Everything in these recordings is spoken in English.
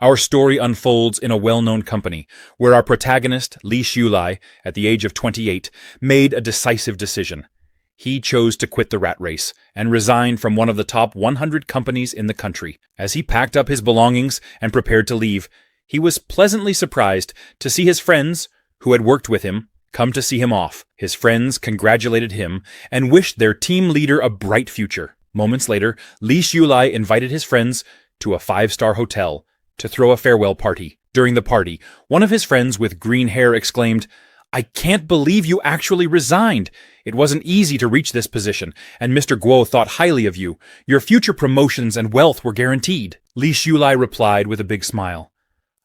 Our story unfolds in a well-known company, where our protagonist, Li Xiulai, at the age of 28, made a decisive decision. He chose to quit the rat race and resign from one of the top 100 companies in the country. As he packed up his belongings and prepared to leave, he was pleasantly surprised to see his friends, who had worked with him, come to see him off. His friends congratulated him and wished their team leader a bright future. Moments later, Li Xiulai invited his friends to a 5-star hotel to throw a farewell party. During the party, one of his friends with green hair exclaimed, "I can't believe you actually resigned. It wasn't easy to reach this position, and Mr. Guo thought highly of you. Your future promotions and wealth were guaranteed." Li Xiulai replied with a big smile,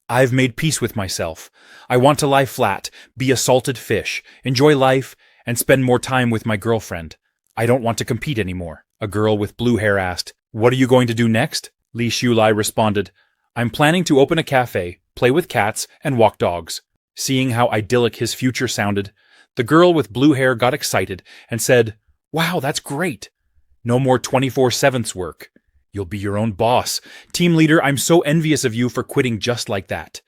"I've made peace with myself. I want to lie flat, be a salted fish, enjoy life, and spend more time with my girlfriend. I don't want to compete anymore." A girl with blue hair asked, "What are you going to do next?" Li Xiulai responded, "I'm planning to open a cafe, play with cats, and walk dogs." Seeing how idyllic his future sounded, the girl with blue hair got excited and said, "Wow, that's great. No more 24/7 work. You'll be your own boss. Team leader, I'm so envious of you for quitting just like that.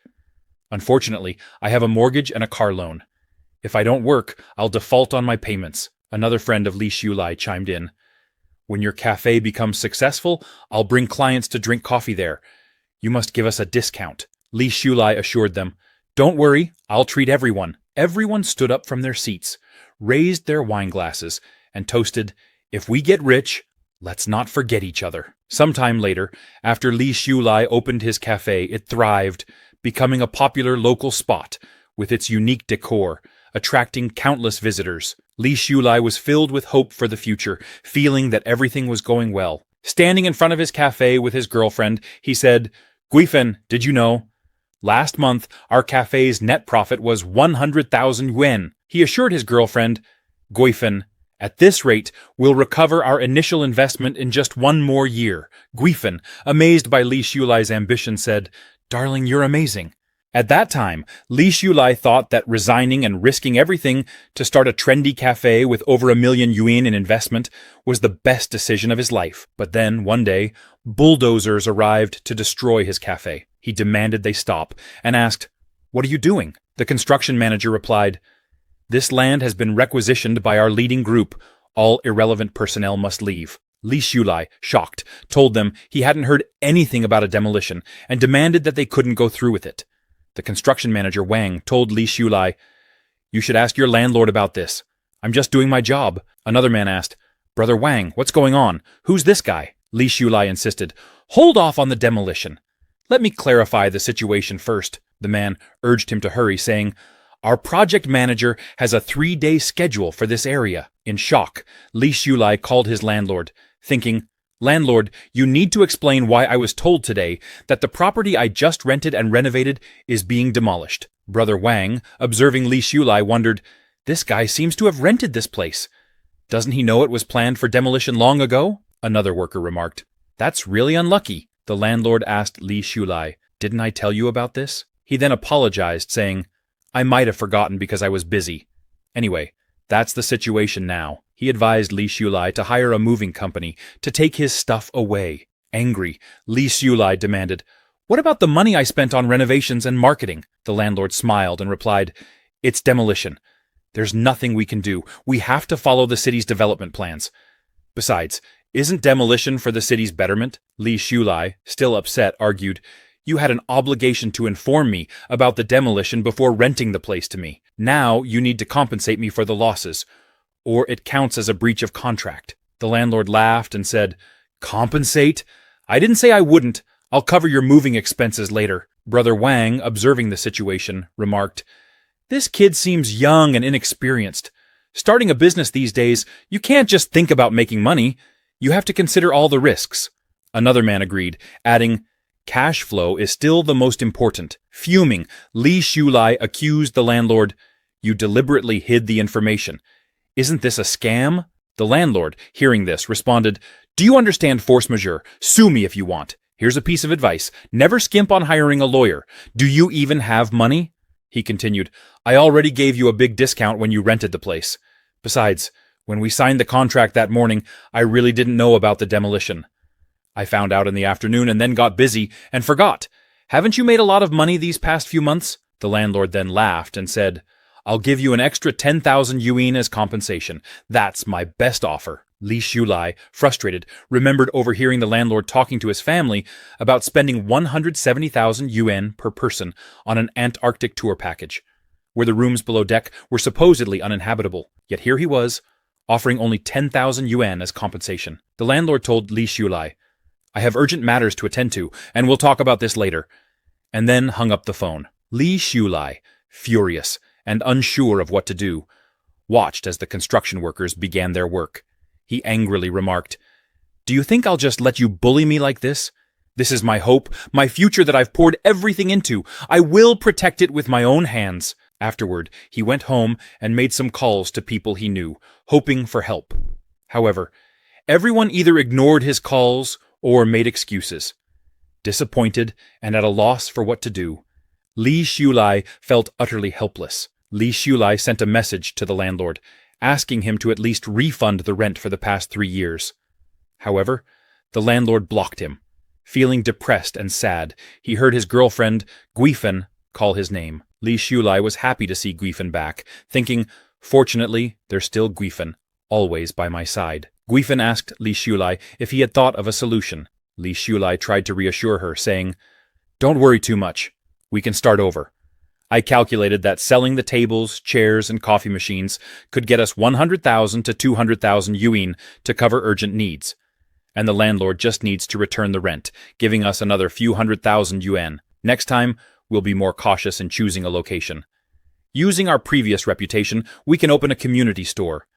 Unfortunately, I have a mortgage and a car loan. If I don't work, I'll default on my payments." Another friend of Li Xiulai chimed in, "When your cafe becomes successful, I'll bring clients to drink coffee there. You must give us a discount." Li Xiulai assured them, "Don't worry, I'll treat everyone." Everyone stood up from their seats, raised their wine glasses, and toasted, "If we get rich, let's not forget each other." Sometime later, after Li Xiulai opened his cafe, it thrived, becoming a popular local spot with its unique decor, attracting countless visitors. Li Xiulai was filled with hope for the future, feeling that everything was going well. Standing in front of his cafe with his girlfriend, he said, "Guifen, did you know? Last month, our cafe's net profit was 100,000 yuan. He assured his girlfriend, "Guifen, at this rate, we'll recover our initial investment in just one more year." Guifen, amazed by Li Xiulai's ambition, said, "Darling, you're amazing." At that time, Li Xiulai thought that resigning and risking everything to start a trendy cafe with over 1,000,000 yuan in investment was the best decision of his life. But then, one day, bulldozers arrived to destroy his cafe. He demanded they stop and asked, "What are you doing?" The construction manager replied, "This land has been requisitioned by our leading group. All irrelevant personnel must leave." Li Xiulai, shocked, told them he hadn't heard anything about a demolition and demanded that they couldn't go through with it. The construction manager, Wang, told Li Xiulai, "You should ask your landlord about this. I'm just doing my job." Another man asked, "Brother Wang, what's going on? Who's this guy?" Li Xiulai insisted, "Hold off on the demolition. Let me clarify the situation first." The man urged him to hurry, saying, "Our project manager has a 3-day schedule for this area." In shock, Li Xiulai called his landlord, thinking, "Landlord, you need to explain why I was told today that the property I just rented and renovated is being demolished." Brother Wang, observing Li Xiulai, wondered, "This guy seems to have rented this place. Doesn't he know it was planned for demolition long ago?" Another worker remarked, "That's really unlucky." The landlord asked Li Xiulai, "Didn't I tell you about this?" He then apologized, saying, "I might have forgotten because I was busy. Anyway, that's the situation now." He advised Li Xiulai to hire a moving company to take his stuff away. Angry, Li Xiulai demanded, "What about the money I spent on renovations and marketing?" The landlord smiled and replied, "It's demolition. There's nothing we can do. We have to follow the city's development plans. Besides, isn't demolition for the city's betterment?" Li Xiulai, still upset, argued, "You had an obligation to inform me about the demolition before renting the place to me. Now you need to compensate me for the losses, or it counts as a breach of contract." The landlord laughed and said, "Compensate? I didn't say I wouldn't. I'll cover your moving expenses later." Brother Wang, observing the situation, remarked, "This kid seems young and inexperienced. Starting a business these days, you can't just think about making money. You have to consider all the risks." Another man agreed, adding, "Cash flow is still the most important." Fuming, Li Xiulai accused the landlord, "You deliberately hid the information. Isn't this a scam?" The landlord, hearing this, responded, "Do you understand force majeure? Sue me if you want. Here's a piece of advice. Never skimp on hiring a lawyer. Do you even have money?" He continued, "I already gave you a big discount when you rented the place. Besides, when we signed the contract that morning, I really didn't know about the demolition. I found out in the afternoon and then got busy and forgot. Haven't you made a lot of money these past few months? The landlord then laughed and said, I'll give you an extra 10,000 yuan as compensation. That's my best offer. Li Shulai, frustrated, remembered overhearing the landlord talking to his family about spending 170,000 yuan per person on an Antarctic tour package, where the rooms below deck were supposedly uninhabitable. Yet here he was, offering only 10,000 yuan as compensation. The landlord told Li Shulai, I have urgent matters to attend to, and we'll talk about this later, and then hung up the phone. Li Shulai, furious and unsure of what to do, watched as the construction workers began their work. He angrily remarked, Do you think I'll just let you bully me like this? This is my hope, my future that I've poured everything into. I will protect it with my own hands. Afterward, he went home and made some calls to people he knew, hoping for help. However, everyone either ignored his calls or made excuses. Disappointed and at a loss for what to do, Li Shulai felt utterly helpless. Li Shulai sent a message to the landlord, asking him to at least refund the rent for the past 3 years. However, the landlord blocked him. Feeling depressed and sad, he heard his girlfriend, Guifen, call his name. Li Shulai was happy to see Guifen back, thinking, Fortunately, there's still Guifen, always by my side. Guifen asked Li Shulai if he had thought of a solution. Li Shulai tried to reassure her, saying, Don't worry too much. We can start over. I calculated that selling the tables, chairs, and coffee machines could get us 100,000 to 200,000 yuan to cover urgent needs, and the landlord just needs to return the rent, giving us another few 100,000 yuan. Next time, we'll be more cautious in choosing a location. Using our previous reputation, we can open a community store.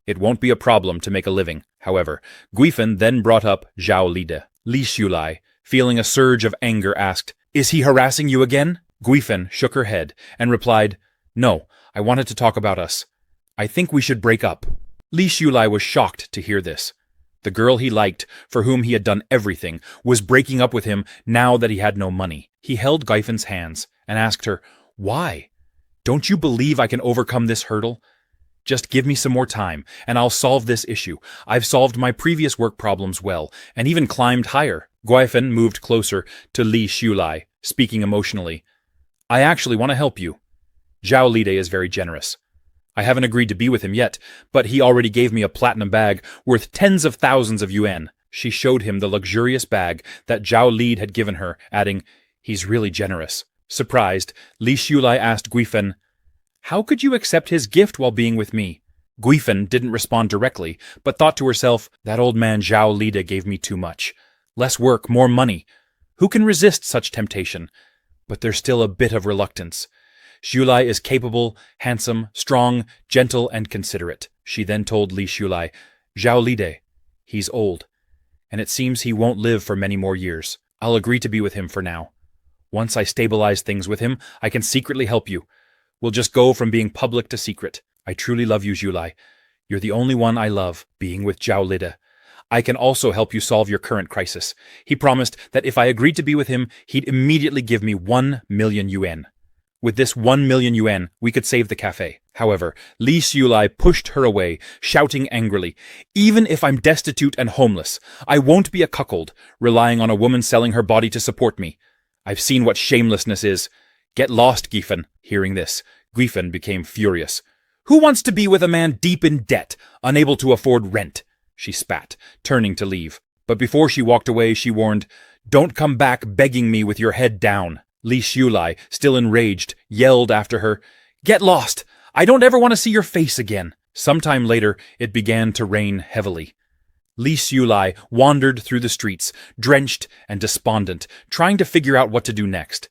It won't be a problem to make a living. However, Guifen then brought up Zhao Lide. Li Shulai, feeling a surge of anger, asked, Is he harassing you again? Guifen shook her head and replied, No, I wanted to talk about us. I think we should break up. Li Shulai was shocked to hear this. The girl he liked, for whom he had done everything, was breaking up with him now that he had no money. He held Guifen's hands and asked her, Why? Don't you believe I can overcome this hurdle? Just give me some more time, and I'll solve this issue. I've solved my previous work problems well, and even climbed higher. Guifen moved closer to Li Shulai, speaking emotionally. I actually want to help you. Zhao Lide is very generous. I haven't agreed to be with him yet, but he already gave me a platinum bag worth tens of thousands of yuan. She showed him the luxurious bag that Zhao Lide had given her, adding, He's really generous. Surprised, Li Shulai asked Guifen, How could you accept his gift while being with me? Guifen didn't respond directly, but thought to herself, That old man Zhao Lide gave me too much. Less work, more money. Who can resist such temptation? But there's still a bit of reluctance. Shulai is capable, handsome, strong, gentle, and considerate. She then told Li Shulai, Zhao Lide, he's old, and it seems he won't live for many more years. I'll agree to be with him for now. Once I stabilize things with him, I can secretly help you. We'll just go from being public to secret. I truly love you, Shulai. You're the only one I love, being with Zhao Lide. I can also help you solve your current crisis. He promised that if I agreed to be with him, he'd immediately give me 1 million yuan. With this 1 million yuan, we could save the cafe. However, Li Shulai pushed her away, shouting angrily, Even if I'm destitute and homeless, I won't be a cuckold, relying on a woman selling her body to support me. I've seen what shamelessness is. Get lost, Guifen. Hearing this, Guifen became furious. Who wants to be with a man deep in debt, unable to afford rent? She spat, turning to leave. But before she walked away, she warned, Don't come back begging me with your head down. Li Shulai, still enraged, yelled after her, Get lost! I don't ever want to see your face again. Sometime later, it began to rain heavily. Li Shulai wandered through the streets, drenched and despondent, trying to figure out what to do next.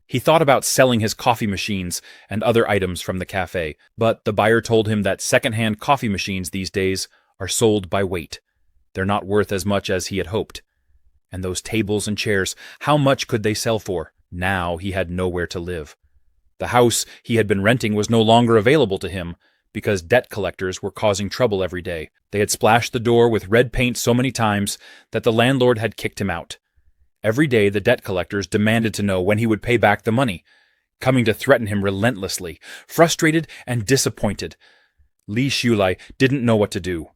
He thought about selling his coffee machines and other items from the cafe, but the buyer told him that second-hand coffee machines these days are sold by weight. They're not worth as much as he had hoped. And those tables and chairs, how much could they sell for? Now he had nowhere to live. The house he had been renting was no longer available to him, because debt collectors were causing trouble every day. They had splashed the door with red paint so many times that the landlord had kicked him out. Every day the debt collectors demanded to know when he would pay back the money, coming to threaten him relentlessly. Frustrated and disappointed, Li Shulai didn't know what to do.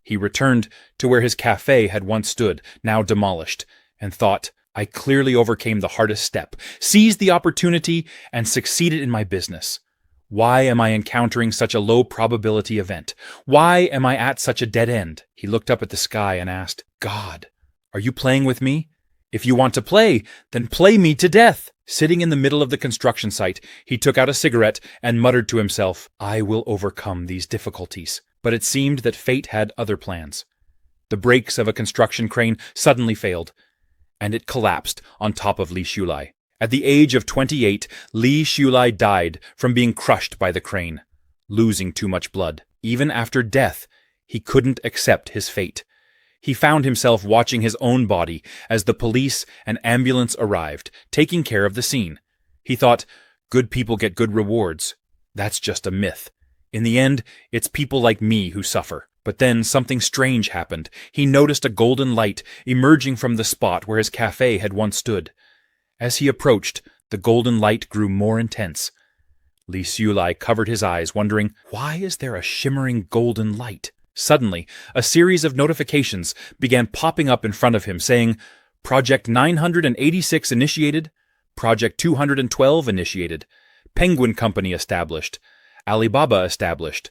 He returned to where his cafe had once stood, now demolished, and thought, I clearly overcame the hardest step, seized the opportunity, and succeeded in my business. Why am I encountering such a low probability event? Why am I at such a dead end? He looked up at the sky and asked, God, are you playing with me? If you want to play, then play me to death. Sitting in the middle of the construction site, he took out a cigarette and muttered to himself, I will overcome these difficulties. But it seemed that fate had other plans. The brakes of a construction crane suddenly failed, and it collapsed on top of Li Shulai. At the age of 28, Li Shulai died from being crushed by the crane, losing too much blood. Even after death, he couldn't accept his fate. He found himself watching his own body as the police and ambulance arrived, taking care of the scene. He thought, good people get good rewards. That's just a myth. In the end, it's people like me who suffer. But then something strange happened. He noticed a golden light emerging from the spot where his cafe had once stood. As he approached, the golden light grew more intense. Li Shulai covered his eyes, wondering, why is there a shimmering golden light? Suddenly, a series of notifications began popping up in front of him, saying, Project 986 initiated, Project 212 initiated, Penguin Company established, Alibaba established,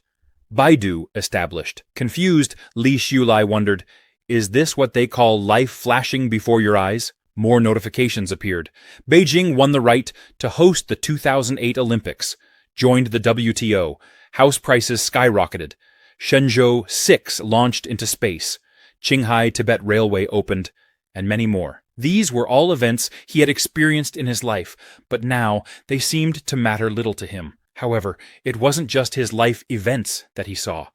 Baidu established. Confused, Li Shulai wondered, is this what they call life flashing before your eyes? More notifications appeared. Beijing won the right to host the 2008 Olympics, joined the WTO, house prices skyrocketed, Shenzhou 6 launched into space, Qinghai Tibet Railway opened, and many more. These were all events he had experienced in his life, but now they seemed to matter little to him. However, it wasn't just his life events that he saw.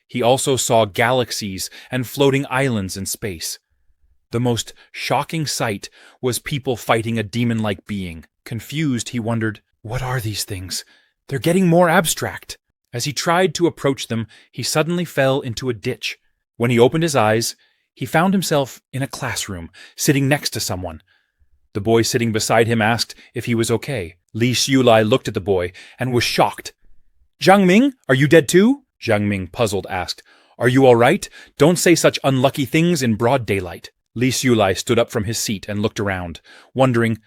He also saw galaxies and floating islands in space. The most shocking sight was people fighting a demon-like being. Confused, he wondered, what are these things? They're getting more abstract. As he tried to approach them, he suddenly fell into a ditch. When he opened his eyes, he found himself in a classroom, sitting next to someone. The boy sitting beside him asked if he was okay. Li Shulai looked at the boy and was shocked. Zhang Ming, are you dead too? Zhang Ming, puzzled, asked. Are you all right? Don't say such unlucky things in broad daylight. Li Shulai stood up from his seat and looked around, wondering,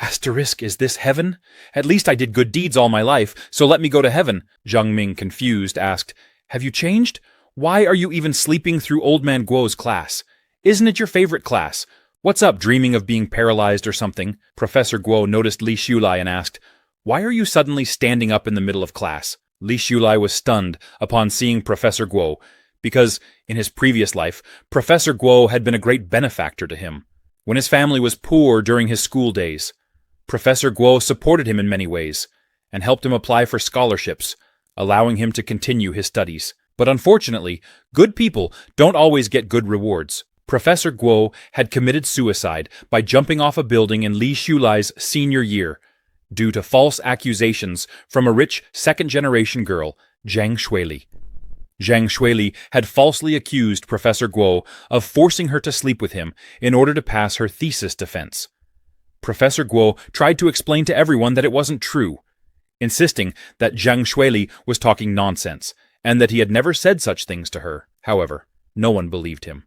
Asterisk, is this heaven? At least I did good deeds all my life, so let me go to heaven. Zhang Ming, confused, asked, Have you changed? Why are you even sleeping through Old Man Guo's class? Isn't it your favorite class? What's up, dreaming of being paralyzed or something? Professor Guo noticed Li Shulai and asked, Why are you suddenly standing up in the middle of class? Li Shulai was stunned upon seeing Professor Guo, because, in his previous life, Professor Guo had been a great benefactor to him. When his family was poor during his school days, Professor Guo supported him in many ways, and helped him apply for scholarships, allowing him to continue his studies. But unfortunately, good people don't always get good rewards. Professor Guo had committed suicide by jumping off a building in Li Shulai's senior year, due to false accusations from a rich second-generation girl, Zhang Shuili. Zhang Shuili had falsely accused Professor Guo of forcing her to sleep with him in order to pass her thesis defense. Professor Guo tried to explain to everyone that it wasn't true, insisting that Zhang Shuili was talking nonsense, and that he had never said such things to her. However, no one believed him.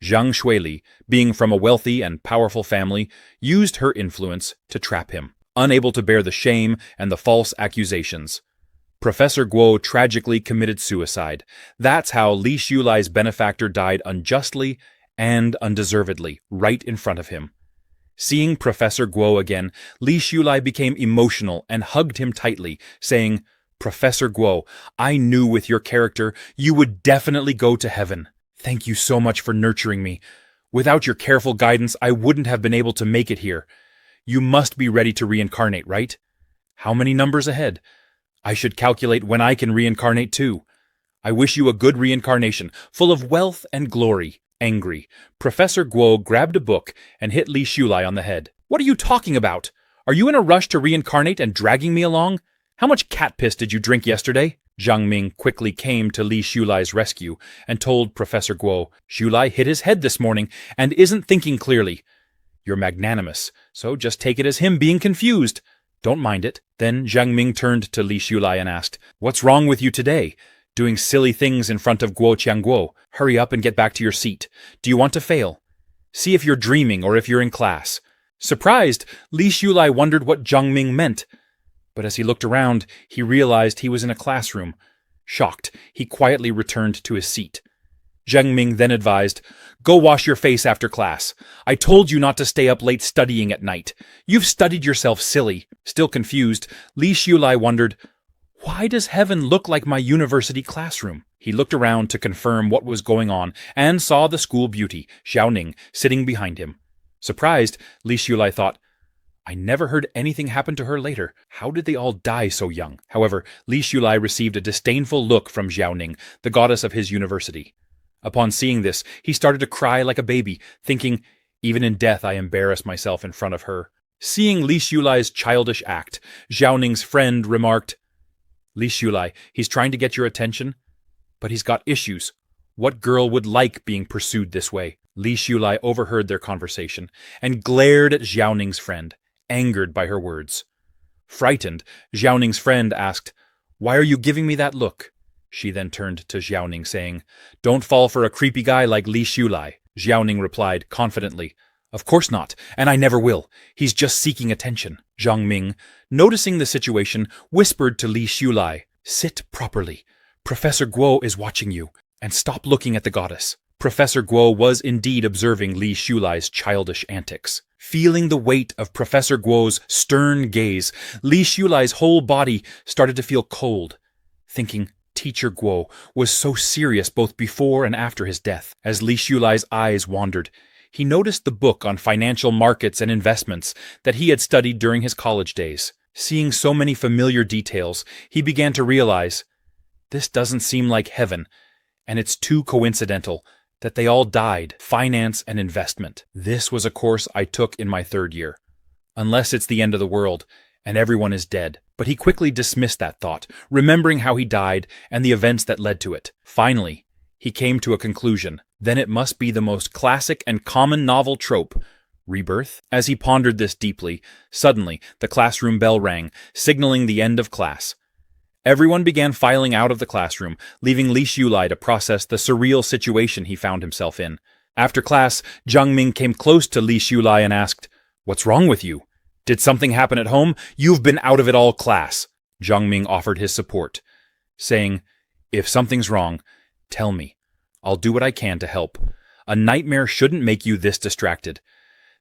Zhang Shuili, being from a wealthy and powerful family, used her influence to trap him. Unable to bear the shame and the false accusations, Professor Guo tragically committed suicide. That's how Li Shulai's benefactor died unjustly and undeservedly, right in front of him. Seeing Professor Guo again, Li Shulai became emotional and hugged him tightly, saying, Professor Guo, I knew with your character you would definitely go to heaven. Thank you so much for nurturing me. Without your careful guidance, I wouldn't have been able to make it here. You must be ready to reincarnate, right? How many numbers ahead? I should calculate when I can reincarnate too. I wish you a good reincarnation, full of wealth and glory. Angry, Professor Guo grabbed a book and hit Li Shulai on the head. What are you talking about? Are you in a rush to reincarnate and dragging me along? How much cat piss did you drink yesterday? Zhang Ming quickly came to Li Shulai's rescue and told Professor Guo, Shulai hit his head this morning and isn't thinking clearly. You're magnanimous, so just take it as him being confused. Don't mind it. Then Zhang Ming turned to Li Shulai and asked, What's wrong with you today? Doing silly things in front of Guo Qiangguo. Hurry up and get back to your seat. Do you want to fail? See if you're dreaming or if you're in class. Surprised, Li Shulai wondered what Zhang Ming meant. But as he looked around, he realized he was in a classroom. Shocked, he quietly returned to his seat. Zhang Ming then advised, "Go wash your face after class. I told you not to stay up late studying at night. You've studied yourself silly." Still confused, Li Shulai wondered, "Why does heaven look like my university classroom?" He looked around to confirm what was going on and saw the school beauty, Xiaoning, sitting behind him. Surprised, Li Shulai thought, I never heard anything happen to her later. How did they all die so young? However, Li Shulai received a disdainful look from Xiaoning, the goddess of his university. Upon seeing this, he started to cry like a baby, thinking, even in death I embarrass myself in front of her. Seeing Li Shulai's childish act, Xiaoning's friend remarked, Li Shulai, he's trying to get your attention, but he's got issues. What girl would like being pursued this way? Li Shulai overheard their conversation and glared at Xiaoning's friend, angered by her words. Frightened, Xiaoning's friend asked, "Why are you giving me that look?" She then turned to Xiaoning, saying, "Don't fall for a creepy guy like Li Shulai." Xiaoning replied confidently, "Of course not, and I never will. He's just seeking attention." Zhang Ming, noticing the situation, whispered to Li Shulai, "Sit properly. Professor Guo is watching you, and stop looking at the goddess." Professor Guo was indeed observing Li Shulai's childish antics. Feeling the weight of Professor Guo's stern gaze, Li Shulai's whole body started to feel cold, thinking Teacher Guo was so serious both before and after his death. As Li Shulai's eyes wandered, he noticed the book on financial markets and investments that he had studied during his college days. Seeing so many familiar details, he began to realize, this doesn't seem like heaven, and it's too coincidental that they all died, finance and investment. This was a course I took in my third year. Unless it's the end of the world, and everyone is dead. But he quickly dismissed that thought, remembering how he died and the events that led to it. Finally, he came to a conclusion. Then it must be the most classic and common novel trope, Rebirth. As he pondered this deeply, suddenly the classroom bell rang, signaling the end of class. Everyone began filing out of the classroom, leaving Li Shulai to process the surreal situation he found himself in. After class, Zhang Ming came close to Li Shulai and asked, "What's wrong with you? Did something happen at home? You've been out of it all class." Zhang Ming offered his support, saying, "If something's wrong, tell me. I'll do what I can to help. A nightmare shouldn't make you this distracted.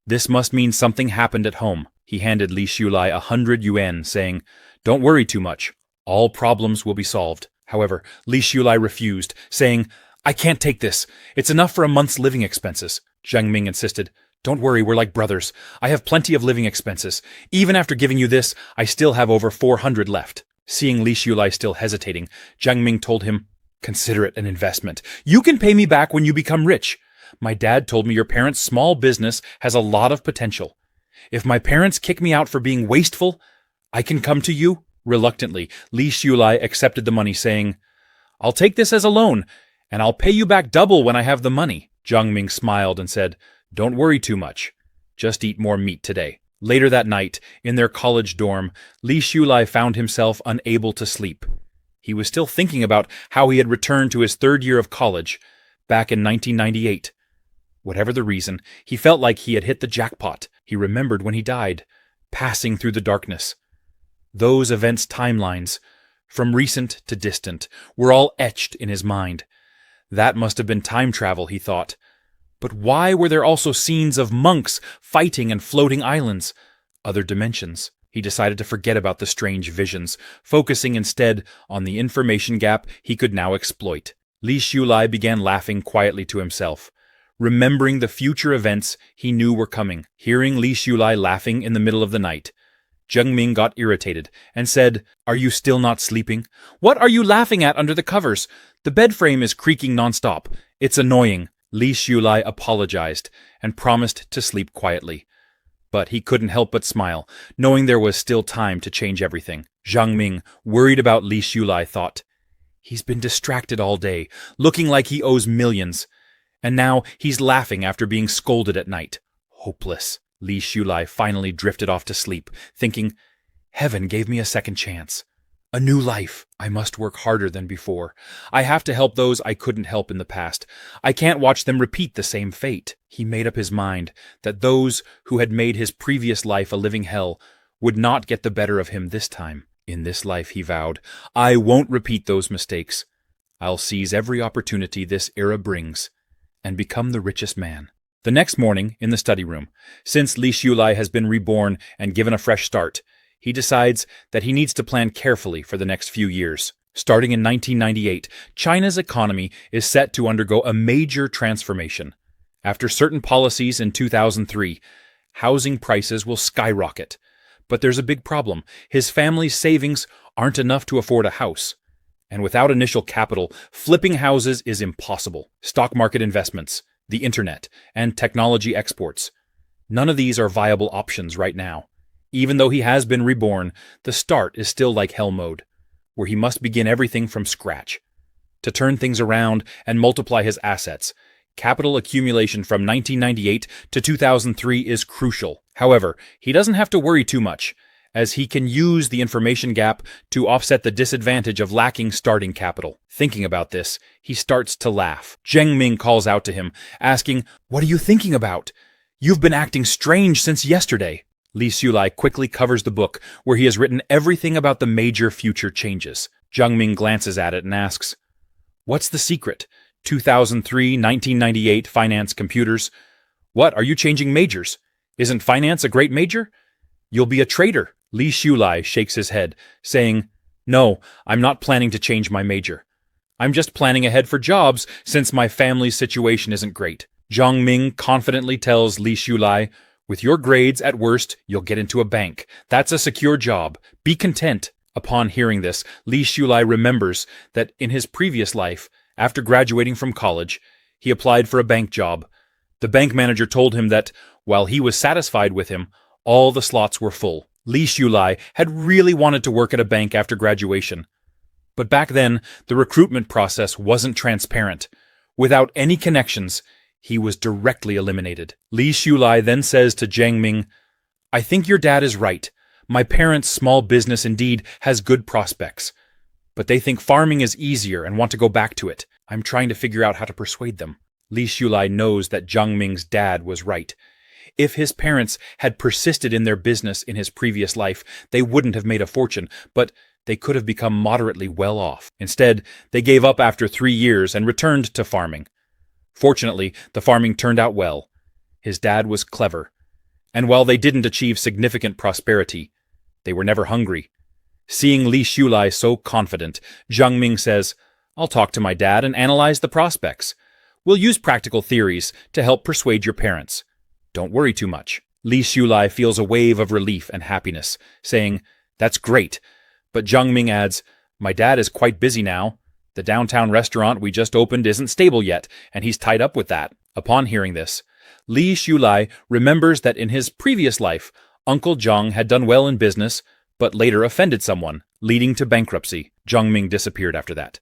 This must mean something happened at home." He handed Li Shulai 100 yuan, saying, "Don't worry too much. All problems will be solved." However, Li Shulai refused, saying, "I can't take this. It's enough for a month's living expenses." Zhang Ming insisted, "Don't worry, we're like brothers. I have plenty of living expenses. Even after giving you this, I still have over 400 left." Seeing Li Shulai still hesitating, Zhang Ming told him, "Consider it an investment. You can pay me back when you become rich. My dad told me your parents' small business has a lot of potential. If my parents kick me out for being wasteful, I can come to you." Reluctantly, Li Shulai accepted the money, saying, "I'll take this as a loan, and I'll pay you back double when I have the money." Zhang Ming smiled and said, "Don't worry too much. Just eat more meat today." Later that night, in their college dorm, Li Shulai found himself unable to sleep. He was still thinking about how he had returned to his third year of college, back in 1998. Whatever the reason, he felt like he had hit the jackpot. He remembered when he died, passing through the darkness. Those events' timelines, from recent to distant, were all etched in his mind. That must have been time travel, he thought. But why were there also scenes of monks fighting and floating islands? Other dimensions. He decided to forget about the strange visions, focusing instead on the information gap he could now exploit. Li Shulai began laughing quietly to himself, remembering the future events he knew were coming. Hearing Li Shulai laughing in the middle of the night, Zhang Ming got irritated and said, "Are you still not sleeping? What are you laughing at under the covers? The bed frame is creaking nonstop. It's annoying." Li Shulai apologized and promised to sleep quietly. But he couldn't help but smile, knowing there was still time to change everything. Zhang Ming, worried about Li Shulai, thought, "He's been distracted all day, looking like he owes millions. And now he's laughing after being scolded at night. Hopeless." Li Shulai finally drifted off to sleep, thinking, "Heaven gave me a second chance. A new life. I must work harder than before. I have to help those I couldn't help in the past. I can't watch them repeat the same fate. He made up his mind that those who had made his previous life a living hell would not get the better of him this time. In this life, he vowed, I won't repeat those mistakes. I'll seize every opportunity this era brings and become the richest man. The next morning, in the study room, since Li Shulai has been reborn and given a fresh start, he decides that he needs to plan carefully for the next few years. Starting in 1998, China's economy is set to undergo a major transformation. After certain policies in 2003, housing prices will skyrocket. But there's a big problem. His family's savings aren't enough to afford a house. And without initial capital, flipping houses is impossible. Stock market investments, the internet, and technology exports. None of these are viable options right now. Even though he has been reborn, the start is still like hell mode, where he must begin everything from scratch. To turn things around and multiply his assets, capital accumulation from 1998 to 2003 is crucial. However, he doesn't have to worry too much, as he can use the information gap to offset the disadvantage of lacking starting capital. Thinking about this, he starts to laugh. Zheng Ming calls out to him, asking, "What are you thinking about? You've been acting strange since yesterday." Li Shulai quickly covers the book, where he has written everything about the major future changes. Zheng Ming glances at it and asks, "What's the secret? 2003, 1998, finance, computers. What, are you changing majors? Isn't finance a great major? You'll be a trader." Li Shulai shakes his head, saying, "No, I'm not planning to change my major. I'm just planning ahead for jobs since my family's situation isn't great." Zheng Ming confidently tells Li Shulai, "With your grades, at worst, you'll get into a bank. That's a secure job. Be content." Upon hearing this, Li Shulai remembers that in his previous life, after graduating from college, he applied for a bank job. The bank manager told him that, while he was satisfied with him, all the slots were full. Li Shulai had really wanted to work at a bank after graduation. But back then, the recruitment process wasn't transparent. Without any connections, he was directly eliminated. Li Shulai then says to Zheng Ming, "I think your dad is right. My parents' small business indeed has good prospects. But they think farming is easier and want to go back to it. I'm trying to figure out how to persuade them." Li Shulai knows that Zheng Ming's dad was right. If his parents had persisted in their business in his previous life, they wouldn't have made a fortune, but they could have become moderately well off. Instead, they gave up after 3 years and returned to farming. Fortunately, the farming turned out well. His dad was clever. And while they didn't achieve significant prosperity, they were never hungry. Seeing Li Shulai so confident, Zheng Ming says, "I'll talk to my dad and analyze the prospects. We'll use practical theories to help persuade your parents. Don't worry too much." Li Shulai feels a wave of relief and happiness, saying, "That's great." But Zheng Ming adds, "My dad is quite busy now. The downtown restaurant we just opened isn't stable yet, and he's tied up with that." Upon hearing this, Li Shulai remembers that in his previous life, Uncle Zheng had done well in business, but later offended someone, leading to bankruptcy. Zheng Ming disappeared after that.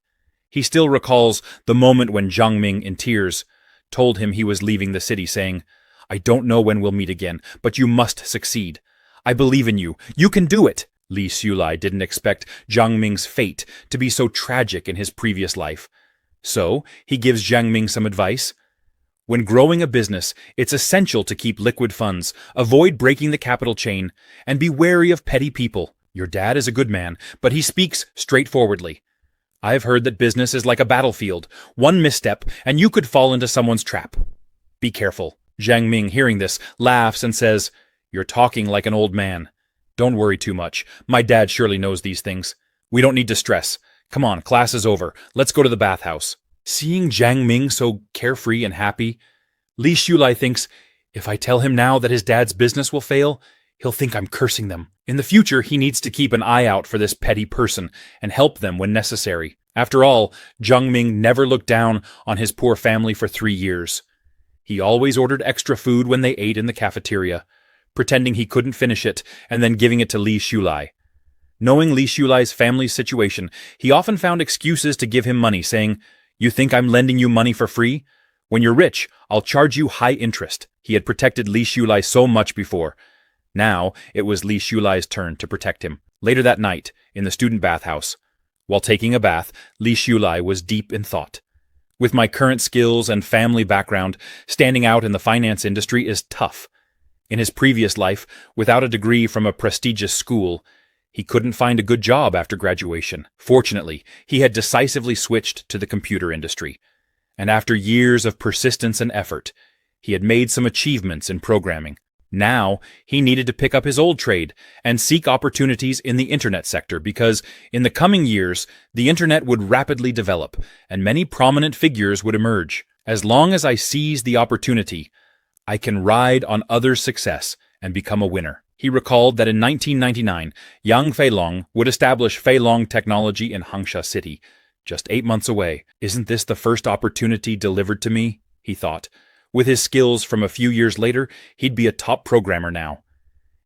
He still recalls the moment when Zheng Ming, in tears, told him he was leaving the city, saying, "I don't know when we'll meet again, but you must succeed. I believe in you. You can do it." Li Shulai didn't expect Zheng Ming's fate to be so tragic in his previous life. So, he gives Zheng Ming some advice. When growing a business, it's essential to keep liquid funds, avoid breaking the capital chain, and be wary of petty people. Your dad is a good man, but he speaks straightforwardly. I've heard that business is like a battlefield. One misstep, and you could fall into someone's trap. Be careful. Zheng Ming, hearing this, laughs and says, "You're talking like an old man. Don't worry too much. My dad surely knows these things. We don't need to stress. Come on, class is over. Let's go to the bathhouse." Seeing Zheng Ming so carefree and happy, Li Shulai thinks, if I tell him now that his dad's business will fail, he'll think I'm cursing them. In the future, he needs to keep an eye out for this petty person and help them when necessary. After all, Zheng Ming never looked down on his poor family for 3 years. He always ordered extra food when they ate in the cafeteria, pretending he couldn't finish it and then giving it to Li Shulai. Knowing Li Shulai's family's situation, he often found excuses to give him money, saying, "You think I'm lending you money for free? When you're rich, I'll charge you high interest." He had protected Li Shulai so much before. Now, it was Li Shulai's turn to protect him. Later that night, in the student bathhouse. While taking a bath, Li Shulai was deep in thought. With my current skills and family background, standing out in the finance industry is tough. In his previous life, without a degree from a prestigious school, he couldn't find a good job after graduation. Fortunately, he had decisively switched to the computer industry. And after years of persistence and effort, he had made some achievements in programming. Now, he needed to pick up his old trade and seek opportunities in the internet sector because, in the coming years, the internet would rapidly develop and many prominent figures would emerge. As long as I seize the opportunity, I can ride on others' success and become a winner. He recalled that in 1999, Yang Feilong would establish Feilong Technology in Hangsha City, just 8 months away. Isn't this the first opportunity delivered to me? He thought. With his skills from a few years later, he'd be a top programmer now.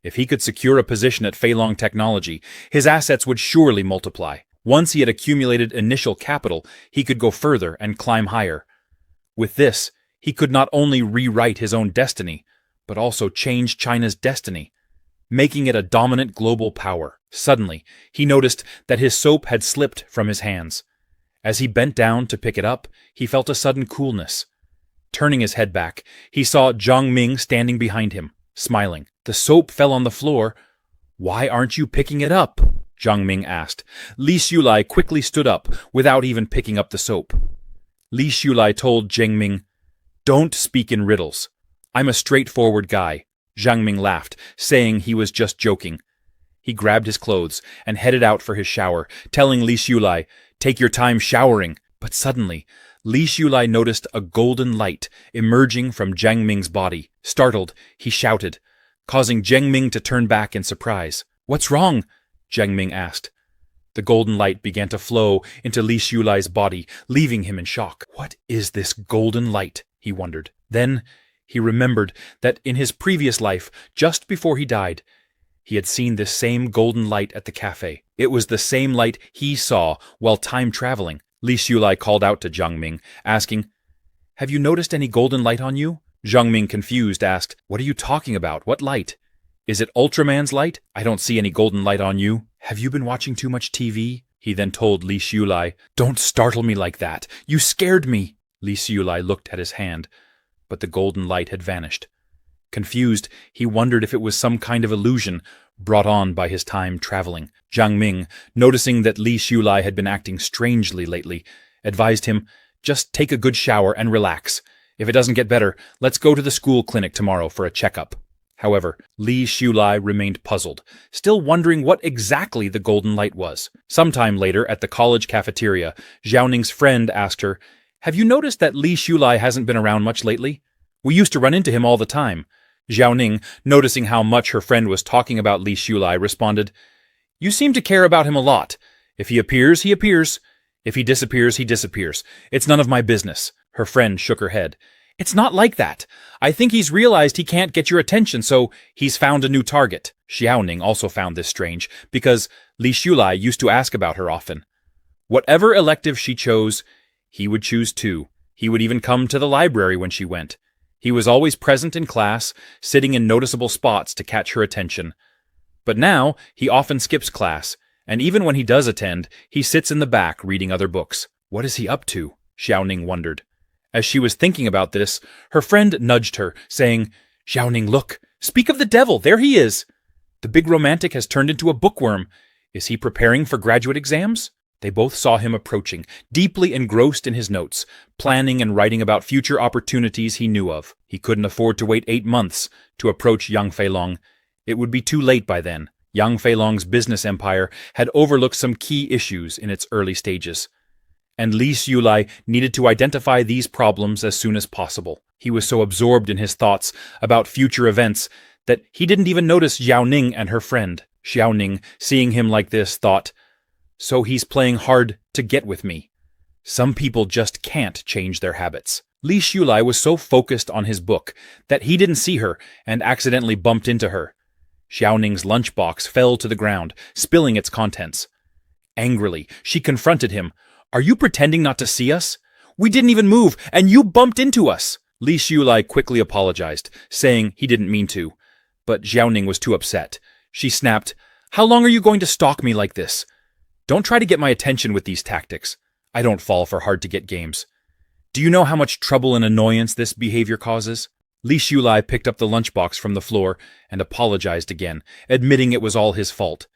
If he could secure a position at Feilong Technology, his assets would surely multiply. Once he had accumulated initial capital, he could go further and climb higher. With this, he could not only rewrite his own destiny, but also change China's destiny, making it a dominant global power. Suddenly, he noticed that his soap had slipped from his hands. As he bent down to pick it up, he felt a sudden coolness. Turning his head back, he saw Zhang Ming standing behind him, smiling. The soap fell on the floor. "Why aren't you picking it up?" Zhang Ming asked. Li Shulai quickly stood up, without even picking up the soap. Li Shulai told Zhang Ming, "Don't speak in riddles. I'm a straightforward guy." Zhang Ming laughed, saying he was just joking. He grabbed his clothes and headed out for his shower, telling Li Shulai, "Take your time showering." But suddenly, Li Shulai noticed a golden light emerging from Zhang Ming's body. Startled, he shouted, causing Zhang Ming to turn back in surprise. "What's wrong?" Zhang Ming asked. The golden light began to flow into Li Shulai's body, leaving him in shock. What is this golden light? He wondered. Then he remembered that in his previous life, just before he died, he had seen this same golden light at the cafe. It was the same light he saw while time traveling. Li Shulai called out to Zhang Ming, asking, "Have you noticed any golden light on you?" Zhang Ming, confused, asked, "What are you talking about? What light? Is it Ultraman's light? I don't see any golden light on you." "Have you been watching too much TV?" He then told Li Shulai. "Don't startle me like that. You scared me." Li Shulai looked at his hand, but the golden light had vanished. Confused, he wondered if it was some kind of illusion brought on by his time traveling. Zhang Ming, noticing that Li Shulai had been acting strangely lately, advised him, "Just take a good shower and relax. If it doesn't get better, let's go to the school clinic tomorrow for a checkup." However, Li Shulai remained puzzled, still wondering what exactly the golden light was. Sometime later, at the college cafeteria, Zhao-Ning's friend asked her, "Have you noticed that Li Shulai hasn't been around much lately? We used to run into him all the time." Zhao-Ning, noticing how much her friend was talking about Li Shulai, responded, "You seem to care about him a lot. If he appears, he appears. If he disappears, he disappears. It's none of my business." Her friend shook her head. "It's not like that. I think he's realized he can't get your attention, so he's found a new target." Xiaoning also found this strange, because Li Shulai used to ask about her often. Whatever elective she chose, he would choose too. He would even come to the library when she went. He was always present in class, sitting in noticeable spots to catch her attention. But now, he often skips class, and even when he does attend, he sits in the back reading other books. What is he up to? Xiaoning wondered. As she was thinking about this, her friend nudged her, saying, "Xiaoning, look! Speak of the devil! There he is! The big romantic has turned into a bookworm. Is he preparing for graduate exams?" They both saw him approaching, deeply engrossed in his notes, planning and writing about future opportunities he knew of. He couldn't afford to wait 8 months to approach Yang Feilong. It would be too late by then. Yang Feilong's business empire had overlooked some key issues in its early stages. And Li Shulai needed to identify these problems as soon as possible. He was so absorbed in his thoughts about future events that he didn't even notice Xiaoning and her friend. Xiaoning, seeing him like this, thought, "So he's playing hard to get with me. Some people just can't change their habits." Li Shulai was so focused on his book that he didn't see her and accidentally bumped into her. Xiaoning's lunchbox fell to the ground, spilling its contents. Angrily, she confronted him. "Are you pretending not to see us? We didn't even move, and you bumped into us." Li Shulai quickly apologized, saying he didn't mean to. But Xiaoning was too upset. She snapped, "How long are you going to stalk me like this? Don't try to get my attention with these tactics. I don't fall for hard-to-get games. Do you know how much trouble and annoyance this behavior causes? Li Shulai picked up the lunchbox from the floor and apologized again, admitting it was all his fault.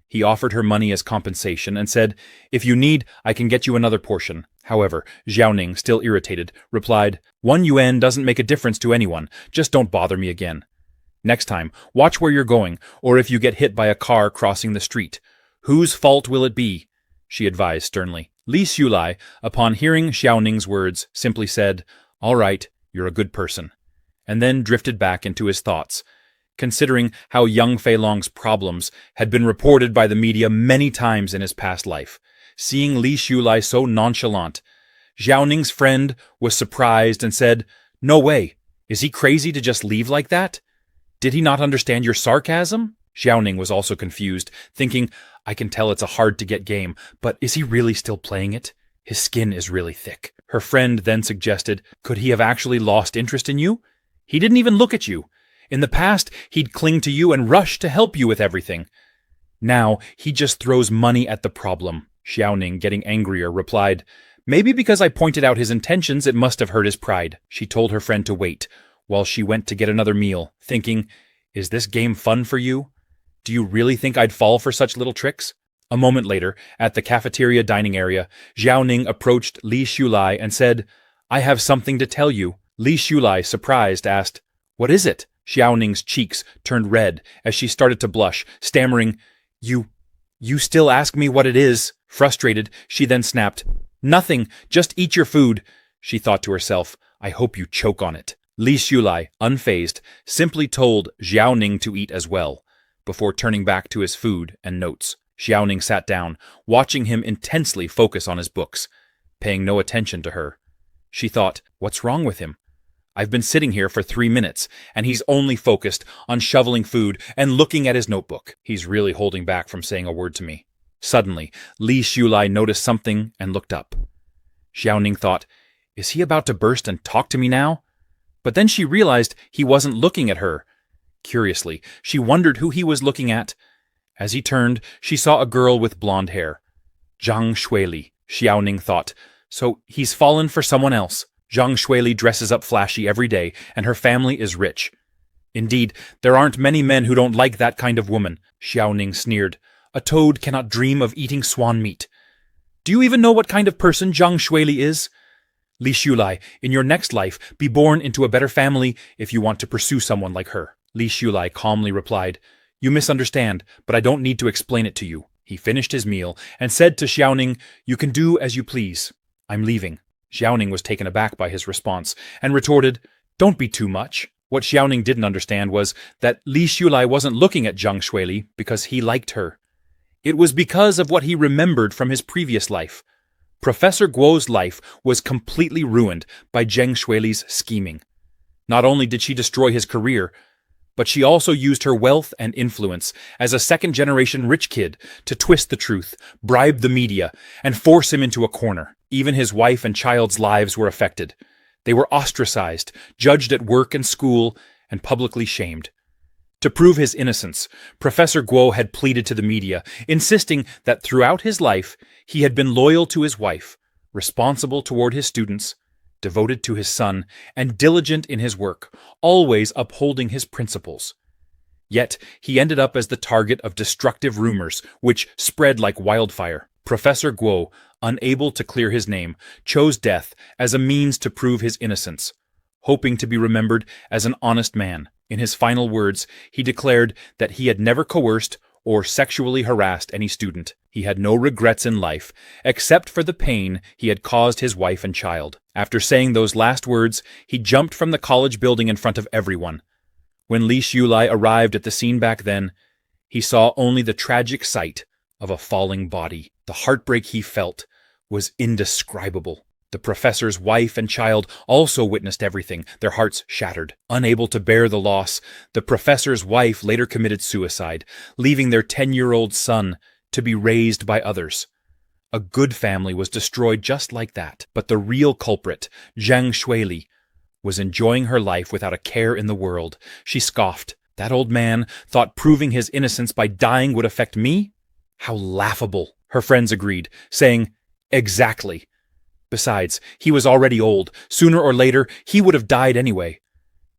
He offered her money as compensation and said, "If you need, I can get you another portion." However, Xiaoning, still irritated, replied, "1 yuan doesn't make a difference to anyone, just don't bother me again. Next time, watch where you're going, or if you get hit by a car crossing the street. Whose fault will it be?" she advised sternly. Li Shulai, upon hearing Xiaoning's words, simply said, "All right, you're a good person," and then drifted back into his thoughts. Considering how young Fei Long's problems had been reported by the media many times in his past life, seeing Li Shulai so nonchalant, Xiaoning's friend was surprised and said, "No way, is he crazy to just leave like that? Did he not understand your sarcasm?" Xiaoning was also confused, thinking, "I can tell it's a hard-to-get game, but is he really still playing it? His skin is really thick." Her friend then suggested, "Could he have actually lost interest in you? He didn't even look at you. In the past, he'd cling to you and rush to help you with everything. Now, he just throws money at the problem." Xiaoning, getting angrier, replied, "Maybe because I pointed out his intentions, it must have hurt his pride." She told her friend to wait, while she went to get another meal, thinking, "Is this game fun for you? Do you really think I'd fall for such little tricks?" A moment later, at the cafeteria dining area, Xiaoning approached Li Shulai and said, "I have something to tell you." Li Shulai, surprised, asked, "What is it?" Xiaoning's cheeks turned red as she started to blush, stammering, You still ask me what it is." Frustrated, she then snapped, "Nothing, just eat your food." She thought to herself, "I hope you choke on it." Li Shulai, unfazed, simply told Xiaoning to eat as well, before turning back to his food and notes. Xiaoning sat down, watching him intensely focus on his books, paying no attention to her. She thought, "What's wrong with him? I've been sitting here for 3 minutes, and he's only focused on shoveling food and looking at his notebook. He's really holding back from saying a word to me." Suddenly, Li Shulai noticed something and looked up. Xiaoning thought, "Is he about to burst and talk to me now?" But then she realized he wasn't looking at her. Curiously, she wondered who he was looking at. As he turned, she saw a girl with blonde hair. Zhang Shuili, Xiaoning thought. So he's fallen for someone else. Zhang Shuili dresses up flashy every day, and her family is rich. Indeed, there aren't many men who don't like that kind of woman, Xiaoning sneered. A toad cannot dream of eating swan meat. Do you even know what kind of person Zhang Shuili is? Li Shulai, in your next life, be born into a better family if you want to pursue someone like her. Li Shulai calmly replied, You misunderstand, but I don't need to explain it to you. He finished his meal and said to Xiaoning, You can do as you please. I'm leaving. Xiaoning was taken aback by his response and retorted, Don't be too much. What Xiaoning didn't understand was that Li Shulai wasn't looking at Zhang Shuili because he liked her. It was because of what he remembered from his previous life. Professor Guo's life was completely ruined by Zhang Shuili's scheming. Not only did she destroy his career, but she also used her wealth and influence as a second-generation rich kid to twist the truth, bribe the media, and force him into a corner. Even his wife and child's lives were affected. They were ostracized, judged at work and school, and publicly shamed. To prove his innocence, Professor Guo had pleaded to the media, insisting that throughout his life he had been loyal to his wife, responsible toward his students, devoted to his son, and diligent in his work, always upholding his principles. Yet he ended up as the target of destructive rumors, which spread like wildfire. Professor Guo, unable to clear his name, chose death as a means to prove his innocence, hoping to be remembered as an honest man. In his final words, he declared that he had never coerced or sexually harassed any student. He had no regrets in life, except for the pain he had caused his wife and child. After saying those last words, he jumped from the college building in front of everyone. When Li Shulai arrived at the scene back then, he saw only the tragic sight of a falling body. The heartbreak he felt was indescribable. The professor's wife and child also witnessed everything, their hearts shattered. Unable to bear the loss, the professor's wife later committed suicide, leaving their 10-year-old son to be raised by others. A good family was destroyed just like that. But the real culprit, Zhang Shuili, was enjoying her life without a care in the world. She scoffed. That old man thought proving his innocence by dying would affect me? How laughable! Her friends agreed, saying, "Exactly." Besides, he was already old. Sooner or later, he would have died anyway.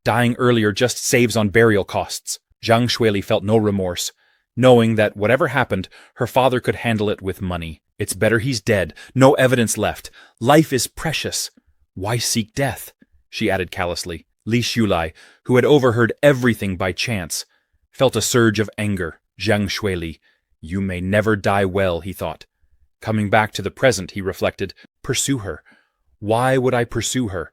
Dying earlier just saves on burial costs. Zhang Shuili felt no remorse, knowing that whatever happened, her father could handle it with money. It's better he's dead, no evidence left. Life is precious. Why seek death? She added callously. Li Shulai, who had overheard everything by chance, felt a surge of anger. Zhang Shuili, you may never die well, he thought. Coming back to the present, he reflected, pursue her. Why would I pursue her?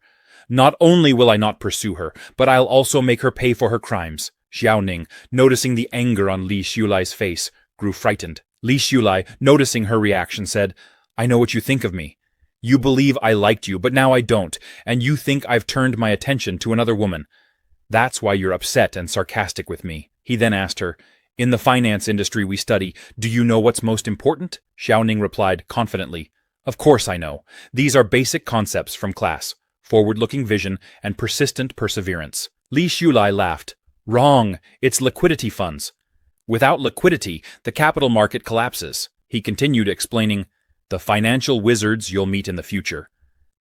Not only will I not pursue her, but I'll also make her pay for her crimes. Xiao Ning, noticing the anger on Li Shulai's face, grew frightened. Li Shulai, noticing her reaction, said, I know what you think of me. You believe I liked you, but now I don't, and you think I've turned my attention to another woman. That's why you're upset and sarcastic with me. He then asked her, in the finance industry we study, do you know what's most important? Xiao Ning replied confidently, of course I know. These are basic concepts from class, forward-looking vision and persistent perseverance. Li Shulai laughed. Wrong, it's liquidity funds. Without liquidity, the capital market collapses. He continued explaining, the financial wizards you'll meet in the future.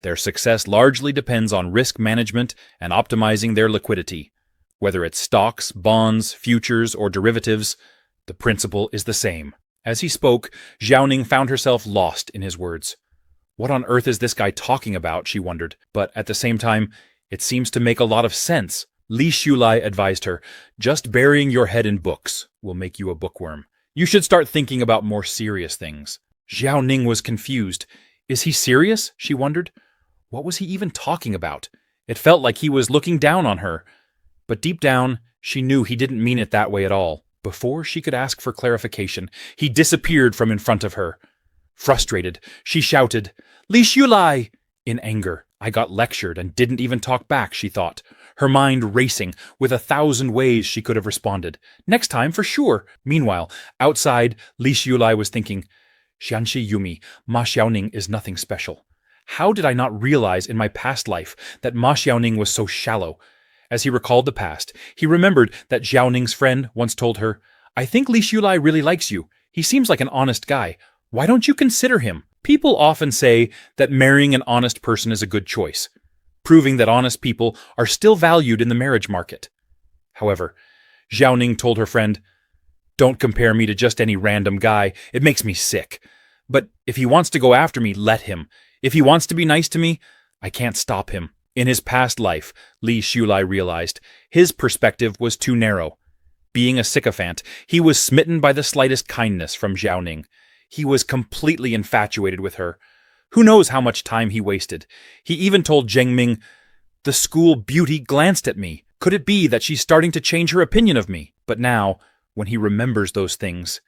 Their success largely depends on risk management and optimizing their liquidity. Whether it's stocks, bonds, futures, or derivatives, the principle is the same. As he spoke, Xiao Ning found herself lost in his words. What on earth is this guy talking about, she wondered, but at the same time, it seems to make a lot of sense. Li Shulai advised her, just burying your head in books will make you a bookworm. You should start thinking about more serious things. Xiao Ning was confused. Is he serious? She wondered. What was he even talking about? It felt like he was looking down on her. But deep down, she knew he didn't mean it that way at all. Before she could ask for clarification, he disappeared from in front of her. Frustrated, she shouted, Li Shulai! In anger, I got lectured and didn't even talk back, she thought, her mind racing with 1,000 ways she could have responded. Next time, for sure. Meanwhile, outside, Li Shulai was thinking, Xianxi Yumi, Ma Xiaoning is nothing special. How did I not realize in my past life that Ma Xiaoning was so shallow? As he recalled the past, he remembered that Xiao Ning's friend once told her, I think Li Shulai really likes you. He seems like an honest guy. Why don't you consider him? People often say that marrying an honest person is a good choice, proving that honest people are still valued in the marriage market. However, Xiao Ning told her friend, don't compare me to just any random guy. It makes me sick. But if he wants to go after me, let him. If he wants to be nice to me, I can't stop him. In his past life, Li Shulai realized, his perspective was too narrow. Being a sycophant, he was smitten by the slightest kindness from Xiao Ning. He was completely infatuated with her. Who knows how much time he wasted? He even told Zheng Ming, the school beauty glanced at me. Could it be that she's starting to change her opinion of me? But now, when he remembers those things,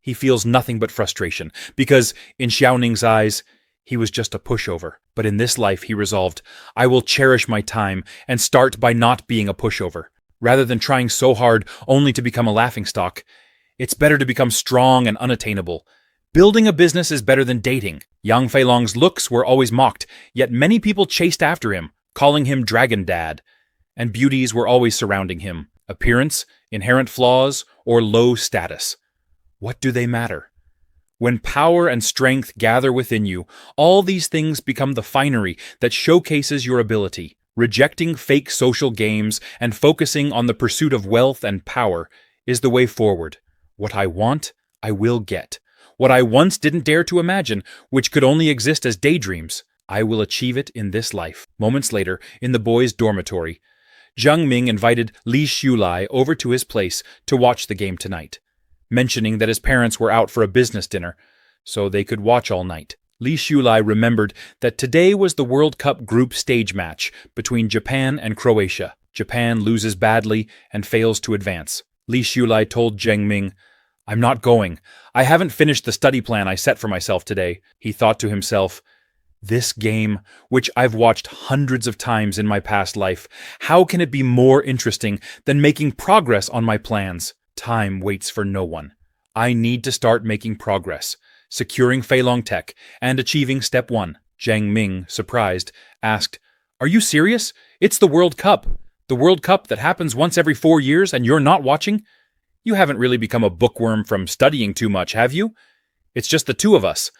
he feels nothing but frustration, because in Xiao Ning's eyes, he was just a pushover. But in this life, he resolved, I will cherish my time and start by not being a pushover. Rather than trying so hard only to become a laughingstock, it's better to become strong and unattainable. Building a business is better than dating. Yang Feilong's looks were always mocked, yet many people chased after him, calling him Dragon Dad. And beauties were always surrounding him. Appearance, inherent flaws, or low status. What do they matter? When power and strength gather within you, all these things become the finery that showcases your ability. Rejecting fake social games and focusing on the pursuit of wealth and power is the way forward. What I want, I will get. What I once didn't dare to imagine, which could only exist as daydreams, I will achieve it in this life. Moments later, in the boys' dormitory, Zheng Ming invited Li Shulai over to his place to watch the game tonight, mentioning that his parents were out for a business dinner, so they could watch all night. Li Shulai remembered that today was the World Cup group stage match between Japan and Croatia. Japan loses badly and fails to advance. Li Shulai told Zheng Ming, I'm not going. I haven't finished the study plan I set for myself today. He thought to himself, this game, which I've watched hundreds of times in my past life, how can it be more interesting than making progress on my plans? Time waits for no one. I need to start making progress, securing Feilong Tech, and achieving Step 1. Zheng Ming, surprised, asked, Are you serious? It's the World Cup. The World Cup that happens once every 4 years and you're not watching? You haven't really become a bookworm from studying too much, have you? It's just the two of us.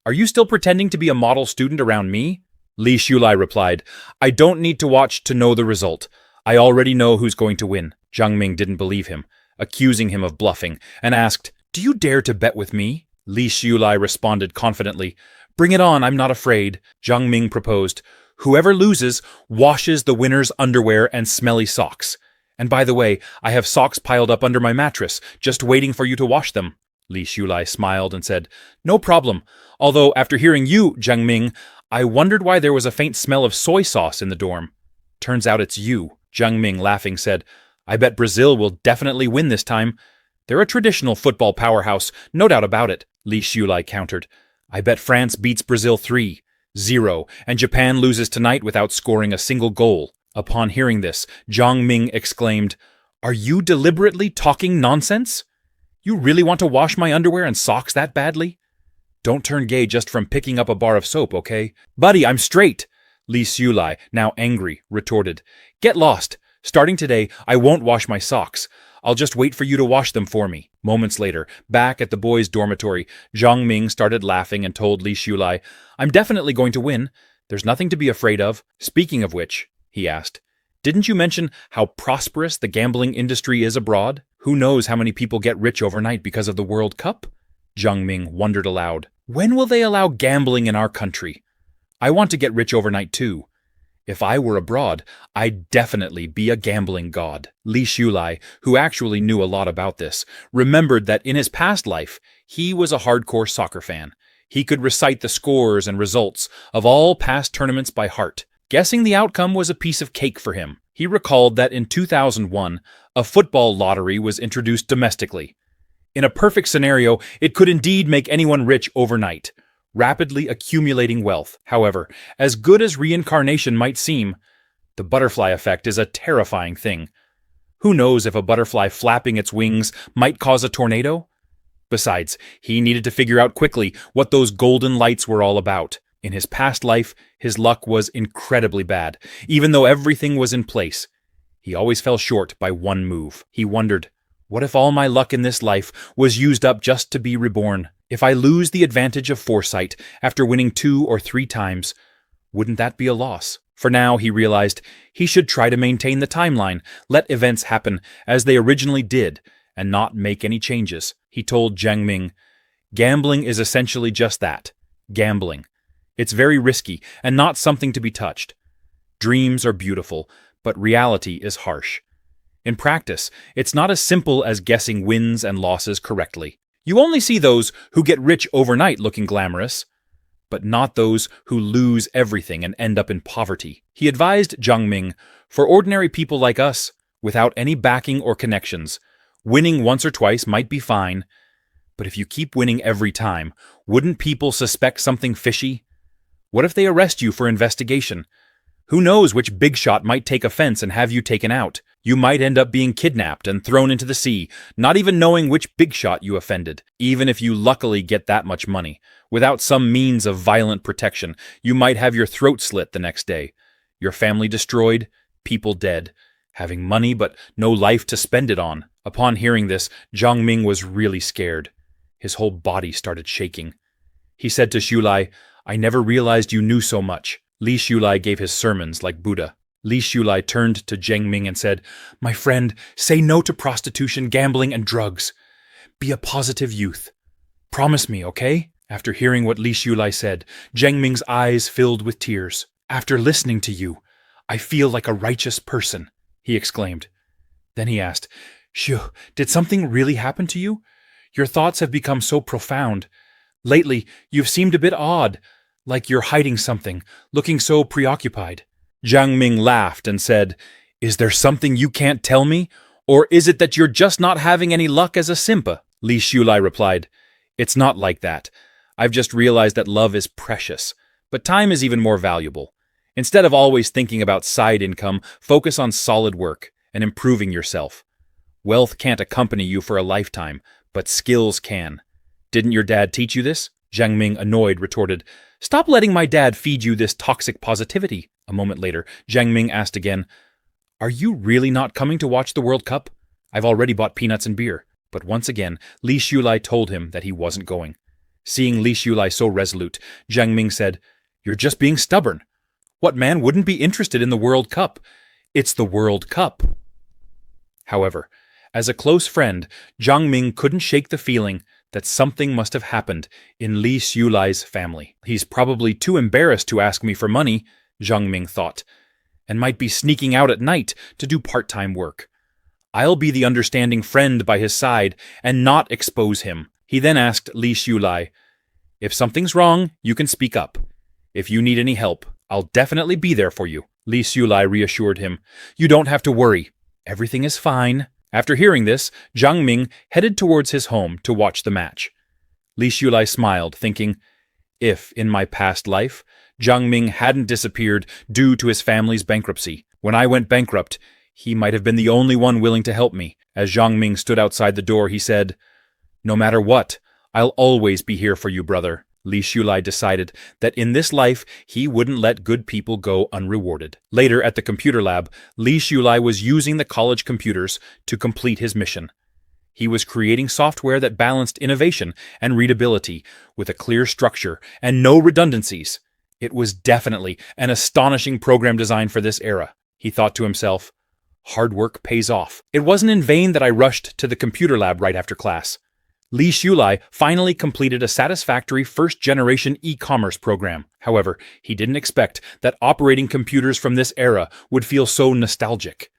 Are you still pretending to be a model student around me? Li Shulai replied, I don't need to watch to know the result. I already know who's going to win. Jiang Ming didn't believe him, accusing him of bluffing, and asked, Do you dare to bet with me? Li Shulai responded confidently, Bring it on, I'm not afraid. Jiang Ming proposed, Whoever loses washes the winner's underwear and smelly socks. And by the way, I have socks piled up under my mattress, just waiting for you to wash them. Li Shulai smiled and said, No problem, although after hearing you, Jiang Ming, I wondered why there was a faint smell of soy sauce in the dorm. Turns out it's you. Jiang Ming, laughing, said, I bet Brazil will definitely win this time. They're a traditional football powerhouse, no doubt about it, Li Shulai countered. I bet France beats Brazil 3-0, and Japan loses tonight without scoring a single goal. Upon hearing this, Jiang Ming exclaimed, Are you deliberately talking nonsense? You really want to wash my underwear and socks that badly? Don't turn gay just from picking up a bar of soap, okay? Buddy, I'm straight, Li Shulai, now angry, retorted. Get lost. Starting today, I won't wash my socks. I'll just wait for you to wash them for me. Moments later, back at the boys' dormitory, Jiang Ming started laughing and told Li Shulai, I'm definitely going to win. There's nothing to be afraid of. Speaking of which, he asked, didn't you mention how prosperous the gambling industry is abroad? Who knows how many people get rich overnight because of the World Cup? Jiang Ming wondered aloud. When will they allow gambling in our country? I want to get rich overnight too. If I were abroad, I'd definitely be a gambling god. Li Shulai, who actually knew a lot about this, remembered that in his past life, he was a hardcore soccer fan. He could recite the scores and results of all past tournaments by heart. Guessing the outcome was a piece of cake for him. He recalled that in 2001, a football lottery was introduced domestically. In a perfect scenario, it could indeed make anyone rich overnight, rapidly accumulating wealth. However, as good as reincarnation might seem, the butterfly effect is a terrifying thing. Who knows if a butterfly flapping its wings might cause a tornado? Besides, he needed to figure out quickly what those golden lights were all about. In his past life, his luck was incredibly bad. Even though everything was in place, he always fell short by one move. He wondered, what if all my luck in this life was used up just to be reborn? If I lose the advantage of foresight after winning 2 or 3 times, wouldn't that be a loss? For now, he realized, he should try to maintain the timeline, let events happen as they originally did, and not make any changes. He told Jiang Ming, gambling is essentially just that, gambling. It's very risky and not something to be touched. Dreams are beautiful, but reality is harsh. In practice, it's not as simple as guessing wins and losses correctly. You only see those who get rich overnight looking glamorous, but not those who lose everything and end up in poverty. He advised Jiang Ming, for ordinary people like us, without any backing or connections, winning once or twice might be fine, but if you keep winning every time, wouldn't people suspect something fishy? What if they arrest you for investigation? Who knows which big shot might take offense and have you taken out? You might end up being kidnapped and thrown into the sea, not even knowing which big shot you offended. Even if you luckily get that much money, without some means of violent protection, you might have your throat slit the next day. Your family destroyed, people dead, having money but no life to spend it on. Upon hearing this, Jiang Ming was really scared. His whole body started shaking. He said to Shulai, I never realized you knew so much. Li Shulai gave his sermons like Buddha. Li Shulai turned to Jiang Ming and said, My friend, say no to prostitution, gambling, and drugs. Be a positive youth. Promise me, okay? After hearing what Li Shulai said, Jiang Ming's eyes filled with tears. After listening to you, I feel like a righteous person, he exclaimed. Then he asked, Shoo, did something really happen to you? Your thoughts have become so profound. Lately, you've seemed a bit odd, like you're hiding something, looking so preoccupied. Jiang Ming laughed and said, Is there something you can't tell me? Or is it that you're just not having any luck as a simpa? Li Shulai replied, It's not like that. I've just realized that love is precious, but time is even more valuable. Instead of always thinking about side income, focus on solid work and improving yourself. Wealth can't accompany you for a lifetime, but skills can. Didn't your dad teach you this? Jiang Ming, annoyed, retorted, Stop letting my dad feed you this toxic positivity. A moment later, Jiang Ming asked again, Are you really not coming to watch the World Cup? I've already bought peanuts and beer. But once again, Li Shulai told him that he wasn't going. Seeing Li Xiulai so resolute, Jiang Ming said, "You're just being stubborn. What man wouldn't be interested in the World Cup? It's the World Cup." However, as a close friend, Jiang Ming couldn't shake the feeling that something must have happened in Li Xiulai's family. "He's probably too embarrassed to ask me for money," Jiang Ming thought, "and might be sneaking out at night to do part-time work. I'll be the understanding friend by his side and not expose him." He then asked Li Xiulai, "If something's wrong, you can speak up. If you need any help, I'll definitely be there for you." Li Xiulai reassured him, "You don't have to worry. Everything is fine." After hearing this, Jiang Ming headed towards his home to watch the match. Li Xiulai smiled, thinking, if, in my past life, Jiang Ming hadn't disappeared due to his family's bankruptcy, when I went bankrupt, he might have been the only one willing to help me. As Jiang Ming stood outside the door, he said, "No matter what, I'll always be here for you, brother." Li Xiulai decided that in this life he wouldn't let good people go unrewarded. Later at the computer lab, Li Xiulai was using the college computers to complete his mission. He was creating software that balanced innovation and readability with a clear structure and no redundancies. It was definitely an astonishing program design for this era. He thought to himself, hard work pays off. It wasn't in vain that I rushed to the computer lab right after class. Li Xiulai finally completed a satisfactory first-generation e-commerce program. However, he didn't expect that operating computers from this era would feel so nostalgic.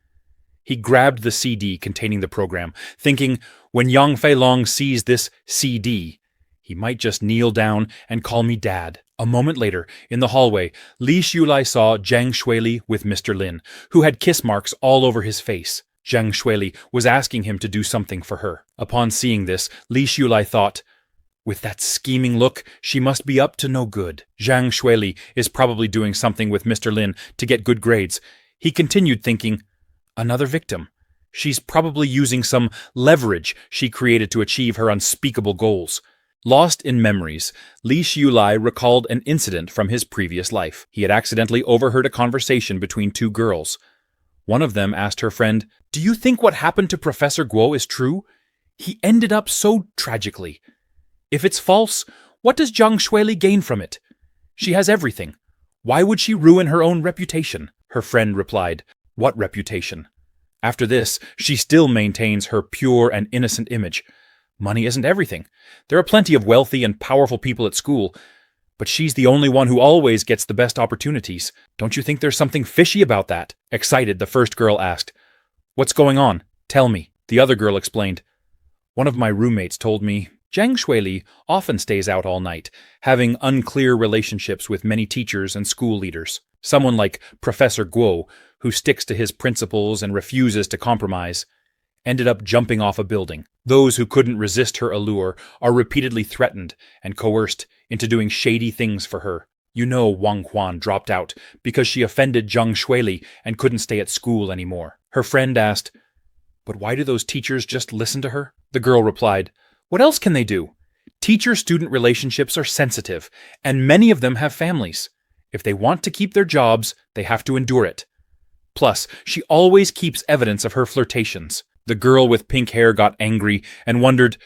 He grabbed the CD containing the program, thinking when Yang Feilong sees this CD, he might just kneel down and call me Dad. A moment later, in the hallway, Li Xiulai saw Zhang Shuili with Mr. Lin, who had kiss marks all over his face. Zhang Shuili was asking him to do something for her. Upon seeing this, Li Xiulai thought, with that scheming look, she must be up to no good. Zhang Shuili is probably doing something with Mr. Lin to get good grades. He continued thinking, another victim. She's probably using some leverage she created to achieve her unspeakable goals. Lost in memories, Li Xiulai recalled an incident from his previous life. He had accidentally overheard a conversation between two girls. One of them asked her friend, "Do you think what happened to Professor Guo is true? He ended up so tragically. If it's false, what does Zhang Shuili gain from it? She has everything. Why would she ruin her own reputation?" Her friend replied, "What reputation? After this, she still maintains her pure and innocent image. Money isn't everything. There are plenty of wealthy and powerful people at school, but she's the only one who always gets the best opportunities. Don't you think there's something fishy about that?" Excited, the first girl asked, "What's going on? Tell me." The other girl explained, "One of my roommates told me Zhang Shuili often stays out all night, having unclear relationships with many teachers and school leaders. Someone like Professor Guo, who sticks to his principles and refuses to compromise, ended up jumping off a building. Those who couldn't resist her allure are repeatedly threatened and coerced into doing shady things for her. You know Wang Quan dropped out because she offended Zhang Shuili and couldn't stay at school anymore." Her friend asked, "But why do those teachers just listen to her?" The girl replied, "What else can they do? Teacher-student relationships are sensitive, and many of them have families. If they want to keep their jobs, they have to endure it. Plus, she always keeps evidence of her flirtations." The girl with pink hair got angry and wondered,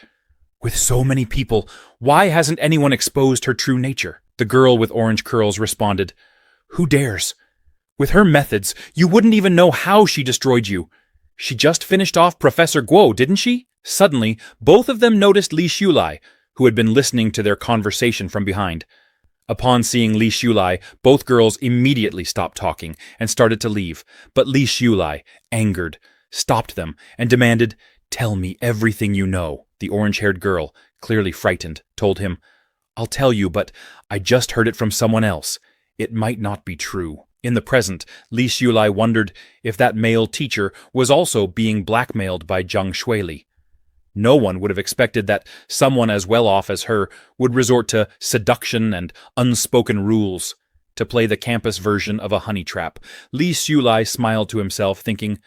with so many people, why hasn't anyone exposed her true nature? The girl with orange curls responded, "Who dares? With her methods, you wouldn't even know how she destroyed you. She just finished off Professor Guo, didn't she?" Suddenly, both of them noticed Li Xiulai, who had been listening to their conversation from behind. Upon seeing Li Xiulai, both girls immediately stopped talking and started to leave, but Li Xiulai, angered, stopped them and demanded, "Tell me everything you know." The orange-haired girl, clearly frightened, told him, "I'll tell you, but I just heard it from someone else. It might not be true." In the present, Li Xiulai wondered if that male teacher was also being blackmailed by Zhang Shuili. No one would have expected that someone as well off as her would resort to seduction and unspoken rules to play the campus version of a honey trap. Li Xiulai smiled to himself, thinking,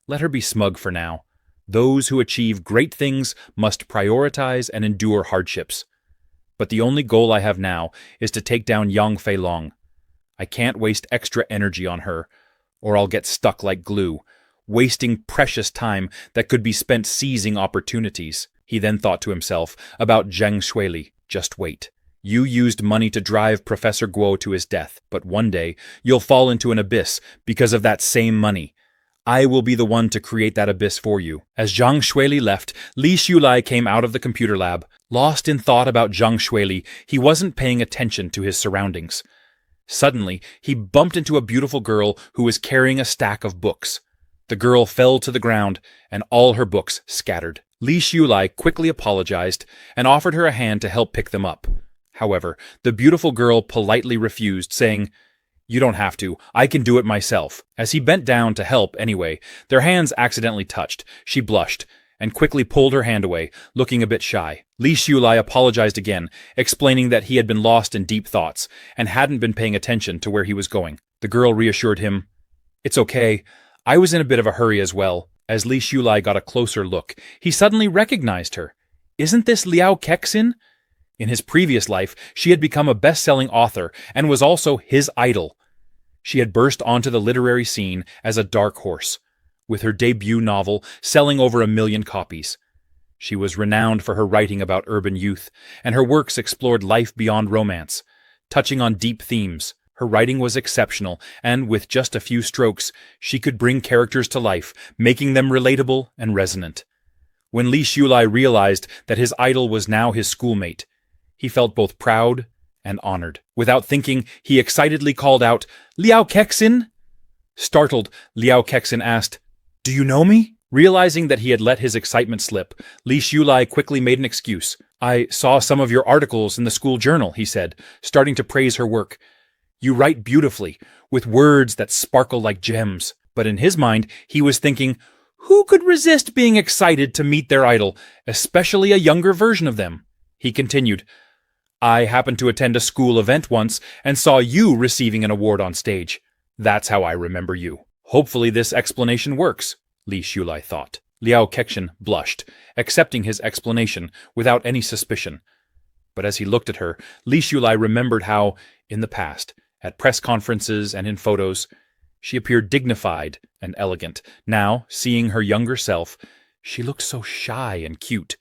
let her be smug for now. Those who achieve great things must prioritize and endure hardships. But the only goal I have now is to take down Yang Feilong. I can't waste extra energy on her, or I'll get stuck like glue, wasting precious time that could be spent seizing opportunities. He then thought to himself about Zhang Shuili. Just wait. You used money to drive Professor Guo to his death, but one day you'll fall into an abyss because of that same money. I will be the one to create that abyss for you." As Zhang Xueli left, Li Xiulai came out of the computer lab. Lost in thought about Zhang Xueli, he wasn't paying attention to his surroundings. Suddenly, he bumped into a beautiful girl who was carrying a stack of books. The girl fell to the ground, and all her books scattered. Li Xiulai quickly apologized and offered her a hand to help pick them up. However, the beautiful girl politely refused, saying, "You don't have to. I can do it myself." As he bent down to help anyway, their hands accidentally touched. She blushed and quickly pulled her hand away, looking a bit shy. Li Xiulai apologized again, explaining that he had been lost in deep thoughts and hadn't been paying attention to where he was going. The girl reassured him, "It's okay. I was in a bit of a hurry as well." As Li Xiulai got a closer look, he suddenly recognized her. Isn't this Liao Kexin? In his previous life, she had become a best-selling author and was also his idol. She had burst onto the literary scene as a dark horse, with her debut novel selling over 1 million copies. She was renowned for her writing about urban youth, and her works explored life beyond romance, touching on deep themes. Her writing was exceptional, and with just a few strokes, she could bring characters to life, making them relatable and resonant. When Li Xiulai realized that his idol was now his schoolmate, he felt both proud and honored. Without thinking, he excitedly called out, "Liao Kexin!" Startled, Liao Kexin asked, "Do you know me?" Realizing that he had let his excitement slip, Li Xiulai quickly made an excuse. "I saw some of your articles in the school journal," he said, starting to praise her work. "You write beautifully, with words that sparkle like gems." But in his mind, he was thinking, who could resist being excited to meet their idol, especially a younger version of them? He continued, "I happened to attend a school event once and saw you receiving an award on stage. That's how I remember you." Hopefully this explanation works, Li Xiulai thought. Liao Kexin blushed, accepting his explanation without any suspicion. But as he looked at her, Li Xiulai remembered how, in the past, at press conferences and in photos, she appeared dignified and elegant. Now, seeing her younger self, she looked so shy and cute.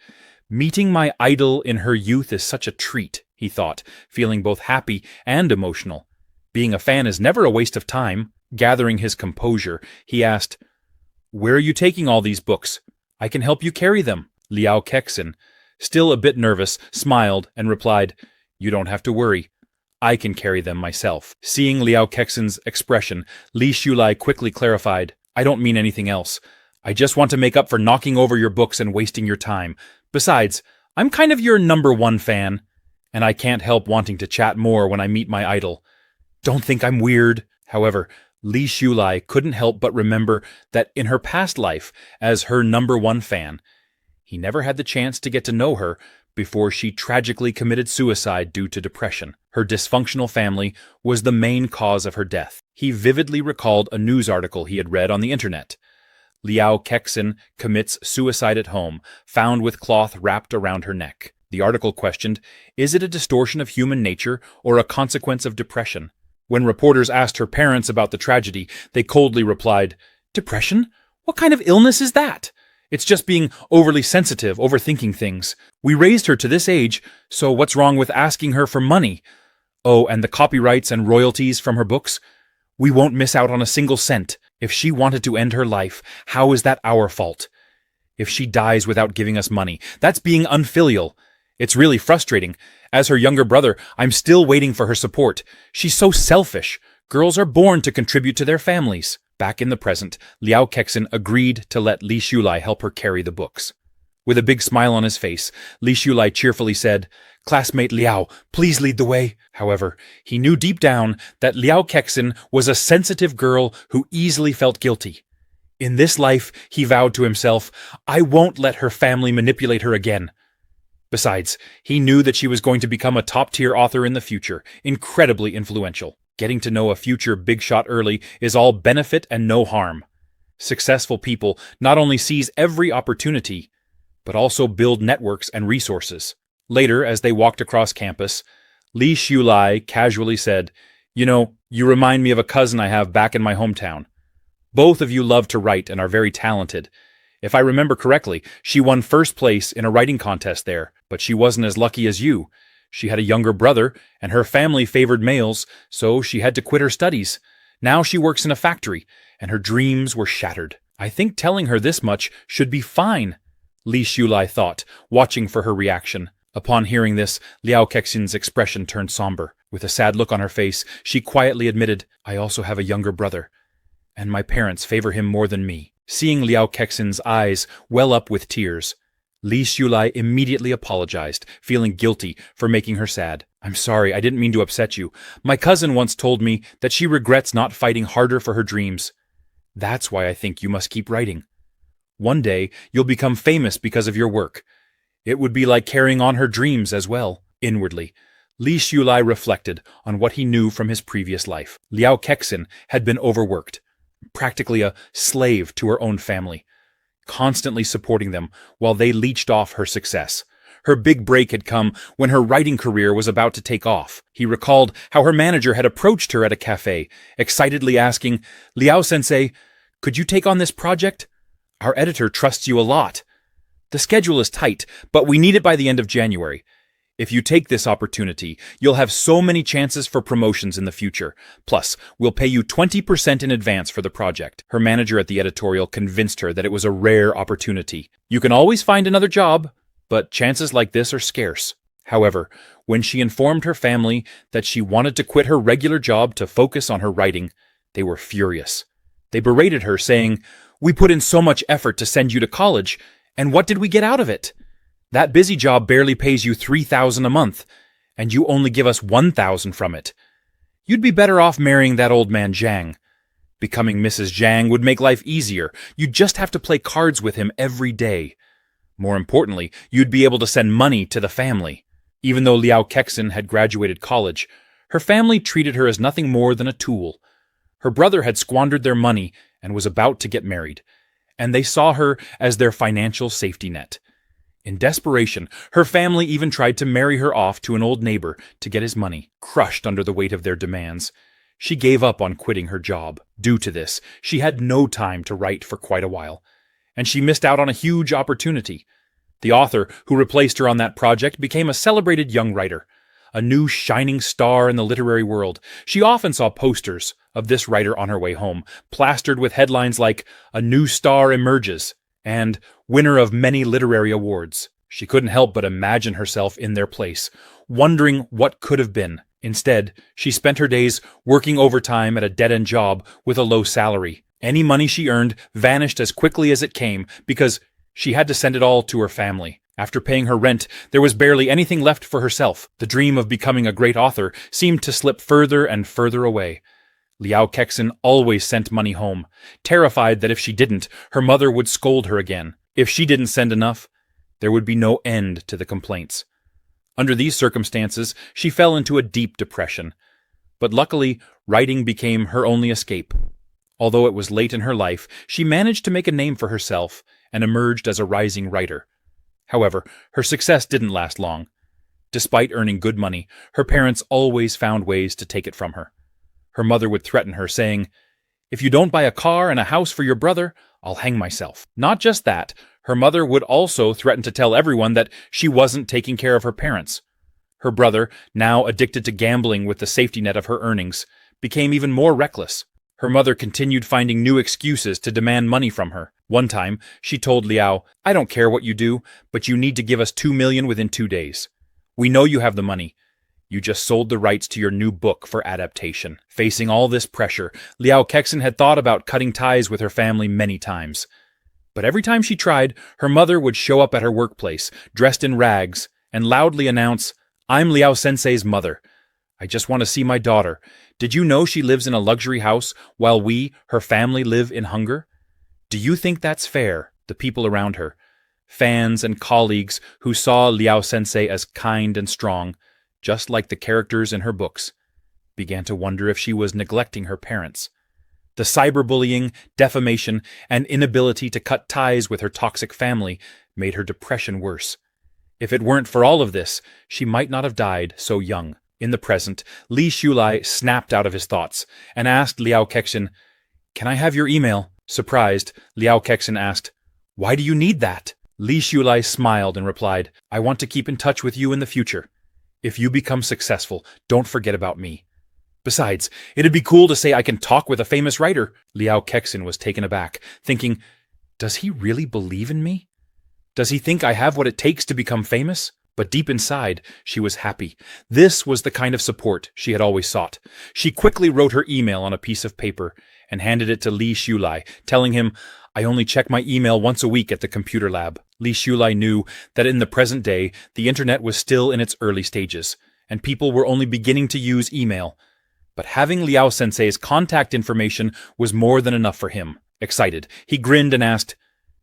Meeting my idol in her youth is such a treat, he thought, feeling both happy and emotional. Being a fan is never a waste of time. Gathering his composure, he asked, "Where are you taking all these books? I can help you carry them." Liao Kexin, still a bit nervous, smiled and replied, "You don't have to worry. I can carry them myself." Seeing Liao Kexin's expression, Li Xiulai quickly clarified, "I don't mean anything else. I just want to make up for knocking over your books and wasting your time. Besides, I'm kind of your #1 fan, and I can't help wanting to chat more when I meet my idol. Don't think I'm weird." However, Li Xiulai couldn't help but remember that in her past life, as her #1 fan, he never had the chance to get to know her before she tragically committed suicide due to depression. Her dysfunctional family was the main cause of her death. He vividly recalled a news article he had read on the internet. Liao Kexin commits suicide at home, found with cloth wrapped around her neck. The article questioned, is it a distortion of human nature or a consequence of depression? When reporters asked her parents about the tragedy, they coldly replied, "Depression? What kind of illness is that? It's just being overly sensitive, overthinking things. We raised her to this age, so what's wrong with asking her for money? Oh, and the copyrights and royalties from her books? We won't miss out on a single cent. If she wanted to end her life, how is that our fault? If she dies without giving us money, that's being unfilial. It's really frustrating. As her younger brother, I'm still waiting for her support. She's so selfish. Girls are born to contribute to their families." Back in the present, Liao Kexin agreed to let Li Xiulai help her carry the books. With a big smile on his face, Li Xiulai cheerfully said, "Classmate Liao, please lead the way." However, he knew deep down that Liao Kexin was a sensitive girl who easily felt guilty. In this life, he vowed to himself, I won't let her family manipulate her again. Besides, he knew that she was going to become a top-tier author in the future, incredibly influential. Getting to know a future big shot early is all benefit and no harm. Successful people not only seize every opportunity, but also build networks and resources. Later, as they walked across campus, Li Xiulai casually said, "You know, you remind me of a cousin I have back in my hometown. Both of you love to write and are very talented. If I remember correctly, she won first place in a writing contest there, but she wasn't as lucky as you. She had a younger brother, and her family favored males, so she had to quit her studies. Now she works in a factory, and her dreams were shattered. I think telling her this much should be fine, Li Shulai thought, watching for her reaction. Upon hearing this, Liao Kexin's expression turned somber. With a sad look on her face, she quietly admitted, I also have a younger brother, and my parents favor him more than me. Seeing Liao Kexin's eyes well up with tears, Li Shulai immediately apologized, feeling guilty for making her sad. I'm sorry, I didn't mean to upset you. My cousin once told me that she regrets not fighting harder for her dreams. That's why I think you must keep writing. One day, you'll become famous because of your work. It would be like carrying on her dreams as well. Inwardly, Li Shulai reflected on what he knew from his previous life. Liao Kexin had been overworked, practically a slave to her own family, constantly supporting them while they leached off her success. Her big break had come when her writing career was about to take off. He recalled how her manager had approached her at a cafe, excitedly asking, Liao-sensei, could you take on this project? Our editor trusts you a lot. The schedule is tight, but we need it by the end of January. If you take this opportunity, you'll have so many chances for promotions in the future. Plus, we'll pay you 20% in advance for the project. Her manager at the editorial convinced her that it was a rare opportunity. You can always find another job, but chances like this are scarce. However, when she informed her family that she wanted to quit her regular job to focus on her writing, they were furious. They berated her, saying, We put in so much effort to send you to college, and what did we get out of it? That busy job barely pays you $3,000 a month, and you only give us $1,000 from it. You'd be better off marrying that old man Zhang. Becoming Mrs. Zhang would make life easier. You'd just have to play cards with him every day. More importantly, you'd be able to send money to the family. Even though Liao Kexin had graduated college, her family treated her as nothing more than a tool. Her brother had squandered their money and was about to get married, and they saw her as their financial safety net. In desperation, her family even tried to marry her off to an old neighbor to get his money. Crushed under the weight of their demands, she gave up on quitting her job. Due to this, she had no time to write for quite a while, and she missed out on a huge opportunity. The author who replaced her on that project became a celebrated young writer, a new shining star in the literary world. She often saw posters of this writer on her way home, plastered with headlines like, A New Star Emerges, and winner of many literary awards. She couldn't help but imagine herself in their place, wondering what could have been. Instead, she spent her days working overtime at a dead-end job with a low salary. Any money she earned vanished as quickly as it came because she had to send it all to her family. After paying her rent, there was barely anything left for herself. The dream of becoming a great author seemed to slip further and further away. Liao Kexin always sent money home, terrified that if she didn't, her mother would scold her again. If she didn't send enough, there would be no end to the complaints. Under these circumstances, she fell into a deep depression. But luckily, writing became her only escape. Although it was late in her life, she managed to make a name for herself and emerged as a rising writer. However, her success didn't last long. Despite earning good money, her parents always found ways to take it from her. Her mother would threaten her, saying, If you don't buy a car and a house for your brother, I'll hang myself. Not just that, her mother would also threaten to tell everyone that she wasn't taking care of her parents. Her brother, now addicted to gambling with the safety net of her earnings, became even more reckless. Her mother continued finding new excuses to demand money from her. One time, she told Liao, I don't care what you do, but you need to give us $2 million within 2 days. We know you have the money. You just sold the rights to your new book for adaptation. Facing all this pressure, Liao Kexin had thought about cutting ties with her family many times. But every time she tried, her mother would show up at her workplace, dressed in rags, and loudly announce, I'm Liao-sensei's mother. I just want to see my daughter. Did you know she lives in a luxury house while we, her family, live in hunger? Do you think that's fair? The people around her, fans and colleagues who saw Liao-sensei as kind and strong, just like the characters in her books, began to wonder if she was neglecting her parents. The cyberbullying, defamation, and inability to cut ties with her toxic family made her depression worse. If it weren't for all of this, she might not have died so young. In the present, Li Shulai snapped out of his thoughts and asked Liao Kexin, Can I have your email? Surprised, Liao Kexin asked, Why do you need that? Li Shulai smiled and replied, I want to keep in touch with you in the future. If you become successful, don't forget about me. Besides, it'd be cool to say I can talk with a famous writer. Liao Kexin was taken aback, thinking, does he really believe in me? Does he think I have what it takes to become famous? But deep inside, she was happy. This was the kind of support she had always sought. She quickly wrote her email on a piece of paper and handed it to Li Shulai, telling him, I only check my email once a week at the computer lab. Li Shulai knew that in the present day, the internet was still in its early stages, and people were only beginning to use email. But having Liao Sensei's contact information was more than enough for him. Excited, he grinned and asked,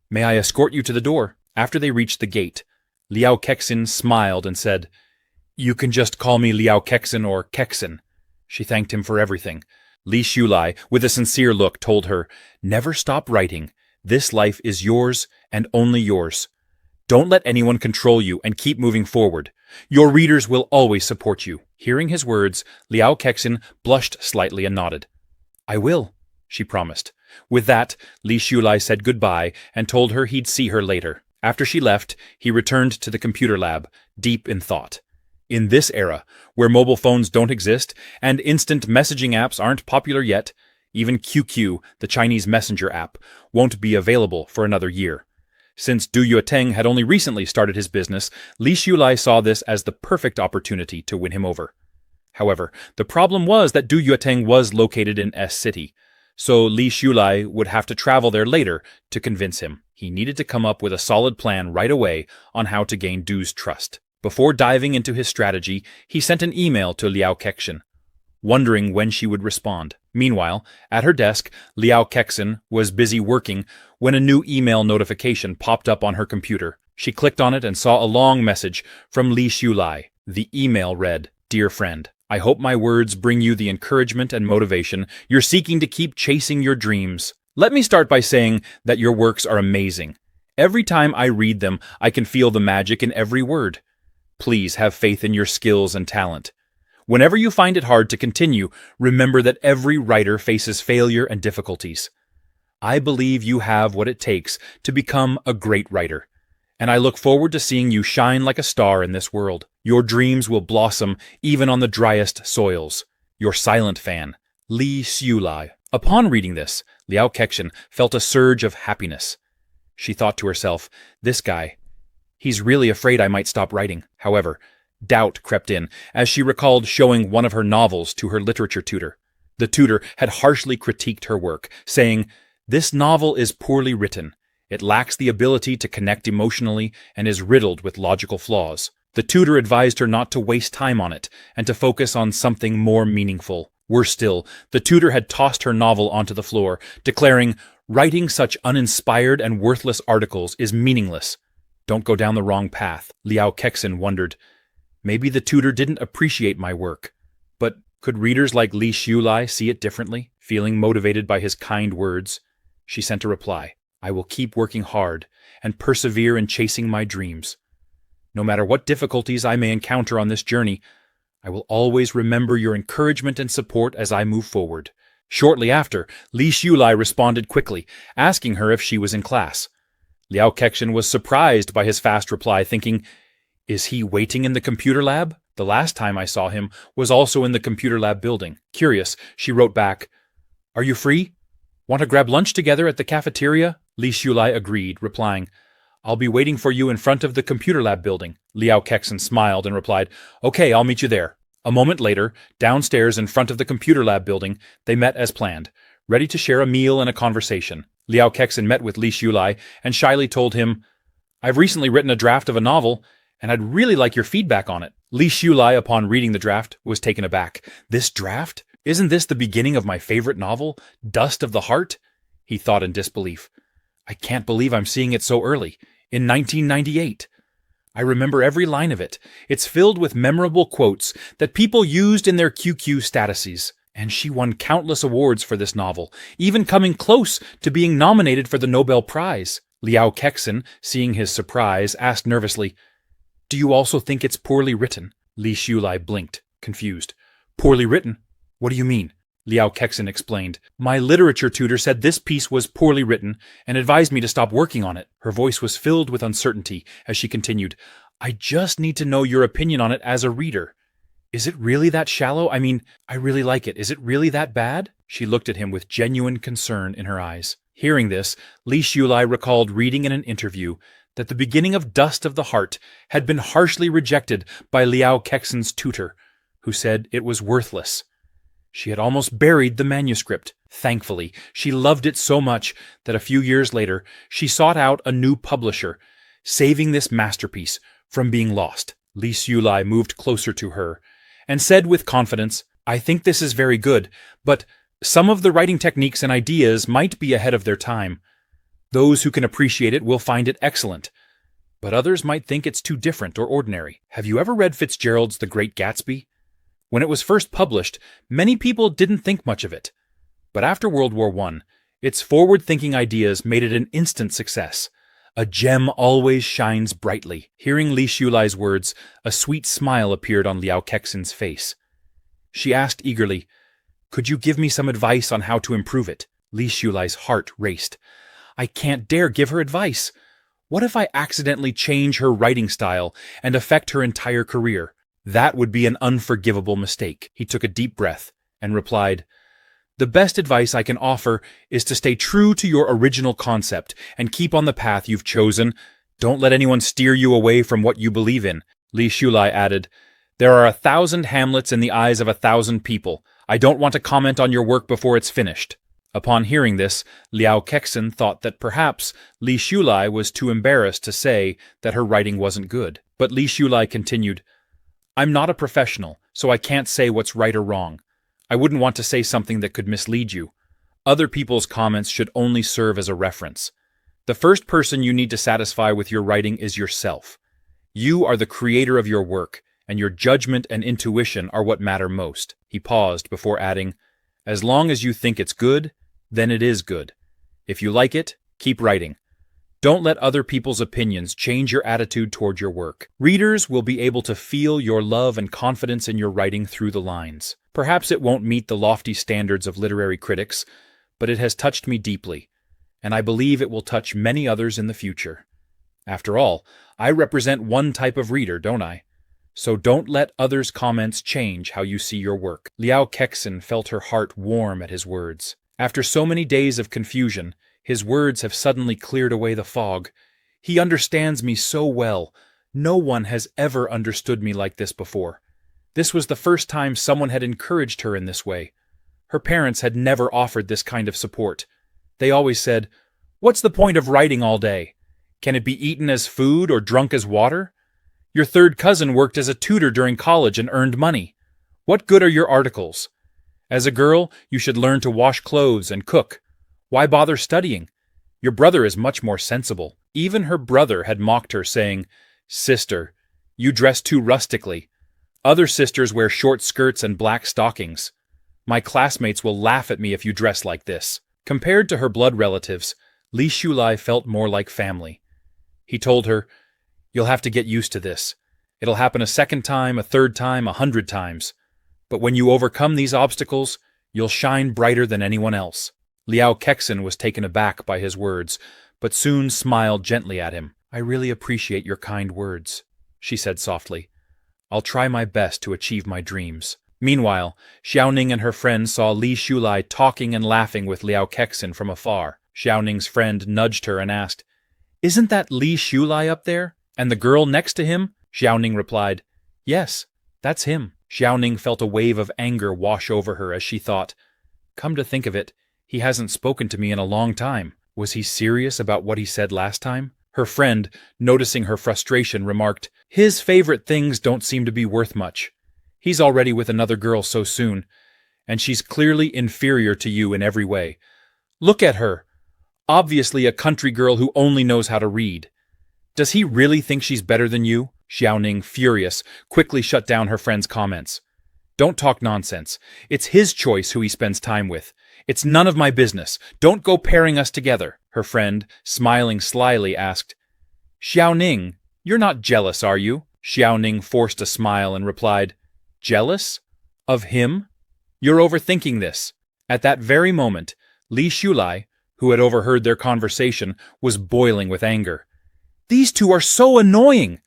May I escort you to the door? After they reached the gate, Liao Kexin smiled and said, You can just call me Liao Kexin or Kexin. She thanked him for everything. Li Shulai, with a sincere look, told her, Never stop writing. This life is yours and only yours. Don't let anyone control you and keep moving forward. Your readers will always support you. Hearing his words, Liao Kexin blushed slightly and nodded. I will, she promised. With that, Li Shulai said goodbye and told her he'd see her later. After she left, he returned to the computer lab, deep in thought. In this era, where mobile phones don't exist and instant messaging apps aren't popular yet, even QQ, the Chinese messenger app, won't be available for another year. Since Du Yueteng had only recently started his business, Li Shulai saw this as the perfect opportunity to win him over. However, the problem was that Du Yueteng was located in S City, so Li Shulai would have to travel there later to convince him. He needed to come up with a solid plan right away on how to gain Du's trust. Before diving into his strategy, he sent an email to Liao Kexin, wondering when she would respond. Meanwhile, at her desk, Liao Kexin was busy working when a new email notification popped up on her computer. She clicked on it and saw a long message from Li Shulai. The email read, Dear friend, I hope my words bring you the encouragement and motivation you're seeking to keep chasing your dreams. Let me start by saying that your works are amazing. Every time I read them, I can feel the magic in every word. Please have faith in your skills and talent. Whenever you find it hard to continue, remember that every writer faces failure and difficulties. I believe you have what it takes to become a great writer, and I look forward to seeing you shine like a star in this world. Your dreams will blossom even on the driest soils. Your silent fan, Li Shulai. Upon reading this, Liao Kexin felt a surge of happiness. She thought to herself, this guy, he's really afraid I might stop writing. However, doubt crept in as she recalled showing one of her novels to her literature tutor. The tutor had harshly critiqued her work, saying, This novel is poorly written. It lacks the ability to connect emotionally and is riddled with logical flaws. The tutor advised her not to waste time on it and to focus on something more meaningful. Worse still, the tutor had tossed her novel onto the floor, declaring, Writing such uninspired and worthless articles is meaningless. Don't go down the wrong path. Liao Kexin wondered, maybe the tutor didn't appreciate my work. But could readers like Li Shulai see it differently? Feeling motivated by his kind words, she sent a reply. I will keep working hard and persevere in chasing my dreams. No matter what difficulties I may encounter on this journey, I will always remember your encouragement and support as I move forward. Shortly after, Li Shulai responded quickly, asking her if she was in class. Liao Kexin was surprised by his fast reply, thinking, Is he waiting in the computer lab? The last time I saw him was also in the computer lab building. Curious, she wrote back, Are you free? Want to grab lunch together at the cafeteria? Li Shulai agreed, replying, I'll be waiting for you in front of the computer lab building. Liao Kexin smiled and replied, Okay, I'll meet you there. A moment later, downstairs in front of the computer lab building, they met as planned, ready to share a meal and a conversation. Liao Kexin met with Li Shulai and shyly told him, I've recently written a draft of a novel, and I'd really like your feedback on it. Li Shulai, upon reading the draft, was taken aback. This draft? Isn't this the beginning of my favorite novel, Dust of the Heart? He thought in disbelief. I can't believe I'm seeing it so early, in 1998. I remember every line of it. It's filled with memorable quotes that people used in their QQ statuses. And she won countless awards for this novel, even coming close to being nominated for the Nobel Prize. Liao Kexin, seeing his surprise, asked nervously, Do you also think it's poorly written? Li Shulai blinked, confused. Poorly written? What do you mean? Liao Kexin explained. My literature tutor said this piece was poorly written and advised me to stop working on it. Her voice was filled with uncertainty as she continued. I just need to know your opinion on it as a reader. Is it really that shallow? I mean, I really like it. Is it really that bad? She looked at him with genuine concern in her eyes. Hearing this, Li Shulai recalled reading in an interview that the beginning of Dust of the Heart had been harshly rejected by Liao Kexin's tutor, who said it was worthless. She had almost buried the manuscript. Thankfully, she loved it so much that a few years later she sought out a new publisher, saving this masterpiece from being lost. Li Shulai moved closer to her and said with confidence, "I think this is very good, but some of the writing techniques and ideas might be ahead of their time. Those who can appreciate it will find it excellent, but others might think it's too different or ordinary. Have you ever read Fitzgerald's The Great Gatsby? When it was first published, many people didn't think much of it. But after World War I, its forward-thinking ideas made it an instant success. A gem always shines brightly." Hearing Li Shulai's words, a sweet smile appeared on Liao Kexin's face. She asked eagerly, "Could you give me some advice on how to improve it?" Li Shulai's heart raced. I can't dare give her advice. What if I accidentally change her writing style and affect her entire career? That would be an unforgivable mistake. He took a deep breath and replied, "The best advice I can offer is to stay true to your original concept and keep on the path you've chosen. Don't let anyone steer you away from what you believe in." Li Shulai added, "There are 1,000 Hamlets in the eyes of 1,000 people. I don't want to comment on your work before it's finished." Upon hearing this, Liao Kexin thought that perhaps Li Shulai was too embarrassed to say that her writing wasn't good. But Li Shulai continued, "I'm not a professional, so I can't say what's right or wrong. I wouldn't want to say something that could mislead you. Other people's comments should only serve as a reference. The first person you need to satisfy with your writing is yourself. You are the creator of your work, and your judgment and intuition are what matter most." He paused before adding, "As long as you think it's good, then it is good. If you like it, keep writing. Don't let other people's opinions change your attitude toward your work. Readers will be able to feel your love and confidence in your writing through the lines. Perhaps it won't meet the lofty standards of literary critics, but it has touched me deeply, and I believe it will touch many others in the future. After all, I represent one type of reader, don't I? So don't let others' comments change how you see your work." Liao Kexin felt her heart warm at his words. After so many days of confusion, his words have suddenly cleared away the fog. He understands me so well. No one has ever understood me like this before. This was the first time someone had encouraged her in this way. Her parents had never offered this kind of support. They always said, "What's the point of writing all day? Can it be eaten as food or drunk as water? Your third cousin worked as a tutor during college and earned money. What good are your articles? As a girl, you should learn to wash clothes and cook. Why bother studying? Your brother is much more sensible." Even her brother had mocked her, saying, "Sister, you dress too rustically. Other sisters wear short skirts and black stockings. My classmates will laugh at me if you dress like this." Compared to her blood relatives, Li Shulai felt more like family. He told her, "You'll have to get used to this. It'll happen a second time, a third time, 100 times. But when you overcome these obstacles, you'll shine brighter than anyone else." Liao Kexin was taken aback by his words, but soon smiled gently at him. "I really appreciate your kind words," she said softly. "I'll try my best to achieve my dreams." Meanwhile, Xiaoning and her friend saw Li Shulai talking and laughing with Liao Kexin from afar. Xiaoning's friend nudged her and asked, "Isn't that Li Shulai up there? And the girl next to him?" Xiaoning replied, "Yes, that's him." Xiaoning felt a wave of anger wash over her as she thought, "Come to think of it, he hasn't spoken to me in a long time. Was he serious about what he said last time?" Her friend, noticing her frustration, remarked, "His favorite things don't seem to be worth much. He's already with another girl so soon, and she's clearly inferior to you in every way. Look at her. Obviously a country girl who only knows how to read. Does he really think she's better than you?" Xiaoning, furious, quickly shut down her friend's comments. "Don't talk nonsense. It's his choice who he spends time with. It's none of my business. Don't go pairing us together." Her friend, smiling slyly, asked, "Xiaoning, you're not jealous, are you?" Xiaoning forced a smile and replied, "Jealous? Of him? You're overthinking this." At that very moment, Li Shulai, who had overheard their conversation, was boiling with anger. "These two are so annoying!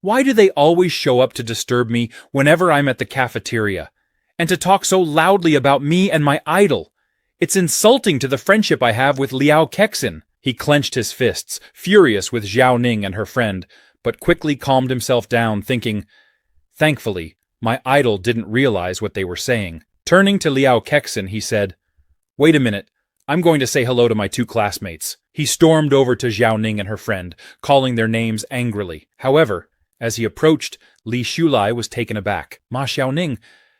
Why do they always show up to disturb me whenever I'm at the cafeteria? And to talk so loudly about me and my idol? It's insulting to the friendship I have with Liao Kexin." He clenched his fists, furious with Zhao Ning and her friend, but quickly calmed himself down, thinking, "Thankfully, my idol didn't realize what they were saying." Turning to Liao Kexin, he said, "Wait a minute, I'm going to say hello to my two classmates." He stormed over to Zhao Ning and her friend, calling their names angrily. However, as he approached, Li Shulai was taken aback. "Ma Xiaoning,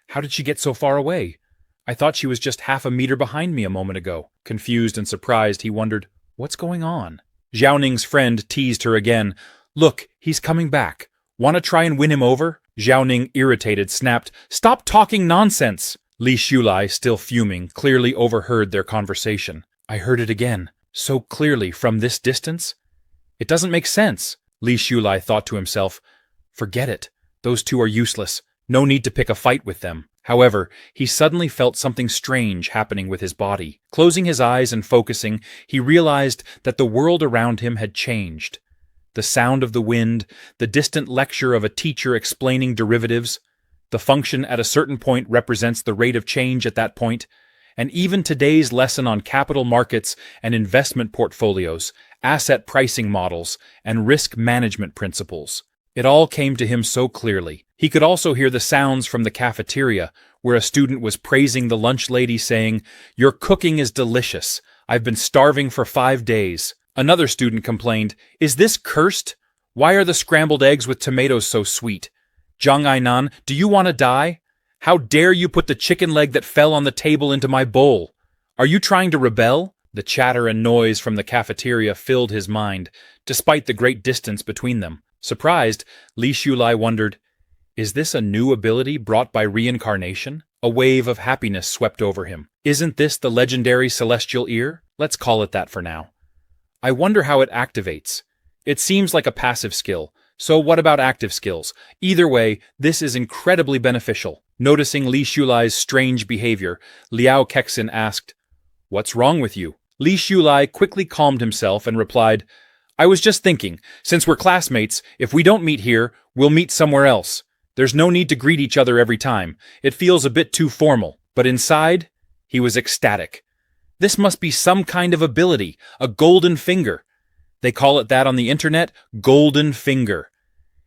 how did she get so far away? I thought she was just half a meter behind me a moment ago." Confused and surprised, he wondered, "What's going on?" Zhao Ning's friend teased her again. "Look, he's coming back. Want to try and win him over?" Zhao Ning, irritated, snapped, "Stop talking nonsense!" Li Shulai, still fuming, clearly overheard their conversation. "I heard it again, so clearly from this distance? It doesn't make sense." Li Shulai thought to himself, "Forget it. Those two are useless. No need to pick a fight with them." However, he suddenly felt something strange happening with his body. Closing his eyes and focusing, he realized that the world around him had changed. The sound of the wind, the distant lecture of a teacher explaining derivatives, the function at a certain point represents the rate of change at that point, and even today's lesson on capital markets and investment portfolios, asset pricing models, and risk management principles. It all came to him so clearly. He could also hear the sounds from the cafeteria, where a student was praising the lunch lady, saying, "Your cooking is delicious. I've been starving for 5 days." Another student complained, "Is this cursed? Why are the scrambled eggs with tomatoes so sweet? Zhang Ainan, do you want to die? How dare you put the chicken leg that fell on the table into my bowl? Are you trying to rebel?" The chatter and noise from the cafeteria filled his mind, despite the great distance between them. Surprised, Li Shulai wondered, is this a new ability brought by reincarnation? A wave of happiness swept over him. Isn't this the legendary celestial ear? Let's call it that for now. I wonder how it activates. It seems like a passive skill, so what about active skills? Either way, this is incredibly beneficial. Noticing Li Shulai's strange behavior, Liao Kexin asked, "What's wrong with you?" Li Shulai quickly calmed himself and replied, "I was just thinking, since we're classmates, if we don't meet here, we'll meet somewhere else. There's no need to greet each other every time. It feels a bit too formal." But inside, he was ecstatic. This must be some kind of ability, a golden finger. They call it that on the internet, golden finger.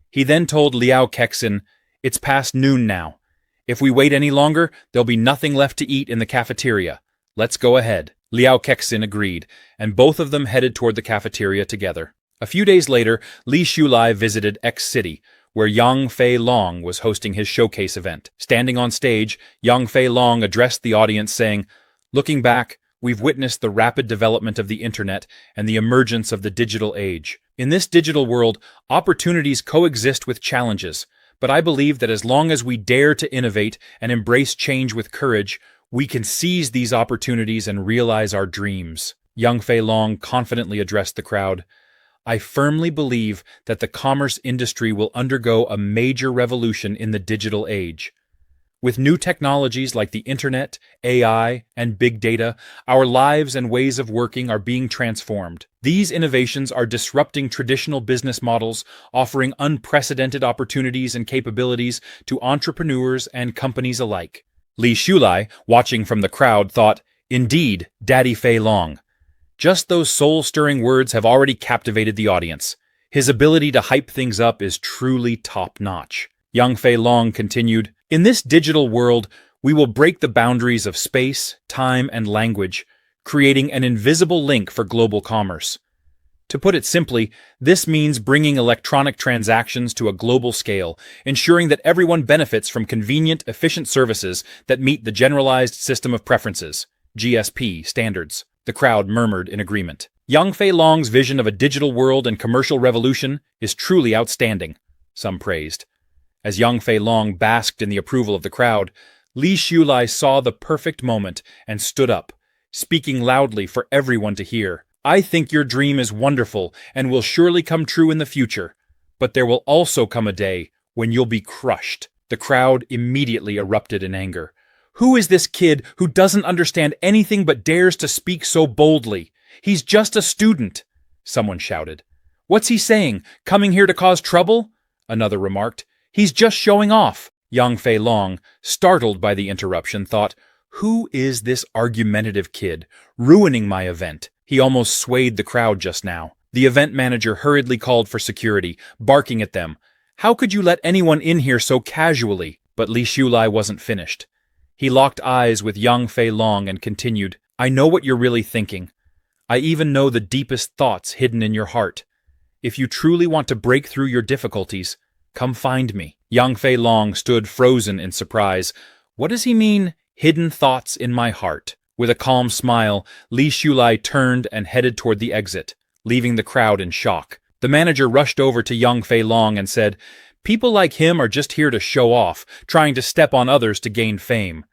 He then told Liao Kexin, "It's past noon now. If we wait any longer, there'll be nothing left to eat in the cafeteria. Let's go ahead." Liao Kexin agreed, and both of them headed toward the cafeteria together. A few days later, Li Shulai visited X City, where Yang Fei Long was hosting his showcase event. Standing on stage, Yang Fei Long addressed the audience saying, "Looking back, we've witnessed the rapid development of the internet and the emergence of the digital age. In this digital world, opportunities coexist with challenges, but I believe that as long as we dare to innovate and embrace change with courage, we can seize these opportunities and realize our dreams." Yang Fei Long confidently addressed the crowd. "I firmly believe that the commerce industry will undergo a major revolution in the digital age. With new technologies like the internet, AI, and big data, our lives and ways of working are being transformed. These innovations are disrupting traditional business models, offering unprecedented opportunities and capabilities to entrepreneurs and companies alike." Li Shulai, watching from the crowd, thought, "Indeed, Daddy Fei Long." Just those soul-stirring words have already captivated the audience. His ability to hype things up is truly top-notch. Yang Fei Long continued, "In this digital world, we will break the boundaries of space, time, and language, creating an invisible link for global commerce. To put it simply, this means bringing electronic transactions to a global scale, ensuring that everyone benefits from convenient, efficient services that meet the Generalized System of Preferences, GSP, standards." The crowd murmured in agreement. Yang Fei Long's vision of a digital world and commercial revolution is truly outstanding, some praised. As Yang Fei Long basked in the approval of the crowd, Li Shulai saw the perfect moment and stood up, speaking loudly for everyone to hear. "I think your dream is wonderful and will surely come true in the future, but there will also come a day when you'll be crushed." The crowd immediately erupted in anger. "Who is this kid who doesn't understand anything but dares to speak so boldly? He's just a student," someone shouted. "What's he saying? Coming here to cause trouble?" another remarked. He's just showing off. Yang Fei Long, startled by the interruption, thought, who is this argumentative kid, ruining my event? He almost swayed the crowd just now. The event manager hurriedly called for security, barking at them. How could you let anyone in here so casually? But Li Shulai wasn't finished. He locked eyes with Yang Fei Long and continued, I know what you're really thinking. I even know the deepest thoughts hidden in your heart. If you truly want to break through your difficulties, come find me. Yang Fei Long stood frozen in surprise. What does he mean, hidden thoughts in my heart? With a calm smile, Li Shulai turned and headed toward the exit, leaving the crowd in shock. The manager rushed over to Yang Fei Long and said, people like him are just here to show off, trying to step on others to gain fame.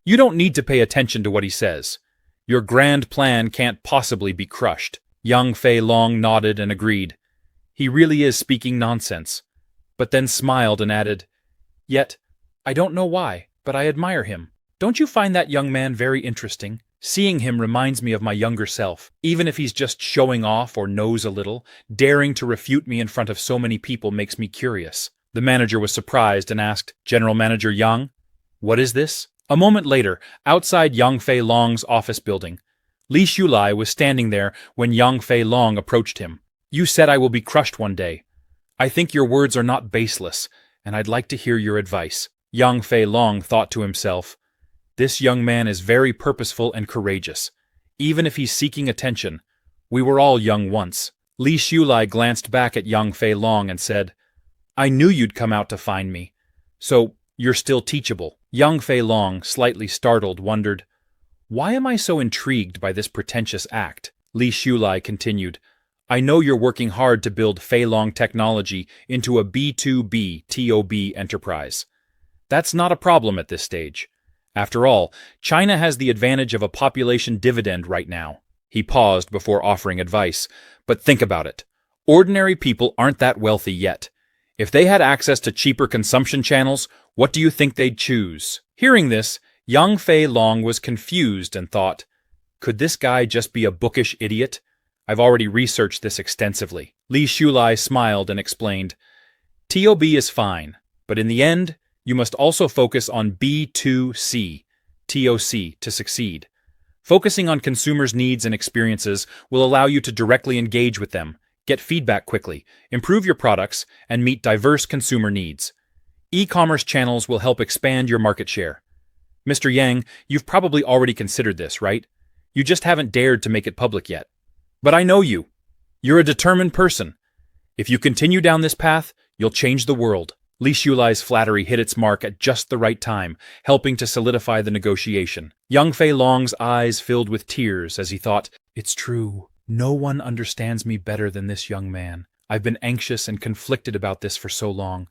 You don't need to pay attention to what he says. Your grand plan can't possibly be crushed. Yang Fei Long nodded and agreed. He really is speaking nonsense. But then smiled and added, yet, I don't know why, but I admire him. Don't you find that young man very interesting? Seeing him reminds me of my younger self, even if he's just showing off or knows a little. Daring to refute me in front of so many people makes me curious. The manager was surprised and asked, General Manager Yang, what is this? A moment later, outside Yang Fei Long's office building, Li Shulai was standing there when Yang Fei Long approached him. You said I will be crushed one day. I think your words are not baseless, and I'd like to hear your advice. Yang Fei Long thought to himself, this young man is very purposeful and courageous. Even if he's seeking attention, we were all young once. Li Shulai glanced back at Yang Fei Long and said, I knew you'd come out to find me. So, you're still teachable. Yang Fei Long, slightly startled, wondered, why am I so intrigued by this pretentious act? Li Shulai continued, I know you're working hard to build Fei Long technology into a B2B TOB enterprise. That's not a problem at this stage. After all, China has the advantage of a population dividend right now. He paused before offering advice. But think about it. Ordinary people aren't that wealthy yet. If they had access to cheaper consumption channels, what do you think they'd choose? Hearing this, Yang Fei Long was confused and thought, could this guy just be a bookish idiot? I've already researched this extensively. Li Shulai smiled and explained, TOB is fine, but in the end, you must also focus on B2C, TOC, to succeed. Focusing on consumers' needs and experiences will allow you to directly engage with them, get feedback quickly, improve your products, and meet diverse consumer needs. E-commerce channels will help expand your market share. Mr. Yang, you've probably already considered this, right? You just haven't dared to make it public yet. But I know you. You're a determined person. If you continue down this path, you'll change the world. Li Shulai's flattery hit its mark at just the right time, helping to solidify the negotiation. Yang Fei Long's eyes filled with tears as he thought, it's true. No one understands me better than this young man. I've been anxious and conflicted about this for so long.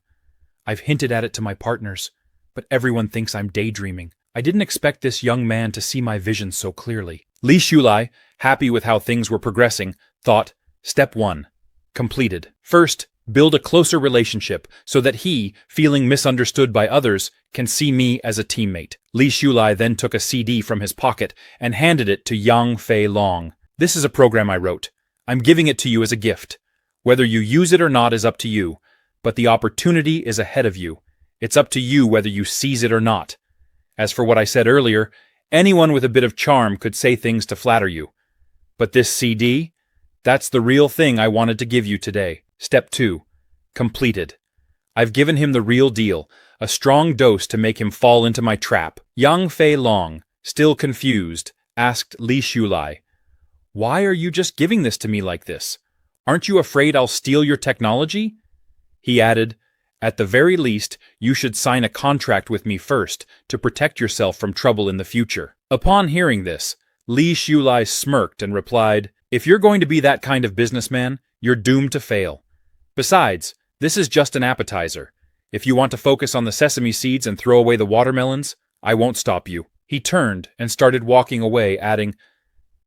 I've hinted at it to my partners, but everyone thinks I'm daydreaming. I didn't expect this young man to see my vision so clearly. Li Shulai, happy with how things were progressing, thought, Step 1. Completed. First, build a closer relationship so that he, feeling misunderstood by others, can see me as a teammate. Li Shulai then took a CD from his pocket and handed it to Yang Fei Long. This is a program I wrote. I'm giving it to you as a gift. Whether you use it or not is up to you, but the opportunity is ahead of you. It's up to you whether you seize it or not. As for what I said earlier, anyone with a bit of charm could say things to flatter you. But this CD? That's the real thing I wanted to give you today. Step 2. Completed. I've given him the real deal, a strong dose to make him fall into my trap. Yang Fei Long, still confused, asked Li Shulai, why are you just giving this to me like this? Aren't you afraid I'll steal your technology? He added, at the very least, you should sign a contract with me first to protect yourself from trouble in the future. Upon hearing this, Li Shulai smirked and replied, if you're going to be that kind of businessman, you're doomed to fail. Besides, this is just an appetizer. If you want to focus on the sesame seeds and throw away the watermelons, I won't stop you. He turned and started walking away, adding,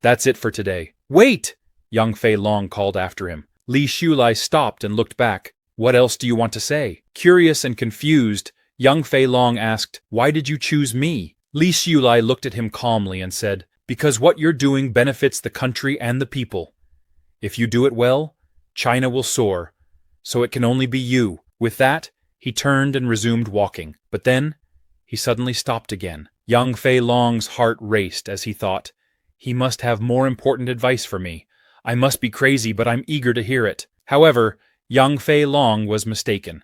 that's it for today. Wait! Yang Fei Long called after him. Li Shulai stopped and looked back. What else do you want to say? Curious and confused, Yang Fei Long asked, why did you choose me? Li Shulai looked at him calmly and said, because what you're doing benefits the country and the people. If you do it well, China will soar. So it can only be you. With that, he turned and resumed walking. But then, he suddenly stopped again. Young Fei Long's heart raced as he thought, he must have more important advice for me. I must be crazy, but I'm eager to hear it. However, young Fei Long was mistaken.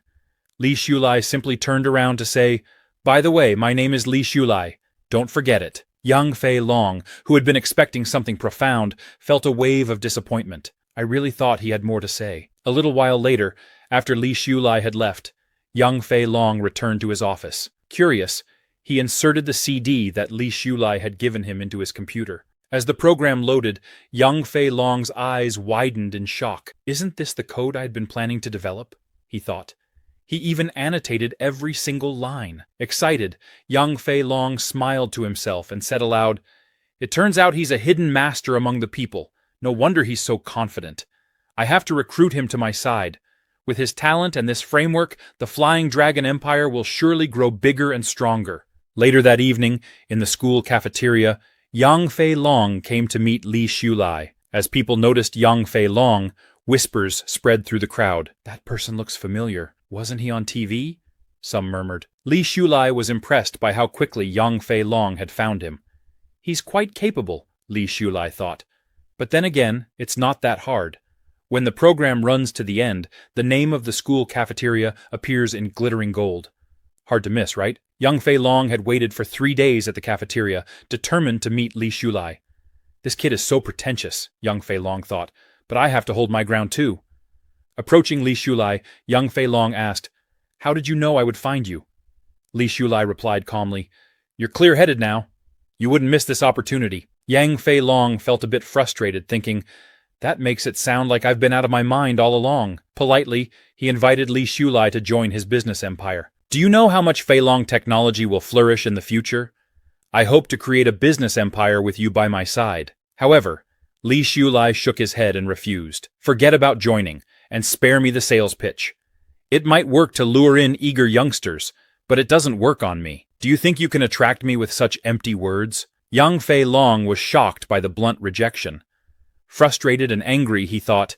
Li Shulai simply turned around to say, "By the way, my name is Li Shulai. Don't forget it." Young Fei Long, who had been expecting something profound, felt a wave of disappointment. I really thought he had more to say. A little while later, after Li Shulai had left, young Fei Long returned to his office. Curious, he inserted the CD that Li Shulai had given him into his computer. As the program loaded, young Fei Long's eyes widened in shock. "Isn't this the code I had been planning to develop?" he thought. He even annotated every single line. Excited, young Fei Long smiled to himself and said aloud, "It turns out he's a hidden master among the people. No wonder he's so confident. I have to recruit him to my side. With his talent and this framework, the Flying Dragon Empire will surely grow bigger and stronger." Later that evening, in the school cafeteria, young Fei Long came to meet Li Shulai. As people noticed young Fei Long, whispers spread through the crowd. "That person looks familiar. Wasn't he on TV?" some murmured. Li Shulai was impressed by how quickly young Fei Long had found him. He's quite capable, Li Shulai thought. But then again, it's not that hard. When the program runs to the end, the name of the school cafeteria appears in glittering gold. Hard to miss, right? Young Fei Long had waited for 3 days at the cafeteria, determined to meet Li Shulai. This kid is so pretentious, young Fei Long thought, but I have to hold my ground too. Approaching Li Shulai, young Fei Long asked, "How did you know I would find you?" Li Shulai replied calmly, "You're clear-headed now. You wouldn't miss this opportunity." Yang Fei Long felt a bit frustrated, thinking, "That makes it sound like I've been out of my mind all along." Politely, he invited Li Shulai to join his business empire. "Do you know how much Fei Long technology will flourish in the future? I hope to create a business empire with you by my side." However, Li Shulai shook his head and refused. "Forget about joining, and spare me the sales pitch. It might work to lure in eager youngsters, but it doesn't work on me. Do you think you can attract me with such empty words?" Young Fei Long was shocked by the blunt rejection. Frustrated and angry, he thought,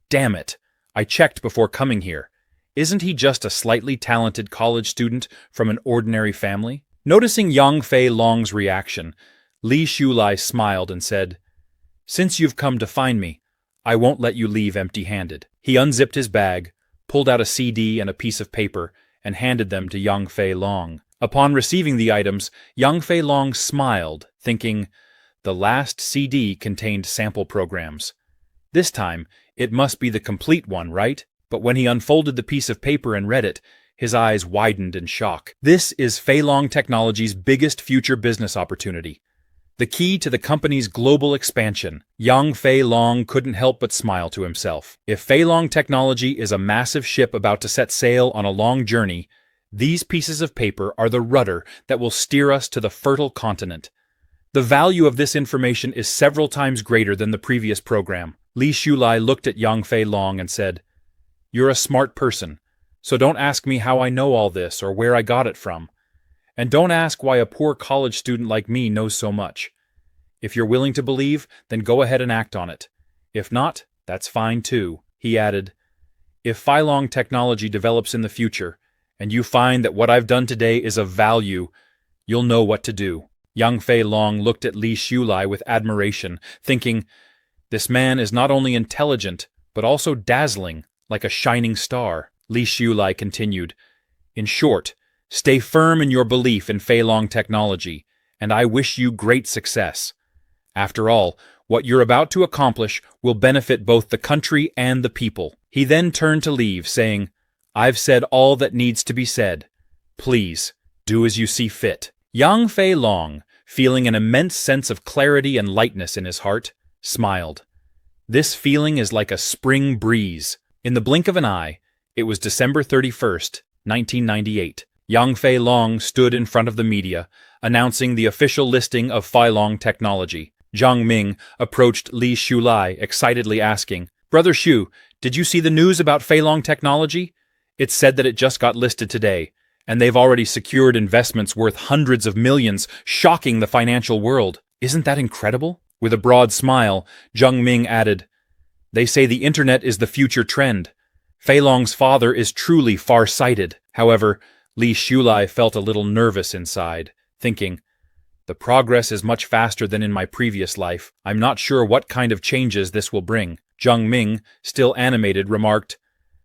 "Damn it, I checked before coming here. Isn't he just a slightly talented college student from an ordinary family?" Noticing young Fei Long's reaction, Li Shulai smiled and said, "Since you've come to find me, I won't let you leave empty-handed." He unzipped his bag, pulled out a CD and a piece of paper, and handed them to young Fei Long. Upon receiving the items, young Fei Long smiled, thinking, the last CD contained sample programs. This time, it must be the complete one, right? But when he unfolded the piece of paper and read it, his eyes widened in shock. This is Fei Long Technology's biggest future business opportunity. The key to the company's global expansion. Young Fei Long couldn't help but smile to himself. If Fei Long Technology is a massive ship about to set sail on a long journey, these pieces of paper are the rudder that will steer us to the fertile continent. The value of this information is several times greater than the previous program. Li Shulai looked at young Fei Long and said, "You're a smart person, so don't ask me how I know all this or where I got it from. And don't ask why a poor college student like me knows so much. If you're willing to believe, then go ahead and act on it. If not, that's fine too." He added, "If Fei Long Technology develops in the future, and you find that what I've done today is of value, you'll know what to do." Young Fei Long looked at Li Shulai with admiration, thinking, this man is not only intelligent, but also dazzling, like a shining star. Li Shulai continued, "In short, stay firm in your belief in Fei Long Technology, and I wish you great success. After all, what you're about to accomplish will benefit both the country and the people." He then turned to leave, saying, "I've said all that needs to be said. Please, do as you see fit." Young Fei Long, feeling an immense sense of clarity and lightness in his heart, smiled. This feeling is like a spring breeze. In the blink of an eye, it was December 31st, 1998. Young Fei Long stood in front of the media, announcing the official listing of Fei Long Technology. Zhang Ming approached Li Shulai, excitedly asking, "Brother Shu, did you see the news about Fei Long Technology? It said that it just got listed today, and they've already secured investments worth hundreds of millions, shocking the financial world. Isn't that incredible?" With a broad smile, Zhang Ming added, "They say the internet is the future trend. Fei Long's father is truly far-sighted. However, Li Shulai felt a little nervous inside, thinking, the progress is much faster than in my previous life. I'm not sure what kind of changes this will bring. Zheng Ming, still animated, remarked,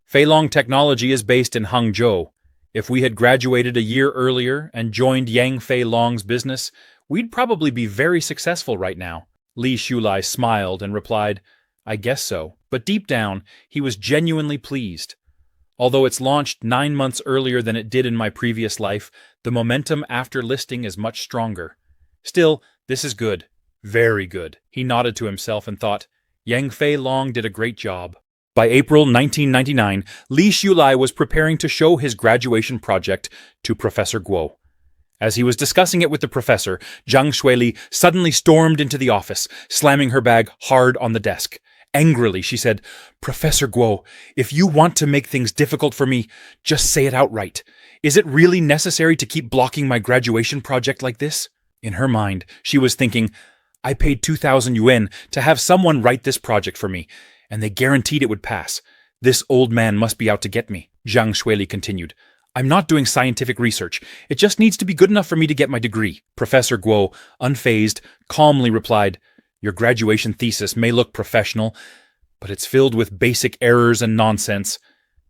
Fei Long Technology is based in Hangzhou. If we had graduated a year earlier and joined Yang Fei Long's business, we'd probably be very successful right now. Li Shulai smiled and replied, I guess so. But deep down, he was genuinely pleased. Although it's launched 9 months earlier than it did in my previous life, the momentum after listing is much stronger. Still, this is good. Very good. He nodded to himself and thought, Yang Fei Long did a great job. By April 1999, Li Shulai was preparing to show his graduation project to Professor Guo. As he was discussing it with the professor, Zhang Shuili suddenly stormed into the office, slamming her bag hard on the desk. Angrily, she said, Professor Guo, if you want to make things difficult for me, just say it outright. Is it really necessary to keep blocking my graduation project like this? In her mind, she was thinking, I paid 2,000 yuan to have someone write this project for me, and they guaranteed it would pass. This old man must be out to get me. Zhang Shuili continued, I'm not doing scientific research. It just needs to be good enough for me to get my degree. Professor Guo, unfazed, calmly replied, Your graduation thesis may look professional, but it's filled with basic errors and nonsense.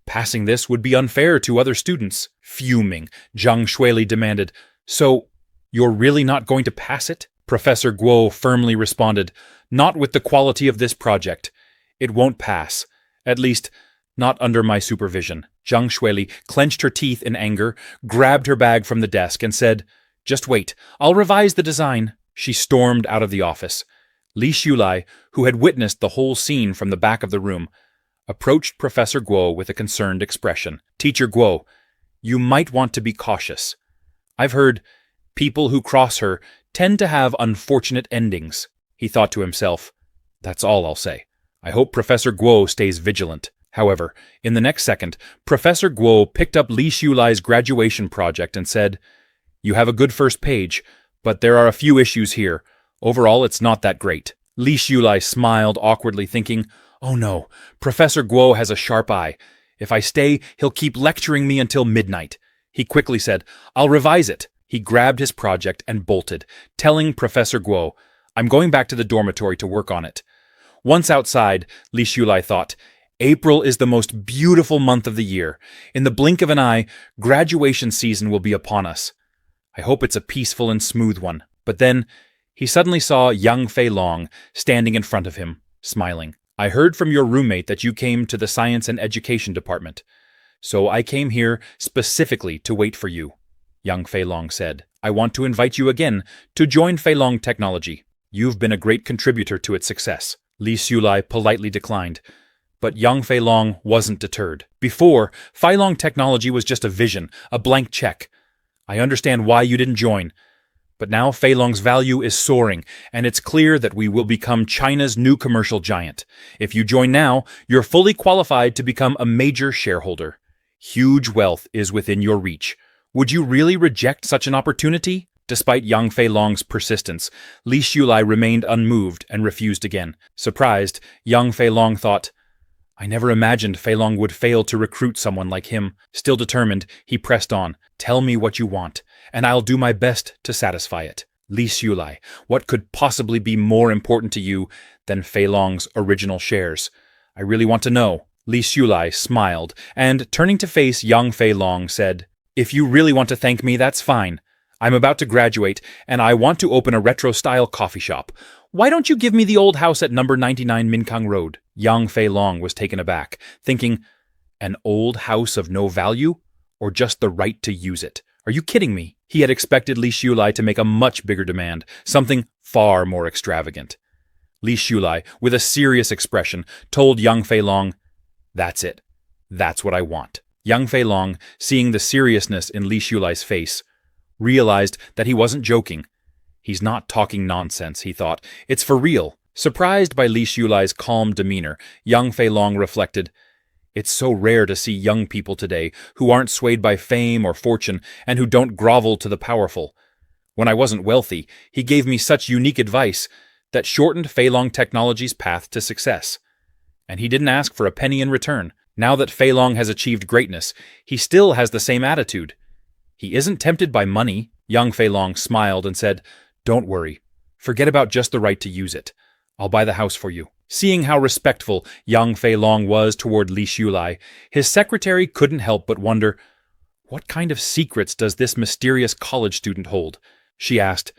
Passing this would be unfair to other students. Fuming, Zhang Shuili demanded, So, you're really not going to pass it? Professor Guo firmly responded, Not with the quality of this project. It won't pass. At least, not under my supervision. Zhang Shuili clenched her teeth in anger, grabbed her bag from the desk, and said, Just wait, I'll revise the design. She stormed out of the office. Li Shulai, who had witnessed the whole scene from the back of the room, approached Professor Guo with a concerned expression. Teacher Guo, you might want to be cautious. I've heard people who cross her tend to have unfortunate endings. He thought to himself, That's all I'll say. I hope Professor Guo stays vigilant. However, in the next second, Professor Guo picked up Li Shulai's graduation project and said, You have a good first page, but there are a few issues here. Overall, it's not that great. Li Shulai smiled awkwardly, thinking, Oh no, Professor Guo has a sharp eye. If I stay, he'll keep lecturing me until midnight. He quickly said, I'll revise it. He grabbed his project and bolted, telling Professor Guo, I'm going back to the dormitory to work on it. Once outside, Li Shulai thought, April is the most beautiful month of the year. In the blink of an eye, graduation season will be upon us. I hope it's a peaceful and smooth one. But then, he suddenly saw Yang Fei Long standing in front of him, smiling. I heard from your roommate that you came to the Science and Education Department. So I came here specifically to wait for you. Yang Fei Long said, I want to invite you again to join Fei Long Technology. You've been a great contributor to its success. Li Shulai politely declined. But Yang Fei Long wasn't deterred. Before, Fei Long Technology was just a vision, a blank check. I understand why you didn't join. But now Fei Long's value is soaring, and it's clear that we will become China's new commercial giant. If you join now, you're fully qualified to become a major shareholder. Huge wealth is within your reach. Would you really reject such an opportunity? Despite Yang Fei Long's persistence, Li Shulai remained unmoved and refused again. Surprised, Yang Fei Long thought, I never imagined Fei Long would fail to recruit someone like him. Still determined, he pressed on. Tell me what you want, and I'll do my best to satisfy it. Li Shulai, what could possibly be more important to you than Fei Long's original shares? I really want to know. Li Shulai smiled, and turning to face Yang Fei Long, said, If you really want to thank me, that's fine. I'm about to graduate, and I want to open a retro-style coffee shop. Why don't you give me the old house at number 99 Minkang Road? Yang Fei Long was taken aback, thinking, an old house of no value? Or just the right to use it? Are you kidding me? He had expected Li Shulai to make a much bigger demand, something far more extravagant. Li Shulai, with a serious expression, told Yang Fei Long, That's it. That's what I want. Yang Fei Long, seeing the seriousness in Li Shulai's face, realized that he wasn't joking. He's not talking nonsense, he thought. It's for real. Surprised by Li Shulai's calm demeanor, Yang Fei Long reflected, It's so rare to see young people today who aren't swayed by fame or fortune and who don't grovel to the powerful. When I wasn't wealthy, he gave me such unique advice that shortened Fei Long Technology's path to success. And he didn't ask for a penny in return. Now that Fei Long has achieved greatness, he still has the same attitude. He isn't tempted by money. Young Fei Long smiled and said, "Don't worry. Forget about just the right to use it. I'll buy the house for you." Seeing how respectful young Fei Long was toward Li Xiulai, his secretary couldn't help but wonder, what kind of secrets does this mysterious college student hold? She asked,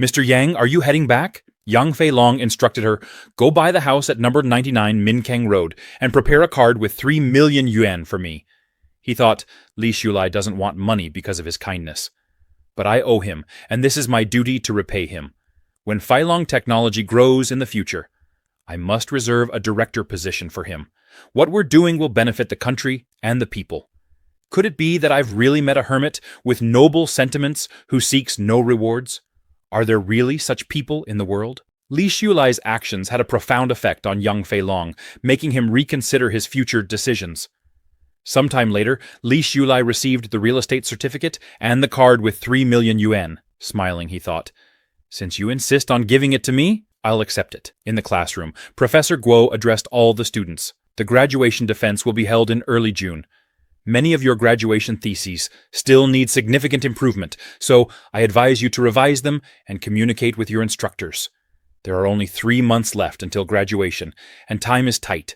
"Mr. Yang, are you heading back?" Young Fei Long instructed her, "Go buy the house at number 99 Minkeng Road and prepare a card with 3 million yuan for me." He thought, Li Xiulai doesn't want money because of his kindness. But I owe him, and this is my duty to repay him. When Fei Long technology grows in the future, I must reserve a director position for him. What we're doing will benefit the country and the people. Could it be that I've really met a hermit with noble sentiments who seeks no rewards? Are there really such people in the world? Li Xiulai's actions had a profound effect on young Fei Long, making him reconsider his future decisions. Sometime later, Li Xiulai received the real estate certificate and the card with 3 million yuan. Smiling, he thought, "Since you insist on giving it to me, I'll accept it." In the classroom, Professor Guo addressed all the students. The graduation defense will be held in early June. Many of your graduation theses still need significant improvement, so I advise you to revise them and communicate with your instructors. There are only 3 months left until graduation, and time is tight.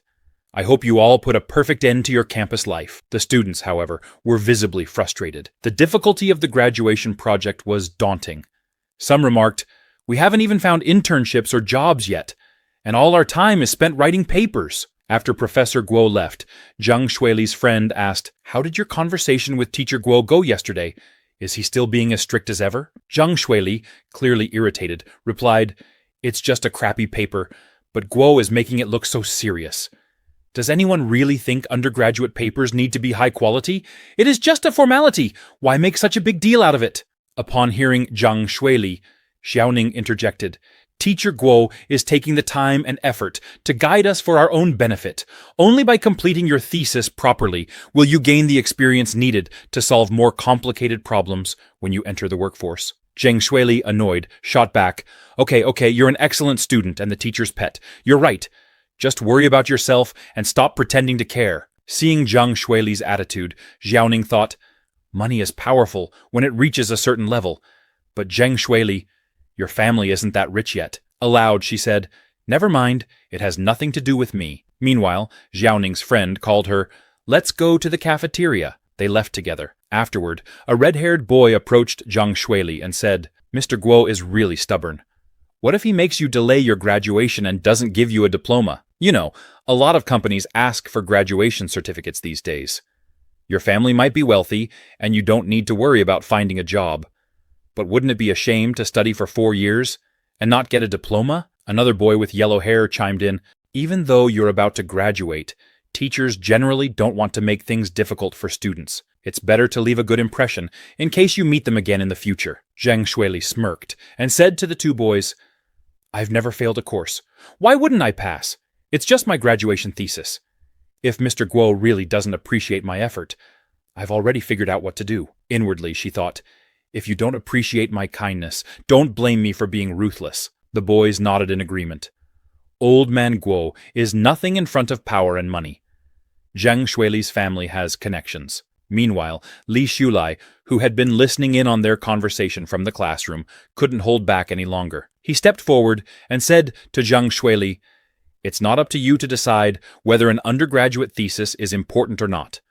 I hope you all put a perfect end to your campus life. The students, however, were visibly frustrated. The difficulty of the graduation project was daunting. Some remarked, "We haven't even found internships or jobs yet, and all our time is spent writing papers." After Professor Guo left, Zhang Shuili's friend asked, "How did your conversation with Teacher Guo go yesterday? Is he still being as strict as ever?" Zhang Shuili, clearly irritated, replied, "It's just a crappy paper, but Guo is making it look so serious. Does anyone really think undergraduate papers need to be high quality? It is just a formality. Why make such a big deal out of it?" Upon hearing Zhang Shuili, Xiaoning interjected, "Teacher Guo is taking the time and effort to guide us for our own benefit. Only by completing your thesis properly will you gain the experience needed to solve more complicated problems when you enter the workforce." Zhang Shuili, annoyed, shot back, Okay, you're an excellent student and the teacher's pet. You're right. Just worry about yourself and stop pretending to care." Seeing Zhang Shuili's attitude, Xiaoning thought, money is powerful when it reaches a certain level. But Zhang Shuili, your family isn't that rich yet. Aloud, she said, "Never mind, it has nothing to do with me." Meanwhile, Xiaoning's friend called her, "Let's go to the cafeteria." They left together. Afterward, a red-haired boy approached Zhang Shuili and said, "Mr. Guo is really stubborn. What if he makes you delay your graduation and doesn't give you a diploma? You know, a lot of companies ask for graduation certificates these days. Your family might be wealthy, and you don't need to worry about finding a job. But wouldn't it be a shame to study for 4 years and not get a diploma?" Another boy with yellow hair chimed in, "Even though you're about to graduate, teachers generally don't want to make things difficult for students. It's better to leave a good impression in case you meet them again in the future." Zhang Shuili smirked and said to the two boys, "I've never failed a course. Why wouldn't I pass? It's just my graduation thesis. If Mr. Guo really doesn't appreciate my effort, I've already figured out what to do." Inwardly, she thought, "If you don't appreciate my kindness, don't blame me for being ruthless." The boys nodded in agreement. Old man Guo is nothing in front of power and money. Zhang Shuili's family has connections. Meanwhile, Li Xiulai, who had been listening in on their conversation from the classroom, couldn't hold back any longer. He stepped forward and said to Zhang Shuili, "It's not up to you to decide whether an undergraduate thesis is important or not,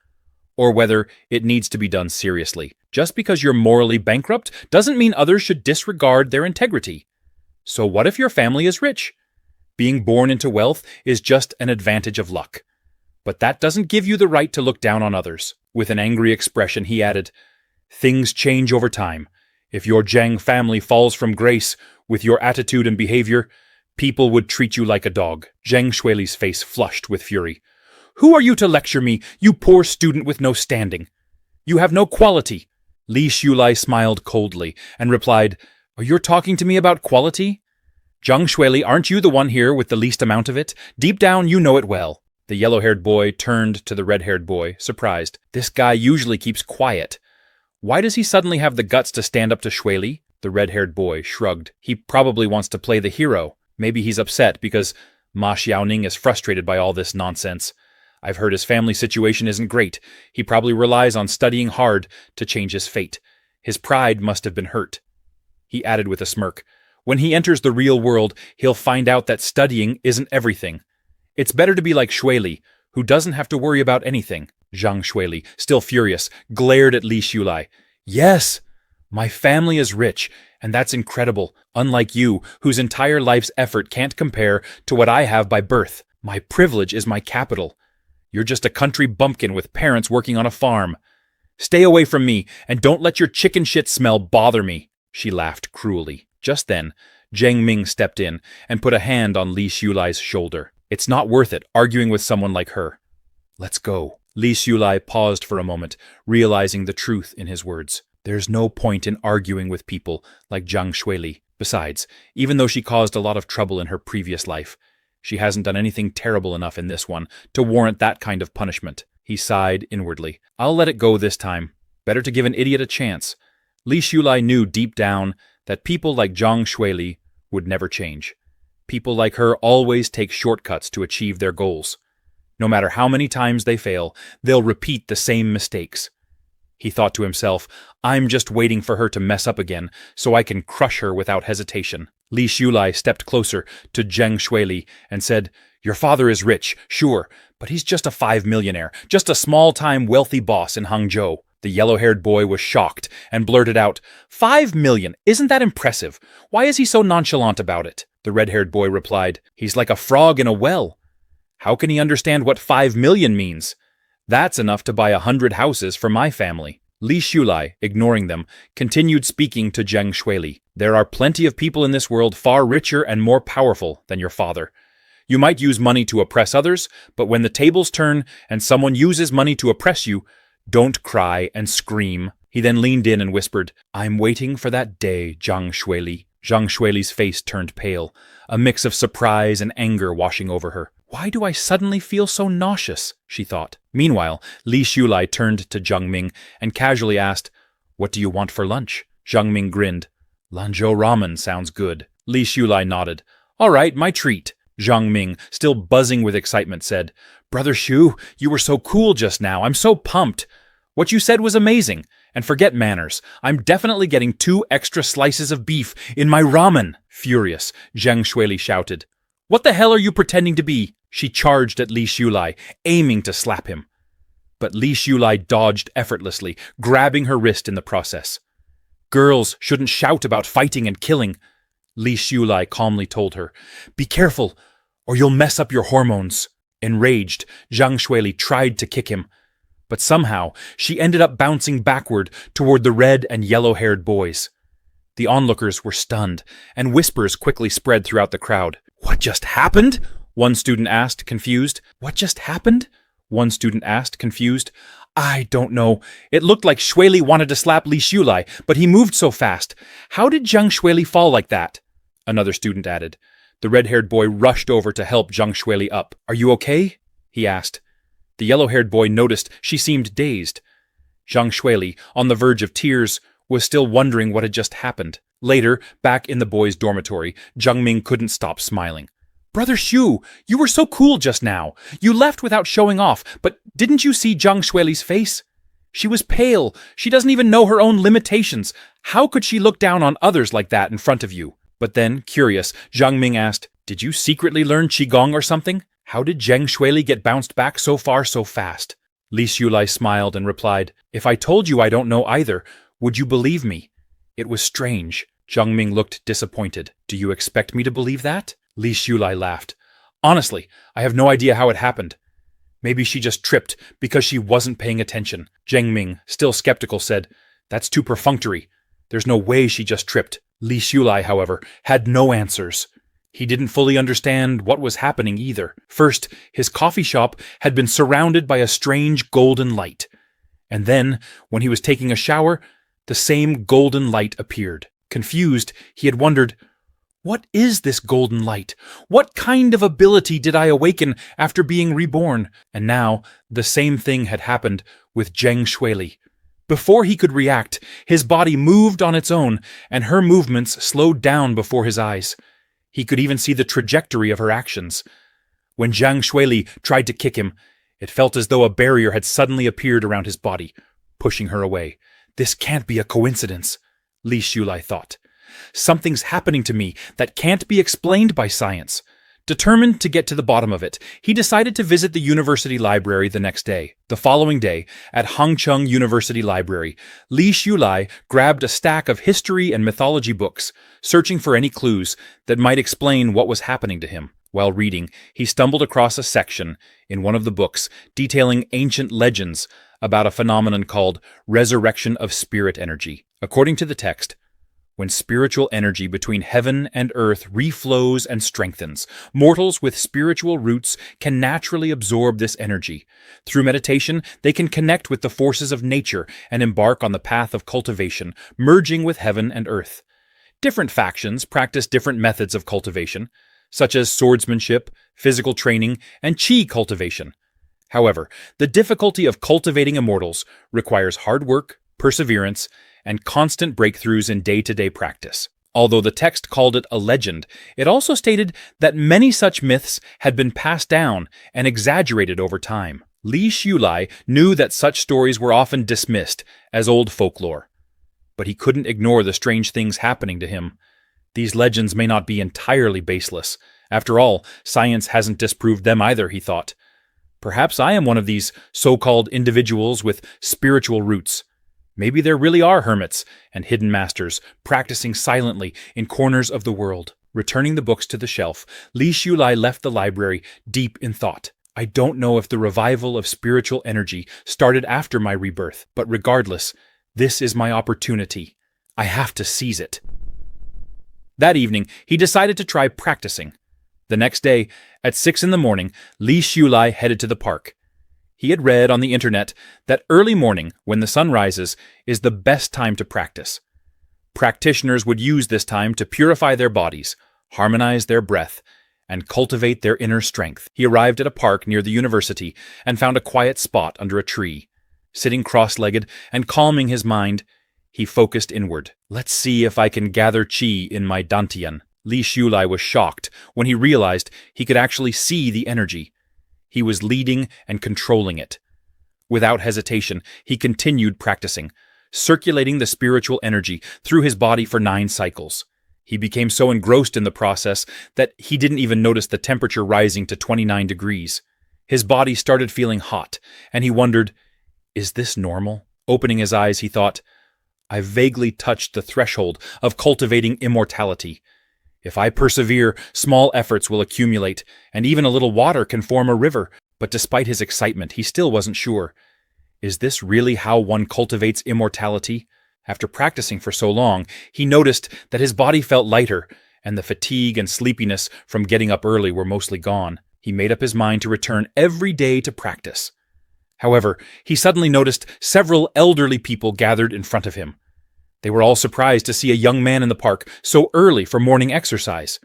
or whether it needs to be done seriously. Just because you're morally bankrupt doesn't mean others should disregard their integrity. So what if your family is rich? Being born into wealth is just an advantage of luck. But that doesn't give you the right to look down on others." With an angry expression, he added, "Things change over time. If your Zhang family falls from grace with your attitude and behavior, people would treat you like a dog." Zhang Shuili's face flushed with fury. "Who are you to lecture me, you poor student with no standing? You have no quality." Li Xiulai smiled coldly and replied, "Are you talking to me about quality? Zhang Shuili, aren't you the one here with the least amount of it? Deep down, you know it well." The yellow-haired boy turned to the red-haired boy, surprised. This guy usually keeps quiet. Why does he suddenly have the guts to stand up to Shuili? The red-haired boy shrugged. He probably wants to play the hero. Maybe he's upset because Ma Xiaoning is frustrated by all this nonsense. I've heard his family situation isn't great. He probably relies on studying hard to change his fate. His pride must have been hurt." He added with a smirk, "When he enters the real world, he'll find out that studying isn't everything. It's better to be like Shuili, who doesn't have to worry about anything." Zhang Shuili, still furious, glared at Li Shulai. "Yes! My family is rich, and that's incredible, unlike you, whose entire life's effort can't compare to what I have by birth. My privilege is my capital. You're just a country bumpkin with parents working on a farm. Stay away from me, and don't let your chicken shit smell bother me." She laughed cruelly. Just then, Zhang Ming stepped in and put a hand on Li Shulai's shoulder. "It's not worth it, arguing with someone like her. Let's go." Li Shulai paused for a moment, realizing the truth in his words. There's no point in arguing with people like Zhang Shuili. Besides, even though she caused a lot of trouble in her previous life, she hasn't done anything terrible enough in this one to warrant that kind of punishment. He sighed inwardly. "I'll let it go this time. Better to give an idiot a chance." Li Shulai knew deep down that people like Zhang Shuili would never change. People like her always take shortcuts to achieve their goals. No matter how many times they fail, they'll repeat the same mistakes. He thought to himself, "I'm just waiting for her to mess up again, so I can crush her without hesitation." Li Shulai stepped closer to Zhang Shuili and said, "Your father is rich, sure, but he's just a 5 millionaire, just a small-time wealthy boss in Hangzhou." The yellow-haired boy was shocked and blurted out, 5 million? Isn't that impressive? Why is he so nonchalant about it?" The red-haired boy replied, "He's like a frog in a well. How can he understand what 5 million means? That's enough to buy 100 houses for my family." Li Shulai, ignoring them, continued speaking to Zhang Shuili. "There are plenty of people in this world far richer and more powerful than your father. You might use money to oppress others, but when the tables turn and someone uses money to oppress you, don't cry and scream." He then leaned in and whispered, "I'm waiting for that day, Zhang Shuili." Zhang Shuili's face turned pale, a mix of surprise and anger washing over her. "Why do I suddenly feel so nauseous?" she thought. Meanwhile, Li Shulai turned to Zhang Ming and casually asked, "What do you want for lunch?" Zhang Ming grinned. "Lanzhou ramen sounds good." Li Shulai nodded. "All right, my treat." Zhang Ming, still buzzing with excitement, said, "Brother Shu, you were so cool just now. I'm so pumped. What you said was amazing. And forget manners. I'm definitely getting 2 extra slices of beef in my ramen." Furious, Zhang Shuili shouted, "What the hell are you pretending to be?" She charged at Li Shulai, aiming to slap him. But Li Shulai dodged effortlessly, grabbing her wrist in the process. "Girls shouldn't shout about fighting and killing," Li Shulai calmly told her. "Be careful, or you'll mess up your hormones." Enraged, Zhang Shuili tried to kick him, but somehow she ended up bouncing backward toward the red and yellow-haired boys. The onlookers were stunned, and whispers quickly spread throughout the crowd. "What just happened?" one student asked, confused. "What just happened?" one student asked, confused. "I don't know. It looked like Shuili wanted to slap Li Shulai, but he moved so fast. How did Zhang Shuili fall like that?" another student added. The red-haired boy rushed over to help Zhang Shuili up. "Are you okay?" he asked. The yellow-haired boy noticed she seemed dazed. Zhang Shuili, on the verge of tears, was still wondering what had just happened. Later, back in the boys' dormitory, Zhang Ming couldn't stop smiling. "Brother Shu, you were so cool just now. You left without showing off, but didn't you see Zhang Shuili's face? She was pale. She doesn't even know her own limitations. How could she look down on others like that in front of you?" But then, curious, Zhang Ming asked, "Did you secretly learn Qigong or something? How did Zhang Shuili get bounced back so far so fast?" Li Shulai smiled and replied, "If I told you I don't know either, would you believe me? It was strange." Zhang Ming looked disappointed. "Do you expect me to believe that?" Li Shulai laughed. "Honestly, I have no idea how it happened. Maybe she just tripped because she wasn't paying attention." Zhang Ming, still skeptical, said, "That's too perfunctory. There's no way she just tripped." Li Shulai, however, had no answers. He didn't fully understand what was happening either. First, his coffee shop had been surrounded by a strange golden light. And then, when he was taking a shower, the same golden light appeared. Confused, he had wondered, "What is this golden light? What kind of ability did I awaken after being reborn?" And now, the same thing had happened with Zhang Shuili. Before he could react, his body moved on its own, and her movements slowed down before his eyes. He could even see the trajectory of her actions. When Zhang Shuili tried to kick him, It felt as though a barrier had suddenly appeared around his body, pushing her away. This can't be a coincidence, Li Shulai thought. Something's happening to me that can't be explained by science. Determined to get to the bottom of it, he decided to visit the university library the next day. The following day, at Hangcheng University Library, Li Shulai grabbed a stack of history and mythology books, searching for any clues that might explain what was happening to him. While reading, he stumbled across a section in one of the books detailing ancient legends about a phenomenon called resurrection of spirit energy. According to the text, when spiritual energy between heaven and earth reflows and strengthens, mortals with spiritual roots can naturally absorb this energy. Through meditation, they can connect with the forces of nature and embark on the path of cultivation, merging with heaven and earth. Different factions practice different methods of cultivation, such as swordsmanship, physical training, and qi cultivation. However, the difficulty of cultivating immortals requires hard work, perseverance, and constant breakthroughs in day-to-day practice. Although the text called it a legend, it also stated that many such myths had been passed down and exaggerated over time. Li Shulai knew that such stories were often dismissed as old folklore, but he couldn't ignore the strange things happening to him. These legends may not be entirely baseless. After all, science hasn't disproved them either, he thought. Perhaps I am one of these so-called individuals with spiritual roots. Maybe there really are hermits and hidden masters practicing silently in corners of the world. Returning the books to the shelf, Li Shulai left the library deep in thought. I don't know if the revival of spiritual energy started after my rebirth, but regardless, this is my opportunity. I have to seize it. That evening, he decided to try practicing. The next day, at 6 in the morning, Li Shulai headed to the park. He had read on the internet that early morning, when the sun rises, is the best time to practice. Practitioners would use this time to purify their bodies, harmonize their breath, and cultivate their inner strength. He arrived at a park near the university and found a quiet spot under a tree. Sitting cross-legged and calming his mind, he focused inward. Let's see if I can gather qi in my dantian. Li Shulai was shocked when he realized he could actually see the energy. He was leading and controlling it. Without hesitation, he continued practicing, circulating the spiritual energy through his body for 9 cycles. He became so engrossed in the process that he didn't even notice the temperature rising to 29 degrees. His body started feeling hot, and he wondered, is this normal? Opening his eyes, he thought, I've vaguely touched the threshold of cultivating immortality. If I persevere, small efforts will accumulate, and even a little water can form a river. But despite his excitement, he still wasn't sure. Is this really how one cultivates immortality? After practicing for so long, he noticed that his body felt lighter, and the fatigue and sleepiness from getting up early were mostly gone. He made up his mind to return every day to practice. However, he suddenly noticed several elderly people gathered in front of him. They were all surprised to see a young man in the park so early for morning exercise.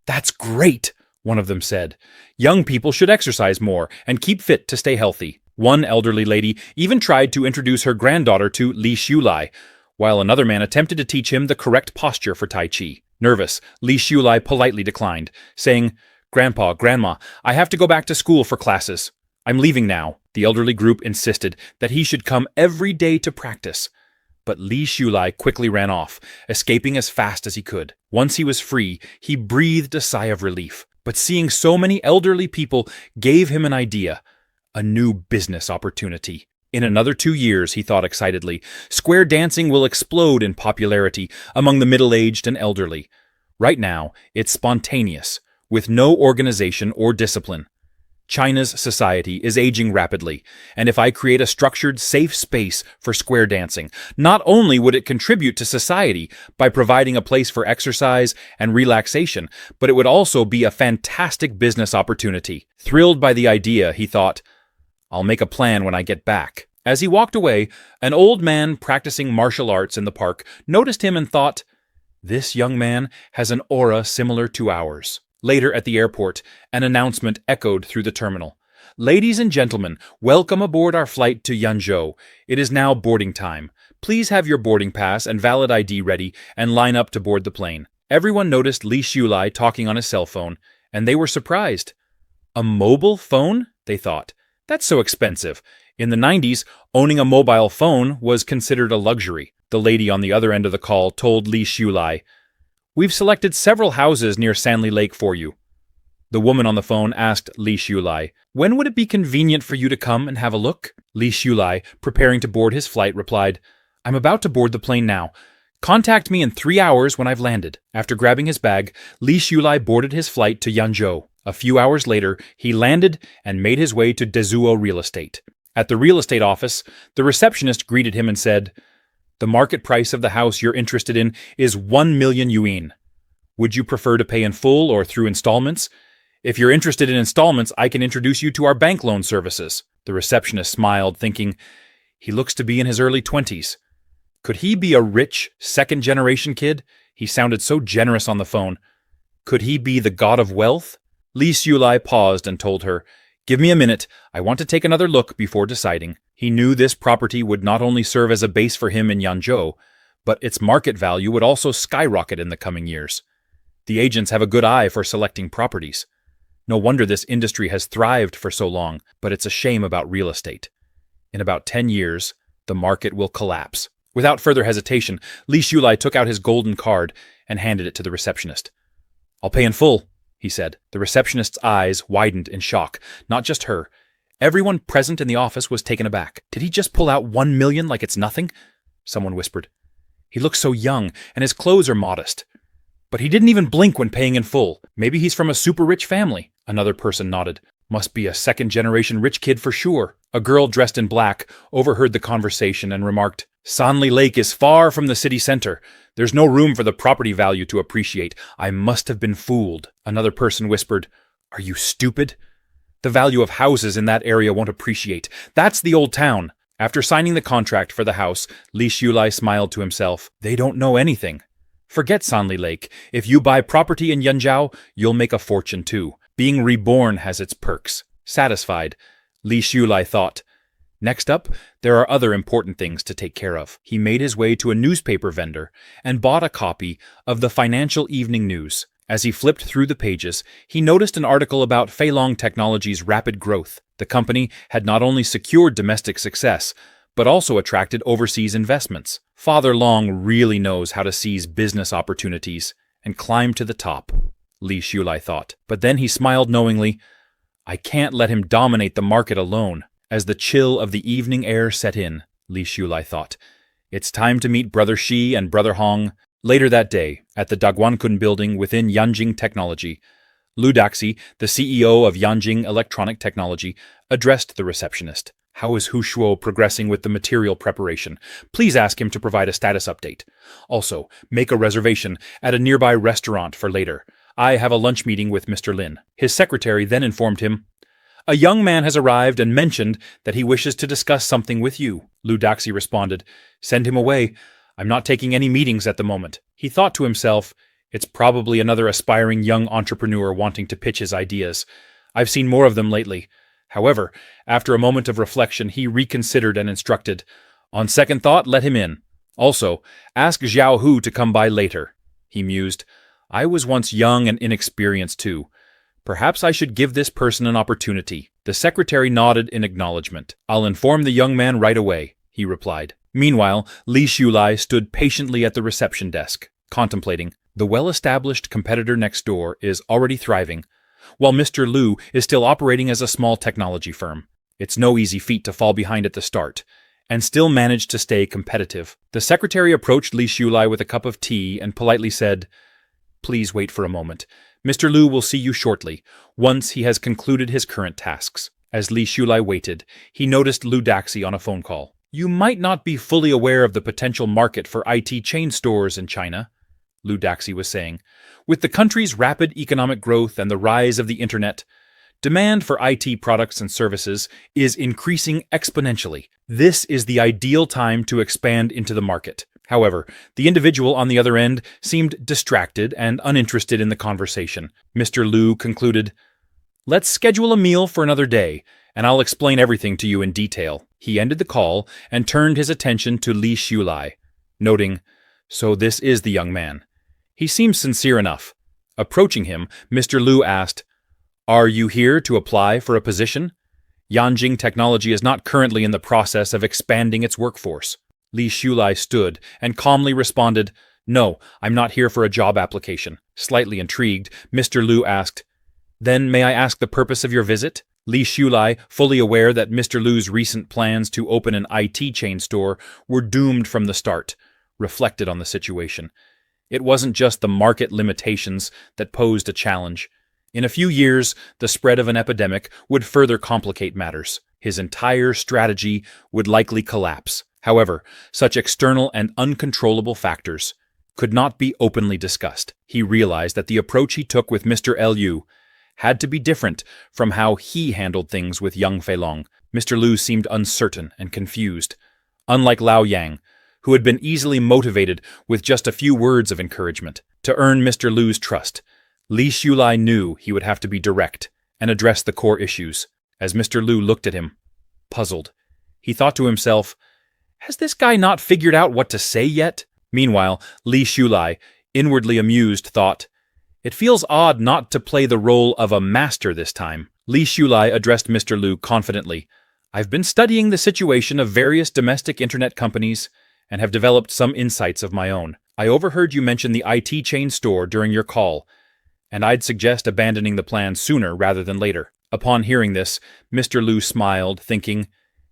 That's great, one of them said. Young people should exercise more and keep fit to stay healthy. One elderly lady even tried to introduce her granddaughter to Li Shulai, while another man attempted to teach him the correct posture for Tai Chi. Nervous, Li Shulai politely declined, saying, Grandpa, Grandma, I have to go back to school for classes. I'm leaving now. The elderly group insisted that he should come every day to practice. But Li Shulai quickly ran off, escaping as fast as he could. Once he was free, he breathed a sigh of relief. But seeing so many elderly people gave him an idea, a new business opportunity. In another 2 years, he thought excitedly, square dancing will explode in popularity among the middle-aged and elderly. Right now, it's spontaneous, with no organization or discipline. China's society is aging rapidly, and if I create a structured, safe space for square dancing, not only would it contribute to society by providing a place for exercise and relaxation, but it would also be a fantastic business opportunity. Thrilled by the idea, he thought, I'll make a plan when I get back. As he walked away, an old man practicing martial arts in the park noticed him and thought, this young man has an aura similar to ours. Later at the airport, an announcement echoed through the terminal. Ladies and gentlemen, welcome aboard our flight to Yanzhou. It is now boarding time. Please have your boarding pass and valid ID ready and line up to board the plane. Everyone noticed Li Shulai talking on his cell phone, and they were surprised. A mobile phone? They thought. That's so expensive. In the 90s, owning a mobile phone was considered a luxury. The lady on the other end of the call told Li Xiulai, "We've selected several houses near Sanli Lake for you." The woman on the phone asked Li Xiulai, "When would it be convenient for you to come and have a look?" Li Xiulai, preparing to board his flight, replied, "I'm about to board the plane now. Contact me in 3 hours when I've landed." After grabbing his bag, Li Xiulai boarded his flight to Yanzhou. A few hours later, he landed and made his way to Dezuo Real Estate. At the real estate office, the receptionist greeted him and said, "The market price of the house you're interested in is 1 million yuan. Would you prefer to pay in full or through installments? If you're interested in installments, I can introduce you to our bank loan services." The receptionist smiled, thinking, he looks to be in his early 20s. Could he be a rich, second-generation kid? He sounded so generous on the phone. Could he be the god of wealth? Li Xiulai paused and told her, "Give me a minute. I want to take another look before deciding." He knew this property would not only serve as a base for him in Yanzhou, but its market value would also skyrocket in the coming years. The agents have a good eye for selecting properties. No wonder this industry has thrived for so long, but it's a shame about real estate. In about 10 years, the market will collapse. Without further hesitation, Li Xiulai took out his golden card and handed it to the receptionist. "I'll pay in full," he said. The receptionist's eyes widened in shock, not just her. Everyone present in the office was taken aback. "Did he just pull out 1 million like it's nothing?" Someone whispered. "He looks so young, and his clothes are modest. But he didn't even blink when paying in full. Maybe he's from a super rich family." Another person nodded. "Must be a second-generation rich kid for sure." A girl dressed in black overheard the conversation and remarked, "Sanli Lake is far from the city center. There's no room for the property value to appreciate. I must have been fooled." Another person whispered, "Are you stupid? The value of houses in that area won't appreciate. That's the old town." After signing the contract for the house, Li Xiulai smiled to himself. They don't know anything. Forget Sanli Lake. If you buy property in Yanzhou, you'll make a fortune too. Being reborn has its perks. Satisfied, Li Xiulai thought, next up, there are other important things to take care of. He made his way to a newspaper vendor and bought a copy of the Financial Evening News. As he flipped through the pages, he noticed an article about Feilong Technology's rapid growth. The company had not only secured domestic success, but also attracted overseas investments. Father Long really knows how to seize business opportunities and climb to the top, Li Xiulai thought. But then he smiled knowingly. I can't let him dominate the market alone. As the chill of the evening air set in, Li Xiulai thought, it's time to meet Brother Shi and Brother Hong. Later that day, at the Daguankun building within Yanjing Technology, Lu Daxi, the CEO of Yanjing Electronic Technology, addressed the receptionist. How is Hu Shuo progressing with the material preparation? Please ask him to provide a status update. Also, make a reservation at a nearby restaurant for later. I have a lunch meeting with Mr. Lin. His secretary then informed him, a young man has arrived and mentioned that he wishes to discuss something with you. Lu Daxi responded, send him away. I'm not taking any meetings at the moment. He thought to himself, it's probably another aspiring young entrepreneur wanting to pitch his ideas. I've seen more of them lately. However, after a moment of reflection, he reconsidered and instructed, on second thought, let him in. Also, ask Xiao Hu to come by later. He mused, I was once young and inexperienced too. Perhaps I should give this person an opportunity. The secretary nodded in acknowledgement. I'll inform the young man right away, he replied. Meanwhile, Li Xiulai stood patiently at the reception desk, contemplating. The well-established competitor next door is already thriving, while Mr. Lu is still operating as a small technology firm. It's no easy feat to fall behind at the start, and still manage to stay competitive. The secretary approached Li Xiulai with a cup of tea and politely said, Please wait for a moment. Mr. Lu will see you shortly, once he has concluded his current tasks. As Li Xiulai waited, he noticed Lu Daxi on a phone call. You might not be fully aware of the potential market for IT chain stores in China, Lu Daxi was saying. With the country's rapid economic growth and the rise of the internet, demand for IT products and services is increasing exponentially. This is the ideal time to expand into the market. However, the individual on the other end seemed distracted and uninterested in the conversation. Mr. Lu concluded, Let's schedule a meal for another day, and I'll explain everything to you in detail. He ended the call and turned his attention to Li Xiulai, noting, So this is the young man. He seems sincere enough. Approaching him, Mr. Lu asked, Are you here to apply for a position? Yanjing Technology is not currently in the process of expanding its workforce. Li Shulai stood and calmly responded, "No, I'm not here for a job application." Slightly intrigued, Mr. Lu asked, "Then may I ask the purpose of your visit?" Li Shulai, fully aware that Mr. Lu's recent plans to open an IT chain store were doomed from the start, reflected on the situation. It wasn't just the market limitations that posed a challenge. In a few years, the spread of an epidemic would further complicate matters. His entire strategy would likely collapse. However, such external and uncontrollable factors could not be openly discussed. He realized that the approach he took with Mr. Lu had to be different from how he handled things with young Feilong. Mr. Lu seemed uncertain and confused. Unlike Lao Yang, who had been easily motivated with just a few words of encouragement. To earn Mr. Lu's trust, Li Shulai knew he would have to be direct and address the core issues. As Mr. Lu looked at him, puzzled, he thought to himself, "Has this guy not figured out what to say yet?" Meanwhile, Li Shulai, inwardly amused, thought, "It feels odd not to play the role of a master this time." Li Shulai addressed Mr. Lu confidently. "I've been studying the situation of various domestic internet companies and have developed some insights of my own. I overheard you mention the IT chain store during your call, and I'd suggest abandoning the plan sooner rather than later." Upon hearing this, Mr. Lu smiled, thinking,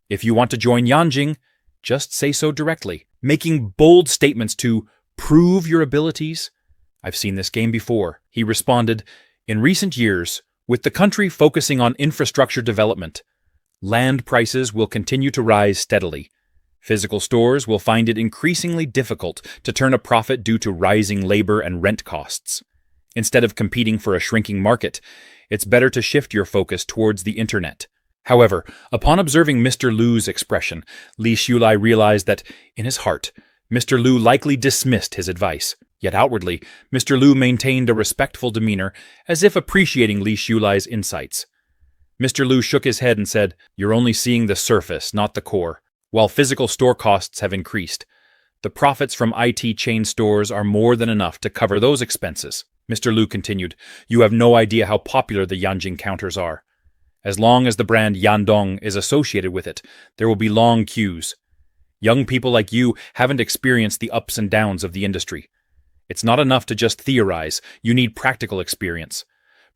"If you want to join Yanjing, just say so directly." Making bold statements to prove your abilities? "I've seen this game before," he responded. "In recent years, with the country focusing on infrastructure development, land prices will continue to rise steadily. Physical stores will find it increasingly difficult to turn a profit due to rising labor and rent costs. Instead of competing for a shrinking market, it's better to shift your focus towards the internet." However, upon observing Mr. Lu's expression, Li Shulai realized that, in his heart, Mr. Lu likely dismissed his advice. Yet outwardly, Mr. Lu maintained a respectful demeanor, as if appreciating Li Shulai's insights. Mr. Lu shook his head and said, "You're only seeing the surface, not the core. While physical store costs have increased, the profits from IT chain stores are more than enough to cover those expenses." Mr. Lu continued, "You have no idea how popular the Yanjing counters are. As long as the brand Yandong is associated with it, there will be long queues. Young people like you haven't experienced the ups and downs of the industry. It's not enough to just theorize, you need practical experience.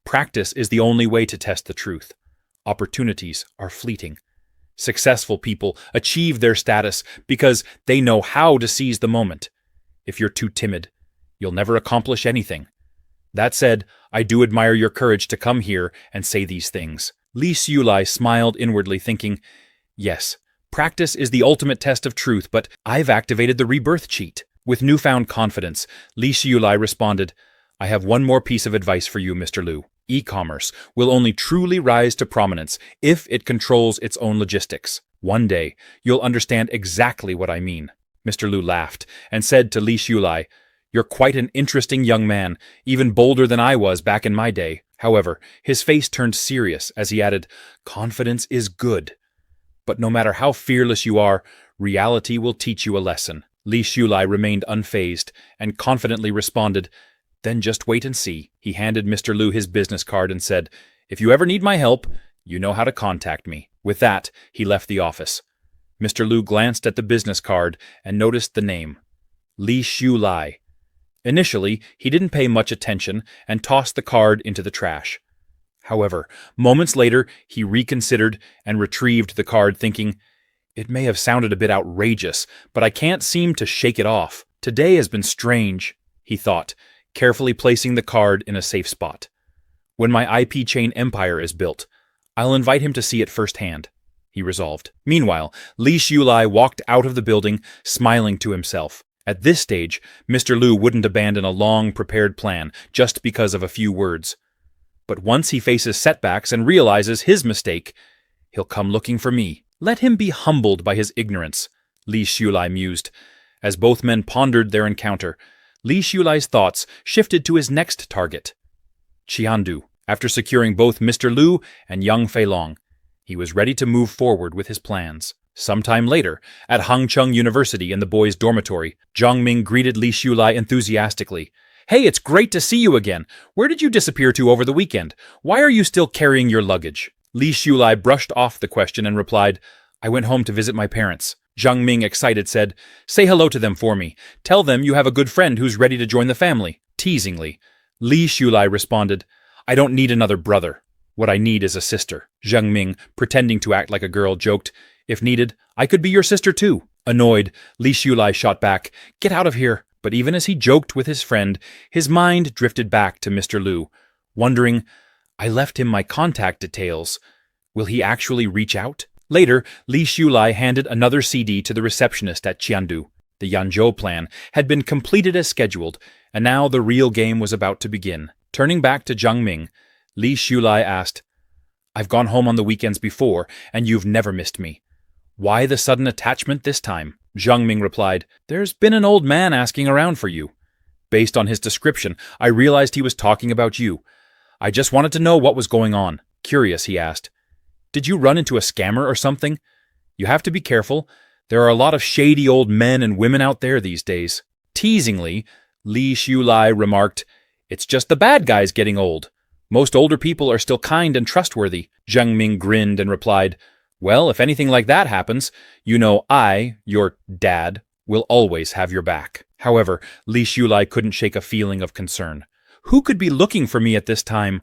Practice is the only way to test the truth. Opportunities are fleeting. Successful people achieve their status because they know how to seize the moment. If you're too timid, you'll never accomplish anything. That said, I do admire your courage to come here and say these things." Li Shulai smiled inwardly, thinking, "Yes, practice is the ultimate test of truth, but I've activated the Rebirth cheat." With newfound confidence, Li Shulai responded, "I have one more piece of advice for you, Mr. Lu. E-commerce will only truly rise to prominence if it controls its own logistics. One day, you'll understand exactly what I mean." Mr. Lu laughed and said to Li Shulai, "You're quite an interesting young man, even bolder than I was back in my day." However, his face turned serious as he added, "Confidence is good. But no matter how fearless you are, reality will teach you a lesson." Li Shulai remained unfazed and confidently responded, "Then just wait and see." He handed Mr. Lu his business card and said, "If you ever need my help, you know how to contact me." With that, he left the office. Mr. Lu glanced at the business card and noticed the name, Li Shulai. Initially, he didn't pay much attention and tossed the card into the trash. However, moments later, he reconsidered and retrieved the card, thinking, "It may have sounded a bit outrageous, but I can't seem to shake it off. Today has been strange," he thought, carefully placing the card in a safe spot. "When my IP chain empire is built, I'll invite him to see it firsthand," he resolved. Meanwhile, Li Shulai walked out of the building, smiling to himself. At this stage, Mr. Lu wouldn't abandon a long-prepared plan just because of a few words. But once he faces setbacks and realizes his mistake, he'll come looking for me. Let him be humbled by his ignorance, Li Shulai mused. As both men pondered their encounter, Li Shulai's thoughts shifted to his next target, Qiandu. After securing both Mr. Lu and young Feilong, he was ready to move forward with his plans. Sometime later, at Hangcheng University in the boys' dormitory, Zhang Ming greeted Li Shulai enthusiastically. "Hey, it's great to see you again. Where did you disappear to over the weekend? Why are you still carrying your luggage?" Li Xiulai brushed off the question and replied, I went home to visit my parents. Zhang Ming, excited, said, Say hello to them for me. Tell them you have a good friend who's ready to join the family. Teasingly, Li Xiulai responded, I don't need another brother. What I need is a sister. Zhang Ming, pretending to act like a girl, joked, If needed, I could be your sister too. Annoyed, Li Xiulai shot back, Get out of here. But even as he joked with his friend, his mind drifted back to Mr. Liu, wondering, I left him my contact details. Will he actually reach out? Later, Li Xiulai handed another CD to the receptionist at Qiandu. The Yanzhou plan had been completed as scheduled, and now the real game was about to begin. Turning back to Zhang Ming, Li Xiulai asked, I've gone home on the weekends before, and you've never missed me. Why the sudden attachment this time? Zhang Ming replied, There's been an old man asking around for you. Based on his description, I realized he was talking about you. I just wanted to know what was going on. Curious, he asked, Did you run into a scammer or something? You have to be careful. There are a lot of shady old men and women out there these days. Teasingly, Li Xiulai remarked, It's just the bad guys getting old. Most older people are still kind and trustworthy. Zhang Ming grinned and replied, Well, if anything like that happens, you know I, your dad, will always have your back. However, Li Xiulai couldn't shake a feeling of concern. Who could be looking for me at this time?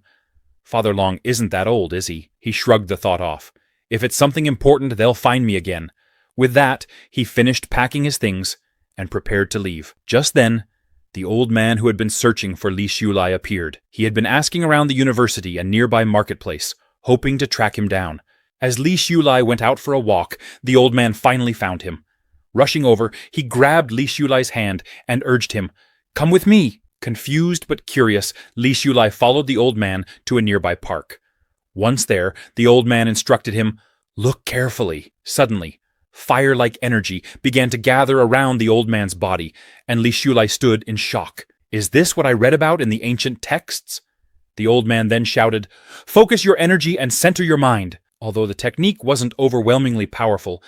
Father Long isn't that old, is he? He shrugged the thought off. If it's something important, they'll find me again. With that, he finished packing his things and prepared to leave. Just then, the old man who had been searching for Li Xiulai appeared. He had been asking around the university and nearby marketplace, hoping to track him down. As Li Xiulai went out for a walk, the old man finally found him. Rushing over, he grabbed Li Xiulai's hand and urged him, Come with me! Confused but curious, Li Xiulai followed the old man to a nearby park. Once there, the old man instructed him, Look carefully. Suddenly, fire-like energy began to gather around the old man's body, and Li Xiulai stood in shock. Is this what I read about in the ancient texts? The old man then shouted, Focus your energy and center your mind. Although the technique wasn't overwhelmingly powerful,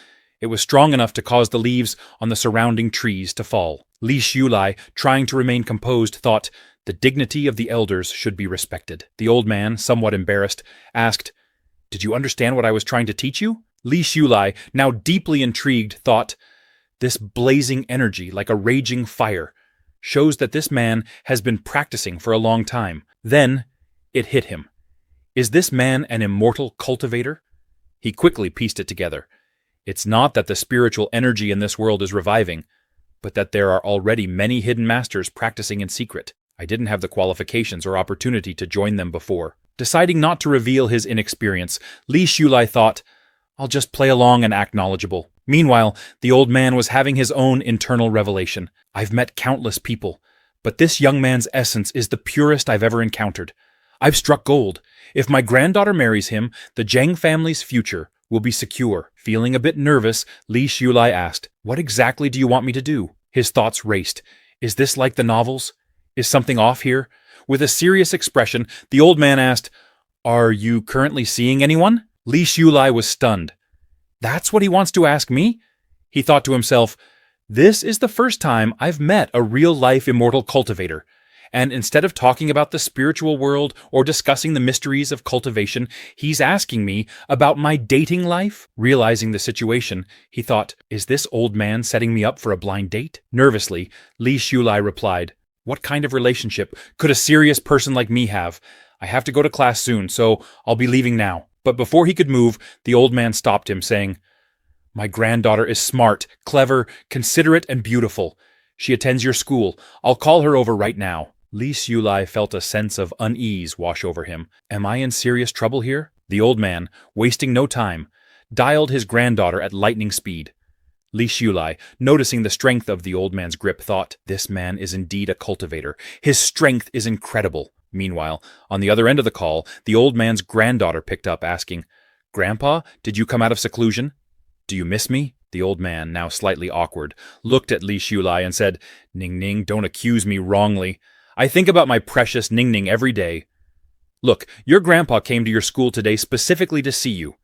it was strong enough to cause the leaves on the surrounding trees to fall. Li Xiulai, trying to remain composed, thought, The dignity of the elders should be respected. The old man, somewhat embarrassed, asked, Did you understand what I was trying to teach you? Li Xiulai, now deeply intrigued, thought, This blazing energy, like a raging fire, shows that this man has been practicing for a long time. Then it hit him. Is this man an immortal cultivator? He quickly pieced it together. It's not that the spiritual energy in this world is reviving, but that there are already many hidden masters practicing in secret. I didn't have the qualifications or opportunity to join them before. Deciding not to reveal his inexperience, Li Xiulai thought, I'll just play along and act knowledgeable. Meanwhile, the old man was having his own internal revelation. I've met countless people, but this young man's essence is the purest I've ever encountered. I've struck gold. If my granddaughter marries him, the Zhang family's future will be secure. Feeling a bit nervous, Li Xiulai asked, What exactly do you want me to do? His thoughts raced. Is this like the novels? Is something off here? With a serious expression, the old man asked, Are you currently seeing anyone? Li Xiulai was stunned. That's what he wants to ask me? He thought to himself, This is the first time I've met a real-life immortal cultivator. And instead of talking about the spiritual world or discussing the mysteries of cultivation, he's asking me about my dating life? Realizing the situation, he thought, Is this old man setting me up for a blind date? Nervously, Li Xiulai replied, What kind of relationship could a serious person like me have? I have to go to class soon, so I'll be leaving now. But before he could move, the old man stopped him, saying, My granddaughter is smart, clever, considerate, and beautiful. She attends your school. I'll call her over right now. Li Xiulai felt a sense of unease wash over him. Am I in serious trouble here? The old man, wasting no time, dialed his granddaughter at lightning speed. Li Xiulai, noticing the strength of the old man's grip, thought, This man is indeed a cultivator. His strength is incredible. Meanwhile, on the other end of the call, the old man's granddaughter picked up, asking, Grandpa, did you come out of seclusion? Do you miss me? The old man, now slightly awkward, looked at Li Xiulai and said, Ning Ning, don't accuse me wrongly. I think about my precious Ning Ning every day. Look, your grandpa came to your school today specifically to see you.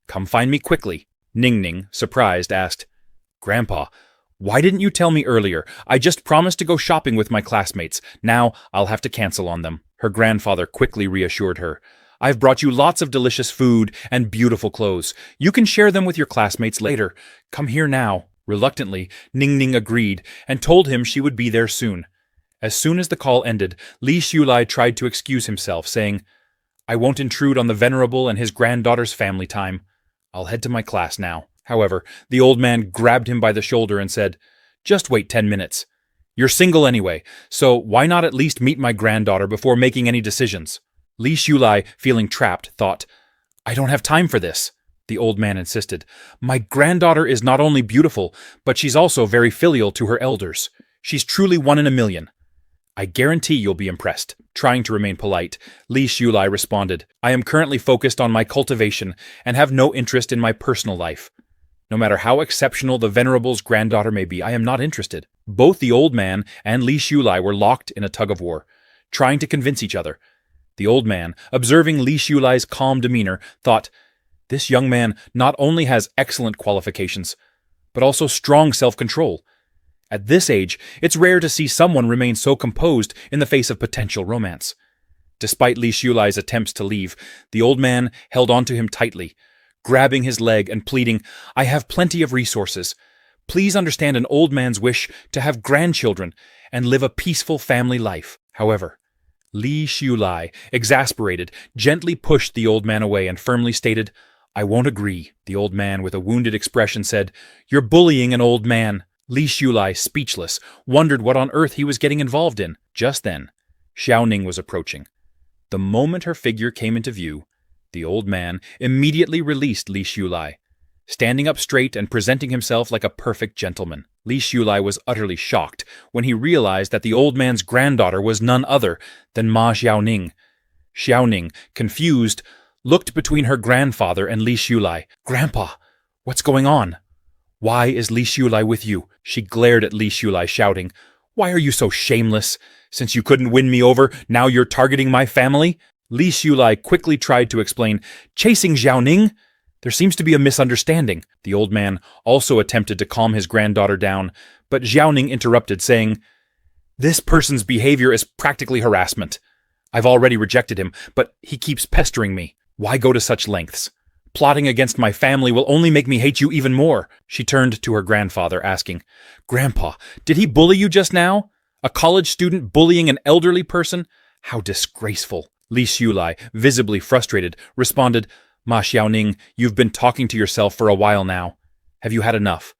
Come find me quickly. Ning Ning, surprised, asked, Grandpa, why didn't you tell me earlier? I just promised to go shopping with my classmates. Now I'll have to cancel on them. Her grandfather quickly reassured her. I've brought you lots of delicious food and beautiful clothes. You can share them with your classmates later. Come here now." Reluctantly, Ning Ning agreed and told him she would be there soon. As soon as the call ended, Li Xiulai tried to excuse himself, saying, "I won't intrude on the venerable and his granddaughter's family time. I'll head to my class now." However, the old man grabbed him by the shoulder and said, "Just wait 10 minutes. You're single anyway, so why not at least meet my granddaughter before making any decisions?" Li Xiulai, feeling trapped, thought, "I don't have time for this." The old man insisted, "My granddaughter is not only beautiful, but she's also very filial to her elders. She's truly one in a million. I guarantee you'll be impressed." Trying to remain polite, Li Xiulai responded, "I am currently focused on my cultivation and have no interest in my personal life. No matter how exceptional the venerable's granddaughter may be, I am not interested." Both the old man and Li Xiulai were locked in a tug-of-war, trying to convince each other. The old man, observing Li Xiulai's calm demeanor, thought, "This young man not only has excellent qualifications, but also strong self-control. At this age, it's rare to see someone remain so composed in the face of potential romance." Despite Li Xiulai's attempts to leave, the old man held onto him tightly, grabbing his leg and pleading, "I have plenty of resources. Please understand an old man's wish to have grandchildren and live a peaceful family life." However, Li Xiulai, exasperated, gently pushed the old man away and firmly stated, "I won't agree." The old man, with a wounded expression, said, "You're bullying an old man." Li Xiulai, speechless, wondered what on earth he was getting involved in. Just then, Xiaoning was approaching. The moment her figure came into view, the old man immediately released Li Xiulai, standing up straight and presenting himself like a perfect gentleman. Li Xiulai was utterly shocked when he realized that the old man's granddaughter was none other than Ma Xiaoning. Xiaoning, confused, looked between her grandfather and Li Xiulai. "Grandpa, what's going on? Why is Li Xiulai with you?" She glared at Li Xiulai, shouting, "Why are you so shameless? Since you couldn't win me over, now you're targeting my family?" Li Xiulai quickly tried to explain, "Chasing Xiaoning? There seems to be a misunderstanding." The old man also attempted to calm his granddaughter down, but Xiaoning interrupted, saying, "This person's behavior is practically harassment. I've already rejected him, but he keeps pestering me. Why go to such lengths? Plotting against my family will only make me hate you even more." She turned to her grandfather, asking, "Grandpa, did he bully you just now? A college student bullying an elderly person? How disgraceful." Li Xiulai, visibly frustrated, responded, "Ma Xiaoning, you've been talking to yourself for a while now. Have you had enough?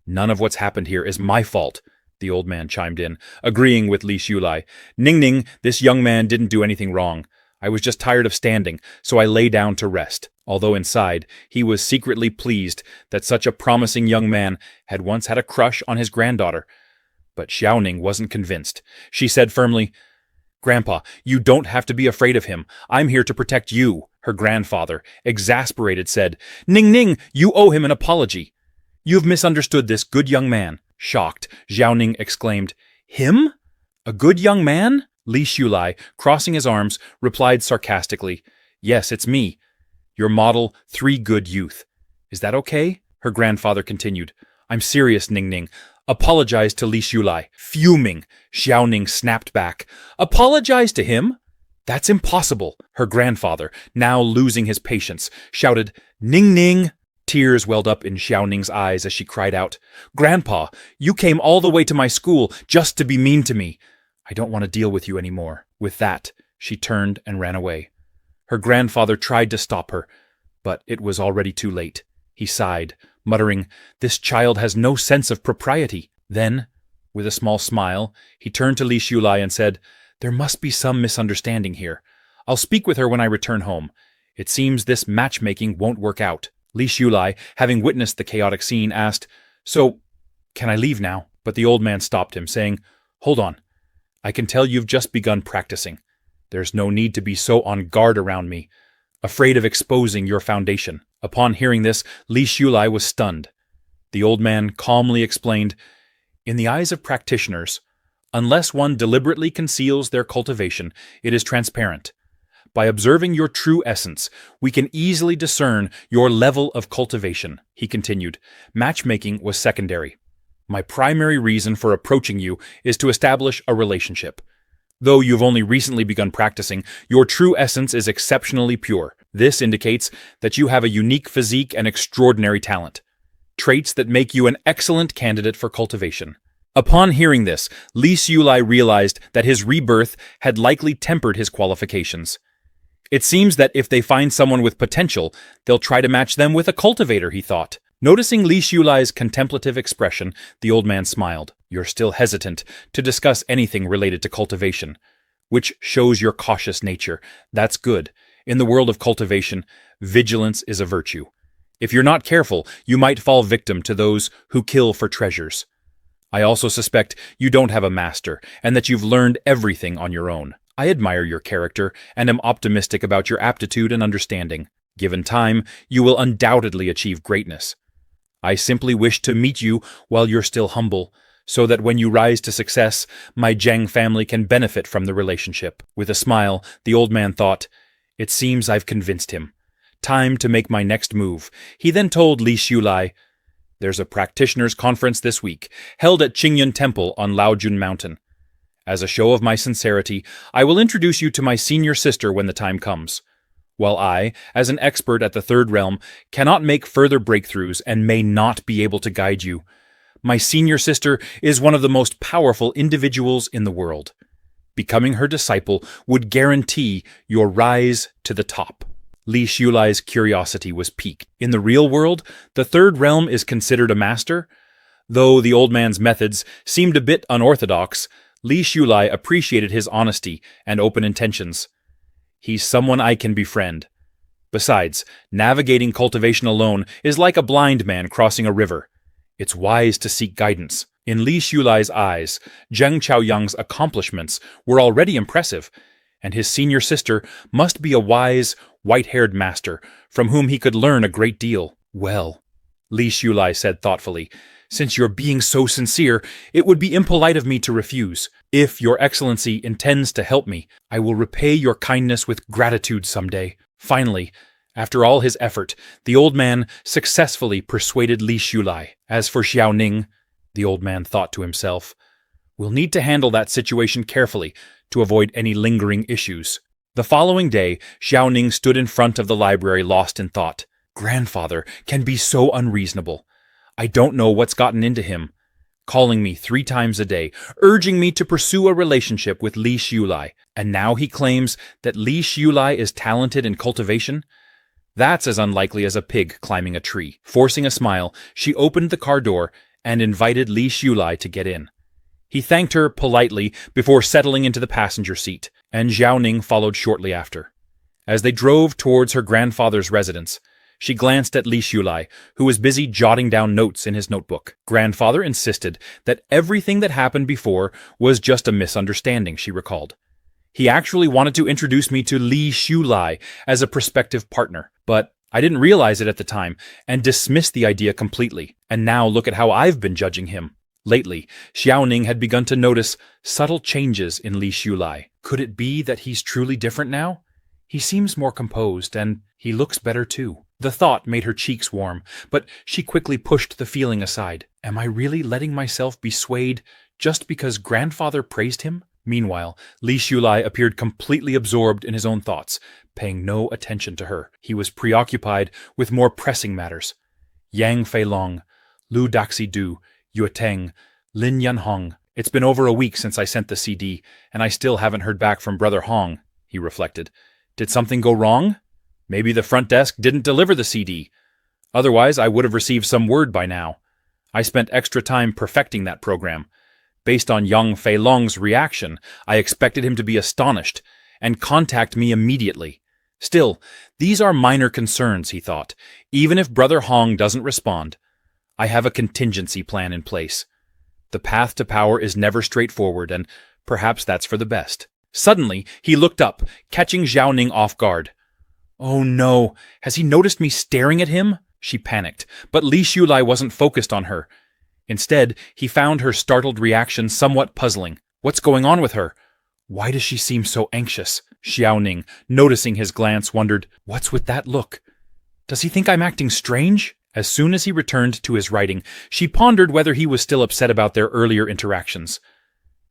None of what's happened here is my fault." The old man chimed in, agreeing with Li Xiulai. "Ning Ning, this young man didn't do anything wrong. I was just tired of standing, so I lay down to rest." Although inside, he was secretly pleased that such a promising young man had once had a crush on his granddaughter. But Xiaoning wasn't convinced. She said firmly, "Grandpa, you don't have to be afraid of him. I'm here to protect you." Her grandfather, exasperated, said, "Ning Ning, you owe him an apology. You've misunderstood this good young man." Shocked, Xiaoning exclaimed, "Him? A good young man?" Li Xiulai, crossing his arms, replied sarcastically, "Yes, it's me. Your model, 3 good youth. Is that okay?" Her grandfather continued, "I'm serious, Ning Ning. Apologize to Li Xiulai." Fuming, Xiaoning snapped back, "Apologize to him? That's impossible." Her grandfather, now losing his patience, shouted, "Ning Ning!" Tears welled up in Xiaoning's eyes as she cried out, "Grandpa, you came all the way to my school just to be mean to me. I don't want to deal with you anymore." With that, she turned and ran away. Her grandfather tried to stop her, but it was already too late. He sighed, muttering, "This child has no sense of propriety." Then, with a small smile, he turned to Li Xiulai and said, "There must be some misunderstanding here. I'll speak with her when I return home. It seems this matchmaking won't work out." Li Xiulai, having witnessed the chaotic scene, asked, "So, can I leave now?" But the old man stopped him, saying, "Hold on. I can tell you've just begun practicing. There's no need to be so on guard around me, afraid of exposing your foundation." Upon hearing this, Li Xiulai was stunned. The old man calmly explained, "In the eyes of practitioners, unless one deliberately conceals their cultivation, it is transparent. By observing your true essence, we can easily discern your level of cultivation." He continued, "Matchmaking was secondary. My primary reason for approaching you is to establish a relationship. Though you've only recently begun practicing, your true essence is exceptionally pure. This indicates that you have a unique physique and extraordinary talent, traits that make you an excellent candidate for cultivation. Upon hearing this, Li Xiulai realized that his rebirth had likely tempered his qualifications. It seems that if they find someone with potential, they'll try to match them with a cultivator, he thought. Noticing Li Xiulai's contemplative expression, the old man smiled. You're still hesitant to discuss anything related to cultivation, which shows your cautious nature. That's good. In the world of cultivation, vigilance is a virtue. If you're not careful, you might fall victim to those who kill for treasures. I also suspect you don't have a master, and that you've learned everything on your own. I admire your character, and am optimistic about your aptitude and understanding. Given time, you will undoubtedly achieve greatness. I simply wish to meet you while you're still humble, so that when you rise to success, my Zhang family can benefit from the relationship. With a smile, the old man thought, it seems I've convinced him. Time to make my next move. He then told Li Xiulai, there's a practitioners' conference this week, held at Qingyun Temple on Laojun Mountain. As a show of my sincerity, I will introduce you to my senior sister when the time comes. While I, as an expert at the Third Realm, cannot make further breakthroughs and may not be able to guide you, my senior sister is one of the most powerful individuals in the world. Becoming her disciple would guarantee your rise to the top. Li Xiulai's curiosity was piqued. In the real world, the Third Realm is considered a master. Though the old man's methods seemed a bit unorthodox, Li Xiulai appreciated his honesty and open intentions. He's someone I can befriend. Besides, navigating cultivation alone is like a blind man crossing a river. It's wise to seek guidance. In Li Xiulai's eyes, Zheng Chaoyang's accomplishments were already impressive, and his senior sister must be a wise, white-haired master from whom he could learn a great deal. Well, Li Xiulai said thoughtfully, since you're being so sincere, it would be impolite of me to refuse. If your excellency intends to help me, I will repay your kindness with gratitude someday. Finally, after all his effort, the old man successfully persuaded Li Xiulai. As for Xiaoning, the old man thought to himself, we'll need to handle that situation carefully to avoid any lingering issues. The following day, Xiaoning stood in front of the library lost in thought. Grandfather can be so unreasonable. I don't know what's gotten into him. Calling me 3 times a day, urging me to pursue a relationship with Li Xiulai, and now he claims that Li Xiulai is talented in cultivation? That's as unlikely as a pig climbing a tree. Forcing a smile, she opened the car door and invited Li Xiulai to get in. He thanked her politely before settling into the passenger seat, and Xiaoning followed shortly after. As they drove towards her grandfather's residence, she glanced at Li Xiulai, who was busy jotting down notes in his notebook. Grandfather insisted that everything that happened before was just a misunderstanding, she recalled. He actually wanted to introduce me to Li Xiulai as a prospective partner, but I didn't realize it at the time and dismissed the idea completely. And now look at how I've been judging him. Lately, Xiaoning had begun to notice subtle changes in Li Xiulai. Could it be that he's truly different now? He seems more composed, and he looks better too. The thought made her cheeks warm, but she quickly pushed the feeling aside. Am I really letting myself be swayed just because grandfather praised him? Meanwhile, Li Xiulai appeared completely absorbed in his own thoughts, paying no attention to her. He was preoccupied with more pressing matters. Yang Feilong, Lu Daxi-du, Yue Teng, Lin Yanhong. It's been over a week since I sent the CD, and I still haven't heard back from Brother Hong, he reflected. Did something go wrong? Maybe the front desk didn't deliver the CD. Otherwise, I would have received some word by now. I spent extra time perfecting that program. Based on Yang Feilong's reaction, I expected him to be astonished and contact me immediately. Still, these are minor concerns, he thought. Even if Brother Hong doesn't respond, I have a contingency plan in place. The path to power is never straightforward, and perhaps that's for the best. Suddenly, he looked up, catching Xiaoning off guard. Oh no, has he noticed me staring at him? She panicked, but Li Xiulai wasn't focused on her. Instead, he found her startled reaction somewhat puzzling. What's going on with her? Why does she seem so anxious? Xiaoning, noticing his glance, wondered, what's with that look? Does he think I'm acting strange? As soon as he returned to his writing, she pondered whether he was still upset about their earlier interactions.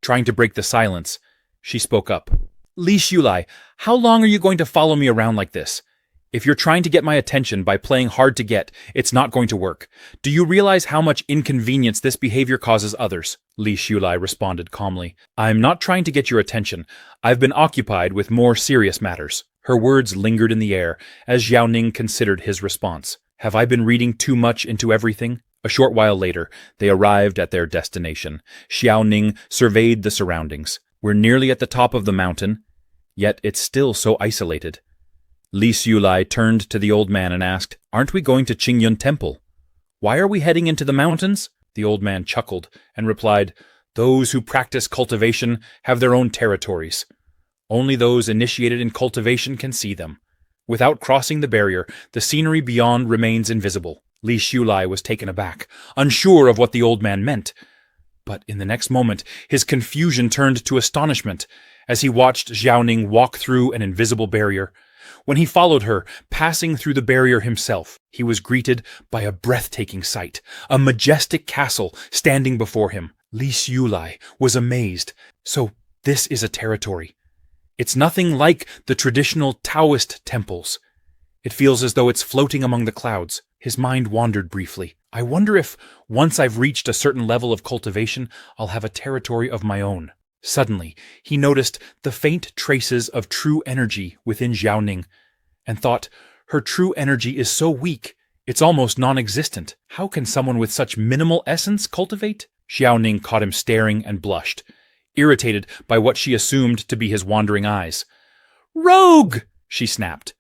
Trying to break the silence, She spoke up. Li Shulai, how long are you going to follow me around like this? If you're trying to get my attention by playing hard to get, it's not going to work. Do you realize how much inconvenience this behavior causes others? Li Shulai responded calmly. I'm not trying to get your attention. I've been occupied with more serious matters. Her words lingered in the air as Xiao Ning considered his response. Have I been reading too much into everything? A short while later, they arrived at their destination. Xiao Ning surveyed the surroundings. We're nearly at the top of the mountain, yet it's still so isolated. Li Shulai turned to the old man and asked, Aren't we going to Qingyun Temple? Why are we heading into the mountains? The old man chuckled and replied, Those who practice cultivation have their own territories. Only those initiated in cultivation can see them. Without crossing the barrier, the scenery beyond remains invisible. Li Shulai was taken aback, unsure of what the old man meant. But in the next moment, his confusion turned to astonishment as he watched Xiao Ning walk through an invisible barrier. When he followed her, passing through the barrier himself, he was greeted by a breathtaking sight, a majestic castle standing before him. Li Shulai was amazed. So this is a territory. It's nothing like the traditional Taoist temples. It feels as though it's floating among the clouds. His mind wandered briefly. I wonder if, once I've reached a certain level of cultivation, I'll have a territory of my own. Suddenly, he noticed the faint traces of true energy within Xiao Ning, and thought, her true energy is so weak, it's almost non-existent. How can someone with such minimal essence cultivate? Xiao Ning caught him staring and blushed, irritated by what she assumed to be his wandering eyes. Rogue! She snapped.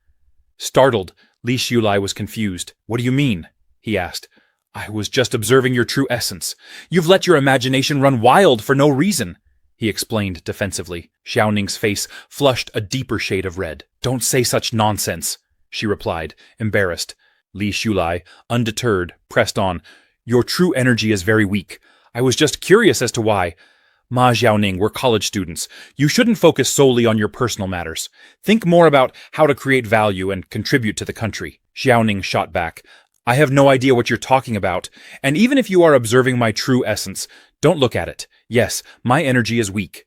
Startled, Li Shulai was confused. What do you mean? He asked. I was just observing your true essence. You've let your imagination run wild for no reason, he explained defensively. Xiao Ning's face flushed a deeper shade of red. Don't say such nonsense, she replied, embarrassed. Li Shulai, undeterred, pressed on. Your true energy is very weak. I was just curious as to why. Ma Xiaoning, we're college students. You shouldn't focus solely on your personal matters. Think more about how to create value and contribute to the country. Xiaoning shot back. I have no idea what you're talking about, and even if you are observing my true essence, don't look at it. Yes, my energy is weak.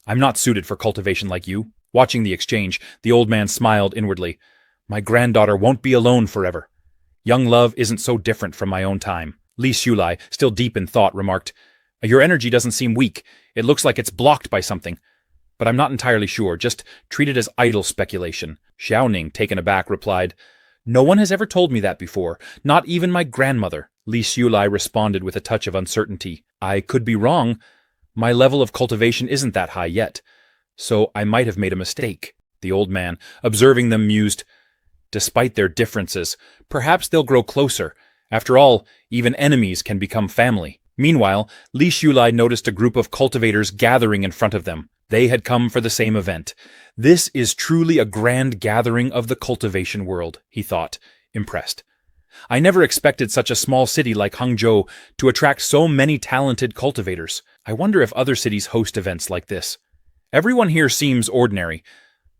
I'm not suited for cultivation like you. Watching the exchange, the old man smiled inwardly. My granddaughter won't be alone forever. Young love isn't so different from my own time. Li Shulai, still deep in thought, remarked, Your energy doesn't seem weak. It looks like it's blocked by something. But I'm not entirely sure. Just treat it as idle speculation. Xiaoning, taken aback, replied, No one has ever told me that before, not even my grandmother. Li Shulai responded with a touch of uncertainty. I could be wrong. My level of cultivation isn't that high yet, so I might have made a mistake. The old man, observing them, mused, Despite their differences, perhaps they'll grow closer. After all, even enemies can become family. Meanwhile, Li Shulai noticed a group of cultivators gathering in front of them. They had come for the same event. This is truly a grand gathering of the cultivation world, he thought, impressed. I never expected such a small city like Hangzhou to attract so many talented cultivators. I wonder if other cities host events like this. Everyone here seems ordinary,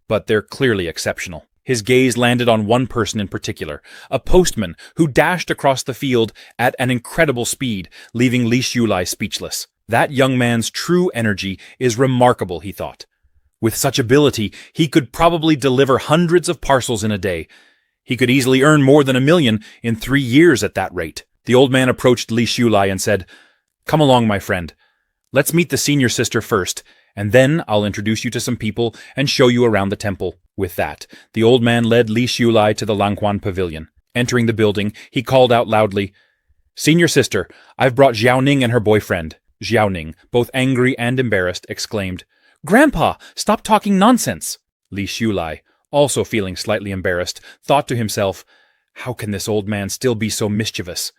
but they're clearly exceptional. His gaze landed on one person in particular, a postman who dashed across the field at an incredible speed, leaving Li Shulai speechless. That young man's true energy is remarkable, he thought. With such ability, he could probably deliver hundreds of parcels in a day. He could easily earn more than 1 million in 3 years at that rate. The old man approached Li Shulai and said, Come along, my friend. Let's meet the senior sister first, and then I'll introduce you to some people and show you around the temple. With that, the old man led Li Shulai to the Langquan pavilion. Entering the building, he called out loudly, Senior sister, I've brought Xiaoning and her boyfriend. Xiaoning, both angry and embarrassed, exclaimed, Grandpa, stop talking nonsense. Li Shulai, also feeling slightly embarrassed, thought to himself, How can this old man still be so mischievous?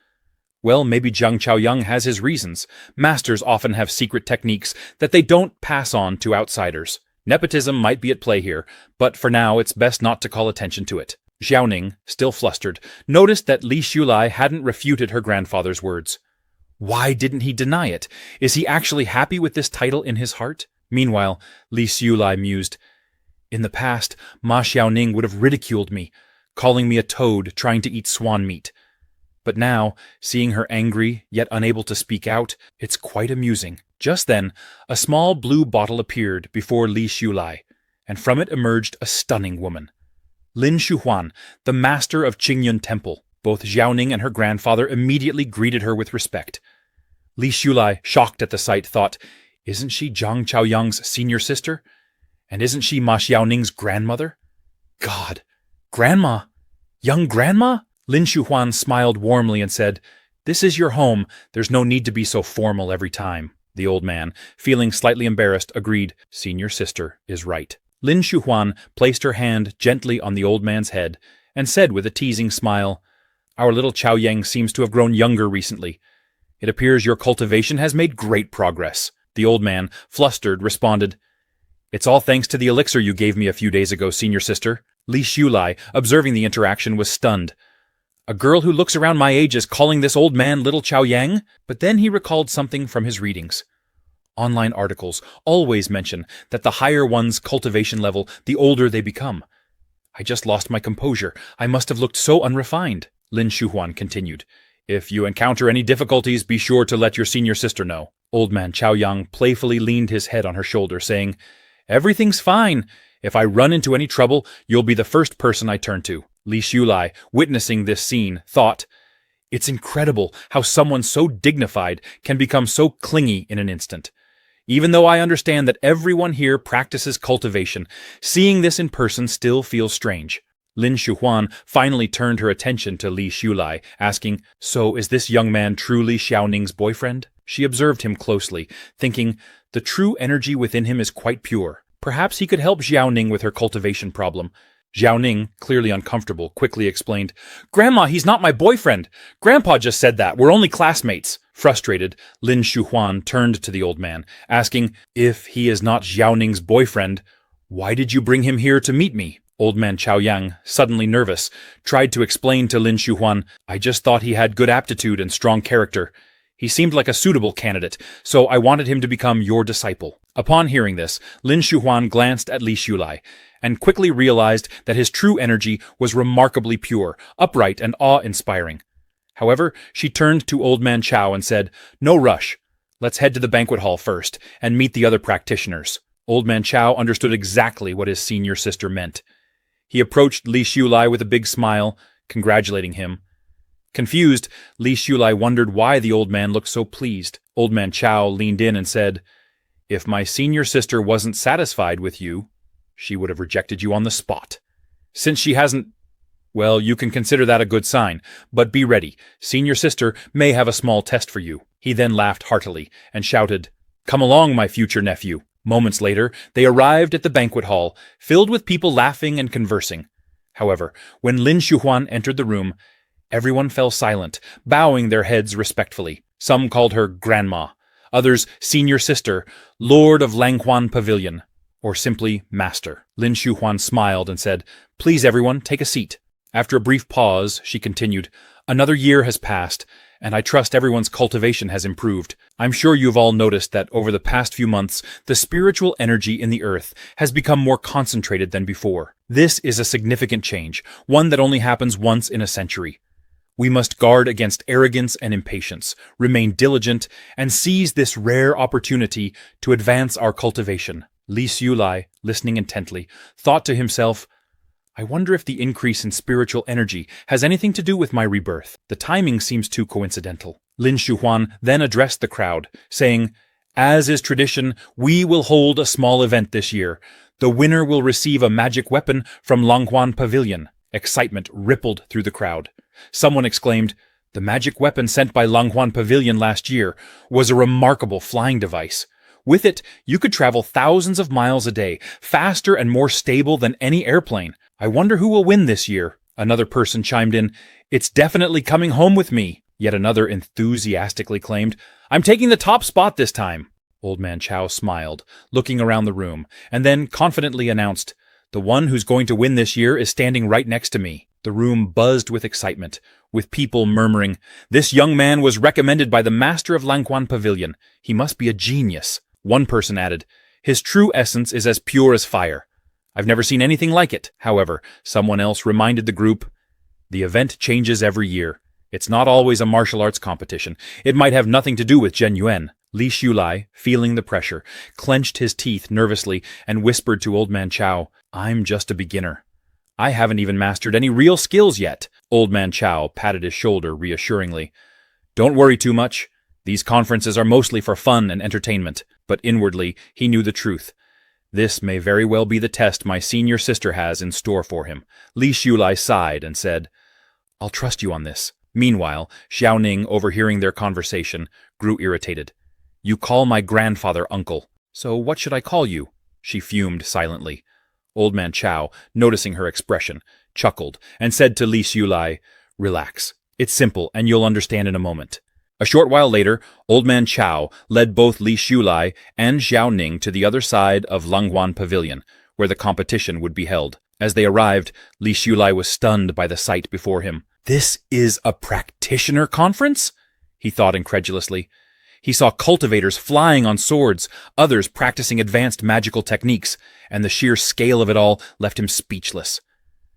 Well, maybe Jiang Chaoyang has his reasons. Masters often have secret techniques that they don't pass on to outsiders. Nepotism might be at play here, but for now it's best not to call attention to it. Xiaoning, still flustered, noticed that Li Shulai hadn't refuted her grandfather's words. Why didn't he deny it? Is he actually happy with this title in his heart? Meanwhile, Li Shulai mused, In the past, Ma Xiaoning would have ridiculed me, calling me a toad trying to eat swan meat. But now, seeing her angry, yet unable to speak out, it's quite amusing. Just then, a small blue bottle appeared before Li Xiulai, and from it emerged a stunning woman. Lin Shuhuan, the master of Qingyun Temple. Both Xiaoning and her grandfather immediately greeted her with respect. Li Xiulai, shocked at the sight, thought, "Isn't she Zhang Chaoyang's senior sister? And isn't she Ma Xiaoning's grandmother? God! Grandma! Young grandma?" Lin Shuhuan smiled warmly and said, "This is your home. There's no need to be so formal every time." The old man, feeling slightly embarrassed, agreed, "Senior sister is right." Lin Shuhuan placed her hand gently on the old man's head and said with a teasing smile, "Our little Chaoyang seems to have grown younger recently. It appears your cultivation has made great progress." The old man, flustered, responded, "It's all thanks to the elixir you gave me a few days ago, senior sister." Li Xiulai, observing the interaction, was stunned. A girl who looks around my age is calling this old man little Chaoyang? But then he recalled something from his readings. Online articles always mention that the higher one's cultivation level, the older they become. I just lost my composure. I must have looked so unrefined. Lin Shuhuan continued, "If you encounter any difficulties, be sure to let your senior sister know." Old man Chaoyang playfully leaned his head on her shoulder, saying, "Everything's fine. If I run into any trouble, you'll be the first person I turn to." Li Xiulai, witnessing this scene, thought, "It's incredible how someone so dignified can become so clingy in an instant. Even though I understand that everyone here practices cultivation, seeing this in person still feels strange." Lin Shuhuan finally turned her attention to Li Xiulai, asking, "So is this young man truly Xiaoning's boyfriend?" She observed him closely, thinking, the true energy within him is quite pure. Perhaps he could help Xiaoning with her cultivation problem. Xiaoning, clearly uncomfortable, quickly explained, "Grandma, he's not my boyfriend. Grandpa just said that. We're only classmates." Frustrated, Lin Shuhuan turned to the old man, asking, "If he is not Xiaoning's boyfriend, why did you bring him here to meet me?" Old man Chaoyang, suddenly nervous, tried to explain to Lin Shuhuan, "I just thought he had good aptitude and strong character. He seemed like a suitable candidate, so I wanted him to become your disciple." Upon hearing this, Lin Shuhuan glanced at Li Xiulai, and quickly realized that his true energy was remarkably pure, upright, and awe-inspiring. However, she turned to Old Man Chao and said, "No rush. Let's head to the banquet hall first, and meet the other practitioners." Old Man Chao understood exactly what his senior sister meant. He approached Li Xiulai with a big smile, congratulating him. Confused, Li Xiulai wondered why the old man looked so pleased. Old Man Chao leaned in and said, "If my senior sister wasn't satisfied with you, she would have rejected you on the spot. Since she hasn't, well, you can consider that a good sign, but be ready. Senior sister may have a small test for you." He then laughed heartily and shouted, "Come along, my future nephew." Moments later, they arrived at the banquet hall, filled with people laughing and conversing. However, when Lin Shuhuan entered the room, everyone fell silent, bowing their heads respectfully. Some called her Grandma, others Senior Sister, Lord of Langhuan Pavilion, or simply Master. Lin Shuhuan smiled and said, "Please everyone, take a seat." After a brief pause, she continued, "Another year has passed, and I trust everyone's cultivation has improved. I'm sure you've all noticed that over the past few months, the spiritual energy in the earth has become more concentrated than before. This is a significant change, one that only happens once in a century. We must guard against arrogance and impatience, remain diligent, and seize this rare opportunity to advance our cultivation." Li Xiulai, listening intently, thought to himself, "I wonder if the increase in spiritual energy has anything to do with my rebirth. The timing seems too coincidental." Lin Shuhuan then addressed the crowd, saying, "As is tradition, we will hold a small event this year. The winner will receive a magic weapon from Langhuan Pavilion." Excitement rippled through the crowd. Someone exclaimed, "The magic weapon sent by Langhuan Pavilion last year was a remarkable flying device. With it, you could travel thousands of miles a day, faster and more stable than any airplane. I wonder who will win this year." Another person chimed in, "It's definitely coming home with me." Yet another enthusiastically claimed, "I'm taking the top spot this time." Old Man Chao smiled, looking around the room, and then confidently announced, "The one who's going to win this year is standing right next to me." The room buzzed with excitement, with people murmuring, "This young man was recommended by the master of Langhuan Pavilion. He must be a genius." One person added, "His true essence is as pure as fire. I've never seen anything like it." However, someone else reminded the group, "The event changes every year. It's not always a martial arts competition. It might have nothing to do with Zhen Yuan." Li Shulai, feeling the pressure, clenched his teeth nervously and whispered to Old Man Chow, "I'm just a beginner. I haven't even mastered any real skills yet." Old Man Chow patted his shoulder reassuringly. "Don't worry too much. These conferences are mostly for fun and entertainment." But inwardly, he knew the truth. This may very well be the test my senior sister has in store for him. Li Shulai sighed and said, "I'll trust you on this." Meanwhile, Xiao Ning, overhearing their conversation, grew irritated. "You call my grandfather uncle. So what should I call you?" She fumed silently. Old Man Chow, noticing her expression, chuckled and said to Li Shulai, "Relax. It's simple and you'll understand in a moment." A short while later, Old Man Chow led both Li Shulai and Xiao Ning to the other side of Langhuan Pavilion, where the competition would be held. As they arrived, Li Shulai was stunned by the sight before him. "This is a practitioner conference?" he thought incredulously. He saw cultivators flying on swords, others practicing advanced magical techniques, and the sheer scale of it all left him speechless.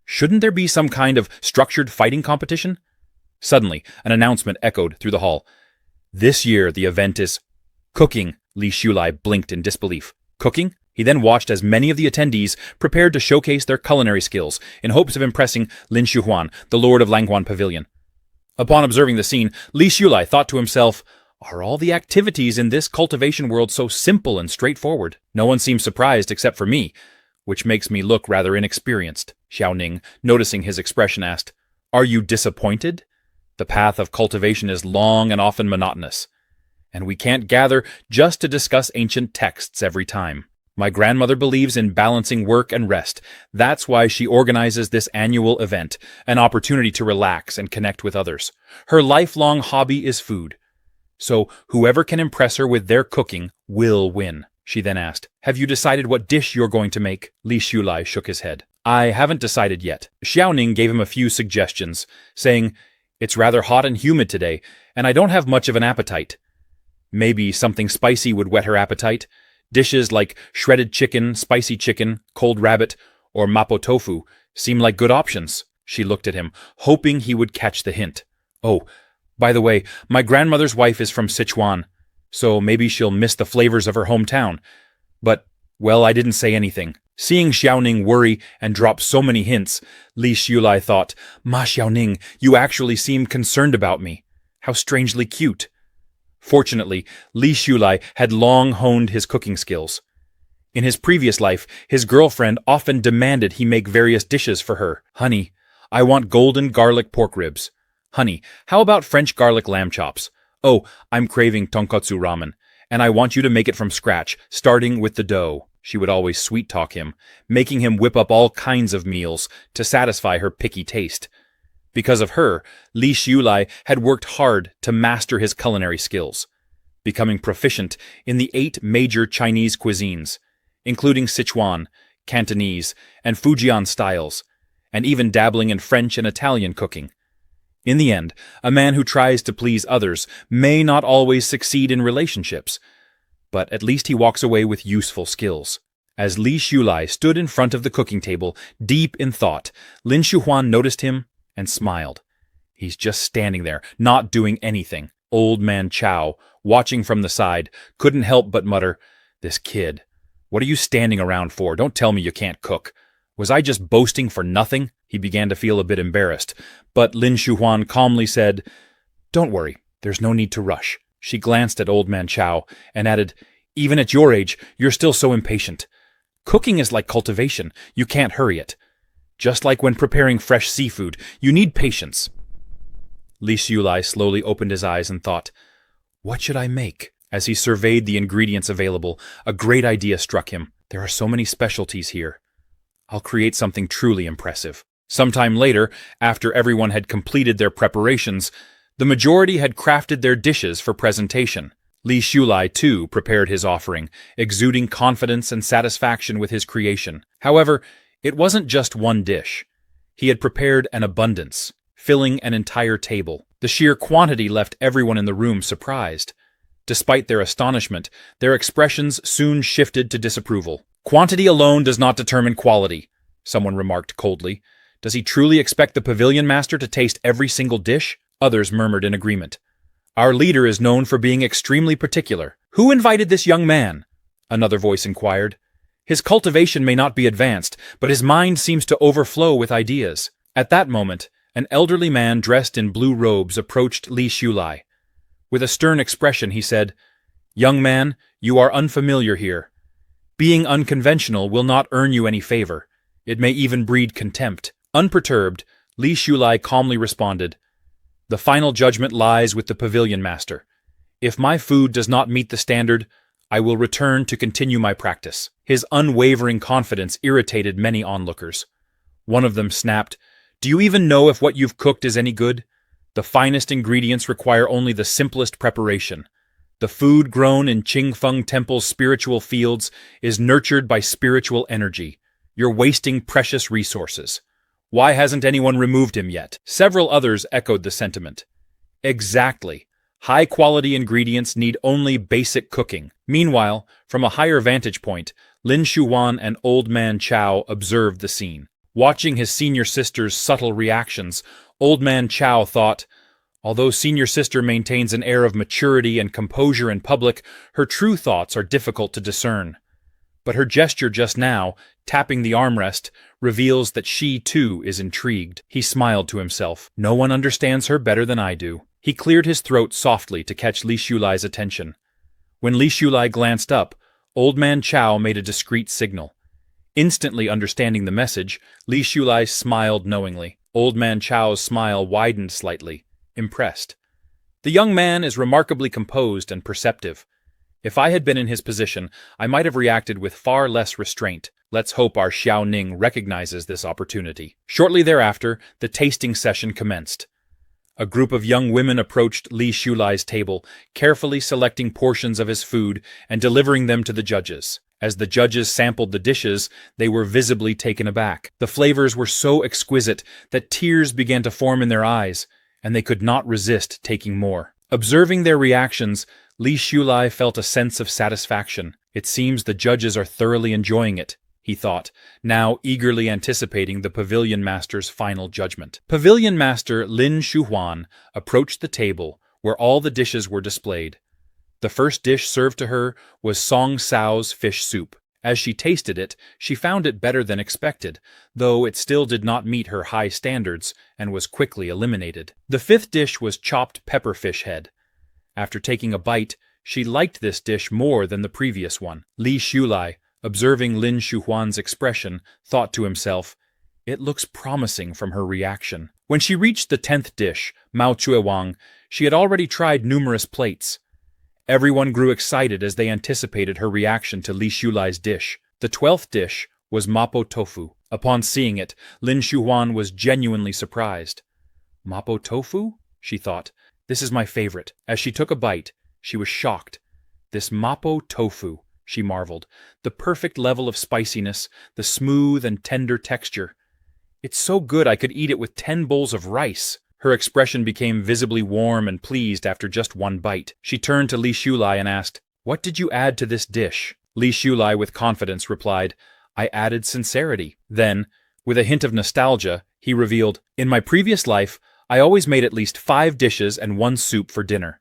Shouldn't there be some kind of structured fighting competition? Suddenly, an announcement echoed through the hall. "This year the event is cooking." Li Shulai blinked in disbelief. Cooking? He then watched as many of the attendees prepared to showcase their culinary skills in hopes of impressing Lin Shuhuan, the lord of Langhuan Pavilion. Upon observing the scene, Li Shulai thought to himself, "Are all the activities in this cultivation world so simple and straightforward? No one seems surprised except for me, which makes me look rather inexperienced." Xiao Ning, noticing his expression, asked, "Are you disappointed? The path of cultivation is long and often monotonous, and we can't gather just to discuss ancient texts every time. My grandmother believes in balancing work and rest. That's why she organizes this annual event, an opportunity to relax and connect with others. Her lifelong hobby is food. So whoever can impress her with their cooking will win." She then asked, "Have you decided what dish you're going to make?" Li Shulai shook his head. "I haven't decided yet." Xiao Ning gave him a few suggestions, saying, "It's rather hot and humid today, and I don't have much of an appetite." Maybe something spicy would whet her appetite. Dishes like shredded chicken, spicy chicken, cold rabbit, or mapo tofu seem like good options. She looked at him, hoping he would catch the hint. "Oh, by the way, my grandmother's wife is from Sichuan, so maybe she'll miss the flavors of her hometown. But, well, I didn't say anything." Seeing Xiao Ning worry and drop so many hints, Li Shulai thought, "Ma Xiao Ning, you actually seem concerned about me. How strangely cute." Fortunately, Li Shulai had long honed his cooking skills. In his previous life, his girlfriend often demanded he make various dishes for her. "Honey, I want golden garlic pork ribs. Honey, how about French garlic lamb chops? Oh, I'm craving tonkotsu ramen, and I want you to make it from scratch, starting with the dough." She would always sweet-talk him, making him whip up all kinds of meals to satisfy her picky taste. Because of her, Li Shulai had worked hard to master his culinary skills, becoming proficient in the 8 major Chinese cuisines, including Sichuan, Cantonese, and Fujian styles, and even dabbling in French and Italian cooking. In the end, a man who tries to please others may not always succeed in relationships, but at least he walks away with useful skills. As Li Shulai stood in front of the cooking table, deep in thought, Lin Shuhuan noticed him and smiled. He's just standing there, not doing anything. Old Man Chow, watching from the side, couldn't help but mutter, "This kid. What are you standing around for? Don't tell me you can't cook. Was I just boasting for nothing?" He began to feel a bit embarrassed, but Lin Shuhuan calmly said, "Don't worry, there's no need to rush." She glanced at Old Man Chow and added, "Even at your age, you're still so impatient. Cooking is like cultivation. You can't hurry it. Just like when preparing fresh seafood, you need patience." Li Shulai slowly opened his eyes and thought, "What should I make?" As he surveyed the ingredients available, a great idea struck him. There are so many specialties here. I'll create something truly impressive. Sometime later, after everyone had completed their preparations, the majority had crafted their dishes for presentation. Li Shulai, too, prepared his offering, exuding confidence and satisfaction with his creation. However, it wasn't just one dish. He had prepared an abundance, filling an entire table. The sheer quantity left everyone in the room surprised. Despite their astonishment, their expressions soon shifted to disapproval. "Quantity alone does not determine quality," someone remarked coldly. "Does he truly expect the pavilion master to taste every single dish?" Others murmured in agreement. "Our leader is known for being extremely particular." "Who invited this young man?" another voice inquired. "His cultivation may not be advanced, but his mind seems to overflow with ideas." At that moment, an elderly man dressed in blue robes approached Li Shulai. With a stern expression, he said, "Young man, you are unfamiliar here. Being unconventional will not earn you any favor. It may even breed contempt." Unperturbed, Li Shulai calmly responded, "The final judgment lies with the pavilion master. If my food does not meet the standard, I will return to continue my practice." His unwavering confidence irritated many onlookers. One of them snapped, "Do you even know if what you've cooked is any good? The finest ingredients require only the simplest preparation. The food grown in Qingfeng Temple's spiritual fields is nurtured by spiritual energy. You're wasting precious resources. Why hasn't anyone removed him yet?" Several others echoed the sentiment. Exactly. High-quality ingredients need only basic cooking. Meanwhile, from a higher vantage point, Lin Shuhuan and Old Man Chao observed the scene. Watching his senior sister's subtle reactions, Old Man Chao thought, although senior sister maintains an air of maturity and composure in public, her true thoughts are difficult to discern. But her gesture just now, tapping the armrest, reveals that she, too, is intrigued. He smiled to himself. No one understands her better than I do. He cleared his throat softly to catch Li Shulai's attention. When Li Shulai glanced up, Old Man Chao made a discreet signal. Instantly understanding the message, Li Shulai smiled knowingly. Old Man Chao's smile widened slightly, impressed. "The young man is remarkably composed and perceptive. If I had been in his position, I might have reacted with far less restraint. Let's hope our Xiao Ning recognizes this opportunity." Shortly thereafter, the tasting session commenced. A group of young women approached Li Shulai's table, carefully selecting portions of his food and delivering them to the judges. As the judges sampled the dishes, they were visibly taken aback. The flavors were so exquisite that tears began to form in their eyes, and they could not resist taking more. Observing their reactions, Li Shulai felt a sense of satisfaction. It seems the judges are thoroughly enjoying it, he thought, now eagerly anticipating the pavilion master's final judgment. Pavilion master Lin Shuhuan approached the table where all the dishes were displayed. The first dish served to her was Song Sao's fish soup. As she tasted it, she found it better than expected, though it still did not meet her high standards and was quickly eliminated. The fifth dish was chopped pepperfish head. After taking a bite, she liked this dish more than the previous one. Li Shulai, observing Lin Shuhuan's expression, thought to himself, "It looks promising from her reaction." When she reached the 10th dish, Mao Chuewang, she had already tried numerous plates. Everyone grew excited as they anticipated her reaction to Li Shulai's dish. The 12th dish was mapo tofu. Upon seeing it, Lin Shuhuan was genuinely surprised. "Mapo tofu?" she thought. "This is my favorite." As she took a bite, she was shocked. "This mapo tofu," she marveled. "The perfect level of spiciness, the smooth and tender texture. It's so good I could eat it with 10 bowls of rice." Her expression became visibly warm and pleased after just one bite. She turned to Li Shulai and asked, "What did you add to this dish?" Li Shulai with confidence replied, "I added sincerity." Then, with a hint of nostalgia, he revealed, "In my previous life, I always made at least 5 dishes and 1 soup for dinner.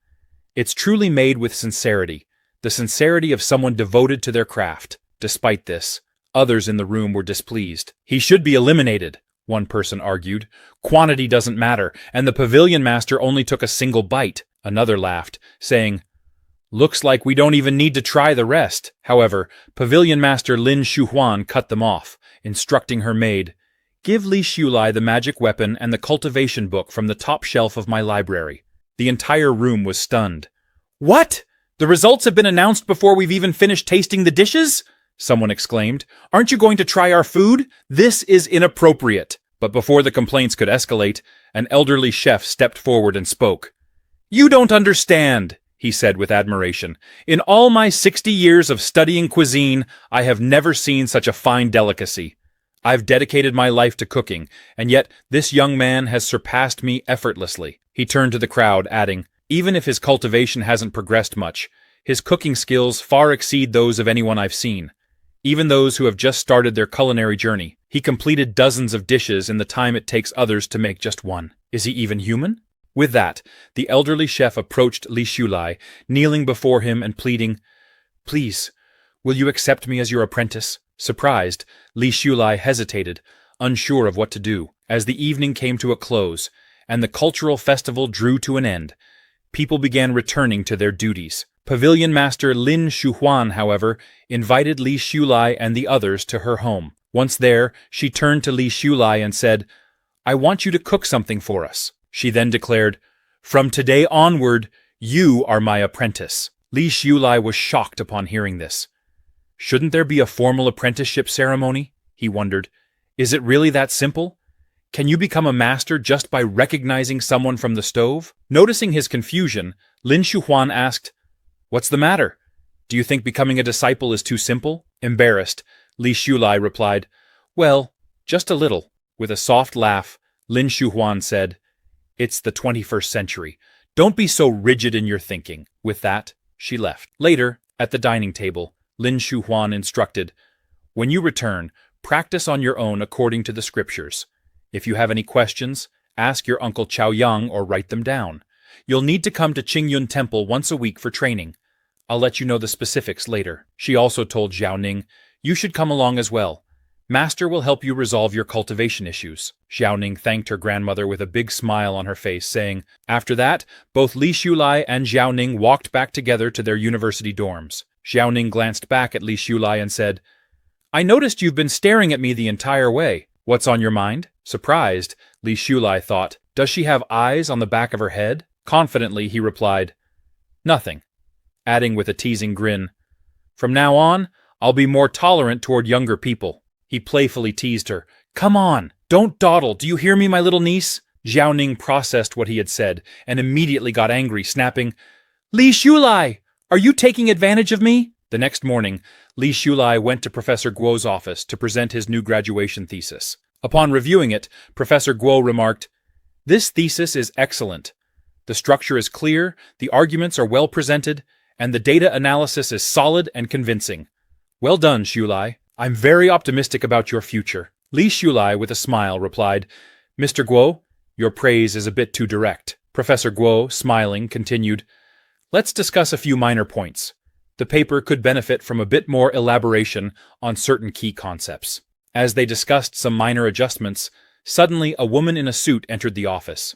It's truly made with sincerity, the sincerity of someone devoted to their craft." Despite this, others in the room were displeased. "He should be eliminated," one person argued. "Quantity doesn't matter, and the pavilion master only took a single bite." Another laughed, saying, "Looks like we don't even need to try the rest." However, pavilion master Lin Shuhuan cut them off, instructing her maid, "Give Li Shulai the magic weapon and the cultivation book from the top shelf of my library." The entire room was stunned. "What? The results have been announced before we've even finished tasting the dishes?" someone exclaimed. "Aren't you going to try our food? This is inappropriate." But before the complaints could escalate, an elderly chef stepped forward and spoke. "You don't understand," he said with admiration. "In all my 60 years of studying cuisine, I have never seen such a fine delicacy. I've dedicated my life to cooking, and yet this young man has surpassed me effortlessly." He turned to the crowd, adding, "Even if his cultivation hasn't progressed much, his cooking skills far exceed those of anyone I've seen. Even those who have just started their culinary journey. He completed dozens of dishes in the time it takes others to make just one. Is he even human?" With that, the elderly chef approached Li Shulai, kneeling before him and pleading, "Please, will you accept me as your apprentice?" Surprised, Li Shulai hesitated, unsure of what to do. As the evening came to a close, and the cultural festival drew to an end, people began returning to their duties. Pavilion Master Lin Shuhuan, however, invited Li Shulai and the others to her home. Once there, she turned to Li Shulai and said, "I want you to cook something for us." She then declared, "From today onward, you are my apprentice." Li Shulai was shocked upon hearing this. Shouldn't there be a formal apprenticeship ceremony? He wondered. Is it really that simple? Can you become a master just by recognizing someone from the stove? Noticing his confusion, Lin Shuhuan asked, "What's the matter? Do you think becoming a disciple is too simple?" Embarrassed, Li Shulai replied, "Well, just a little." With a soft laugh, Lin Shuhuan said, "It's the 21st century. Don't be so rigid in your thinking." With that, she left. Later, at the dining table, Lin Shuhuan instructed, "When you return, practice on your own according to the scriptures. If you have any questions, ask your uncle Chao Yang or write them down. You'll need to come to Qingyun Temple once a week for training. I'll let you know the specifics later." She also told Zhao Ning, "You should come along as well. Master will help you resolve your cultivation issues." Zhao Ning thanked her grandmother with a big smile on her face, saying, After that, both Li Shulai and Zhao Ning walked back together to their university dorms. Zhao Ning glanced back at Li Shulai and said, "I noticed you've been staring at me the entire way. What's on your mind?" Surprised, Li Shulai thought, "Does she have eyes on the back of her head?" Confidently, he replied, "Nothing," adding with a teasing grin, "From now on, I'll be more tolerant toward younger people." He playfully teased her, "Come on, don't dawdle, do you hear me, my little niece?" Zhao Ning processed what he had said and immediately got angry, snapping, "Li Shulai, are you taking advantage of me?" The next morning, Li Shulai went to Professor Guo's office to present his new graduation thesis. Upon reviewing it, Professor Guo remarked, "This thesis is excellent. The structure is clear, the arguments are well presented, and the data analysis is solid and convincing. Well done, Shulai. I'm very optimistic about your future." Li Shulai, with a smile, replied, "Mr. Guo, your praise is a bit too direct." Professor Guo, smiling, continued, "Let's discuss a few minor points. The paper could benefit from a bit more elaboration on certain key concepts." As they discussed some minor adjustments, suddenly a woman in a suit entered the office.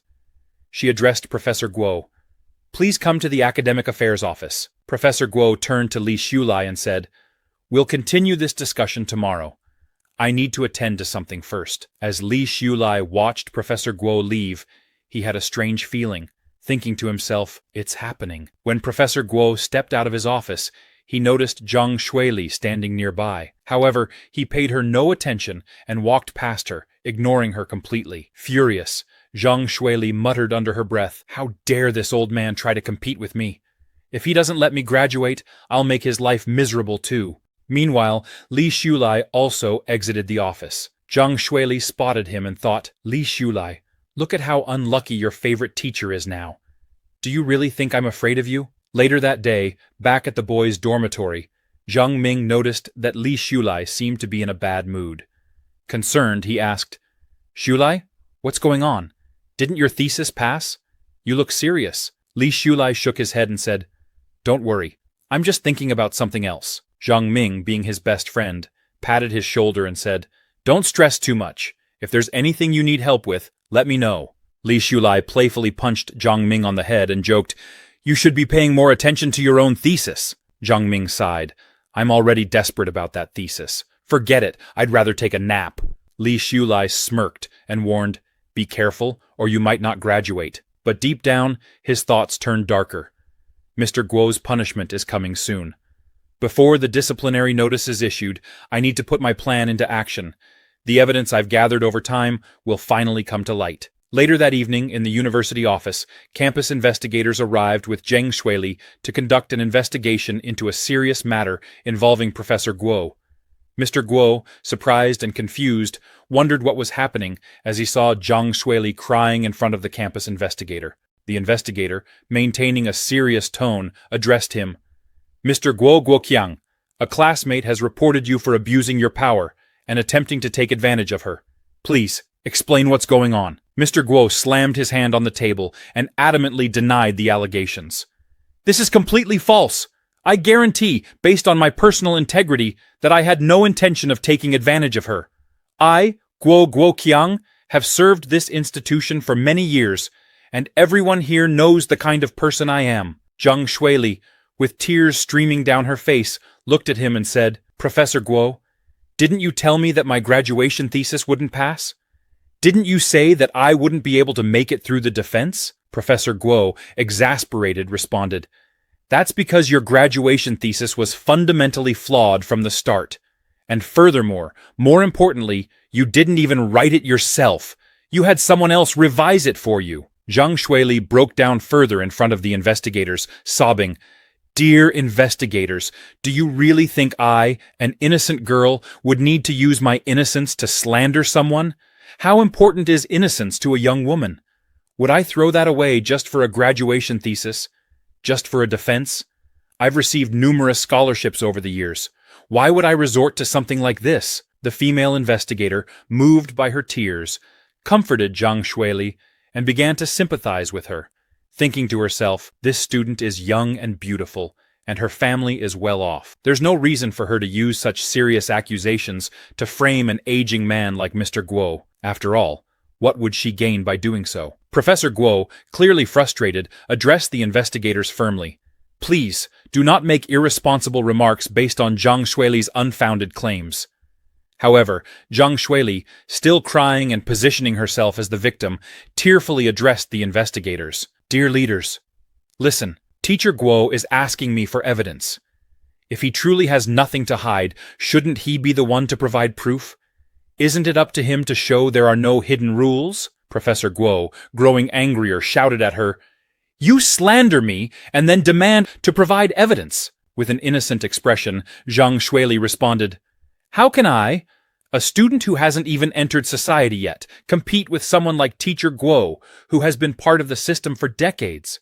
She addressed Professor Guo. "Please come to the Academic Affairs office." Professor Guo turned to Li Shulai and said, "We'll continue this discussion tomorrow. I need to attend to something first." As Li Shulai watched Professor Guo leave, he had a strange feeling, thinking to himself, "It's happening." When Professor Guo stepped out of his office, he noticed Zhang Shuili standing nearby. However, he paid her no attention and walked past her, ignoring her completely. Furious, Zhang Shuili muttered under her breath, "How dare this old man try to compete with me? If he doesn't let me graduate, I'll make his life miserable too." Meanwhile, Li Shulai also exited the office. Zhang Shuili spotted him and thought, "Li Shulai, look at how unlucky your favorite teacher is now. Do you really think I'm afraid of you?" Later that day, back at the boys' dormitory, Zhang Ming noticed that Li Shulai seemed to be in a bad mood. Concerned, he asked, "Shulai, what's going on? Didn't your thesis pass? You look serious." Li Shulai shook his head and said, "Don't worry, I'm just thinking about something else." Zhang Ming, being his best friend, patted his shoulder and said, "Don't stress too much. If there's anything you need help with, let me know." Li Shulai playfully punched Zhang Ming on the head and joked, "You should be paying more attention to your own thesis." Zhang Ming sighed, "I'm already desperate about that thesis. Forget it, I'd rather take a nap." Li Shulai smirked and warned, "Be careful, or you might not graduate." But deep down, his thoughts turned darker. Mr. Guo's punishment is coming soon. Before the disciplinary notice is issued, I need to put my plan into action. The evidence I've gathered over time will finally come to light. Later that evening, in the university office, campus investigators arrived with Zhang Shuili to conduct an investigation into a serious matter involving Professor Guo. Mr. Guo, surprised and confused, wondered what was happening as he saw Zhang Shuili crying in front of the campus investigator. The investigator, maintaining a serious tone, addressed him. "Mr. Guo Guoqiang, a classmate has reported you for abusing your power and attempting to take advantage of her. Please, explain what's going on." Mr. Guo slammed his hand on the table and adamantly denied the allegations. This is completely false. I guarantee, based on my personal integrity, that I had no intention of taking advantage of her. I, Guo Guoqiang, have served this institution for many years, and everyone here knows the kind of person I am. Zhang Shuili, with tears streaming down her face, looked at him and said, Professor Guo, didn't you tell me that my graduation thesis wouldn't pass? Didn't you say that I wouldn't be able to make it through the defense? Professor Guo, exasperated, responded, That's because your graduation thesis was fundamentally flawed from the start. And furthermore, more importantly, you didn't even write it yourself. You had someone else revise it for you. Zhang Shuili broke down further in front of the investigators, sobbing, Dear investigators, do you really think I, an innocent girl, would need to use my innocence to slander someone? How important is innocence to a young woman? Would I throw that away just for a graduation thesis? Just for a defense? I've received numerous scholarships over the years. Why would I resort to something like this? The female investigator, moved by her tears, comforted Zhang Shuili and began to sympathize with her, thinking to herself, this student is young and beautiful, and her family is well off. There's no reason for her to use such serious accusations to frame an aging man like Mr. Guo. After all, what would she gain by doing so? Professor Guo, clearly frustrated, addressed the investigators firmly. Please, do not make irresponsible remarks based on Zhang Shuili's unfounded claims. However, Zhang Shuili, still crying and positioning herself as the victim, tearfully addressed the investigators. Dear leaders, listen, Teacher Guo is asking me for evidence. If he truly has nothing to hide, shouldn't he be the one to provide proof? Isn't it up to him to show there are no hidden rules? Professor Guo, growing angrier, shouted at her, You slander me and then demand to provide evidence. With an innocent expression, Zhang Shuili responded, How can I, a student who hasn't even entered society yet, compete with someone like Teacher Guo, who has been part of the system for decades?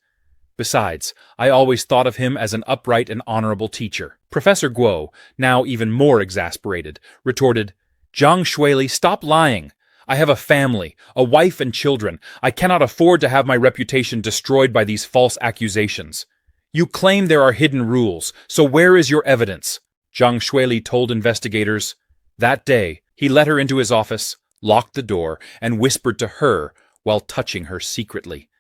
Besides, I always thought of him as an upright and honorable teacher. Professor Guo, now even more exasperated, retorted, Zhang Shuili, stop lying. I have a family, a wife and children. I cannot afford to have my reputation destroyed by these false accusations. You claim there are hidden rules, so where is your evidence? Zhang Shuili told investigators. That day, he let her into his office, locked the door, and whispered to her while touching her secretly.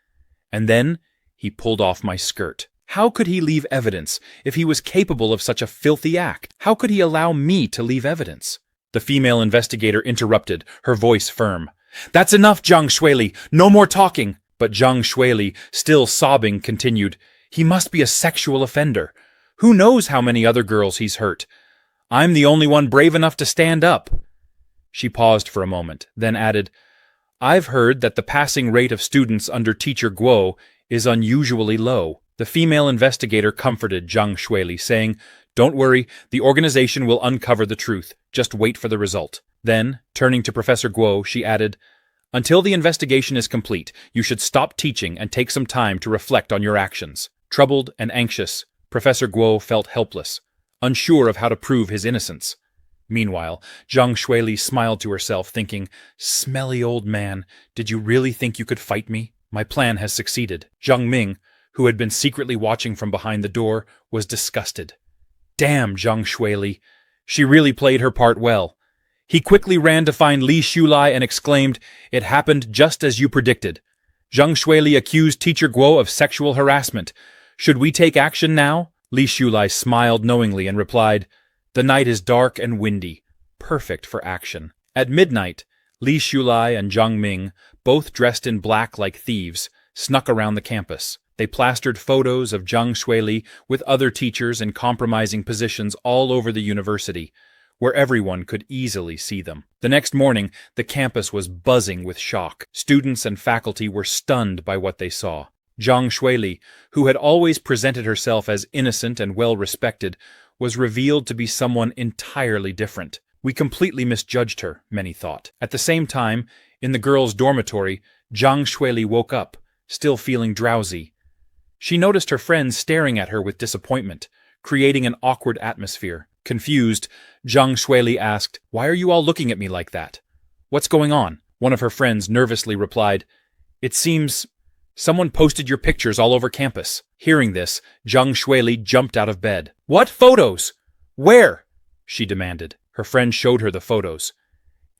And then he pulled off my skirt. How could he leave evidence if he was capable of such a filthy act? How could he allow me to leave evidence? The female investigator interrupted, her voice firm. That's enough, Zhang Shuili. No more talking. But Zhang Shuili, still sobbing, continued. He must be a sexual offender. Who knows how many other girls he's hurt? I'm the only one brave enough to stand up. She paused for a moment, then added, I've heard that the passing rate of students under Teacher Guo is unusually low. The female investigator comforted Zhang Shuili, saying, Don't worry, the organization will uncover the truth. Just wait for the result. Then, turning to Professor Guo, she added, Until the investigation is complete, you should stop teaching and take some time to reflect on your actions. Troubled and anxious, Professor Guo felt helpless, unsure of how to prove his innocence. Meanwhile, Zhang Shuili smiled to herself, thinking, Smelly old man, did you really think you could fight me? My plan has succeeded. Zhang Ming, who had been secretly watching from behind the door, was disgusted. Damn Zhang Shuili. She really played her part well. He quickly ran to find Li Shulai and exclaimed, It happened just as you predicted. Zhang Shuili accused Teacher Guo of sexual harassment. Should we take action now? Li Shulai smiled knowingly and replied, The night is dark and windy, perfect for action. At midnight, Li Shulai and Zhang Ming, both dressed in black like thieves, snuck around the campus. They plastered photos of Zhang Shuili with other teachers in compromising positions all over the university, where everyone could easily see them. The next morning, the campus was buzzing with shock. Students and faculty were stunned by what they saw. Zhang Shuili, who had always presented herself as innocent and well-respected, was revealed to be someone entirely different. We completely misjudged her, many thought. At the same time, in the girls' dormitory, Zhang Shuili woke up, still feeling drowsy. She noticed her friends staring at her with disappointment, creating an awkward atmosphere. Confused, Zhang Shuili asked, Why are you all looking at me like that? What's going on? One of her friends nervously replied, "It seems someone posted your pictures all over campus." Hearing this, Zhang Shuili jumped out of bed. "What photos? Where?" she demanded. Her friend showed her the photos.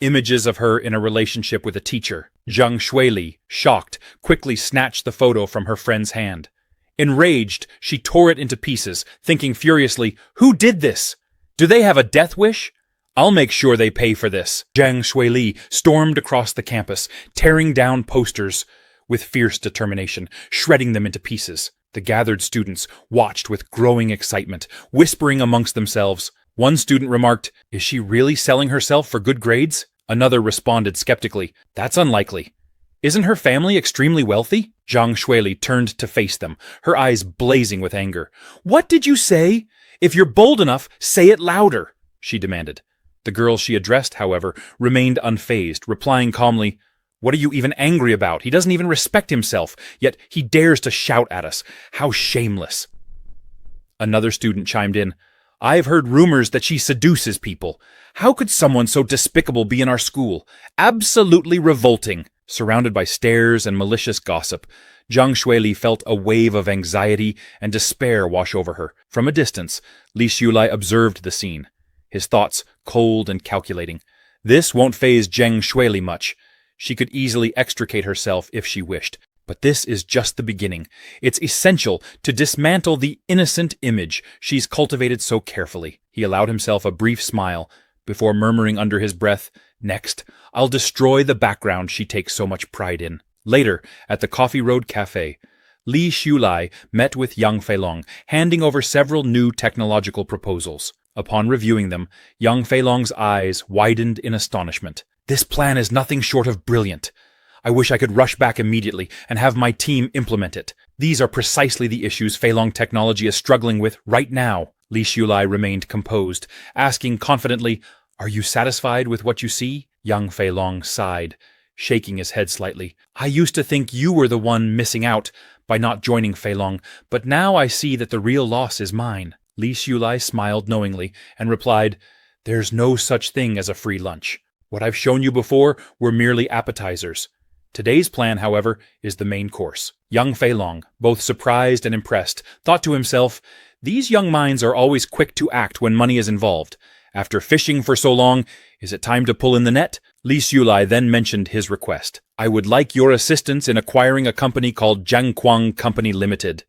Images of her in a relationship with a teacher. Zhang Shuili, shocked, quickly snatched the photo from her friend's hand. Enraged, she tore it into pieces, thinking furiously, "Who did this? Do they have a death wish? I'll make sure they pay for this." Zhang Shuili stormed across the campus, tearing down posters with fierce determination, shredding them into pieces. The gathered students watched with growing excitement, whispering amongst themselves. One student remarked, "Is she really selling herself for good grades?" Another responded skeptically, "That's unlikely. Isn't her family extremely wealthy?" Zhang Shuili turned to face them, her eyes blazing with anger. "What did you say? If you're bold enough, say it louder," she demanded. The girl she addressed, however, remained unfazed, replying calmly, "What are you even angry about? He doesn't even respect himself, yet he dares to shout at us. How shameless." Another student chimed in, "I've heard rumors that she seduces people. How could someone so despicable be in our school? Absolutely revolting." Surrounded by stares and malicious gossip, Zhang Shuili felt a wave of anxiety and despair wash over her. From a distance, Li Xiulai observed the scene, his thoughts cold and calculating. This won't faze Zhang Shuili much. She could easily extricate herself if she wished. But this is just the beginning. It's essential to dismantle the innocent image she's cultivated so carefully. He allowed himself a brief smile before murmuring under his breath, "Next, I'll destroy the background she takes so much pride in." Later, at the Coffee Road Cafe, Li Xiulai met with Yang Feilong, handing over several new technological proposals. Upon reviewing them, Yang Feilong's eyes widened in astonishment. "This plan is nothing short of brilliant. I wish I could rush back immediately and have my team implement it. These are precisely the issues Feilong Technology is struggling with right now." Li Xiulai remained composed, asking confidently, "Are you satisfied with what you see?" Yang Feilong sighed, shaking his head slightly. "I used to think you were the one missing out by not joining Feilong, but now I see that the real loss is mine." Li Xiulai smiled knowingly and replied, "There's no such thing as a free lunch. What I've shown you before were merely appetizers. Today's plan, however, is the main course." Yang Feilong, both surprised and impressed, thought to himself, "These young minds are always quick to act when money is involved. After fishing for so long, is it time to pull in the net?" Li Xiulai then mentioned his request. "I would like your assistance in acquiring a company called Jiangquang Company Limited."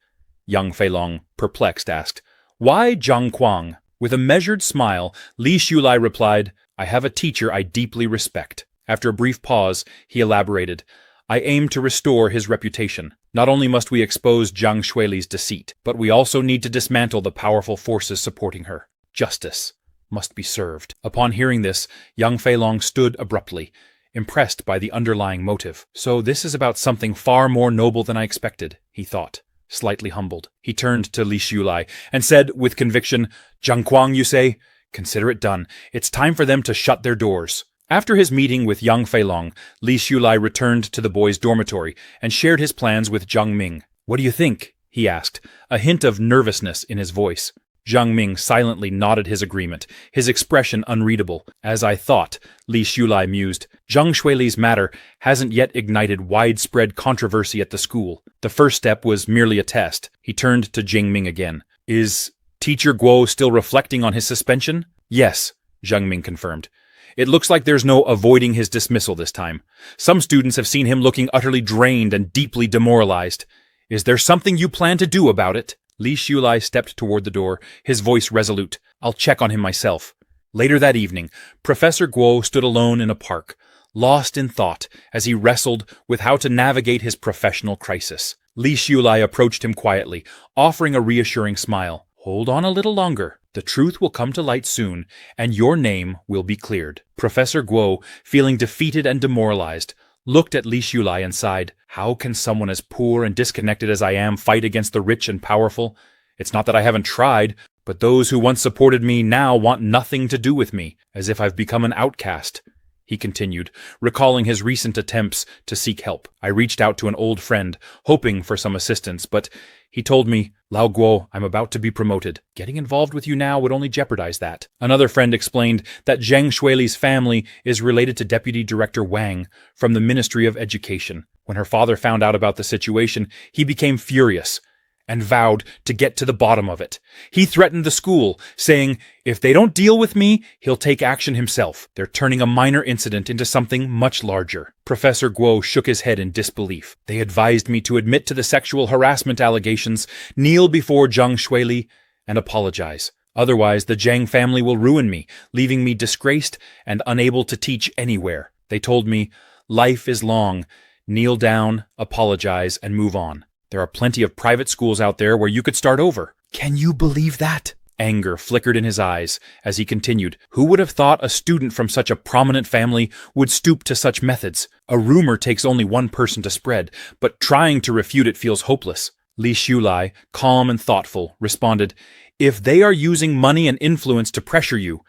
Yang Feilong, perplexed, asked, "Why Jiangquang?" With a measured smile, Li Xiulai replied, "I have a teacher I deeply respect." After a brief pause, he elaborated, "I aim to restore his reputation. Not only must we expose Zhang Shuili's deceit, but we also need to dismantle the powerful forces supporting her. Justice must be served." Upon hearing this, Yang Feilong stood abruptly, impressed by the underlying motive. "So this is about something far more noble than I expected," he thought, slightly humbled. He turned to Li Xiulai and said with conviction, "Jiangquang, you say? Consider it done. It's time for them to shut their doors." After his meeting with Yang Feilong, Li Xiulai returned to the boys' dormitory and shared his plans with Zhang Ming. "What do you think?" he asked, a hint of nervousness in his voice. Zhang Ming silently nodded his agreement, his expression unreadable. "As I thought," Li Xiulai mused, "Zhang Shuili's matter hasn't yet ignited widespread controversy at the school. The first step was merely a test." He turned to Zhang Ming again. "Is Teacher Guo still reflecting on his suspension?" "Yes," Zhang Ming confirmed. "It looks like there's no avoiding his dismissal this time. Some students have seen him looking utterly drained and deeply demoralized. Is there something you plan to do about it?" Li Xiulai stepped toward the door, his voice resolute. "I'll check on him myself." Later that evening, Professor Guo stood alone in a park, lost in thought as he wrestled with how to navigate his professional crisis. Li Xiulai approached him quietly, offering a reassuring smile. "Hold on a little longer. The truth will come to light soon, and your name will be cleared." Professor Guo, feeling defeated and demoralized, looked at Li Xiulai and sighed, "How can someone as poor and disconnected as I am fight against the rich and powerful? It's not that I haven't tried, but those who once supported me now want nothing to do with me, as if I've become an outcast." he continued, recalling his recent attempts to seek help. I reached out to an old friend, hoping for some assistance, but he told me, Lao Guo, I'm about to be promoted. Getting involved with you now would only jeopardize that. Another friend explained that Zhang Shuili's family is related to Deputy Director Wang from the Ministry of Education. When her father found out about the situation, he became furious and vowed to get to the bottom of it. He threatened the school, saying, if they don't deal with me, he'll take action himself. They're turning a minor incident into something much larger. Professor Guo shook his head in disbelief. They advised me to admit to the sexual harassment allegations, kneel before Zhang Shuili, and apologize. Otherwise, the Zhang family will ruin me, leaving me disgraced and unable to teach anywhere. They told me, life is long. Kneel down, apologize, and move on. There are plenty of private schools out there where you could start over. Can you believe that? Anger flickered in his eyes as he continued. Who would have thought a student from such a prominent family would stoop to such methods? A rumor takes only one person to spread, but trying to refute it feels hopeless. Li Shulai, calm and thoughtful, responded, if they are using money and influence to pressure you,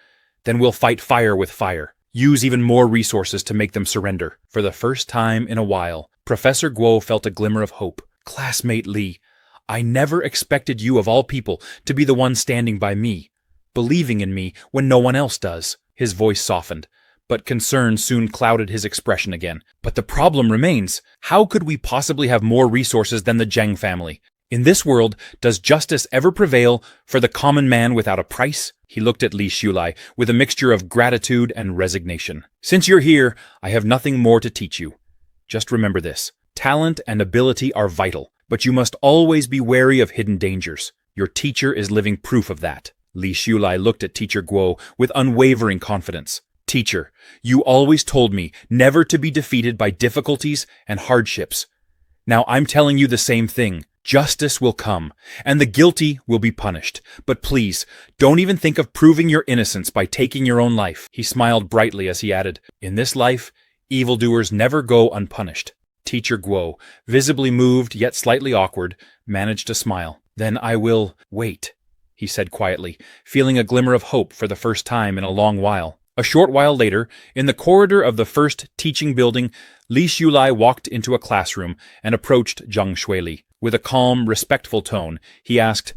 then we'll fight fire with fire. Use even more resources to make them surrender. For the first time in a while, Professor Guo felt a glimmer of hope. Classmate Li, I never expected you of all people to be the one standing by me, believing in me when no one else does. His voice softened, but concern soon clouded his expression again. But the problem remains. How could we possibly have more resources than the Zhang family? In this world, does justice ever prevail for the common man without a price? He looked at Li Shulai with a mixture of gratitude and resignation. Since you're here, I have nothing more to teach you. Just remember this. Talent and ability are vital, but you must always be wary of hidden dangers. Your teacher is living proof of that. Li Shulai looked at Teacher Guo with unwavering confidence. Teacher, you always told me never to be defeated by difficulties and hardships. Now I'm telling you the same thing. Justice will come, and the guilty will be punished. But please, don't even think of proving your innocence by taking your own life. He smiled brightly as he added, in this life, evildoers never go unpunished. Teacher Guo, visibly moved yet slightly awkward, managed to smile. Then I will wait, he said quietly, feeling a glimmer of hope for the first time in a long while. A short while later, in the corridor of the first teaching building, Li Shulai walked into a classroom and approached Zhang Shuili. With a calm, respectful tone, he asked,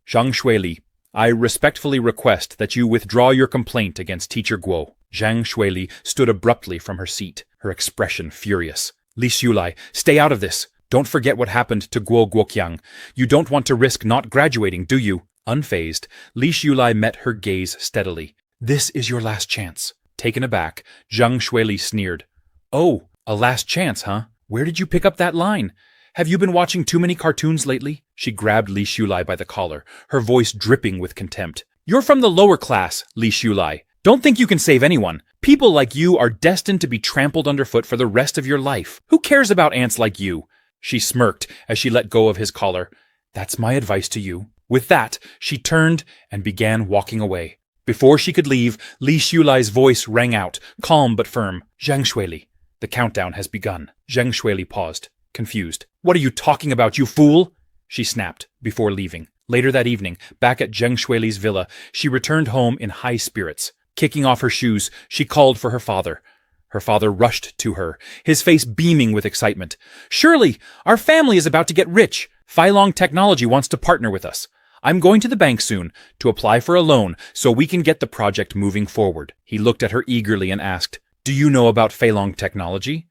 Zhang Shuili, I respectfully request that you withdraw your complaint against Teacher Guo. Zhang Shuili stood abruptly from her seat, her expression furious. Li Shulai, stay out of this. Don't forget what happened to Guo Guoqiang. You don't want to risk not graduating, do you? Unfazed, Li Shulai met her gaze steadily. This is your last chance. Taken aback, Zhang Shuili sneered. Oh, a last chance, huh? Where did you pick up that line? Have you been watching too many cartoons lately? She grabbed Li Shulai by the collar, her voice dripping with contempt. You're from the lower class, Li Shulai. Don't think you can save anyone. People like you are destined to be trampled underfoot for the rest of your life. Who cares about ants like you? She smirked as she let go of his collar. That's my advice to you. With that, she turned and began walking away. Before she could leave, Li Shulai's voice rang out, calm but firm. Zhang Shuili, the countdown has begun. Zhang Shuili paused, confused. What are you talking about, you fool? She snapped, before leaving. Later that evening, back at Zhang Shuili's villa, she returned home in high spirits. Kicking off her shoes, she called for her father. Her father rushed to her, his face beaming with excitement. Shirley, our family is about to get rich. Feilong Technology wants to partner with us. I'm going to the bank soon to apply for a loan so we can get the project moving forward. He looked at her eagerly and asked, Do you know about Feilong Technology?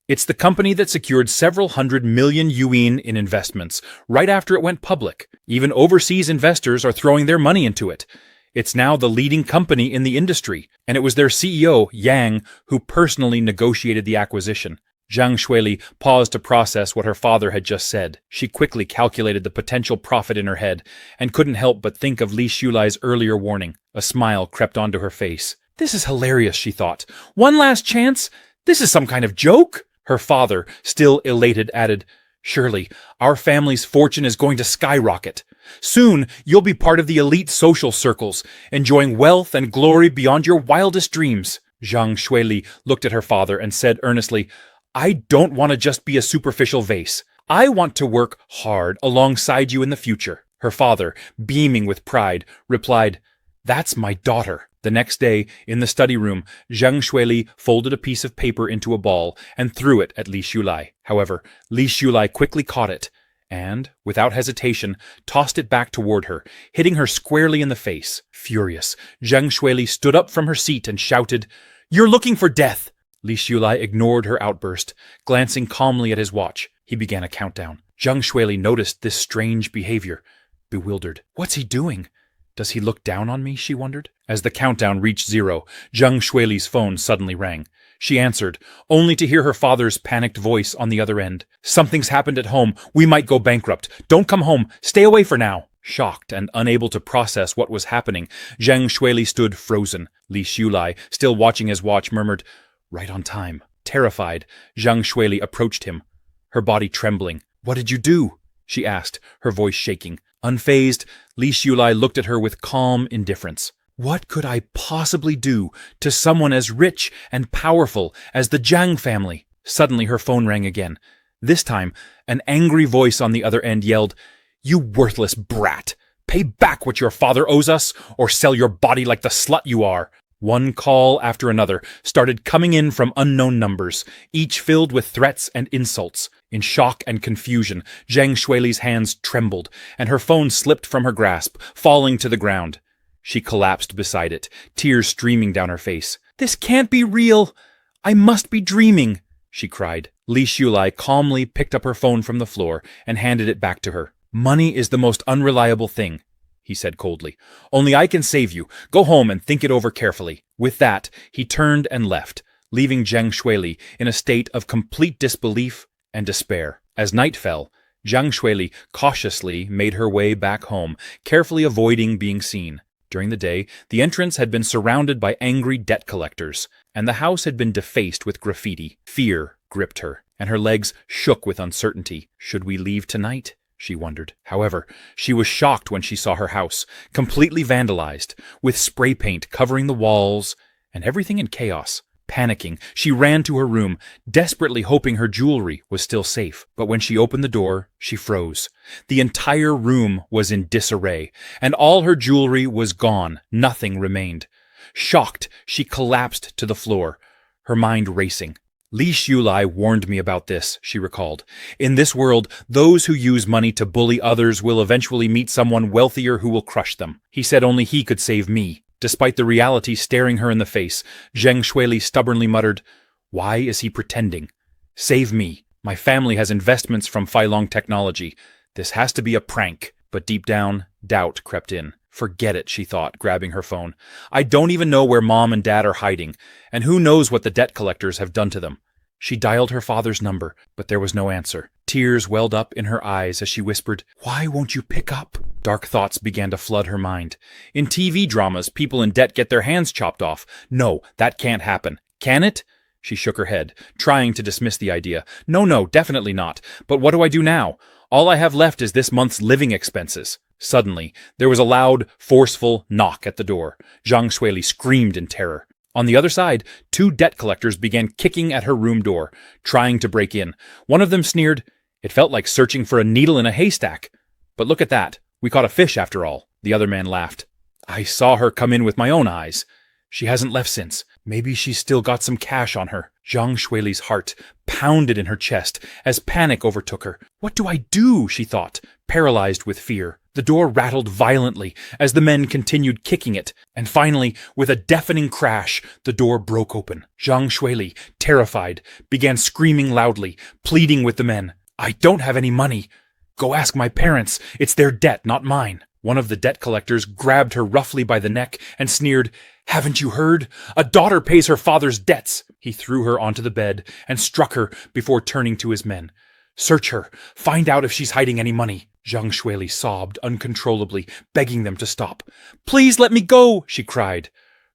It's the company that secured several $100 million yuan in investments right after it went public. Even overseas investors are throwing their money into it. It's now the leading company in the industry, and it was their CEO, Yang, who personally negotiated the acquisition. Zhang Shuili paused to process what her father had just said. She quickly calculated the potential profit in her head, and couldn't help but think of Li Shulai's earlier warning. A smile crept onto her face. This is hilarious, she thought. One last chance? This is some kind of joke? Her father, still elated, added, Surely, our family's fortune is going to skyrocket. Soon, you'll be part of the elite social circles, enjoying wealth and glory beyond your wildest dreams. Zhang Shuili looked at her father and said earnestly, I don't want to just be a superficial vase. I want to work hard alongside you in the future. Her father, beaming with pride, replied, That's my daughter. The next day, in the study room, Zhang Shuili folded a piece of paper into a ball and threw it at Li Shulai. However, Li Shulai quickly caught it and, without hesitation, tossed it back toward her, hitting her squarely in the face. Furious, Zhang Shuili stood up from her seat and shouted, "You're looking for death!" Li Shulai ignored her outburst, glancing calmly at his watch. He began a countdown. Zhang Shuili noticed this strange behavior, bewildered. What's he doing? Does he look down on me, she wondered? As the countdown reached 0, Zhang Shuili's phone suddenly rang. She answered, only to hear her father's panicked voice on the other end. "Something's happened at home. We might go bankrupt. Don't come home. Stay away for now." Shocked and unable to process what was happening, Zhang Shuili stood frozen. Li Shulai, still watching his watch, murmured, "Right on time." Terrified, Zhang Shuili approached him, her body trembling. "What did you do?" she asked, her voice shaking. Unfazed, Li Shulai looked at her with calm indifference. "What could I possibly do to someone as rich and powerful as the Zhang family?" Suddenly her phone rang again. This time, an angry voice on the other end yelled, "You worthless brat! Pay back what your father owes us, or sell your body like the slut you are!" One call after another started coming in from unknown numbers, each filled with threats and insults. In shock and confusion, Zhang Shuili's hands trembled, and her phone slipped from her grasp, falling to the ground. She collapsed beside it, tears streaming down her face. "This can't be real! I must be dreaming!" she cried. Li Shulai calmly picked up her phone from the floor and handed it back to her. "Money is the most unreliable thing," he said coldly. "Only I can save you. Go home and think it over carefully." With that, he turned and left, leaving Zhang Shuili in a state of complete disbelief and despair. As night fell, Zhang Shuili cautiously made her way back home, carefully avoiding being seen. During the day, the entrance had been surrounded by angry debt collectors, and the house had been defaced with graffiti. Fear gripped her, and her legs shook with uncertainty. Should we leave tonight? She wondered. However, she was shocked when she saw her house, completely vandalized, with spray paint covering the walls, and everything in chaos. Panicking, she ran to her room, desperately hoping her jewelry was still safe. But when she opened the door, she froze. The entire room was in disarray, and all her jewelry was gone. Nothing remained. Shocked, she collapsed to the floor, her mind racing. Li Shulai warned me about this, she recalled. In this world, those who use money to bully others will eventually meet someone wealthier who will crush them. He said only he could save me. Despite the reality staring her in the face, Zhang Shuili stubbornly muttered, "Why is he pretending? Save me. My family has investments from Feilong Technology. This has to be a prank." But deep down, doubt crept in. Forget it, she thought, grabbing her phone. I don't even know where Mom and Dad are hiding, and who knows what the debt collectors have done to them. She dialed her father's number, but there was no answer. Tears welled up in her eyes as she whispered, "Why won't you pick up?" Dark thoughts began to flood her mind. In TV dramas, people in debt get their hands chopped off. No, that can't happen. Can it? She shook her head, trying to dismiss the idea. No, definitely not. But what do I do now? All I have left is this month's living expenses. Suddenly, there was a loud, forceful knock at the door. Zhang Shuili screamed in terror. On the other side, 2 debt collectors began kicking at her room door, trying to break in. One of them sneered, "It felt like searching for a needle in a haystack. But look at that. We caught a fish after all." The other man laughed. "I saw her come in with my own eyes. She hasn't left since. Maybe she's still got some cash on her." Zhang Shuili's heart pounded in her chest as panic overtook her. What do I do? She thought, paralyzed with fear. The door rattled violently as the men continued kicking it, and finally, with a deafening crash, the door broke open. Zhang Shuili, terrified, began screaming loudly, pleading with the men. "I don't have any money. Go ask my parents. It's their debt, not mine." One of the debt collectors grabbed her roughly by the neck and sneered, "Haven't you heard? A daughter pays her father's debts." He threw her onto the bed and struck her before turning to his men. "Search her. Find out if she's hiding any money." Zhang Shuili sobbed uncontrollably, begging them to stop. "Please let me go," she cried,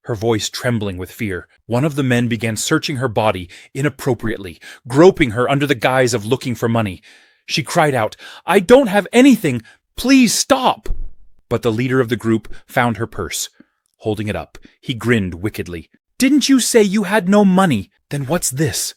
her voice trembling with fear. One of the men began searching her body inappropriately, groping her under the guise of looking for money. She cried out, "I don't have anything. Please stop." But the leader of the group found her purse. Holding it up, he grinned wickedly. "Didn't you say you had no money? Then what's this?"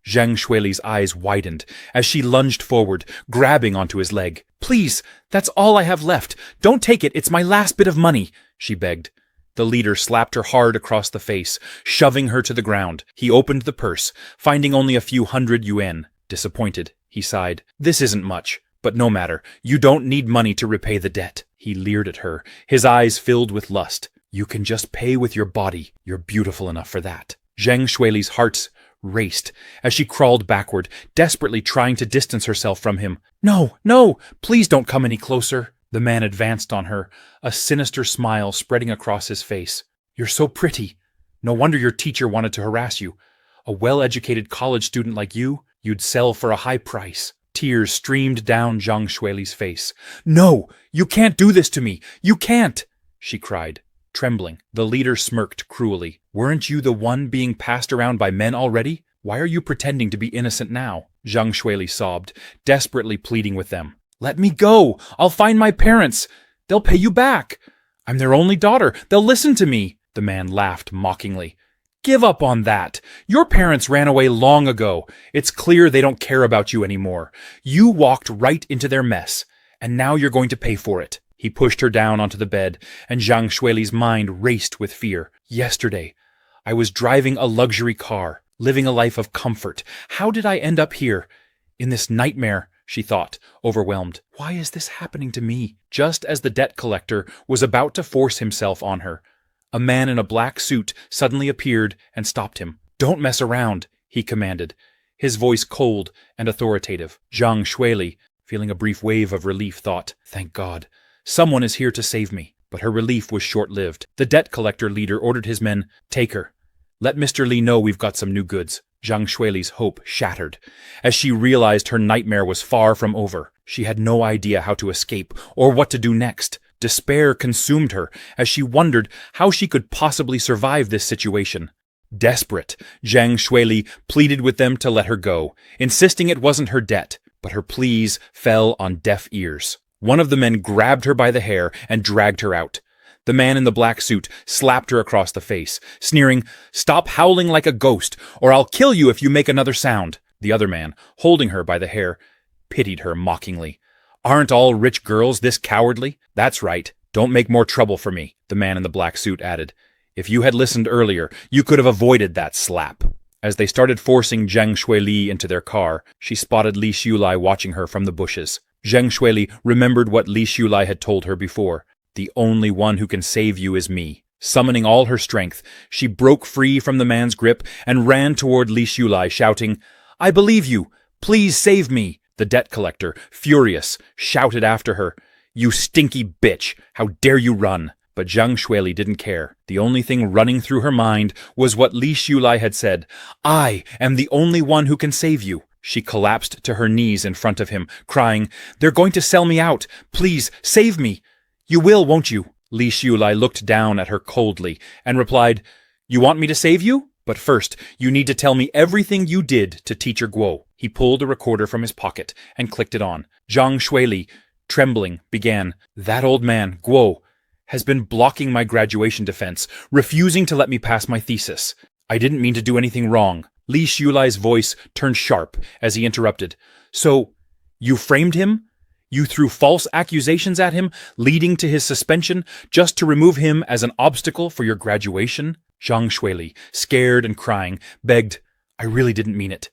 Zhang Shuili's eyes widened as she lunged forward, grabbing onto his leg. "Please, that's all I have left. Don't take it. It's my last bit of money," she begged. The leader slapped her hard across the face, shoving her to the ground. He opened the purse, finding only a few hundred yuan. Disappointed, he sighed. This isn't much, but no matter. You don't need money to repay the debt. He leered at her, his eyes filled with lust. You can just pay with your body. You're beautiful enough for that. Zhang Shuili's heart raced as she crawled backward, desperately trying to distance herself from him. No, no, please don't come any closer. The man advanced on her, a sinister smile spreading across his face. You're so pretty. No wonder your teacher wanted to harass you. A well-educated college student like you, you'd sell for a high price. Tears streamed down Zhang Shuili's face. No, you can't do this to me. You can't, she cried, trembling. The leader smirked cruelly. Weren't you the one being passed around by men already? Why are you pretending to be innocent now? Zhang Shuili sobbed, desperately pleading with them. Let me go. I'll find my parents. They'll pay you back. I'm their only daughter. They'll listen to me. The man laughed mockingly. Give up on that. Your parents ran away long ago. It's clear they don't care about you anymore. You walked right into their mess, and now you're going to pay for it. He pushed her down onto the bed, and Zhang Shuili's mind raced with fear. Yesterday, I was driving a luxury car, living a life of comfort. How did I end up here? In this nightmare, she thought, overwhelmed. Why is this happening to me? Just as the debt collector was about to force himself on her, a man in a black suit suddenly appeared and stopped him. Don't mess around, he commanded, his voice cold and authoritative. Zhang Shuili, feeling a brief wave of relief, thought, thank God, someone is here to save me. But her relief was short-lived. The debt collector leader ordered his men, take her. Let Mr. Li know we've got some new goods. Zhang Shuili's hope shattered. As she realized her nightmare was far from over, she had no idea how to escape or what to do next. Despair consumed her as she wondered how she could possibly survive this situation. Desperate, Zhang Shuili pleaded with them to let her go, insisting it wasn't her debt, but her pleas fell on deaf ears. One of the men grabbed her by the hair and dragged her out. The man in the black suit slapped her across the face, sneering, Stop howling like a ghost, or I'll kill you if you make another sound. The other man, holding her by the hair, pitied her mockingly. Aren't all rich girls this cowardly? That's right. Don't make more trouble for me, the man in the black suit added. If you had listened earlier, you could have avoided that slap. As they started forcing Zhang Shuili into their car, she spotted Li Xiulai watching her from the bushes. Zhang Shuili remembered what Li Xiulai had told her before. The only one who can save you is me. Summoning all her strength, she broke free from the man's grip and ran toward Li Xiulai, shouting, I believe you. Please save me. The debt collector, furious, shouted after her, You stinky bitch. How dare you run? But Zhang Shuili didn't care. The only thing running through her mind was what Li Xiulai had said. I am the only one who can save you. She collapsed to her knees in front of him, crying, They're going to sell me out. Please, save me. You will, won't you? Li Xiulai looked down at her coldly and replied, You want me to save you? But first, you need to tell me everything you did to Teacher Guo. He pulled a recorder from his pocket and clicked it on. Zhang Shuili, trembling, began, That old man, Guo, has been blocking my graduation defense, refusing to let me pass my thesis. I didn't mean to do anything wrong. Li Xiulai's voice turned sharp as he interrupted. So, you framed him? You threw false accusations at him, leading to his suspension, just to remove him as an obstacle for your graduation? Zhang Shuili, scared and crying, begged, I really didn't mean it.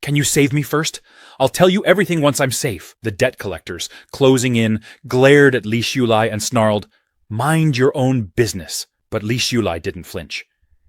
Can you save me first? I'll tell you everything once I'm safe. The debt collectors, closing in, glared at Li Xiulai and snarled, Mind your own business. But Li Xiulai didn't flinch.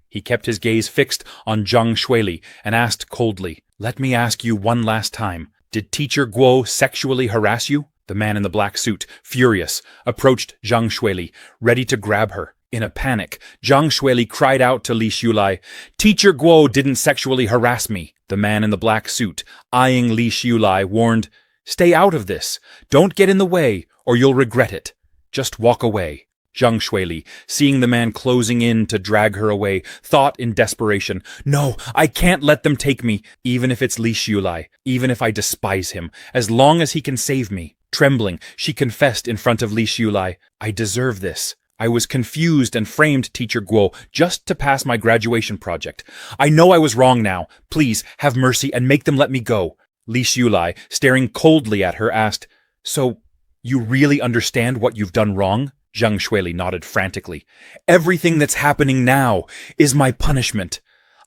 He kept his gaze fixed on Zhang Shuili and asked coldly, Let me ask you one last time. Did Teacher Guo sexually harass you? The man in the black suit, furious, approached Zhang Shuili, ready to grab her. In a panic, Zhang Shuili cried out to Li Xiulai, Teacher Guo didn't sexually harass me. The man in the black suit, eyeing Li Xiulai, warned, Stay out of this. Don't get in the way, or you'll regret it. Just walk away. Zhang Shuili, seeing the man closing in to drag her away, thought in desperation, No, I can't let them take me, even if it's Li Xiulai, even if I despise him, as long as he can save me. Trembling, she confessed in front of Li Xiulai, I deserve this. I was confused and framed Teacher Guo just to pass my graduation project. I know I was wrong now. Please, have mercy and make them let me go. Li Xiulai, staring coldly at her, asked, So, you really understand what you've done wrong? Zhang Shuili nodded frantically. Everything that's happening now is my punishment.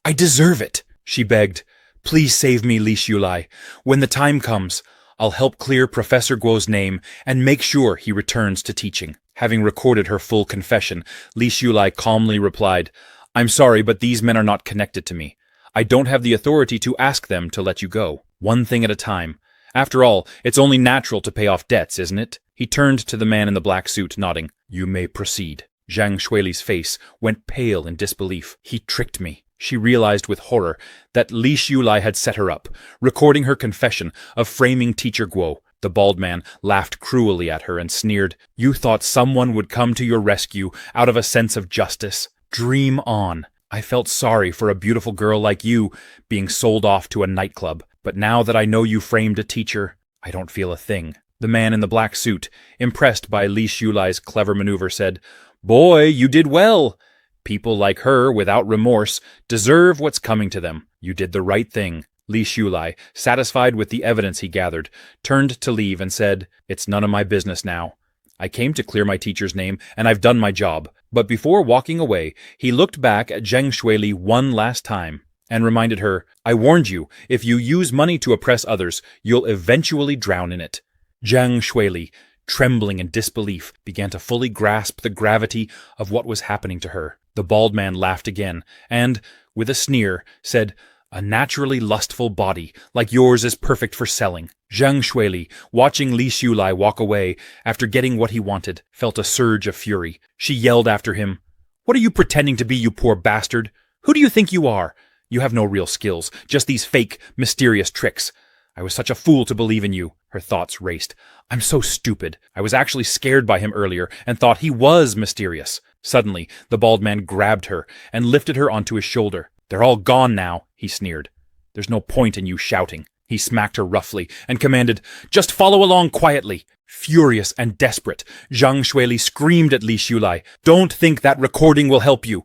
I deserve it, she begged. Please save me, Li Xiulai. When the time comes, I'll help clear Professor Guo's name and make sure he returns to teaching. Having recorded her full confession, Li Xiulai calmly replied, I'm sorry, but these men are not connected to me. I don't have the authority to ask them to let you go. One thing at a time. After all, it's only natural to pay off debts, isn't it? He turned to the man in the black suit, nodding. You may proceed. Zhang Shuili's face went pale in disbelief. He tricked me. She realized with horror that Li Xiulai had set her up, recording her confession of framing Teacher Guo. The bald man laughed cruelly at her and sneered. You thought someone would come to your rescue out of a sense of justice. Dream on. I felt sorry for a beautiful girl like you being sold off to a nightclub, but now that I know you framed a teacher, I don't feel a thing. The man in the black suit, impressed by Li Xiulai's clever maneuver, said, Boy, you did well. People like her, without remorse, deserve what's coming to them. You did the right thing. Li Xiulai, satisfied with the evidence he gathered, turned to leave and said, It's none of my business now. I came to clear my teacher's name, and I've done my job. But before walking away, he looked back at Zhang Shuili one last time and reminded her, I warned you, if you use money to oppress others, you'll eventually drown in it. Zhang Shuili, trembling in disbelief, began to fully grasp the gravity of what was happening to her. The bald man laughed again, and, with a sneer, said, A naturally lustful body, like yours, is perfect for selling. Zhang Shuili, watching Li Xiulai walk away after getting what he wanted, felt a surge of fury. She yelled after him, What are you pretending to be, you poor bastard? Who do you think you are? You have no real skills, just these fake, mysterious tricks. I was such a fool to believe in you. Her thoughts raced. I'm so stupid. I was actually scared by him earlier and thought he was mysterious. Suddenly, the bald man grabbed her and lifted her onto his shoulder. They're all gone now, he sneered. There's no point in you shouting. He smacked her roughly and commanded, Just follow along quietly. Furious and desperate, Zhang Shuili screamed at Li Xiulai, Don't think that recording will help you.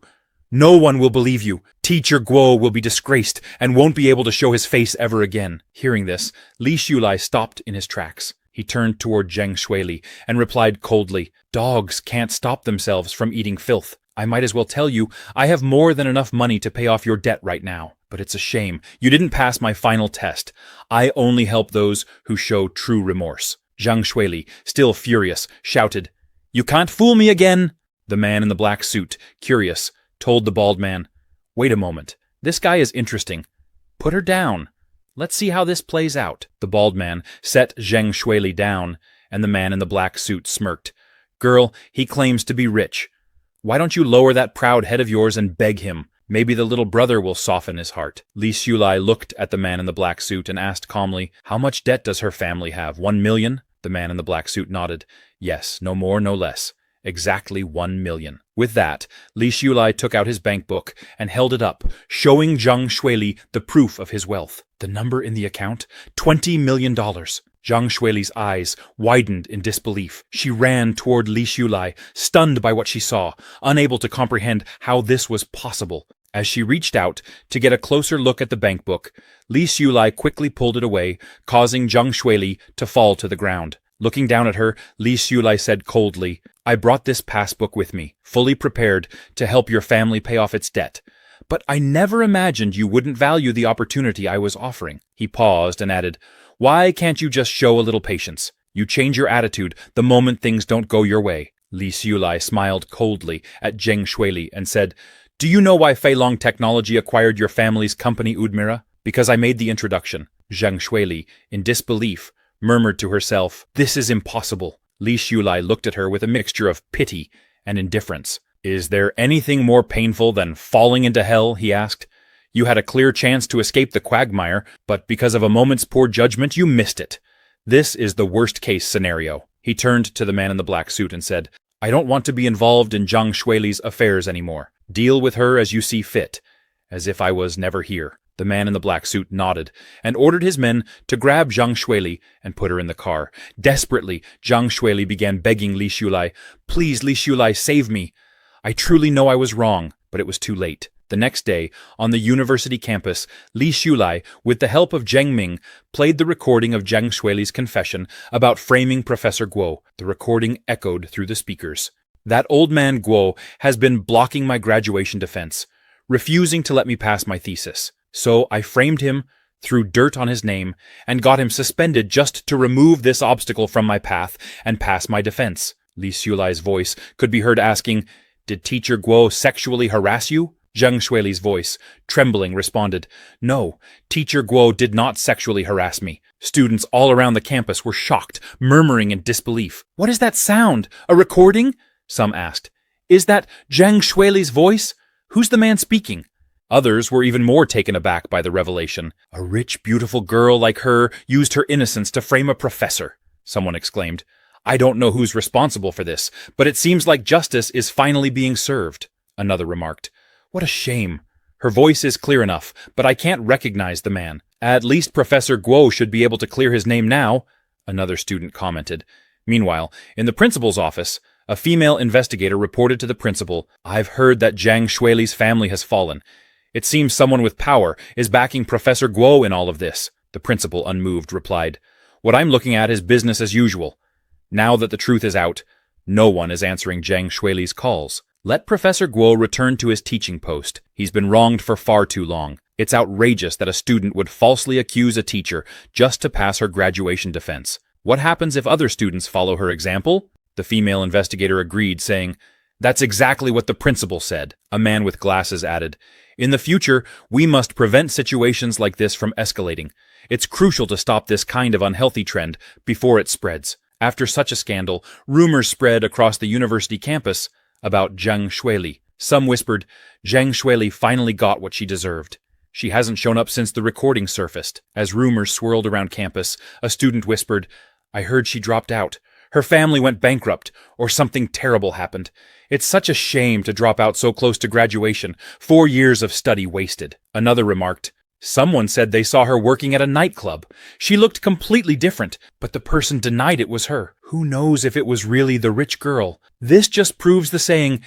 No one will believe you. Teacher Guo will be disgraced and won't be able to show his face ever again. Hearing this, Li Xiulai stopped in his tracks. He turned toward Zhang Shuili and replied coldly, Dogs can't stop themselves from eating filth. I might as well tell you, I have more than enough money to pay off your debt right now. But it's a shame. You didn't pass my final test. I only help those who show true remorse. Zhang Shuili, still furious, shouted, You can't fool me again. The man in the black suit, curious, told the bald man, Wait a moment. This guy is interesting. Put her down. Let's see how this plays out. The bald man set Zhang Shuili down, and the man in the black suit smirked. Girl, he claims to be rich. Why don't you lower that proud head of yours and beg him? Maybe the little brother will soften his heart. Li Xiulai looked at the man in the black suit and asked calmly, How much debt does her family have? 1 million? The man in the black suit nodded. Yes, no more, no less. Exactly 1 million. With that, Li Xiulai took out his bank book and held it up, showing Zhang Shuili the proof of his wealth. The number in the account? $20 million. Zhang Shuili's eyes widened in disbelief. She ran toward Li Xiulai, stunned by what she saw, unable to comprehend how this was possible. As she reached out to get a closer look at the bank book, Li Xiulai quickly pulled it away, causing Zhang Shuili to fall to the ground. Looking down at her, Li Xiulai said coldly, I brought this passbook with me, fully prepared to help your family pay off its debt. But I never imagined you wouldn't value the opportunity I was offering. He paused and added, Why can't you just show a little patience? You change your attitude the moment things don't go your way. Li Xiulai smiled coldly at Zhang Shuili and said, Do you know why Feilong Technology acquired your family's company Udmira? Because I made the introduction. Zhang Shuili, in disbelief, murmured to herself, This is impossible. Li Xiulai looked at her with a mixture of pity and indifference. Is there anything more painful than falling into hell? He asked. You had a clear chance to escape the quagmire, but because of a moment's poor judgment, you missed it. This is the worst-case scenario. He turned to the man in the black suit and said, I don't want to be involved in Zhang Shuili's affairs anymore. Deal with her as you see fit, as if I was never here. The man in the black suit nodded and ordered his men to grab Zhang Shuili and put her in the car. Desperately, Zhang Shuili began begging Li Xiulai, Please, Li Xiulai, save me. I truly know I was wrong, but it was too late. The next day, on the university campus, Li Xiulai, with the help of Zheng Ming, played the recording of Zhang Shuili's confession about framing Professor Guo. The recording echoed through the speakers. That old man Guo has been blocking my graduation defense, refusing to let me pass my thesis. So I framed him, threw dirt on his name, and got him suspended just to remove this obstacle from my path and pass my defense. Li Xulai's voice could be heard asking, "Did Teacher Guo sexually harass you?" Zheng Shuili's voice, trembling, responded, "No, Teacher Guo did not sexually harass me." Students all around the campus were shocked, murmuring in disbelief. "What is that sound? A recording?" some asked. "Is that Zheng Shuili's voice? Who's the man speaking?" Others were even more taken aback by the revelation. "A rich, beautiful girl like her used her innocence to frame a professor," someone exclaimed. "I don't know who's responsible for this, but it seems like justice is finally being served," another remarked. "What a shame. Her voice is clear enough, but I can't recognize the man. At least Professor Guo should be able to clear his name now," another student commented. Meanwhile, in the principal's office, a female investigator reported to the principal, "I've heard that Zhang Shuili's family has fallen. It seems someone with power is backing Professor Guo in all of this." The principal, unmoved, replied, "What I'm looking at is business as usual. Now that the truth is out, no one is answering Zhang Shuili's calls. Let Professor Guo return to his teaching post. He's been wronged for far too long. It's outrageous that a student would falsely accuse a teacher just to pass her graduation defense. What happens if other students follow her example?" The female investigator agreed, saying, "That's exactly what the principal said." A man with glasses added, "In the future, we must prevent situations like this from escalating. It's crucial to stop this kind of unhealthy trend before it spreads." After such a scandal, rumors spread across the university campus about Zhang Shuili. Some whispered, "Zhang Shuili finally got what she deserved. She hasn't shown up since the recording surfaced." As rumors swirled around campus, a student whispered, "I heard she dropped out. Her family went bankrupt, or something terrible happened. It's such a shame to drop out so close to graduation, 4 years of study wasted." Another remarked, "Someone said they saw her working at a nightclub. She looked completely different, but the person denied it was her. Who knows if it was really the rich girl? This just proves the saying,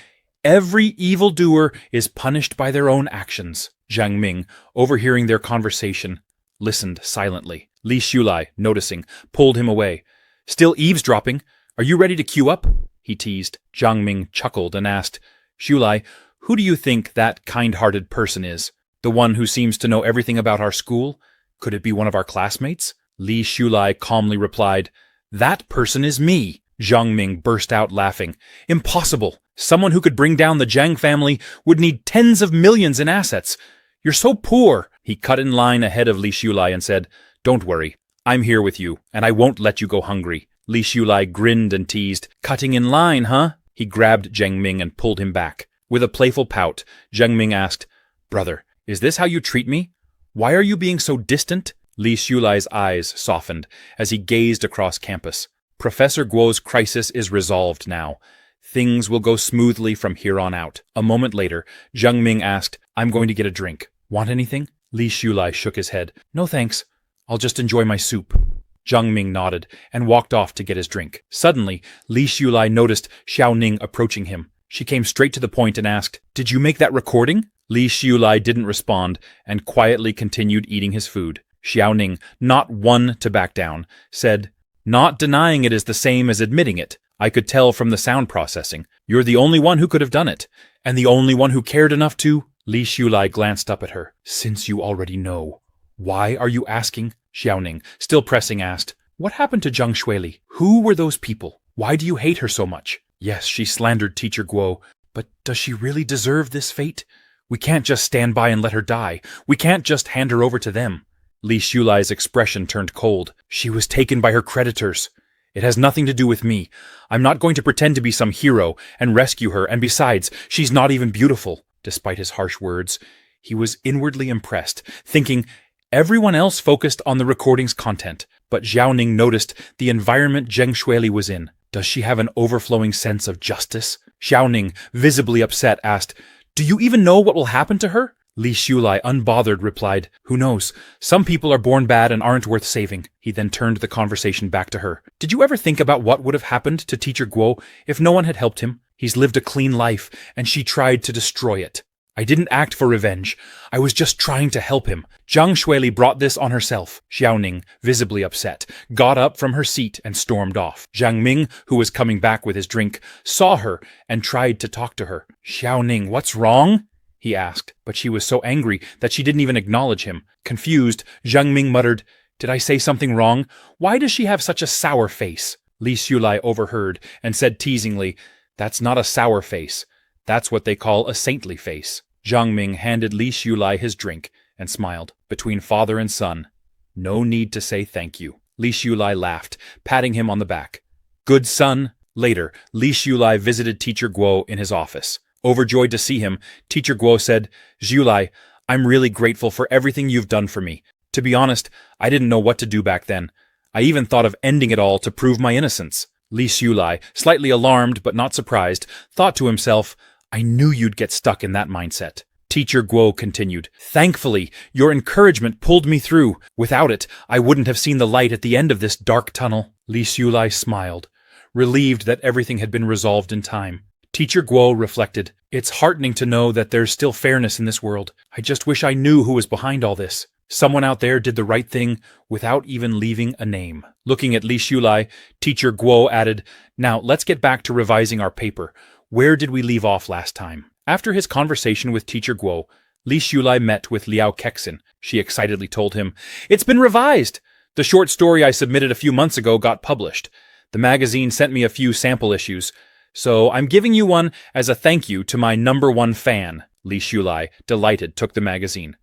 every evildoer is punished by their own actions." Zhang Ming, overhearing their conversation, listened silently. Li Xulai, noticing, pulled him away. "Still eavesdropping? Are you ready to queue up?" he teased. Zhang Ming chuckled and asked, "Xulai, who do you think that kind-hearted person is? The one who seems to know everything about our school? Could it be one of our classmates?" Li Xulai calmly replied, "That person is me." Zhang Ming burst out laughing. "Impossible! Someone who could bring down the Zhang family would need tens of millions in assets. You're so poor." He cut in line ahead of Li Xulai and said, "Don't worry, I'm here with you, and I won't let you go hungry." Li Xulai grinned and teased, "Cutting in line, huh?" He grabbed Zhang Ming and pulled him back. With a playful pout, Zhang Ming asked, "Brother, is this how you treat me? Why are you being so distant?" Li Xulai's eyes softened as he gazed across campus. Professor Guo's crisis is resolved now. Things will go smoothly from here on out. A moment later, Zhang Ming asked, "I'm going to get a drink. Want anything?" Li Xulai shook his head. "No thanks. I'll just enjoy my soup." Zhang Ming nodded and walked off to get his drink. Suddenly, Li Xulai noticed Xiao Ning approaching him. She came straight to the point and asked, "Did you make that recording?" Li Xulai didn't respond and quietly continued eating his food. Xiao Ning, not one to back down, said, "Not denying it is the same as admitting it. I could tell from the sound processing. You're the only one who could have done it, and the only one who cared enough to—" Li Xulai glanced up at her. "Since you already know, why are you asking?" Xiao Ning, still pressing, asked, "What happened to Zhang Shuili? Who were those people? Why do you hate her so much? Yes, she slandered Teacher Guo, but does she really deserve this fate? We can't just stand by and let her die. We can't just hand her over to them." Li Xulai's expression turned cold. "She was taken by her creditors. It has nothing to do with me. I'm not going to pretend to be some hero and rescue her, and besides, she's not even beautiful." Despite his harsh words, he was inwardly impressed, thinking, everyone else focused on the recording's content, but Xiao Ning noticed the environment Zheng Shuili was in. Does she have an overflowing sense of justice? Xiao Ning, visibly upset, asked, "Do you even know what will happen to her?" Li Xulai, unbothered, replied, "Who knows? Some people are born bad and aren't worth saving." He then turned the conversation back to her. "Did you ever think about what would have happened to Teacher Guo if no one had helped him? He's lived a clean life, and she tried to destroy it. I didn't act for revenge. I was just trying to help him. Zhang Shuili brought this on herself. Xiaoning, visibly upset, got up from her seat and stormed off. Zhang Ming, who was coming back with his drink, saw her and tried to talk to her. Xiaoning, what's wrong? He asked, but she was so angry that she didn't even acknowledge him. Confused, Zhang Ming muttered, "Did I say something wrong? Why does she have such a sour face?" Li Xulai overheard and said teasingly, "That's not a sour face. That's what they call a saintly face." Zhang Ming handed Li Xulai his drink and smiled. Between father and son, no need to say thank you. Li Xulai laughed, patting him on the back. Good son. Later, Li Xulai visited Teacher Guo in his office. Overjoyed to see him, Teacher Guo said, "Xulai, I'm really grateful for everything you've done for me. To be honest, I didn't know what to do back then. I even thought of ending it all to prove my innocence." Li Xulai, slightly alarmed but not surprised, thought to himself, "I knew you'd get stuck in that mindset." Teacher Guo continued, "Thankfully, your encouragement pulled me through. Without it, I wouldn't have seen the light at the end of this dark tunnel." Li Xulai smiled, relieved that everything had been resolved in time. Teacher Guo reflected, "It's heartening to know that there's still fairness in this world. I just wish I knew who was behind all this. Someone out there did the right thing without even leaving a name." Looking at Li Xulai, Teacher Guo added, "Now, let's get back to revising our paper. Where did we leave off last time?" After his conversation with Teacher Guo, Li Xulai met with Liao Kexin. She excitedly told him, "It's been revised! The short story I submitted a few months ago got published. The magazine sent me a few sample issues, so I'm giving you one as a thank you to my #1 fan." Li Xulai, delighted, took the magazine.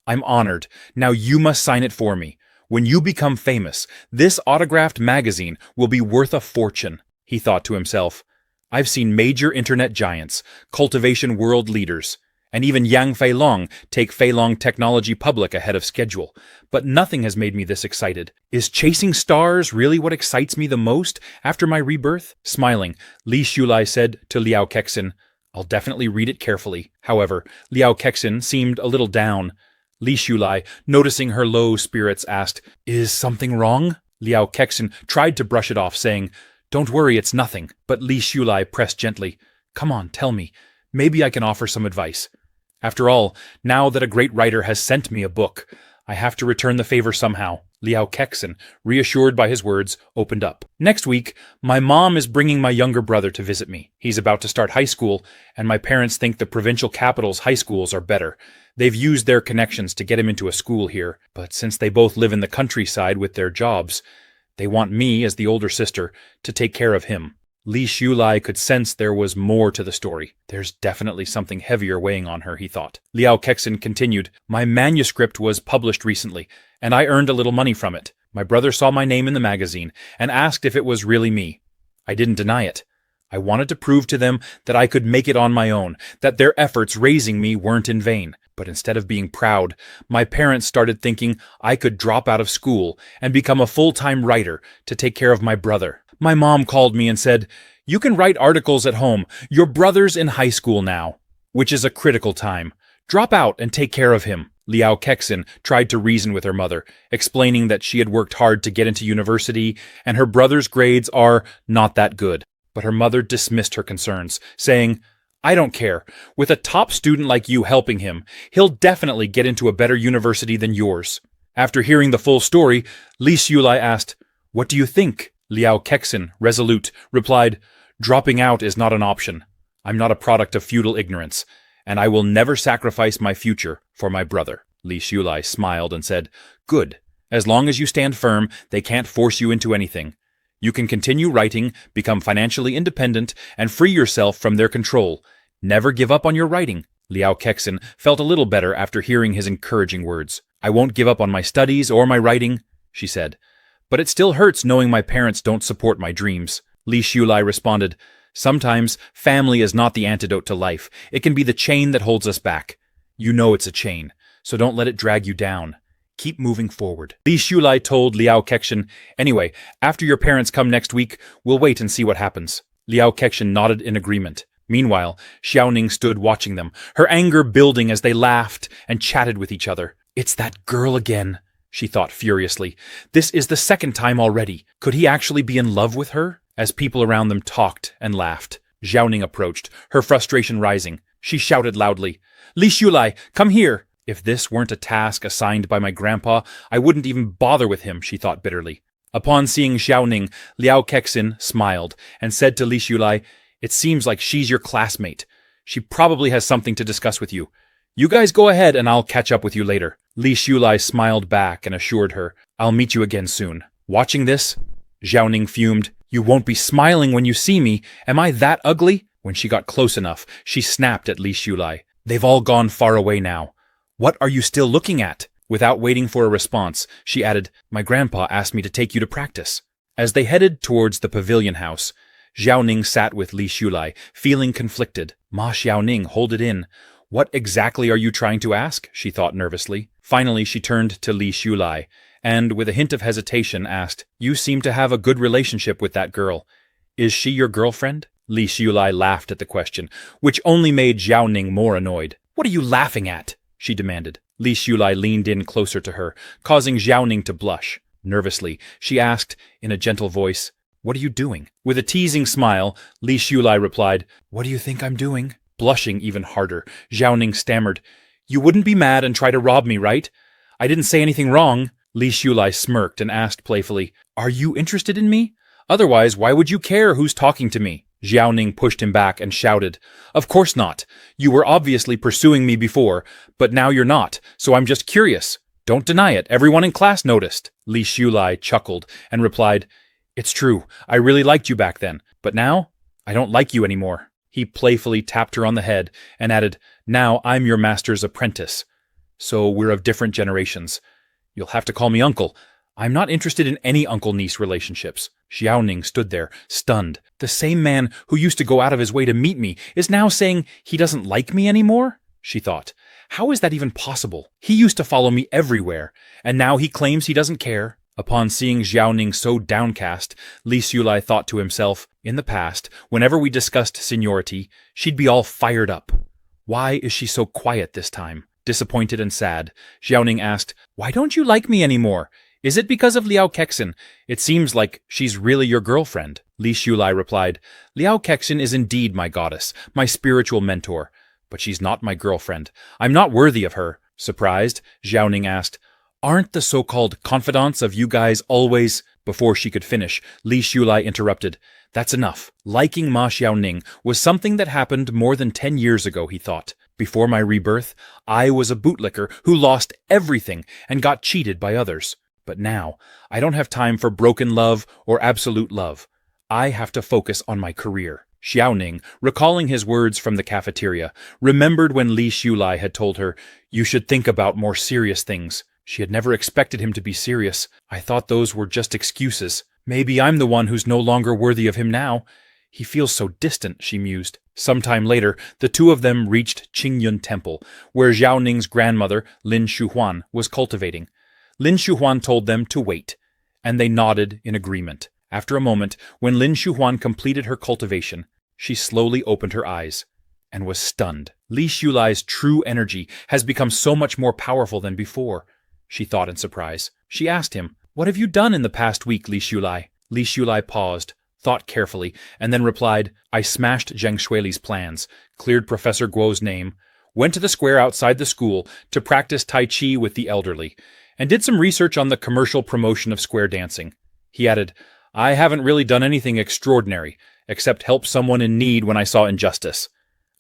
"I'm honored. Now you must sign it for me. When you become famous, this autographed magazine will be worth a fortune." He thought to himself, "I've seen major internet giants, cultivation world leaders, and even Yang Feilong take Feilong Technology public ahead of schedule, but nothing has made me this excited. Is chasing stars really what excites me the most after my rebirth?" Smiling, Li Xulai said to Liao Kexin, "I'll definitely read it carefully." However, Liao Kexin seemed a little down. Li Xulai, noticing her low spirits, asked, "Is something wrong?" Liao Kexin tried to brush it off, saying, "Don't worry, it's nothing." But Li Xulai pressed gently, "Come on, tell me. Maybe I can offer some advice. After all, now that a great writer has sent me a book, I have to return the favor somehow." Liao Kexin, reassured by his words, opened up. "Next week, my mom is bringing my younger brother to visit me. He's about to start high school, and my parents think the provincial capital's high schools are better. They've used their connections to get him into a school here, but since they both live in the countryside with their jobs, they want me, as the older sister, to take care of him." Li Xulai could sense there was more to the story. There's definitely something heavier weighing on her, he thought. Liao Kexin continued, "My manuscript was published recently, and I earned a little money from it. My brother saw my name in the magazine and asked if it was really me. I didn't deny it. I wanted to prove to them that I could make it on my own, that their efforts raising me weren't in vain. But instead of being proud, my parents started thinking I could drop out of school and become a full-time writer to take care of my brother. My mom called me and said, 'You can write articles at home. Your brother's in high school now, which is a critical time. Drop out and take care of him.'" Liao Kexin tried to reason with her mother, explaining that she had worked hard to get into university and her brother's grades are not that good. But her mother dismissed her concerns, saying, "I don't care. With a top student like you helping him, he'll definitely get into a better university than yours." After hearing the full story, Li Xulai asked, "What do you think?" Liao Kexin, resolute, replied, "Dropping out is not an option. I'm not a product of feudal ignorance, and I will never sacrifice my future for my brother." Li Xulai smiled and said, "Good. As long as you stand firm, they can't force you into anything. You can continue writing, become financially independent, and free yourself from their control. Never give up on your writing." Liao Kexin felt a little better after hearing his encouraging words. "I won't give up on my studies or my writing," she said. "But it still hurts knowing my parents don't support my dreams." Li Xulai responded, "Sometimes family is not the antidote to life. It can be the chain that holds us back. You know it's a chain, so don't let it drag you down. Keep moving forward." Li Xulai told Liao Kexin, "Anyway, after your parents come next week, we'll wait and see what happens." Liao Kexin nodded in agreement. Meanwhile, Xiaoning stood watching them, her anger building as they laughed and chatted with each other. "It's that girl again," she thought furiously. "This is the second time already. Could he actually be in love with her?" As people around them talked and laughed, Xiaoning approached, her frustration rising. she shouted loudly. Li Shulai, come here! If this weren't a task assigned by my grandpa, I wouldn't even bother with him, she thought bitterly. Upon seeing Xiaoning, Liao Kexin smiled and said to Li Shulai, it seems like she's your classmate. She probably has something to discuss with you. You guys go ahead and I'll catch up with you later. Li Shulai smiled back and assured her, I'll meet you again soon. Watching this, Xiaoning fumed, you won't be smiling when you see me. Am I that ugly? When she got close enough, she snapped at Li Shulai. They've all gone far away now. What are you still looking at? Without waiting for a response, she added, my grandpa asked me to take you to practice. As they headed towards the pavilion house, Xiaoning sat with Li Shulai, feeling conflicted. Ma Xiaoning, hold it in. What exactly are you trying to ask? She thought nervously. Finally, she turned to Li Shulai, and with a hint of hesitation asked, you seem to have a good relationship with that girl. Is she your girlfriend? Li Shulai laughed at the question, which only made Xiaoning more annoyed. What are you laughing at? She demanded. Li Shulai leaned in closer to her, causing Xiaoning to blush. Nervously, she asked, in a gentle voice, what are you doing? With a teasing smile, Li Shulai replied, what do you think I'm doing? Blushing even harder, Xiaoning stammered, you wouldn't be mad and try to rob me, right? I didn't say anything wrong. Li Shulai smirked and asked playfully, are you interested in me? Otherwise, why would you care who's talking to me? Xiaoning pushed him back and shouted, of course not. You were obviously pursuing me before, but now you're not, so I'm just curious. Don't deny it, everyone in class noticed. Li Shulai chuckled and replied, it's true, I really liked you back then, but now, I don't like you anymore. He playfully tapped her on the head and added, now I'm your master's apprentice. So we're of different generations. You'll have to call me uncle. I'm not interested in any uncle-niece relationships. Xiaoning stood there, stunned. The same man who used to go out of his way to meet me is now saying he doesn't like me anymore? She thought. How is that even possible? He used to follow me everywhere, and now he claims he doesn't care. Upon seeing Xiaoning so downcast, Li Shulai thought to himself, in the past, whenever we discussed seniority, she'd be all fired up. Why is she so quiet this time? Disappointed and sad, Xiaoning asked, why don't you like me anymore? Is it because of Liao Kexin? It seems like she's really your girlfriend. Li Shulai replied, Liao Kexin is indeed my goddess, my spiritual mentor. But she's not my girlfriend. I'm not worthy of her. Surprised, Xiaoning asked, aren't the so-called confidants of you guys always... Before she could finish, Li Shulai interrupted. That's enough. Liking Ma Xiaoning was something that happened more than 10 years ago, he thought. Before my rebirth, I was a bootlicker who lost everything and got cheated by others. But now, I don't have time for broken love or absolute love. I have to focus on my career. Xiaoning, recalling his words from the cafeteria, remembered when Li Shulai had told her, you should think about more serious things. She had never expected him to be serious. I thought those were just excuses. Maybe I'm the one who's no longer worthy of him now. He feels so distant, she mused. Sometime later, the two of them reached Qingyun Temple, where Xiaoning's grandmother, Lin Shuhuan, was cultivating. Lin Shuhuan told them to wait, and they nodded in agreement. After a moment, when Lin Shuhuan completed her cultivation, she slowly opened her eyes and was stunned. Li Shulai's true energy has become so much more powerful than before, she thought in surprise. She asked him, what have you done in the past week, Li Shulai? Li Shulai paused, thought carefully, and then replied, I smashed Zheng Shuili's plans, cleared Professor Guo's name, went to the square outside the school to practice Tai Chi with the elderly, and did some research on the commercial promotion of square dancing. He added, I haven't really done anything extraordinary, except help someone in need when I saw injustice.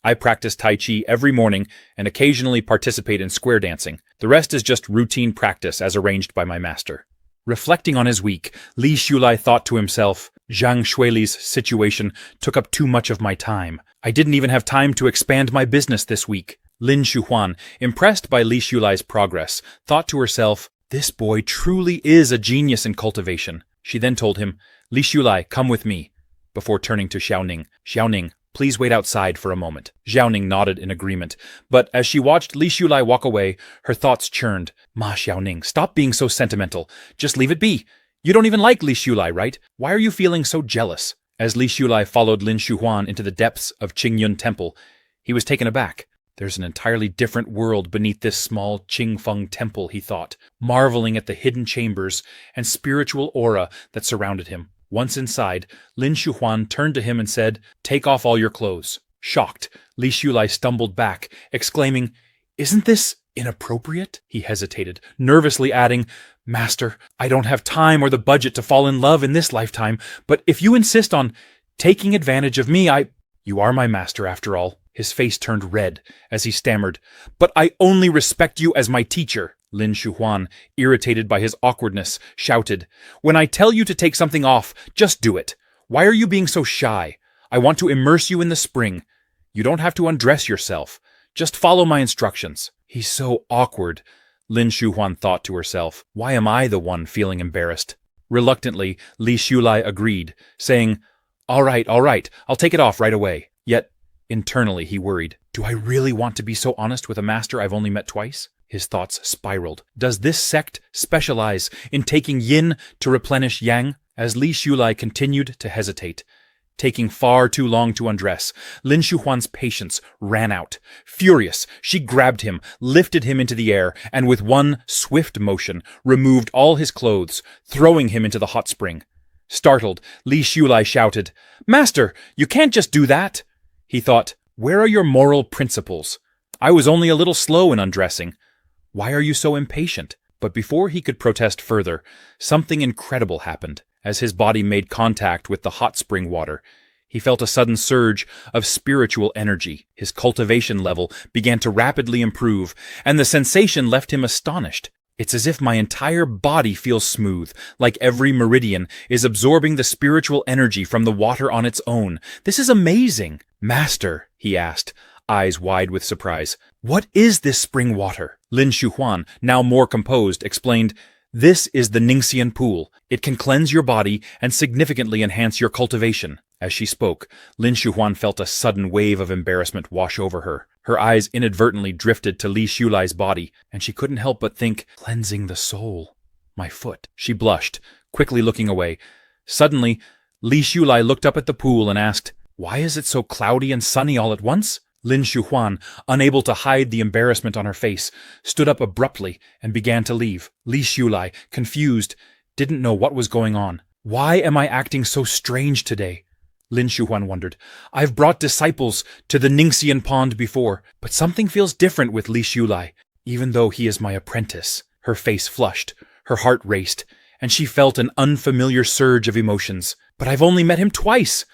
I practice Tai Chi every morning and occasionally participate in square dancing. The rest is just routine practice as arranged by my master. Reflecting on his week, Li Shulai thought to himself, Zhang Shuili's situation took up too much of my time. I didn't even have time to expand my business this week. Lin Shuhuan, impressed by Li Shulai's progress, thought to herself, this boy truly is a genius in cultivation. She then told him, Li Shulai, come with me, before turning to Xiaoning. Xiaoning, please wait outside for a moment. Xiaoning nodded in agreement, but as she watched Li Shulai walk away, her thoughts churned. Ma Xiaoning, stop being so sentimental. Just leave it be. You don't even like Li Shulai, right? Why are you feeling so jealous? As Li Shulai followed Lin Shuhuan into the depths of Qingyun Temple, he was taken aback. There's an entirely different world beneath this small Qingfeng temple, he thought, marveling at the hidden chambers and spiritual aura that surrounded him. Once inside, Lin Shuhuan turned to him and said, take off all your clothes. Shocked, Li Shulai stumbled back, exclaiming, "Isn't this inappropriate?" He hesitated, nervously adding, "Master, I don't have time or the budget to fall in love in this lifetime, but if you insist on taking advantage of me, You are my master, after all." His face turned red as he stammered, "But I only respect you as my teacher." Lin Shuhuan, irritated by his awkwardness, shouted, "When I tell you to take something off, just do it. Why are you being so shy? I want to immerse you in the spring. You don't have to undress yourself. Just follow my instructions." He's so awkward, Lin Shuhuan thought to herself. Why am I the one feeling embarrassed? Reluctantly, Li Shulai agreed, saying, All right, I'll take it off right away." Yet, internally he worried, do I really want to be so honest with a master I've only met twice? His thoughts spiraled. Does this sect specialize in taking yin to replenish yang? As Li Shulai continued to hesitate, taking far too long to undress, Lin Shuhuan's patience ran out. Furious, she grabbed him, lifted him into the air, and with one swift motion, removed all his clothes, throwing him into the hot spring. Startled, Li Shulai shouted, "Master, you can't just do that!" He thought, where are your moral principles? I was only a little slow in undressing. Why are you so impatient? But before he could protest further, something incredible happened. As his body made contact with the hot spring water, he felt a sudden surge of spiritual energy. His cultivation level began to rapidly improve, and the sensation left him astonished. It's as if my entire body feels smooth, like every meridian is absorbing the spiritual energy from the water on its own. This is amazing. "Master," he asked, eyes wide with surprise, "what is this spring water?" Lin Shuhuan, now more composed, explained, "This is the Ningxian pool. It can cleanse your body and significantly enhance your cultivation." As she spoke, Lin Shuhuan felt a sudden wave of embarrassment wash over her. Her eyes inadvertently drifted to Li Shulai's body, and she couldn't help but think, cleansing the soul. My foot. She blushed, quickly looking away. Suddenly, Li Shulai looked up at the pool and asked, "Why is it so cloudy and sunny all at once?" Lin Shuhuan, unable to hide the embarrassment on her face, stood up abruptly and began to leave. Li Shulai, confused, didn't know what was going on. Why am I acting so strange today? Lin Shuhuan wondered. I've brought disciples to the Ningxian pond before, but something feels different with Li Shulai, even though he is my apprentice. Her face flushed, her heart raced, and she felt an unfamiliar surge of emotions. But I've only met him twice.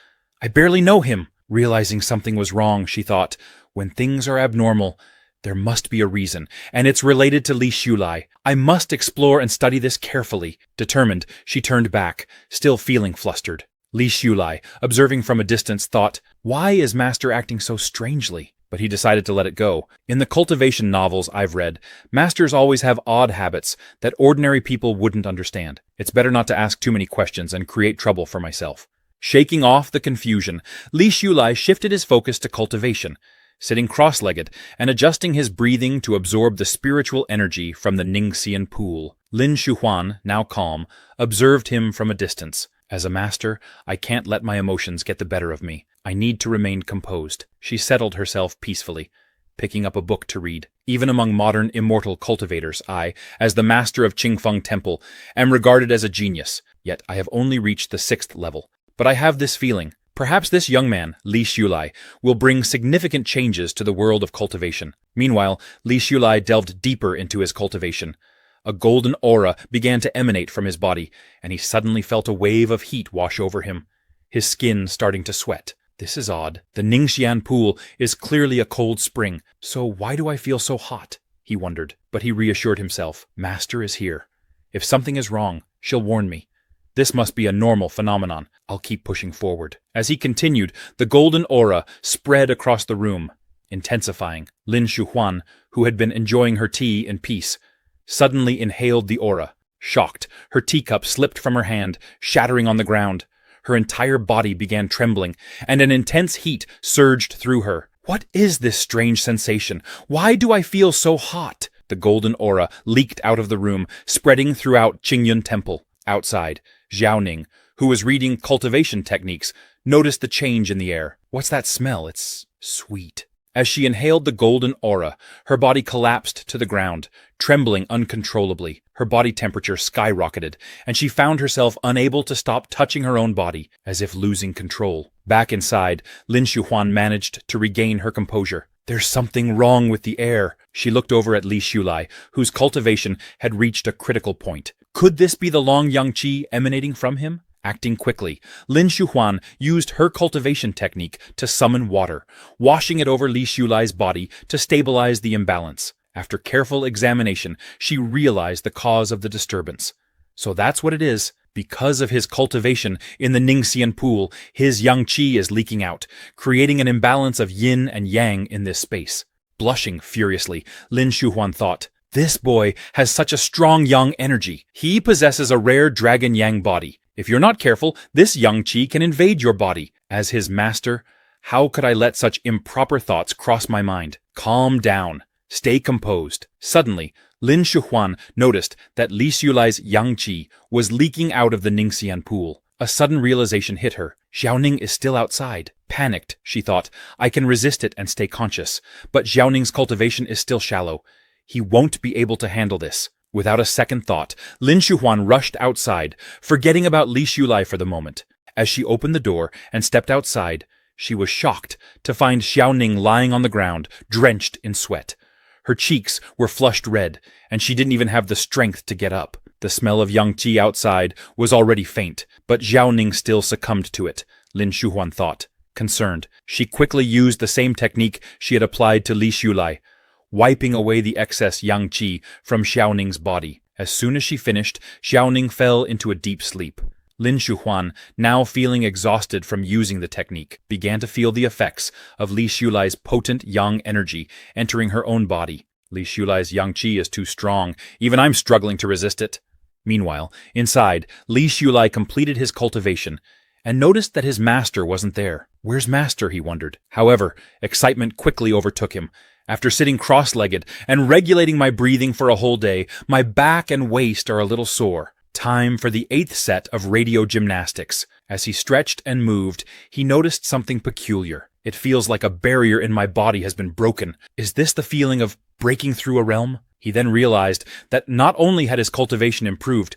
I barely know him. Realizing something was wrong, she thought, when things are abnormal, there must be a reason, and it's related to Li Shulai. I must explore and study this carefully. Determined, she turned back, still feeling flustered. Li Shulai, observing from a distance, thought, why is Master acting so strangely? But he decided to let it go. In the cultivation novels I've read, masters always have odd habits that ordinary people wouldn't understand. It's better not to ask too many questions and create trouble for myself. Shaking off the confusion, Li Shulai shifted his focus to cultivation, sitting cross-legged and adjusting his breathing to absorb the spiritual energy from the Ningxian pool. Lin Shuhuan, now calm, observed him from a distance. As a master, I can't let my emotions get the better of me. I need to remain composed. She settled herself peacefully, picking up a book to read. Even among modern immortal cultivators, I, as the master of Qingfeng Temple, am regarded as a genius. Yet I have only reached the 6th level. But I have this feeling. Perhaps this young man, Li Shulai, will bring significant changes to the world of cultivation. Meanwhile, Li Shulai delved deeper into his cultivation. A golden aura began to emanate from his body, and he suddenly felt a wave of heat wash over him, his skin starting to sweat. This is odd. The Ningxian pool is clearly a cold spring, so why do I feel so hot? He wondered, but he reassured himself. Master is here. If something is wrong, she'll warn me. This must be a normal phenomenon. I'll keep pushing forward. As he continued, the golden aura spread across the room, intensifying. Lin Shuhuan, who had been enjoying her tea in peace, suddenly inhaled the aura. Shocked, her teacup slipped from her hand, shattering on the ground. Her entire body began trembling, and an intense heat surged through her. What is this strange sensation? Why do I feel so hot? The golden aura leaked out of the room, spreading throughout Qingyun Temple. Outside, Zhao Ning, who was reading cultivation techniques, noticed the change in the air. What's that smell? It's sweet. As she inhaled the golden aura, her body collapsed to the ground, trembling uncontrollably. Her body temperature skyrocketed, and she found herself unable to stop touching her own body, as if losing control. Back inside, Lin Shuhuan managed to regain her composure. There's something wrong with the air. She looked over at Li Shulai, whose cultivation had reached a critical point. Could this be the long yang qi emanating from him? Acting quickly, Lin Shuhuan used her cultivation technique to summon water, washing it over Li Shulai's body to stabilize the imbalance. After careful examination, she realized the cause of the disturbance. So that's what it is. Because of his cultivation in the Ningxian pool, his yang qi is leaking out, creating an imbalance of yin and yang in this space. Blushing furiously, Lin Shuhuan thought, "This boy has such a strong yang energy. He possesses a rare dragon yang body. If you're not careful, this yang qi can invade your body. As his master, how could I let such improper thoughts cross my mind? Calm down. Stay composed." Suddenly, Lin Shuhuan noticed that Li Shulai's yang qi was leaking out of the Ningxian pool. A sudden realization hit her. Xiaoning is still outside. Panicked, she thought, I can resist it and stay conscious. But Xiaoning's cultivation is still shallow. He won't be able to handle this. Without a second thought, Lin Shuhuan rushed outside, forgetting about Li Shulai for the moment. As she opened the door and stepped outside, she was shocked to find Xiaoning lying on the ground, drenched in sweat. Her cheeks were flushed red, and she didn't even have the strength to get up. The smell of yang qi outside was already faint, but Xiaoning still succumbed to it, Lin Shuhuan thought. Concerned, she quickly used the same technique she had applied to Li Shulai, wiping away the excess yang qi from Xiaoning's body. As soon as she finished, Xiaoning fell into a deep sleep. Lin Shuhuan, now feeling exhausted from using the technique, began to feel the effects of Li Shulai's potent yang energy entering her own body. Li Shulai's yang qi is too strong. Even I'm struggling to resist it. Meanwhile, inside, Li Shulai completed his cultivation and noticed that his master wasn't there. Where's master, he wondered. However, excitement quickly overtook him. After sitting cross-legged and regulating my breathing for a whole day, my back and waist are a little sore. Time for the 8th set of radio gymnastics. As he stretched and moved, he noticed something peculiar. It feels like a barrier in my body has been broken. Is this the feeling of breaking through a realm? He then realized that not only had his cultivation improved,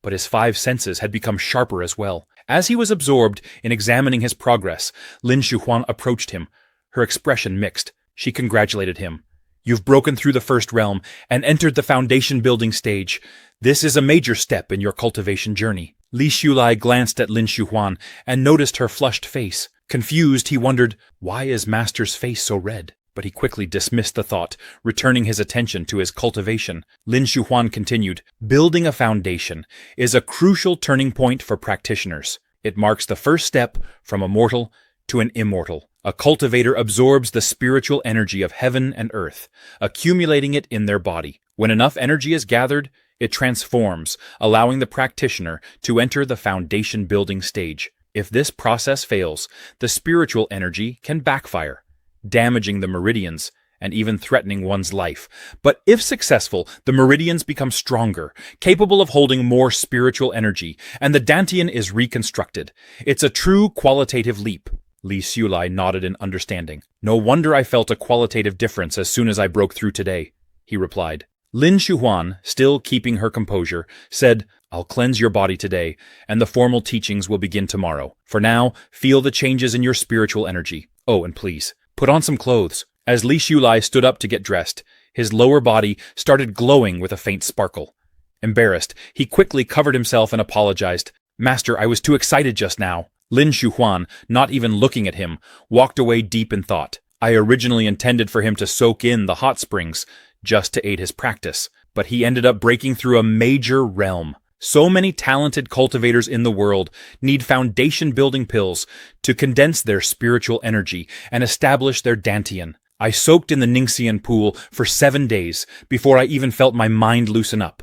but his 5 senses had become sharper as well. As he was absorbed in examining his progress, Lin Shuhuan approached him, her expression mixed. She congratulated him. You've broken through the 1st realm and entered the foundation building stage. This is a major step in your cultivation journey. Li Shulai glanced at Lin Shuhuan and noticed her flushed face. Confused, he wondered, why is Master's face so red? But he quickly dismissed the thought, returning his attention to his cultivation. Lin Shuhuan continued, building a foundation is a crucial turning point for practitioners. It marks the first step from a mortal to an immortal. A cultivator absorbs the spiritual energy of heaven and earth, accumulating it in their body. When enough energy is gathered, it transforms, allowing the practitioner to enter the foundation building stage. If this process fails, the spiritual energy can backfire, damaging the meridians and even threatening one's life. But if successful, the meridians become stronger, capable of holding more spiritual energy, and the dantian is reconstructed. It's a true qualitative leap. Li Shulai nodded in understanding. No wonder I felt a qualitative difference as soon as I broke through today, he replied. Lin Shuhuan, still keeping her composure, said, I'll cleanse your body today, and the formal teachings will begin tomorrow. For now, feel the changes in your spiritual energy. Oh, and please, put on some clothes. As Li Shulai stood up to get dressed, his lower body started glowing with a faint sparkle. Embarrassed, he quickly covered himself and apologized. Master, I was too excited just now. Lin Shuhuan, not even looking at him, walked away deep in thought. I originally intended for him to soak in the hot springs, just to aid his practice, but he ended up breaking through a major realm. So many talented cultivators in the world need foundation-building pills to condense their spiritual energy and establish their dantian. I soaked in the Ningxian pool for 7 days before I even felt my mind loosen up.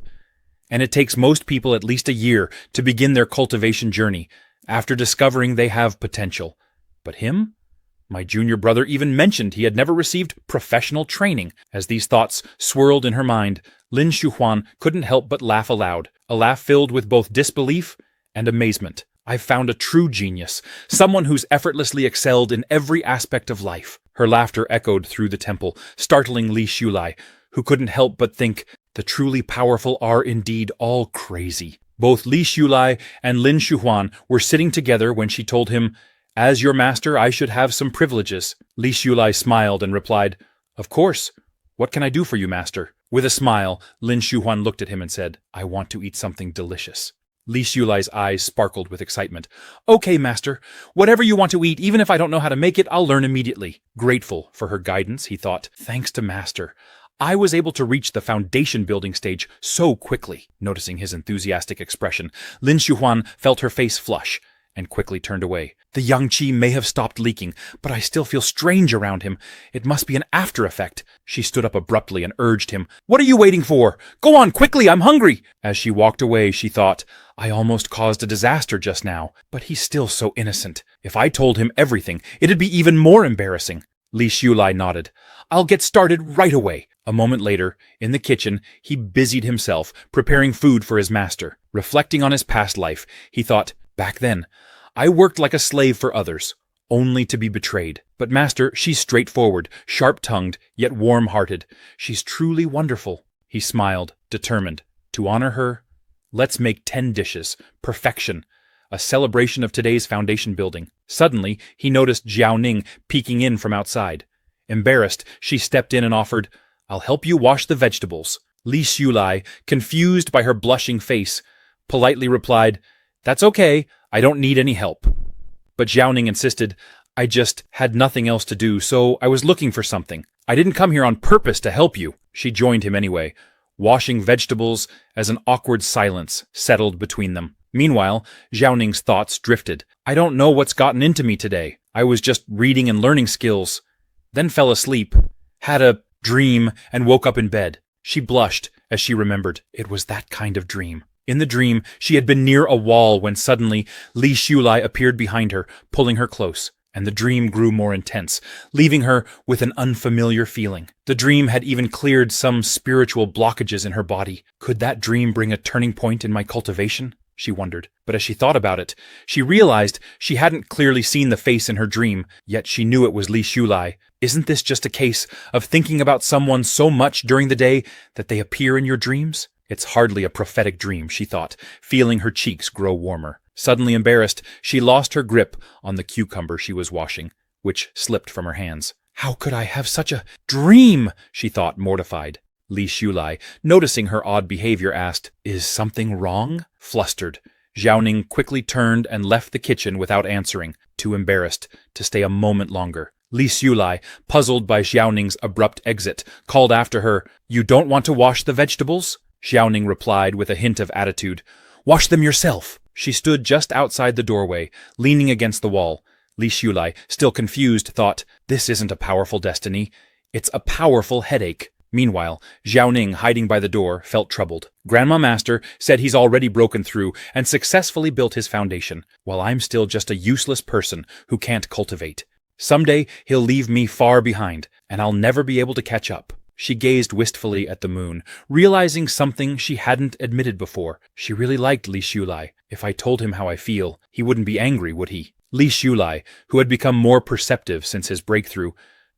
And it takes most people at least a year to begin their cultivation journey, after discovering they have potential. But him? My junior brother even mentioned he had never received professional training. As these thoughts swirled in her mind, Lin Shuhuan couldn't help but laugh aloud, a laugh filled with both disbelief and amazement. I've found a true genius, someone who's effortlessly excelled in every aspect of life. Her laughter echoed through the temple, startling Li Shulai, who couldn't help but think, the truly powerful are indeed all crazy. Both Li Shulai and Lin Shuhuan were sitting together when she told him, "As your master, I should have some privileges." Li Shulai smiled and replied, "Of course. What can I do for you, master?" With a smile, Lin Shuhuan looked at him and said, "I want to eat something delicious." Li Shulai's eyes sparkled with excitement. "Okay, master. Whatever you want to eat, even if I don't know how to make it, I'll learn immediately." Grateful for her guidance, he thought, "Thanks to master, I was able to reach the foundation building stage so quickly." Noticing his enthusiastic expression, Lin Shuhuan felt her face flush and quickly turned away. "The yang qi may have stopped leaking, but I still feel strange around him. It must be an after effect." She stood up abruptly and urged him, "What are you waiting for? Go on, quickly, I'm hungry." As she walked away, she thought, "I almost caused a disaster just now, but he's still so innocent. If I told him everything, it'd be even more embarrassing." Li Shulai nodded. "I'll get started right away." A moment later, in the kitchen, he busied himself, preparing food for his master. Reflecting on his past life, he thought, "Back then, I worked like a slave for others, only to be betrayed. But master, she's straightforward, sharp-tongued, yet warm-hearted. She's truly wonderful." He smiled, determined. To honor her, let's make 10 dishes. Perfection. A celebration of today's foundation building. Suddenly, he noticed Jiao Ning peeking in from outside. Embarrassed, she stepped in and offered, "I'll help you wash the vegetables." Li Shulai, confused by her blushing face, politely replied, "That's okay, I don't need any help." But Jiao Ning insisted, "I just had nothing else to do, so I was looking for something. I didn't come here on purpose to help you." She joined him anyway, washing vegetables as an awkward silence settled between them. Meanwhile, Jiao Ning's thoughts drifted. "I don't know what's gotten into me today. I was just reading and learning skills, then fell asleep, had a dream, and woke up in bed." She blushed as she remembered. It was that kind of dream. In the dream, she had been near a wall when suddenly Li Shulai appeared behind her, pulling her close, and the dream grew more intense, leaving her with an unfamiliar feeling. The dream had even cleared some spiritual blockages in her body. Could that dream bring a turning point in my cultivation? She wondered. But as she thought about it, she realized she hadn't clearly seen the face in her dream, yet she knew it was Li Shulai. Isn't this just a case of thinking about someone so much during the day that they appear in your dreams? It's hardly a prophetic dream, she thought, feeling her cheeks grow warmer. Suddenly embarrassed, she lost her grip on the cucumber she was washing, which slipped from her hands. "How could I have such a dream?" she thought, mortified. Li Shulai, noticing her odd behavior, asked, "Is something wrong?" Flustered, Jiao Ning quickly turned and left the kitchen without answering, too embarrassed to stay a moment longer. Li Shulai, puzzled by Jiao Ning's abrupt exit, called after her, "You don't want to wash the vegetables?" Jiao Ning replied with a hint of attitude, "Wash them yourself." She stood just outside the doorway, leaning against the wall. Li Shulai, still confused, thought, "This isn't a powerful destiny. It's a powerful headache." Meanwhile, Jiao Ning, hiding by the door, felt troubled. Grandma Master said he's already broken through and successfully built his foundation, while I'm still just a useless person who can't cultivate. Someday he'll leave me far behind, and I'll never be able to catch up. She gazed wistfully at the moon, realizing something she hadn't admitted before. She really liked Li Shulai. If I told him how I feel, he wouldn't be angry, would he? Li Shulai, who had become more perceptive since his breakthrough,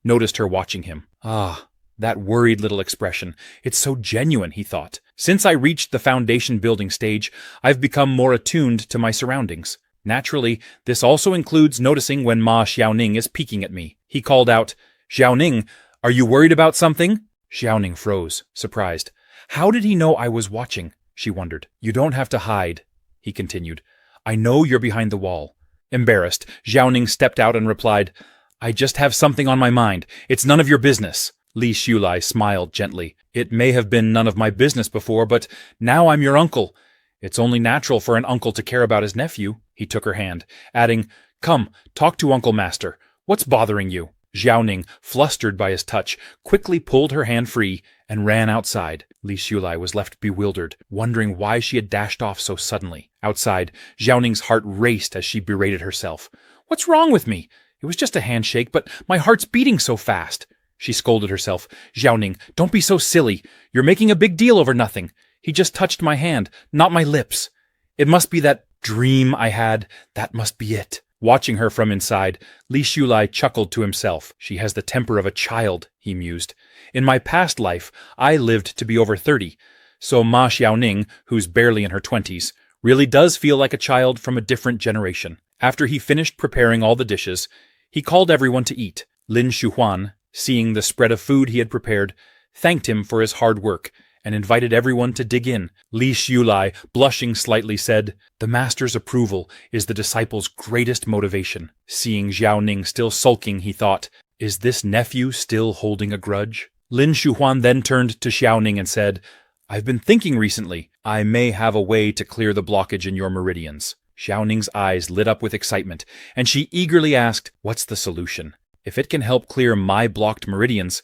noticed her watching him. Ah, that worried little expression. It's so genuine, he thought. Since I reached the foundation building stage, I've become more attuned to my surroundings. Naturally, this also includes noticing when Ma Xiaoning is peeking at me. He called out, "Xiaoning, are you worried about something?" Xiaoning froze, surprised. How did he know I was watching? She wondered. "You don't have to hide," he continued. "I know you're behind the wall." Embarrassed, Xiaoning stepped out and replied, "I just have something on my mind. It's none of your business." Li Shulai smiled gently. "It may have been none of my business before, but now I'm your uncle. It's only natural for an uncle to care about his nephew." He took her hand, adding, "Come, talk to Uncle Master. What's bothering you?" Xiaoning, flustered by his touch, quickly pulled her hand free and ran outside. Li Shulai was left bewildered, wondering why she had dashed off so suddenly. Outside, Xiaoning's heart raced as she berated herself. "What's wrong with me? It was just a handshake, but my heart's beating so fast." She scolded herself. "Xiaoning, don't be so silly. You're making a big deal over nothing. He just touched my hand, not my lips. It must be that Dream I had, that must be it. Watching her from inside, Li Shulai chuckled to himself. She has the temper of a child, he mused. In my past life, I lived to be over 30, so Ma Xiaoning, who's barely in her 20s, really does feel like a child from a different generation. After he finished preparing all the dishes, he called everyone to eat. Lin Shuhuan, seeing the spread of food he had prepared, thanked him for his hard work and invited everyone to dig in. Li Shulai, blushing slightly, said, "The master's approval is the disciple's greatest motivation." Seeing Xiao Ning still sulking, he thought, "Is this nephew still holding a grudge?" Lin Shuhuan then turned to Xiao Ning and said, "I've been thinking recently. I may have a way to clear the blockage in your meridians." Xiao Ning's eyes lit up with excitement, and she eagerly asked, "What's the solution? If it can help clear my blocked meridians,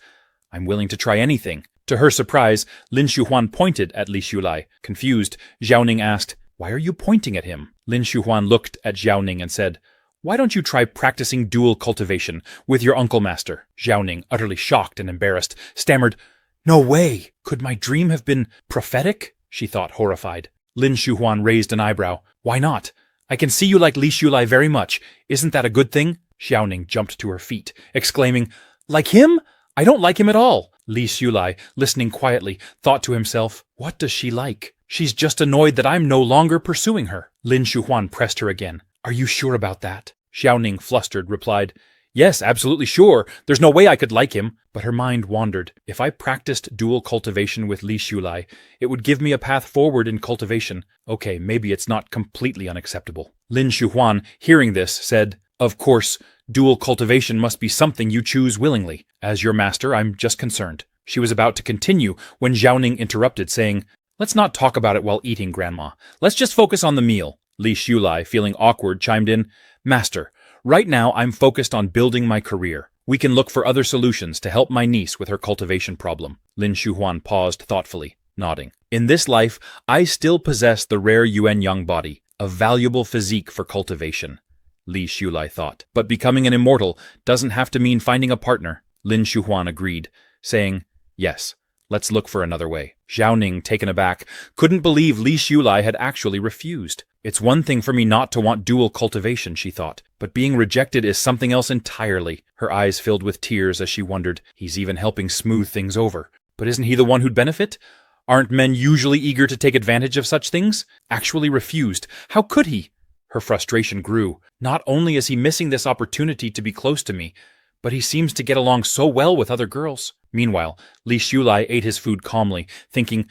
I'm willing to try anything." To her surprise, Lin Shuhuan pointed at Li Shulai. Confused, Xiao Ning asked, "Why are you pointing at him?" Lin Shuhuan looked at Xiao Ning and said, "Why don't you try practicing dual cultivation with your uncle master?" Xiao Ning, utterly shocked and embarrassed, stammered, "No way! Could my dream have been prophetic?" She thought, horrified. Lin Shuhuan raised an eyebrow. "Why not? I can see you like Li Shulai very much. Isn't that a good thing?" Xiao Ning jumped to her feet, exclaiming, "Like him? I don't like him at all." Li Shulai, listening quietly, thought to himself, "What does she like? She's just annoyed that I'm no longer pursuing her." Lin Shuhuan pressed her again. "Are you sure about that?" Xiao Ning, flustered, replied, "Yes, absolutely sure. There's no way I could like him." But her mind wandered. If I practiced dual cultivation with Li Shulai, it would give me a path forward in cultivation. Okay, maybe it's not completely unacceptable. Lin Shuhuan, hearing this, said, "Of course, dual cultivation must be something you choose willingly. As your master, I'm just concerned." She was about to continue when Xiao Ning interrupted, saying, "Let's not talk about it while eating, Grandma. Let's just focus on the meal." Li Shulai, feeling awkward, chimed in, "Master, right now I'm focused on building my career. We can look for other solutions to help my niece with her cultivation problem." Lin Shuhuan paused thoughtfully, nodding. "In this life, I still possess the rare Yuan Yang body, a valuable physique for cultivation," Li Shulai thought. "But becoming an immortal doesn't have to mean finding a partner." Lin Shuhuan agreed, saying, "Yes, let's look for another way." Xiao Ning, taken aback, couldn't believe Li Shulai had actually refused. "It's one thing for me not to want dual cultivation," she thought, "but being rejected is something else entirely." Her eyes filled with tears as she wondered, he's even helping smooth things over. But isn't he the one who'd benefit? Aren't men usually eager to take advantage of such things? Actually refused. How could he? Her frustration grew. Not only is he missing this opportunity to be close to me, but he seems to get along so well with other girls. Meanwhile, Li Shulai ate his food calmly, thinking,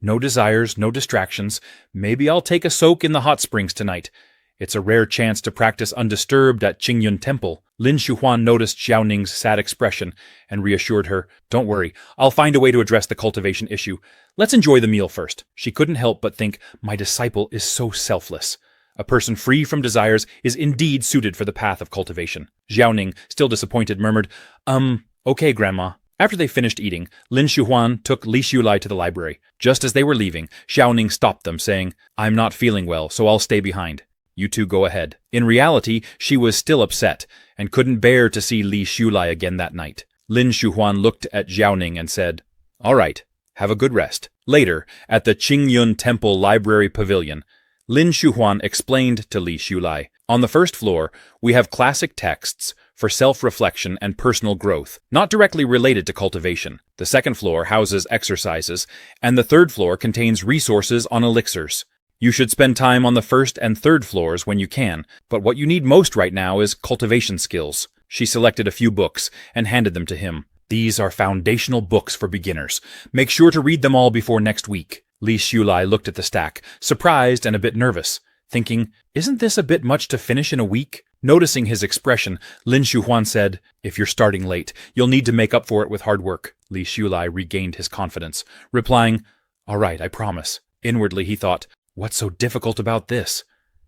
"No desires, no distractions. Maybe I'll take a soak in the hot springs tonight. It's a rare chance to practice undisturbed at Qingyun Temple." Lin Shuhuan noticed Xiao Ning's sad expression and reassured her, "Don't worry, I'll find a way to address the cultivation issue. Let's enjoy the meal first." She couldn't help but think, my disciple is so selfless. A person free from desires is indeed suited for the path of cultivation. Xiao Ning, still disappointed, murmured, Okay, Grandma." After they finished eating, Lin Shuhuan took Li Shulai to the library. Just as they were leaving, Xiao Ning stopped them, saying, "I'm not feeling well, so I'll stay behind. You two go ahead." In reality, she was still upset, and couldn't bear to see Li Shulai again that night. Lin Shuhuan looked at Xiao Ning and said, "All right, have a good rest." Later, at the Qingyun Temple Library Pavilion, Lin Shuhuan explained to Li Shulai, "On the first floor, we have classic texts for self-reflection and personal growth, not directly related to cultivation. The second floor houses exercises, and the third floor contains resources on elixirs. You should spend time on the first and third floors when you can, but what you need most right now is cultivation skills." She selected a few books and handed them to him. "These are foundational books for beginners. Make sure to read them all before next week." Li Shulai looked at the stack, surprised and a bit nervous, thinking, "Isn't this a bit much to finish in a week?" Noticing his expression, Lin Shuhuan said, "If you're starting late, you'll need to make up for it with hard work." Li Shulai regained his confidence, replying, "All right, I promise." Inwardly he thought, "What's so difficult about this?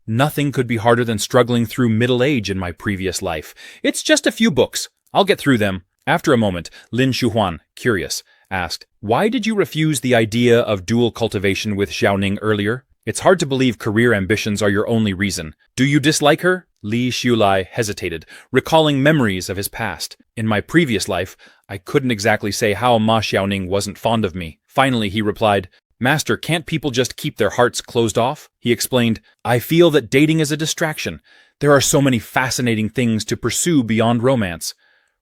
Nothing could be harder than struggling through middle age in my previous life. It's just a few books. I'll get through them." After a moment, Lin Shuhuan, curious, asked, "Why did you refuse the idea of dual cultivation with Xiao Ning earlier? It's hard to believe career ambitions are your only reason. Do you dislike her?" Li Shulai hesitated, recalling memories of his past. "In my previous life, I couldn't exactly say how Ma Xiaoning wasn't fond of me." Finally, he replied, Master, can't people just keep their hearts closed off? He explained, I feel that dating is a distraction. There are so many fascinating things to pursue beyond romance.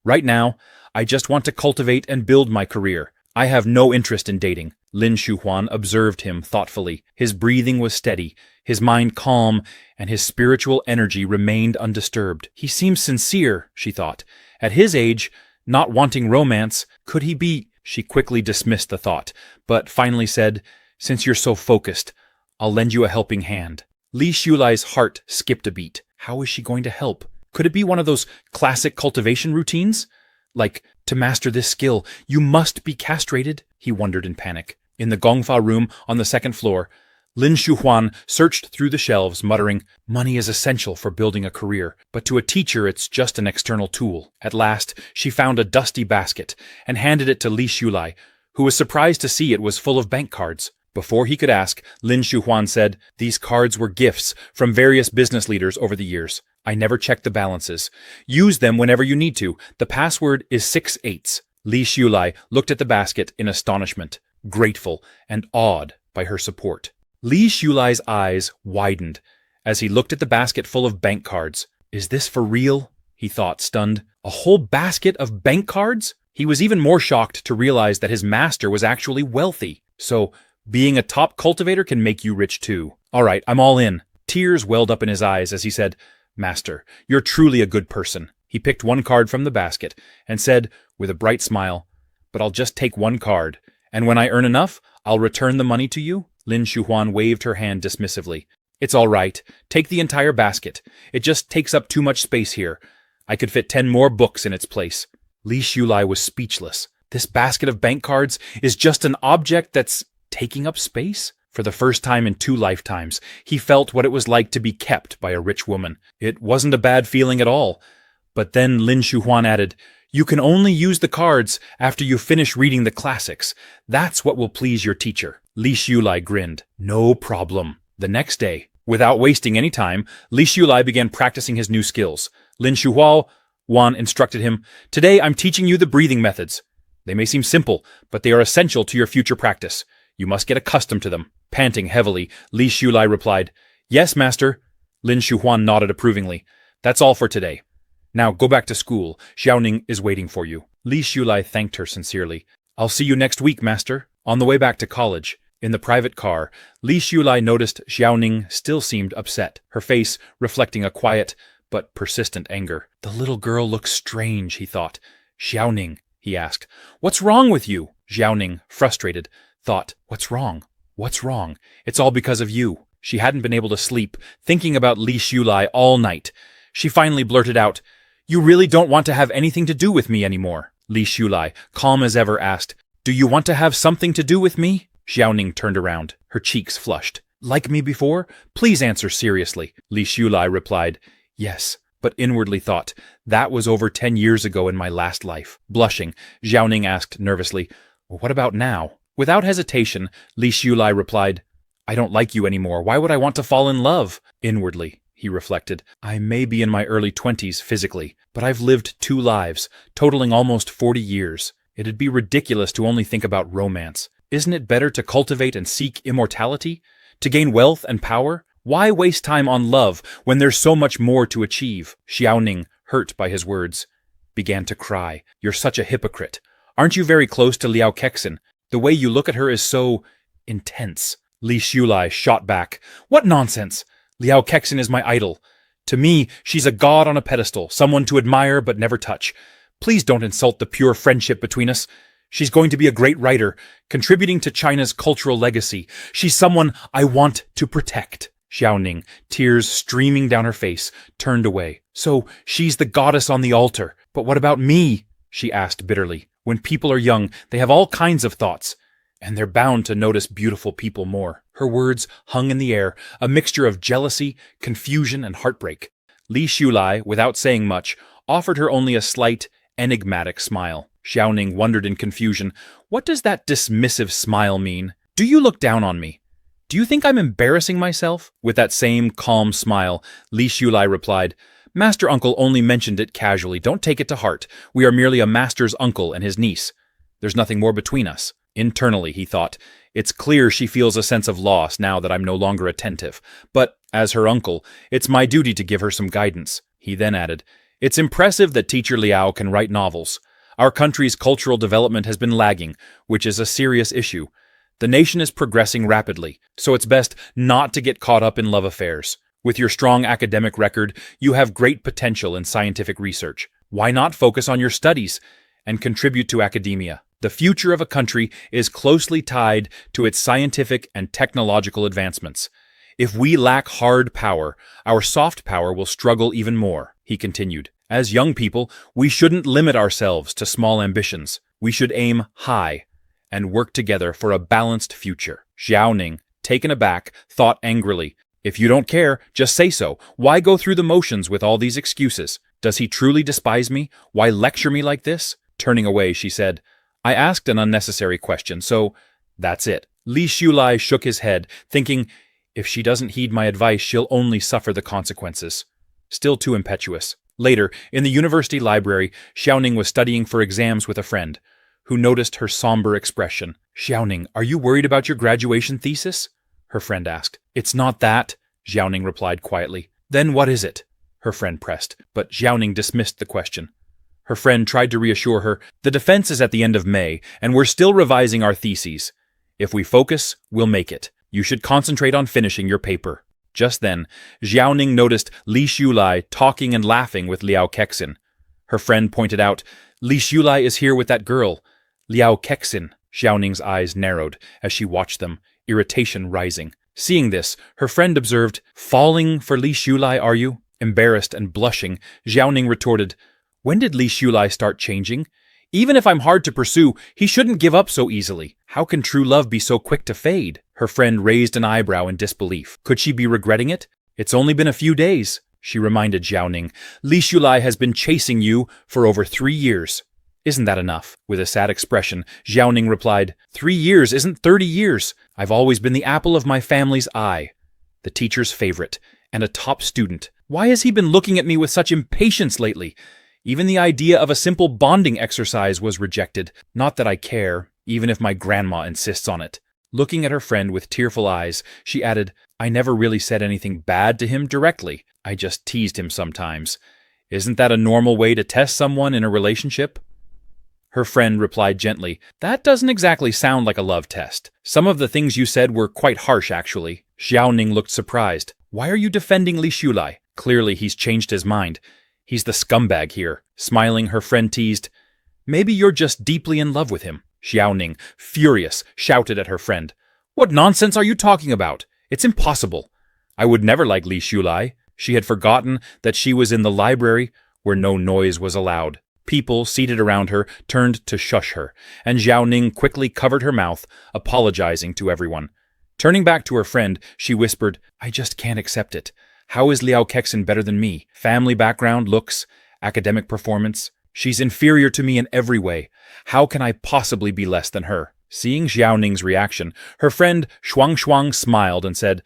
Right now, I just want to cultivate and build my career. I have no interest in dating. Lin Shuhuan observed him thoughtfully. His breathing was steady, his mind calm, and his spiritual energy remained undisturbed. He seems sincere, she thought. At his age, not wanting romance, could he be... She quickly dismissed the thought, but finally said, Since you're so focused, I'll lend you a helping hand. Li Shulai's heart skipped a beat. How is she going to help? Could it be one of those classic cultivation routines? Like, to master this skill, you must be castrated? He wondered in panic. In the Gongfa room on the second floor, Lin Shuhuan searched through the shelves, muttering, Money is essential for building a career, but to a teacher it's just an external tool. At last, she found a dusty basket and handed it to Li Shulai, who was surprised to see it was full of bank cards. Before he could ask, Lin Shuhuan said, These cards were gifts from various business leaders over the years. I never check the balances. Use them whenever you need to. The password is 6/8. Li Shulai looked at the basket in astonishment, grateful and awed by her support. Li Shulai's eyes widened as he looked at the basket full of bank cards. Is this for real? He thought, stunned. A whole basket of bank cards? He was even more shocked to realize that his master was actually wealthy. So, being a top cultivator can make you rich too. All right, I'm all in. Tears welled up in his eyes as he said, Master, you're truly a good person. He picked one card from the basket and said, with a bright smile, But I'll just take one card, and when I earn enough, I'll return the money to you. Lin Shuhuan waved her hand dismissively. It's all right. Take the entire basket. It just takes up too much space here. I could fit 10 more books in its place. Li Shulai was speechless. This basket of bank cards is just an object that's taking up space? For the first time in 2 lifetimes, he felt what it was like to be kept by a rich woman. It wasn't a bad feeling at all. But then Lin Shuhuan added, You can only use the cards after you finish reading the classics. That's what will please your teacher. Li Shulai grinned. No problem. The next day, without wasting any time, Li Shulai began practicing his new skills. Lin Shuhuan instructed him, Today I'm teaching you the breathing methods. They may seem simple, but they are essential to your future practice. You must get accustomed to them. Panting heavily, Li Shulai replied, Yes, master. Lin Shuhuan nodded approvingly. That's all for today. Now go back to school. Xiaoning is waiting for you. Li Shulai thanked her sincerely. I'll see you next week, master. On the way back to college, in the private car, Li Shulai noticed Xiaoning still seemed upset, her face reflecting a quiet but persistent anger. The little girl looks strange, he thought. Xiaoning, he asked, What's wrong with you? Xiaoning, frustrated, thought, What's wrong? What's wrong? It's all because of you. She hadn't been able to sleep, thinking about Li Shulai all night. She finally blurted out, You really don't want to have anything to do with me anymore? Li Shulai, calm as ever, asked, Do you want to have something to do with me? Xiaoning turned around, her cheeks flushed. Like me before? Please answer seriously. Li Shulai replied, Yes, but inwardly thought, That was over 10 years ago in my last life. Blushing, Xiaoning asked nervously, What about now? Without hesitation, Li Shulai replied, I don't like you anymore. Why would I want to fall in love? Inwardly, he reflected, I may be in my early 20s physically, but I've lived 2 lives, totaling almost 40 years. It'd be ridiculous to only think about romance. Isn't it better to cultivate and seek immortality? To gain wealth and power? Why waste time on love when there's so much more to achieve? Xiaoning, hurt by his words, began to cry. You're such a hypocrite. Aren't you very close to Liao Kexin? The way you look at her is so intense. Li Shulai shot back. What nonsense! Liao Kexin is my idol. To me, she's a god on a pedestal, someone to admire but never touch. Please don't insult the pure friendship between us. She's going to be a great writer, contributing to China's cultural legacy. She's someone I want to protect. Xiaoning, tears streaming down her face, turned away. So, she's the goddess on the altar. But what about me? She asked bitterly. When people are young, they have all kinds of thoughts, and they're bound to notice beautiful people more. Her words hung in the air, a mixture of jealousy, confusion, and heartbreak. Li Shulai, without saying much, offered her only a slight, enigmatic smile. Xiaoning wondered in confusion, What does that dismissive smile mean? Do you look down on me? Do you think I'm embarrassing myself? With that same calm smile, Li Shulai replied, Master Uncle only mentioned it casually. Don't take it to heart. We are merely a master's uncle and his niece. There's nothing more between us. Internally, he thought, it's clear she feels a sense of loss now that I'm no longer attentive. But, as her uncle, it's my duty to give her some guidance. He then added, it's impressive that Teacher Liao can write novels. Our country's cultural development has been lagging, which is a serious issue. The nation is progressing rapidly, so it's best not to get caught up in love affairs. With your strong academic record, you have great potential in scientific research. Why not focus on your studies and contribute to academia? The future of a country is closely tied to its scientific and technological advancements. If we lack hard power, our soft power will struggle even more, he continued. As young people, we shouldn't limit ourselves to small ambitions. We should aim high and work together for a balanced future. Xiaoning, taken aback, thought angrily, if you don't care, just say so. Why go through the motions with all these excuses? Does he truly despise me? Why lecture me like this? Turning away, she said, I asked an unnecessary question, so that's it. Li Shulai shook his head, thinking, if she doesn't heed my advice, she'll only suffer the consequences. Still too impetuous. Later, in the university library, Xiaoning was studying for exams with a friend, who noticed her somber expression. Xiaoning, are you worried about your graduation thesis? Her friend asked. It's not that, Xiaoning replied quietly. Then what is it? Her friend pressed, but Xiaoning dismissed the question. Her friend tried to reassure her, the defense is at the end of May, and we're still revising our theses. If we focus, we'll make it. You should concentrate on finishing your paper. Just then, Xiaoning noticed Li Shulai talking and laughing with Liao Kexin. Her friend pointed out, Li Shulai is here with that girl, Liao Kexin. Xiaoning's eyes narrowed as she watched them, irritation rising. Seeing this, her friend observed, falling for Li Shulai, are you? Embarrassed and blushing, Xiaoning retorted, when did Li Shulai start changing? Even if I'm hard to pursue, he shouldn't give up so easily. How can true love be so quick to fade? Her friend raised an eyebrow in disbelief. Could she be regretting it? It's only been a few days, she reminded Xiaoning. Li Shulai has been chasing you for over 3 years. Isn't that enough? With a sad expression, Xiaoning replied, 3 years isn't 30 years. I've always been the apple of my family's eye, the teacher's favorite, and a top student. Why has he been looking at me with such impatience lately? Even the idea of a simple bonding exercise was rejected. Not that I care, even if my grandma insists on it. Looking at her friend with tearful eyes, she added, I never really said anything bad to him directly. I just teased him sometimes. Isn't that a normal way to test someone in a relationship? Her friend replied gently, that doesn't exactly sound like a love test. Some of the things you said were quite harsh, actually. Xiaoning looked surprised. Why are you defending Li Shulai? Clearly he's changed his mind. He's the scumbag here. Smiling, her friend teased, maybe you're just deeply in love with him. Xiaoning, furious, shouted at her friend, what nonsense are you talking about? It's impossible. I would never like Li Shulai. She had forgotten that she was in the library where no noise was allowed. People seated around her turned to shush her, and Xiaoning quickly covered her mouth, apologizing to everyone. Turning back to her friend, she whispered, I just can't accept it. How is Liao Kexin better than me? Family background, looks, academic performance. She's inferior to me in every way. How can I possibly be less than her? Seeing Xiaoning's reaction, her friend Shuang smiled and said,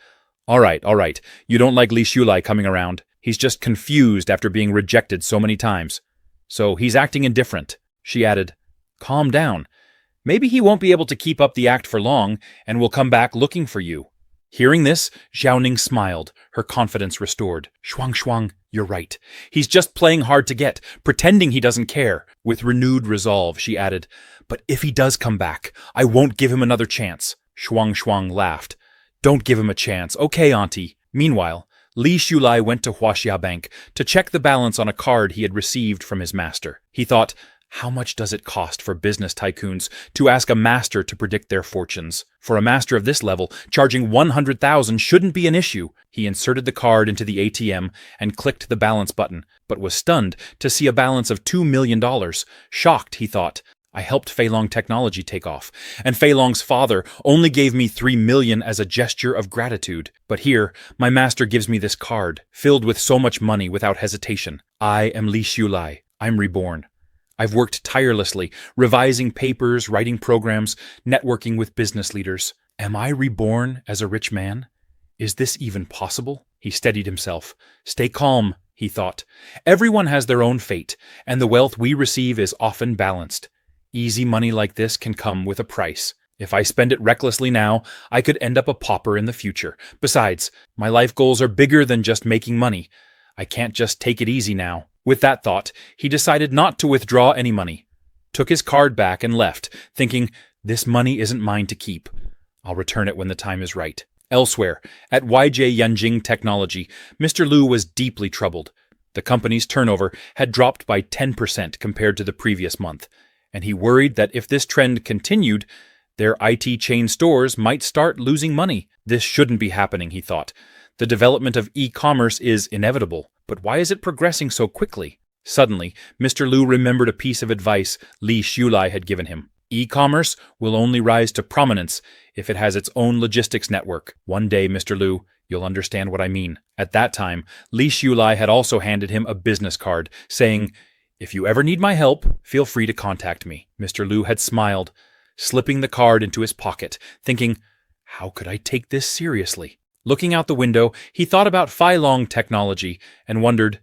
all right. You don't like Li Shulai coming around. He's just confused after being rejected so many times. So he's acting indifferent. She added, calm down. Maybe he won't be able to keep up the act for long and will come back looking for you. Hearing this, Xiaoning smiled, her confidence restored. Shuang, you're right. He's just playing hard to get, pretending he doesn't care. With renewed resolve, she added, but if he does come back, I won't give him another chance. Shuang laughed. Don't give him a chance. Okay, auntie. Meanwhile, Li Shulai went to Huaxia Bank to check the balance on a card he had received from his master. He thought, how much does it cost for business tycoons to ask a master to predict their fortunes? For a master of this level, charging 100,000 shouldn't be an issue. He inserted the card into the ATM and clicked the balance button, but was stunned to see a balance of $2 million. Shocked, he thought, I helped Fei Long Technology take off, and Fei Long's father only gave me 3 million as a gesture of gratitude. But here, my master gives me this card, filled with so much money without hesitation. I am Li Shulai. I'm reborn. I've worked tirelessly, revising papers, writing programs, networking with business leaders. Am I reborn as a rich man? Is this even possible? He steadied himself. Stay calm, he thought. Everyone has their own fate, and the wealth we receive is often balanced. Easy money like this can come with a price. If I spend it recklessly now, I could end up a pauper in the future. Besides, my life goals are bigger than just making money. I can't just take it easy now. With that thought, he decided not to withdraw any money, took his card back and left, thinking, this money isn't mine to keep. I'll return it when the time is right. Elsewhere, at YJ Yanjing Technology, Mr. Liu was deeply troubled. The company's turnover had dropped by 10% compared to the previous month, and he worried that if this trend continued, their IT chain stores might start losing money. This shouldn't be happening, he thought. The development of e-commerce is inevitable, but why is it progressing so quickly? Suddenly, Mr. Liu remembered a piece of advice Li Shulai had given him. E-commerce will only rise to prominence if it has its own logistics network. One day, Mr. Liu, you'll understand what I mean. At that time, Li Shulai had also handed him a business card, saying, if you ever need my help, feel free to contact me. Mr. Liu had smiled, slipping the card into his pocket, thinking, how could I take this seriously? Looking out the window, he thought about Feilong Technology and wondered,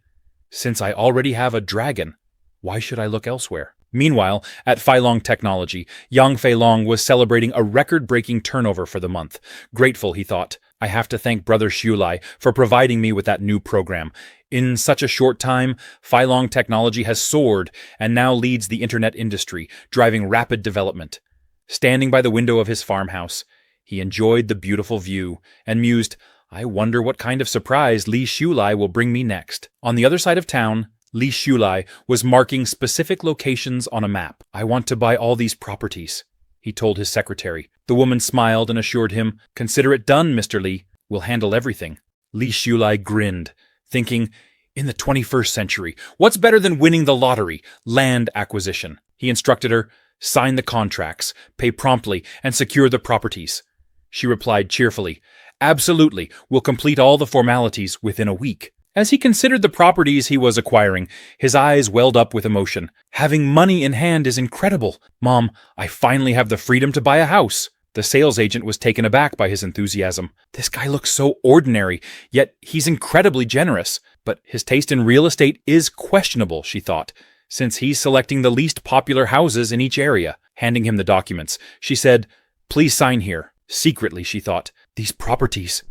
since I already have a dragon, why should I look elsewhere? Meanwhile, at Feilong Technology, Yang Feilong was celebrating a record-breaking turnover for the month. Grateful, he thought. I have to thank Brother Shulai for providing me with that new program. In such a short time, Feilong Technology has soared and now leads the internet industry, driving rapid development. Standing by the window of his farmhouse, he enjoyed the beautiful view and mused, I wonder what kind of surprise Li Shulai will bring me next. On the other side of town, Li Shulai was marking specific locations on a map. I want to buy all these properties, he told his secretary. The woman smiled and assured him, consider it done, Mr. Li. We'll handle everything. Li Shulai grinned, thinking, in the 21st century, what's better than winning the lottery? Land acquisition. He instructed her, sign the contracts, pay promptly, and secure the properties. She replied cheerfully, absolutely, we'll complete all the formalities within a week. As he considered the properties he was acquiring, his eyes welled up with emotion. Having money in hand is incredible. Mom, I finally have the freedom to buy a house. The sales agent was taken aback by his enthusiasm. This guy looks so ordinary, yet he's incredibly generous. But his taste in real estate is questionable, she thought, since he's selecting the least popular houses in each area. Handing him the documents, she said, please sign here. Secretly, she thought, these properties.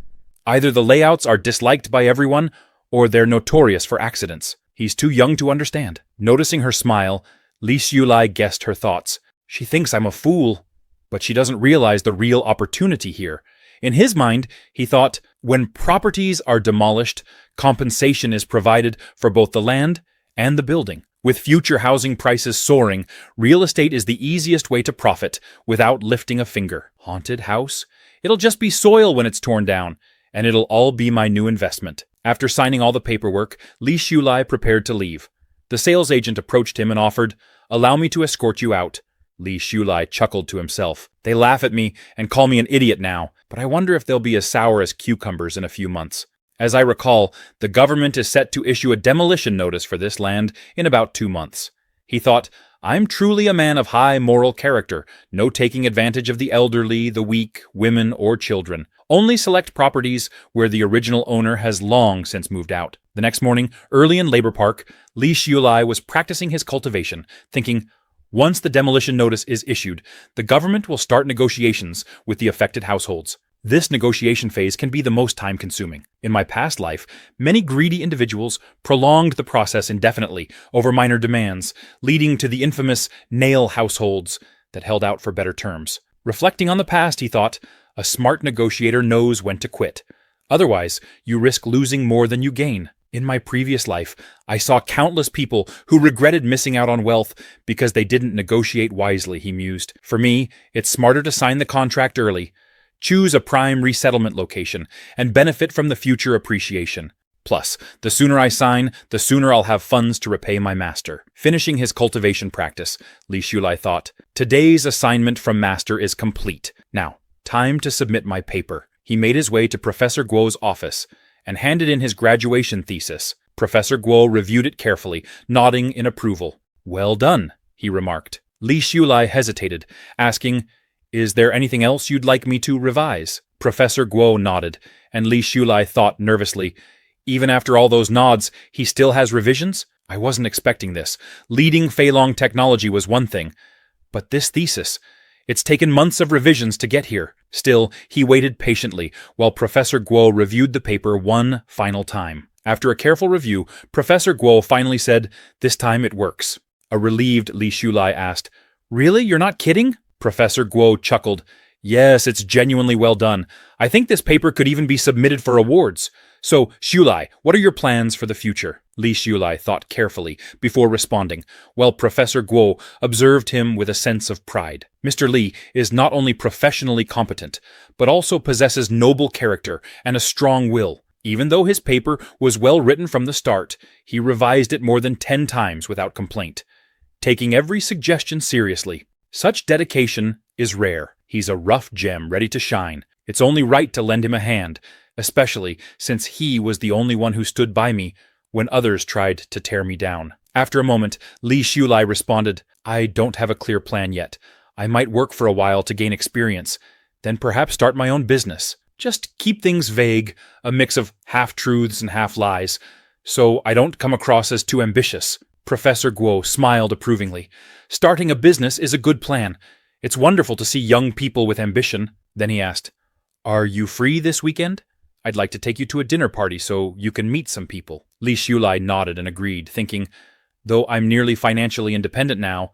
Either the layouts are disliked by everyone, or they're notorious for accidents. He's too young to understand. Noticing her smile, Li Shulai guessed her thoughts. She thinks I'm a fool, but she doesn't realize the real opportunity here. In his mind, he thought, when properties are demolished, compensation is provided for both the land and the building. With future housing prices soaring, real estate is the easiest way to profit without lifting a finger. Haunted house? It'll just be soil when it's torn down, and it'll all be my new investment. After signing all the paperwork, Li Shulai prepared to leave. The sales agent approached him and offered, allow me to escort you out. Li Shulai chuckled to himself. They laugh at me and call me an idiot now, but I wonder if they'll be as sour as cucumbers in a few months. As I recall, the government is set to issue a demolition notice for this land in about 2 months. He thought, I'm truly a man of high moral character, no taking advantage of the elderly, the weak, women, or children. Only select properties where the original owner has long since moved out. The next morning, early in Labor Park, Li Shulai was practicing his cultivation, thinking, once the demolition notice is issued, the government will start negotiations with the affected households. This negotiation phase can be the most time-consuming. In my past life, many greedy individuals prolonged the process indefinitely over minor demands, leading to the infamous nail households that held out for better terms. Reflecting on the past, he thought, a smart negotiator knows when to quit. Otherwise, you risk losing more than you gain. In my previous life, I saw countless people who regretted missing out on wealth because they didn't negotiate wisely, he mused. For me, it's smarter to sign the contract early, choose a prime resettlement location, and benefit from the future appreciation. Plus, the sooner I sign, the sooner I'll have funds to repay my master. Finishing his cultivation practice, Li Shulai thought, today's assignment from master is complete. Now, time to submit my paper. He made his way to Professor Guo's office and handed in his graduation thesis. Professor Guo reviewed it carefully, nodding in approval. Well done, he remarked. Li Shulai hesitated, asking, is there anything else you'd like me to revise? Professor Guo nodded, and Li Shulai thought nervously, even after all those nods, he still has revisions? I wasn't expecting this. Leading Feilong Technology was one thing, But this thesis, it's taken months of revisions to get here. Still, he waited patiently while Professor Guo reviewed the paper one final time. After a careful review, Professor Guo finally said, "This time it works." A relieved Li Shulai asked, "Really? You're not kidding?" Professor Guo chuckled. "Yes, it's genuinely well done. I think this paper could even be submitted for awards. So, Shulai, what are your plans for the future?" Li Shulai thought carefully before responding, while Professor Guo observed him with a sense of pride. Mr. Li is not only professionally competent, but also possesses noble character and a strong will. Even though his paper was well written from the start, he revised it more than 10 times without complaint, taking every suggestion seriously. Such dedication is rare. He's a rough gem ready to shine. It's only right to lend him a hand, especially since he was the only one who stood by me when others tried to tear me down. After a moment, Li Shulai responded, "I don't have a clear plan yet. I might work for a while to gain experience, then perhaps start my own business. Just keep things vague, a mix of half-truths and half-lies, so I don't come across as too ambitious." Professor Guo smiled approvingly. "Starting a business is a good plan. It's wonderful to see young people with ambition." Then he asked, "Are you free this weekend? I'd like to take you to a dinner party so you can meet some people." Li Shulai nodded and agreed, thinking, "Though I'm nearly financially independent now,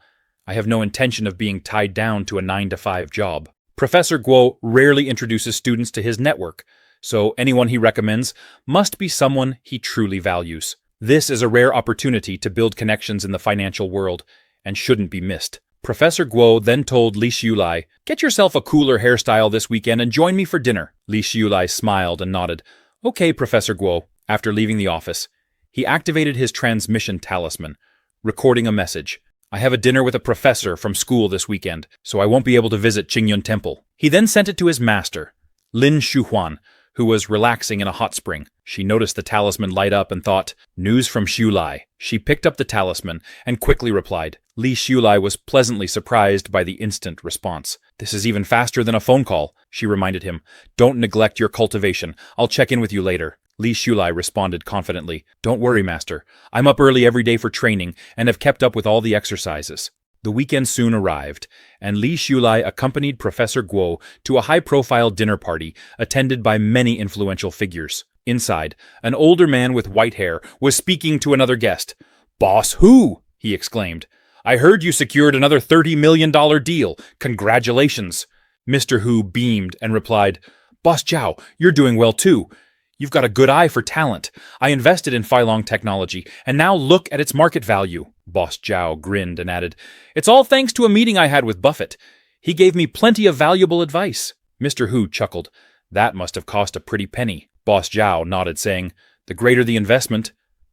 I have no intention of being tied down to a 9-to-5 job." Professor Guo rarely introduces students to his network, so anyone he recommends must be someone he truly values. This is a rare opportunity to build connections in the financial world, and shouldn't be missed. Professor Guo then told Li Shulai, "Get yourself a cooler hairstyle this weekend and join me for dinner." Li Shulai smiled and nodded. "Okay, Professor Guo." After leaving the office, he activated his transmission talisman, recording a message. "I have a dinner with a professor from school this weekend, so I won't be able to visit Qingyun Temple." He then sent it to his master, Lin Shuhuan, who was relaxing in a hot spring. She noticed the talisman light up and thought, "News from Shulai." She picked up the talisman and quickly replied. Li Shulai was pleasantly surprised by the instant response. "This is even faster than a phone call," she reminded him. "Don't neglect your cultivation. I'll check in with you later." Li Shulai responded confidently. "Don't worry, master. I'm up early every day for training and have kept up with all the exercises." The weekend soon arrived, and Li Shulai accompanied Professor Guo to a high-profile dinner party attended by many influential figures. Inside, an older man with white hair was speaking to another guest. "Boss Hu!" he exclaimed. "I heard you secured another $30 million deal. Congratulations." Mr. Hu beamed and replied, "Boss Zhao, you're doing well too. You've got a good eye for talent. I invested in Phylong Technology, and now look at its market value." Boss Zhao grinned and added, "It's all thanks to a meeting I had with Buffett. He gave me plenty of valuable advice." Mr. Hu chuckled. "That must have cost a pretty penny." Boss Zhao nodded, saying, "The greater the investment,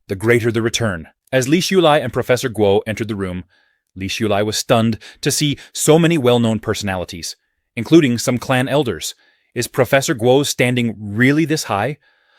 the greater the return." As Li Shulai and Professor Guo entered the room, Li Shulai was stunned to see so many well-known personalities, including some clan elders. Is Professor Guo's standing really this high?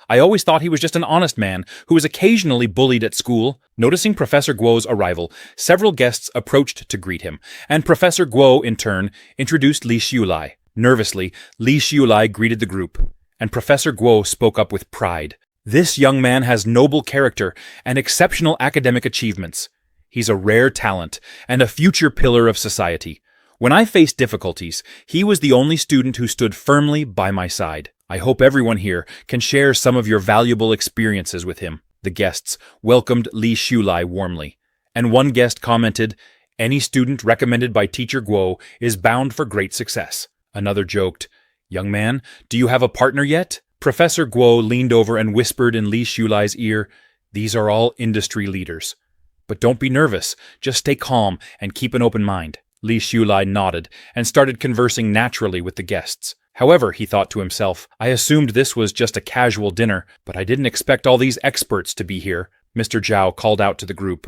I always thought he was just an honest man who was occasionally bullied at school. Noticing Professor Guo's arrival, several guests approached to greet him, and Professor Guo, in turn, introduced Li Shulai. Nervously, Li Shulai greeted the group, and Professor Guo spoke up with pride. "This young man has noble character and exceptional academic achievements. He's a rare talent and a future pillar of society. When I faced difficulties, he was the only student who stood firmly by my side. I hope everyone here can share some of your valuable experiences with him." The guests welcomed Li Shulai warmly, and one guest commented, "Any student recommended by Teacher Guo is bound for great success." Another joked, "Young man, do you have a partner yet?" Professor Guo leaned over and whispered in Li Shulai's ear, "These are all industry leaders. But don't be nervous, just stay calm and keep an open mind." Li Shulai nodded and started conversing naturally with the guests. However, he thought to himself, I assumed this was just a casual dinner, but I didn't expect all these experts to be here. Mr. Zhao called out to the group,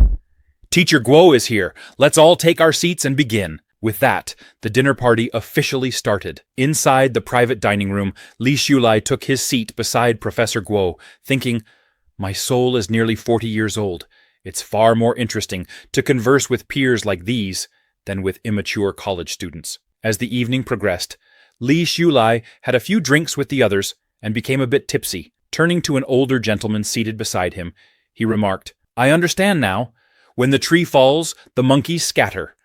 "Teacher Guo is here. Let's all take our seats and begin." With that, the dinner party officially started. Inside the private dining room, Li Shulai took his seat beside Professor Guo, thinking, "My soul is nearly 40 years old. It's far more interesting to converse with peers like these than with immature college students." As the evening progressed, Li Shulai had a few drinks with the others and became a bit tipsy. Turning to an older gentleman seated beside him, he remarked, "I understand now. When the tree falls, the monkeys scatter.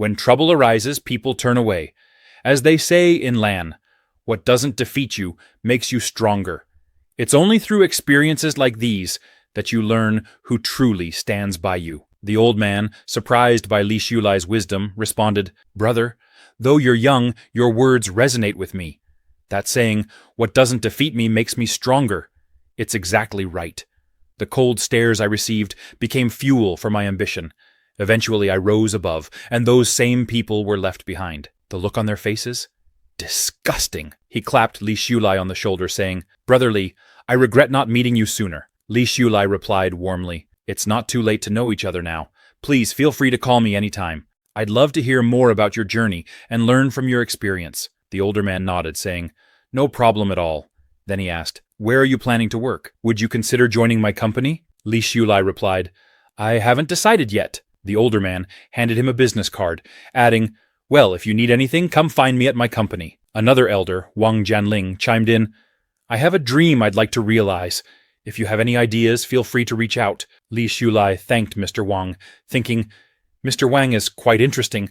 When trouble arises, people turn away. As they say in Lan, what doesn't defeat you makes you stronger. It's only through experiences like these that you learn who truly stands by you. The old man, surprised by Li Shulai's wisdom, responded, Brother, though you're young, your words resonate with me. That saying, what doesn't defeat me makes me stronger. It's exactly right. The cold stares I received became fuel for my ambition. Eventually I rose above, and those same people were left behind. The look on their faces? Disgusting. He clapped Li Shulai on the shoulder, saying, Brother Li, I regret not meeting you sooner. Li Shulai replied warmly, It's not too late to know each other now. Please feel free to call me anytime. I'd love to hear more about your journey and learn from your experience. The older man nodded, saying, No problem at all. Then he asked, Where are you planning to work? Would you consider joining my company? Li Shulai replied, I haven't decided yet. The older man handed him a business card, adding, Well, if you need anything, come find me at my company. Another elder, Wang Jianling, chimed in, I have a dream I'd like to realize. If you have any ideas, feel free to reach out. Li Shulai thanked Mr. Wang, thinking, Mr. Wang is quite interesting.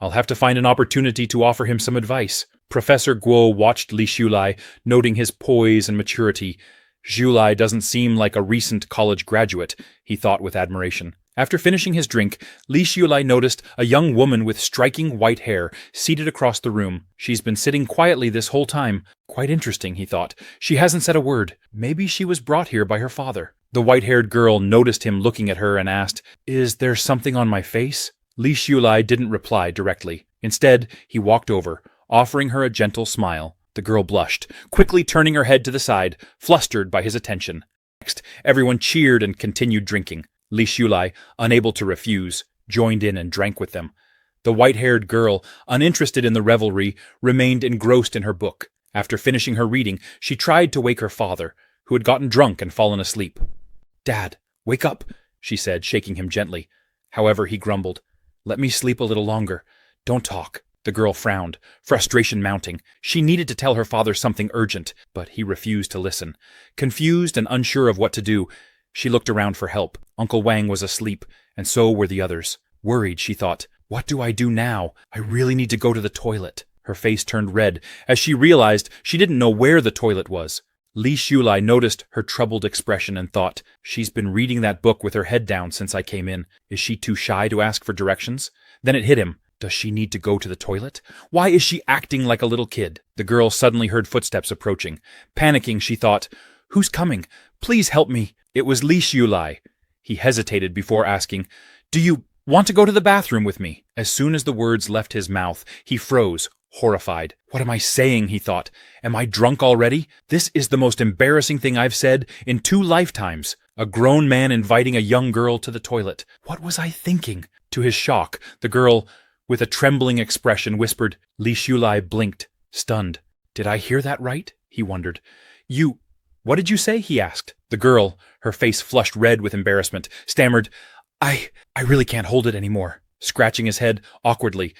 I'll have to find an opportunity to offer him some advice. Professor Guo watched Li Shulai, noting his poise and maturity. Shulai doesn't seem like a recent college graduate, he thought with admiration. After finishing his drink, Li Shulai noticed a young woman with striking white hair seated across the room. She's been sitting quietly this whole time. Quite interesting, he thought. She hasn't said a word. Maybe she was brought here by her father. The white-haired girl noticed him looking at her and asked, Is there something on my face? Li Shulai didn't reply directly. Instead, he walked over, offering her a gentle smile. The girl blushed, quickly turning her head to the side, flustered by his attention. Next, everyone cheered and continued drinking. Li Shulai, unable to refuse, joined in and drank with them. The white-haired girl, uninterested in the revelry, remained engrossed in her book. After finishing her reading, she tried to wake her father, who had gotten drunk and fallen asleep. Dad, wake up, she said, shaking him gently. However, he grumbled, Let me sleep a little longer. Don't talk. The girl frowned, frustration mounting. She needed to tell her father something urgent, but he refused to listen. Confused and unsure of what to do, she looked around for help. Uncle Wang was asleep, and so were the others. Worried, she thought, What do I do now? I really need to go to the toilet. Her face turned red as she realized she didn't know where the toilet was. Li Shulai noticed her troubled expression and thought, She's been reading that book with her head down since I came in. Is she too shy to ask for directions? Then it hit him. Does she need to go to the toilet? Why is she acting like a little kid? The girl suddenly heard footsteps approaching. Panicking, she thought, Who's coming? Please help me. It was Li Shulai. He hesitated before asking, Do you want to go to the bathroom with me? As soon as the words left his mouth, he froze, horrified. What am I saying, he thought. Am I drunk already? This is the most embarrassing thing I've said in 2 lifetimes. A grown man inviting a young girl to the toilet. What was I thinking? To his shock, the girl, with a trembling expression, whispered. Li Shulai blinked, stunned. Did I hear that right? He wondered. What did you say? He asked. The girl, her face flushed red with embarrassment, stammered, I really can't hold it anymore. Scratching his head awkwardly,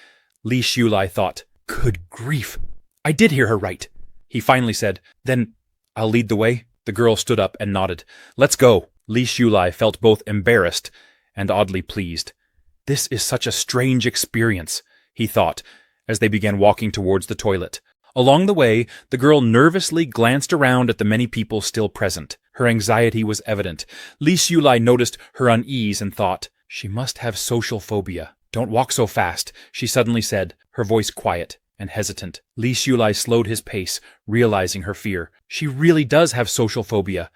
Li Shulai thought, Good grief, I did hear her right. He finally said, Then I'll lead the way. The girl stood up and nodded. Let's go. Li Shulai felt both embarrassed and oddly pleased. This is such a strange experience, he thought, as they began walking towards the toilet. Along the way, the girl nervously glanced around at the many people still present. Her anxiety was evident. Li Shulai noticed her unease and thought, She must have social phobia. Don't walk so fast, she suddenly said, her voice quiet and hesitant. Li Shulai slowed his pace, realizing her fear. She really does have social phobia.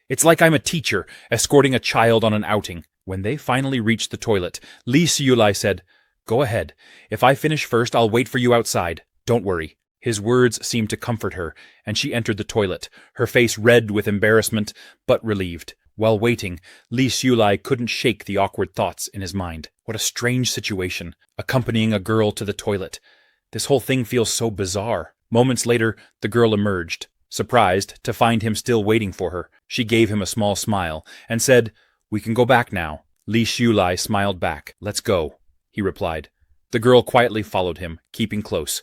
It's like I'm a teacher, escorting a child on an outing. When they finally reached the toilet, Li Shulai said, Go ahead. If I finish first, I'll wait for you outside. Don't worry. His words seemed to comfort her, and she entered the toilet, her face red with embarrassment, but relieved. While waiting, Li Shulai couldn't shake the awkward thoughts in his mind. What a strange situation, accompanying a girl to the toilet. This whole thing feels so bizarre. Moments later, the girl emerged, surprised to find him still waiting for her. She gave him a small smile and said, We can go back now. Li Shulai smiled back. Let's go, he replied. The girl quietly followed him, keeping close.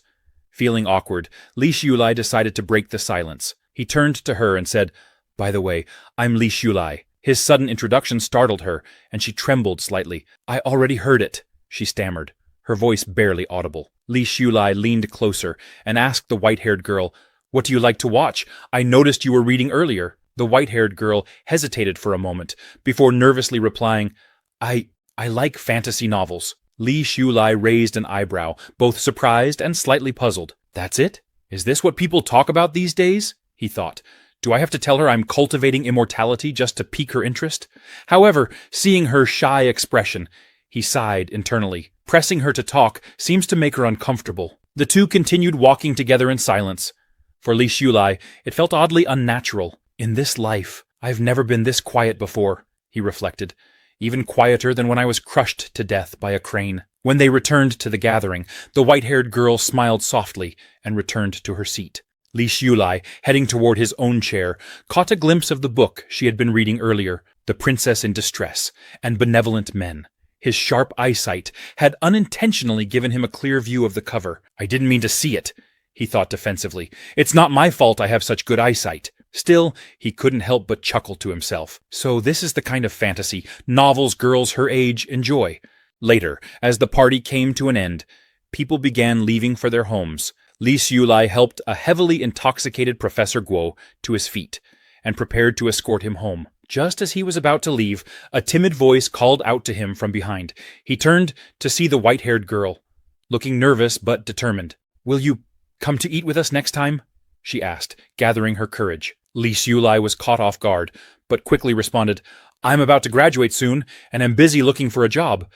Feeling awkward, Li Shulai decided to break the silence. He turned to her and said, By the way, I'm Li Shulai. His sudden introduction startled her, and she trembled slightly. I already heard it, she stammered. her voice barely audible. Li Shulai leaned closer and asked the white-haired girl, "What do you like to watch? I noticed you were reading earlier." The white-haired girl hesitated for a moment before nervously replying, I like fantasy novels." Li Shulai raised an eyebrow, both surprised and slightly puzzled. "That's it? Is this what people talk about these days?" he thought. "Do I have to tell her I'm cultivating immortality just to pique her interest?" However, seeing her shy expression, he sighed internally. Pressing her to talk seems to make her uncomfortable. The two continued walking together in silence. For Li Shulai, it felt oddly unnatural. "In this life, I've never been this quiet before," he reflected. "Even quieter than when I was crushed to death by a crane." When they returned to the gathering, the white-haired girl smiled softly and returned to her seat. Li Shulai, heading toward his own chair, caught a glimpse of the book she had been reading earlier, The Princess in Distress and Benevolent Men. His sharp eyesight had unintentionally given him a clear view of the cover. "I didn't mean to see it," he thought defensively. "It's not my fault I have such good eyesight." Still, he couldn't help but chuckle to himself. So this is the kind of fantasy novels girls her age enjoy. Later, as the party came to an end, people began leaving for their homes. Li Shulai helped a heavily intoxicated Professor Guo to his feet and prepared to escort him home. Just as he was about to leave, a timid voice called out to him from behind. He turned to see the white-haired girl, looking nervous but determined. "Will you come to eat with us next time?" she asked, gathering her courage. Li Shulai was caught off guard, but quickly responded, "I'm about to graduate soon, and am busy looking for a job.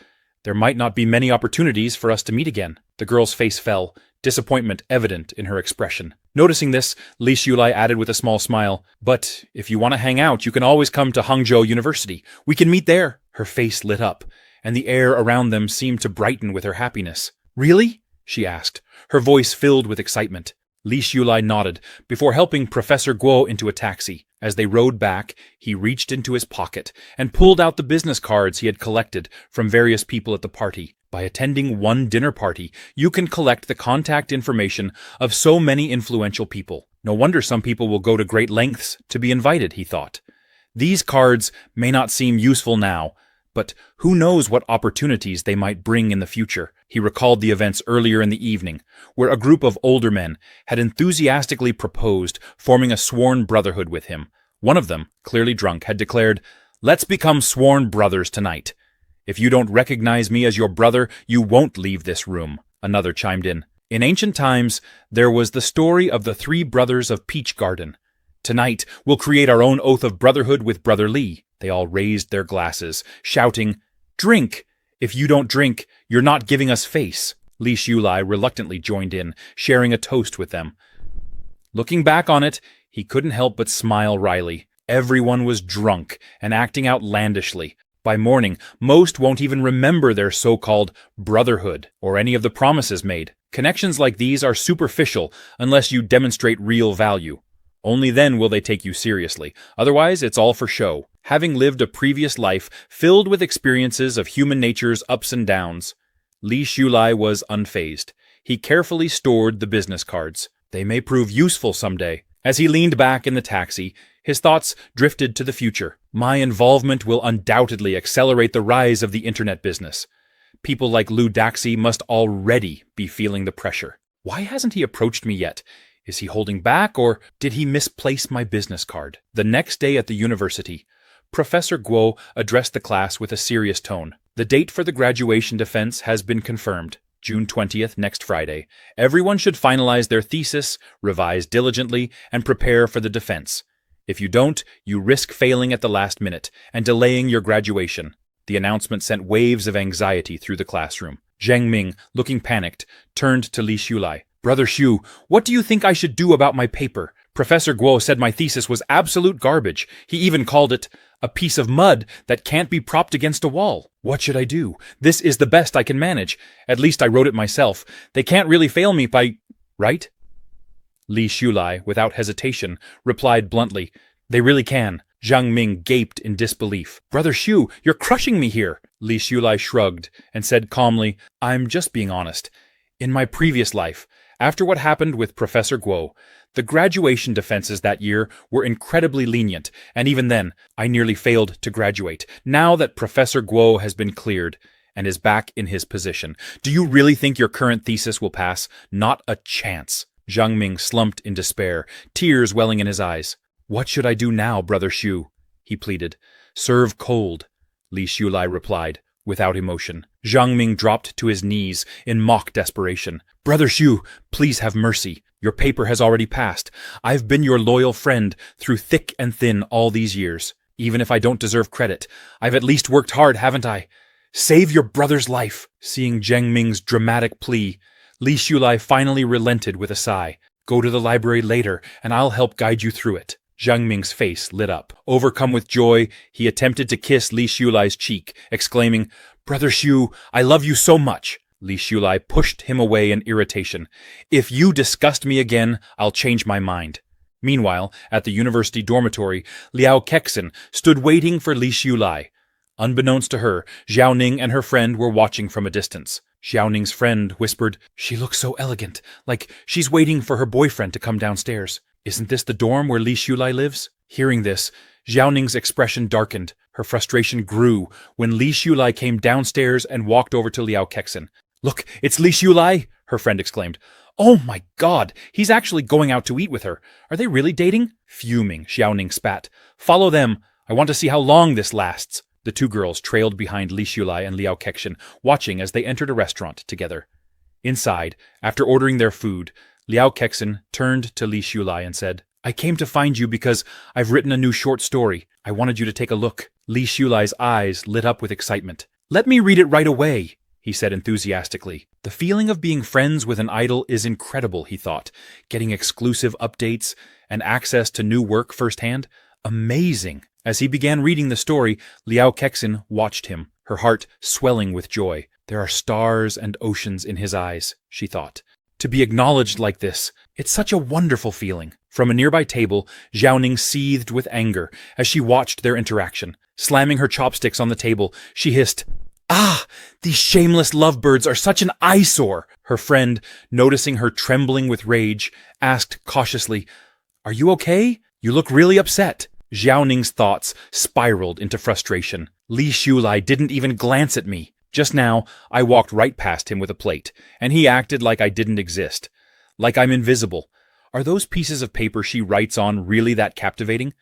There might not be many opportunities for us to meet again." The girl's face fell, disappointment evident in her expression. Noticing this, Li Shulai added with a small smile, "But if you want to hang out, you can always come to Hangzhou University. We can meet there." Her face lit up, and the air around them seemed to brighten with her happiness. "Really?" she asked, her voice filled with excitement. Li Shulai nodded, before helping Professor Guo into a taxi. As they rode back, he reached into his pocket and pulled out the business cards he had collected from various people at the party. By attending one dinner party, you can collect the contact information of so many influential people. No wonder some people will go to great lengths to be invited, he thought. These cards may not seem useful now, but who knows what opportunities they might bring in the future. He recalled the events earlier in the evening, where a group of older men had enthusiastically proposed forming a sworn brotherhood with him. One of them, clearly drunk, had declared, "Let's become sworn brothers tonight. If you don't recognize me as your brother, you won't leave this room." Another chimed in. In ancient times, there was the story of the three brothers of Peach Garden. "Tonight, we'll create our own oath of brotherhood with Brother Li." They all raised their glasses, shouting, "Drink! If you don't drink, you're not giving us face." Li Shulai reluctantly joined in, sharing a toast with them. Looking back on it, he couldn't help but smile wryly. Everyone was drunk and acting outlandishly. By morning, most won't even remember their so-called brotherhood or any of the promises made. Connections like these are superficial unless you demonstrate real value. Only then will they take you seriously. Otherwise, it's all for show. Having lived a previous life filled with experiences of human nature's ups and downs, Li Shulai was unfazed. He carefully stored the business cards. They may prove useful someday. As he leaned back in the taxi, his thoughts drifted to the future. My involvement will undoubtedly accelerate the rise of the internet business. People like Lu Daxi must already be feeling the pressure. Why hasn't he approached me yet? Is he holding back, or did he misplace my business card? The next day at the university, Professor Guo addressed the class with a serious tone. The date for the graduation defense has been confirmed. June 20th, next Friday. Everyone should finalize their thesis, revise diligently, and prepare for the defense. If you don't, you risk failing at the last minute and delaying your graduation. The announcement sent waves of anxiety through the classroom. Zheng Ming, looking panicked, turned to Li Shulai. "Brother Xu, what do you think I should do about my paper? Professor Guo said my thesis was absolute garbage. He even called it a piece of mud that can't be propped against a wall. What should I do? This is the best I can manage. At least I wrote it myself. They can't really fail me by... right?" Li Shulai, without hesitation, replied bluntly, "They really can." Zhang Ming gaped in disbelief. "Brother Xu, you're crushing me here." Li Shulai shrugged and said calmly, "I'm just being honest. In my previous life, after what happened with Professor Guo, the graduation defenses that year were incredibly lenient, and even then, I nearly failed to graduate. Now that Professor Guo has been cleared, and is back in his position. Do you really think your current thesis will pass? Not a chance. Jiang Ming slumped in despair, tears welling in his eyes. What should I do now, Brother Xu? He pleaded. Serve cold, Li Xiulai replied, without emotion. Jiang Ming dropped to his knees in mock desperation. Brother Xu, please have mercy. Your paper has already passed. I've been your loyal friend through thick and thin all these years. Even if I don't deserve credit, I've at least worked hard, haven't I? Save your brother's life. Seeing Jiang Ming's dramatic plea, Li Xiulai finally relented with a sigh. Go to the library later, and I'll help guide you through it. Jiang Ming's face lit up. Overcome with joy, he attempted to kiss Li Xiulai's cheek, exclaiming, Brother Xu, I love you so much. Li Xiulai pushed him away in irritation. If you disgust me again, I'll change my mind. Meanwhile, at the university dormitory, Liao Kexin stood waiting for Li Xiulai. Unbeknownst to her, Xiao Ning and her friend were watching from a distance. Xiao Ning's friend whispered, She looks so elegant, like she's waiting for her boyfriend to come downstairs. Isn't this the dorm where Li Xiulai lives? Hearing this, Xiao Ning's expression darkened. Her frustration grew when Li Xiulai came downstairs and walked over to Liao Kexin. Look, it's Li Xiulai, her friend exclaimed. Oh my God, he's actually going out to eat with her. Are they really dating? Fuming, Xiao Ning spat. Follow them. I want to see how long this lasts. The two girls trailed behind Li Xiulai and Liao Kexin, watching as they entered a restaurant together. Inside, after ordering their food, Liao Kexin turned to Li Xiulai and said, I came to find you because I've written a new short story. I wanted you to take a look. Li Xiulai's eyes lit up with excitement. Let me read it right away, he said enthusiastically. The feeling of being friends with an idol is incredible, he thought. Getting exclusive updates and access to new work firsthand? Amazing. As he began reading the story, Liao Kexin watched him, her heart swelling with joy. There are stars and oceans in his eyes, she thought. To be acknowledged like this, it's such a wonderful feeling. From a nearby table, Xiao Ning seethed with anger as she watched their interaction. Slamming her chopsticks on the table, she hissed, Ah, these shameless lovebirds are such an eyesore. Her friend, noticing her trembling with rage, asked cautiously, Are you okay? You look really upset. Xiao Ning's thoughts spiraled into frustration. Li Xiulai didn't even glance at me. Just now, I walked right past him with a plate, and he acted like I didn't exist. Like I'm invisible. Are those pieces of paper she writes on really that captivating?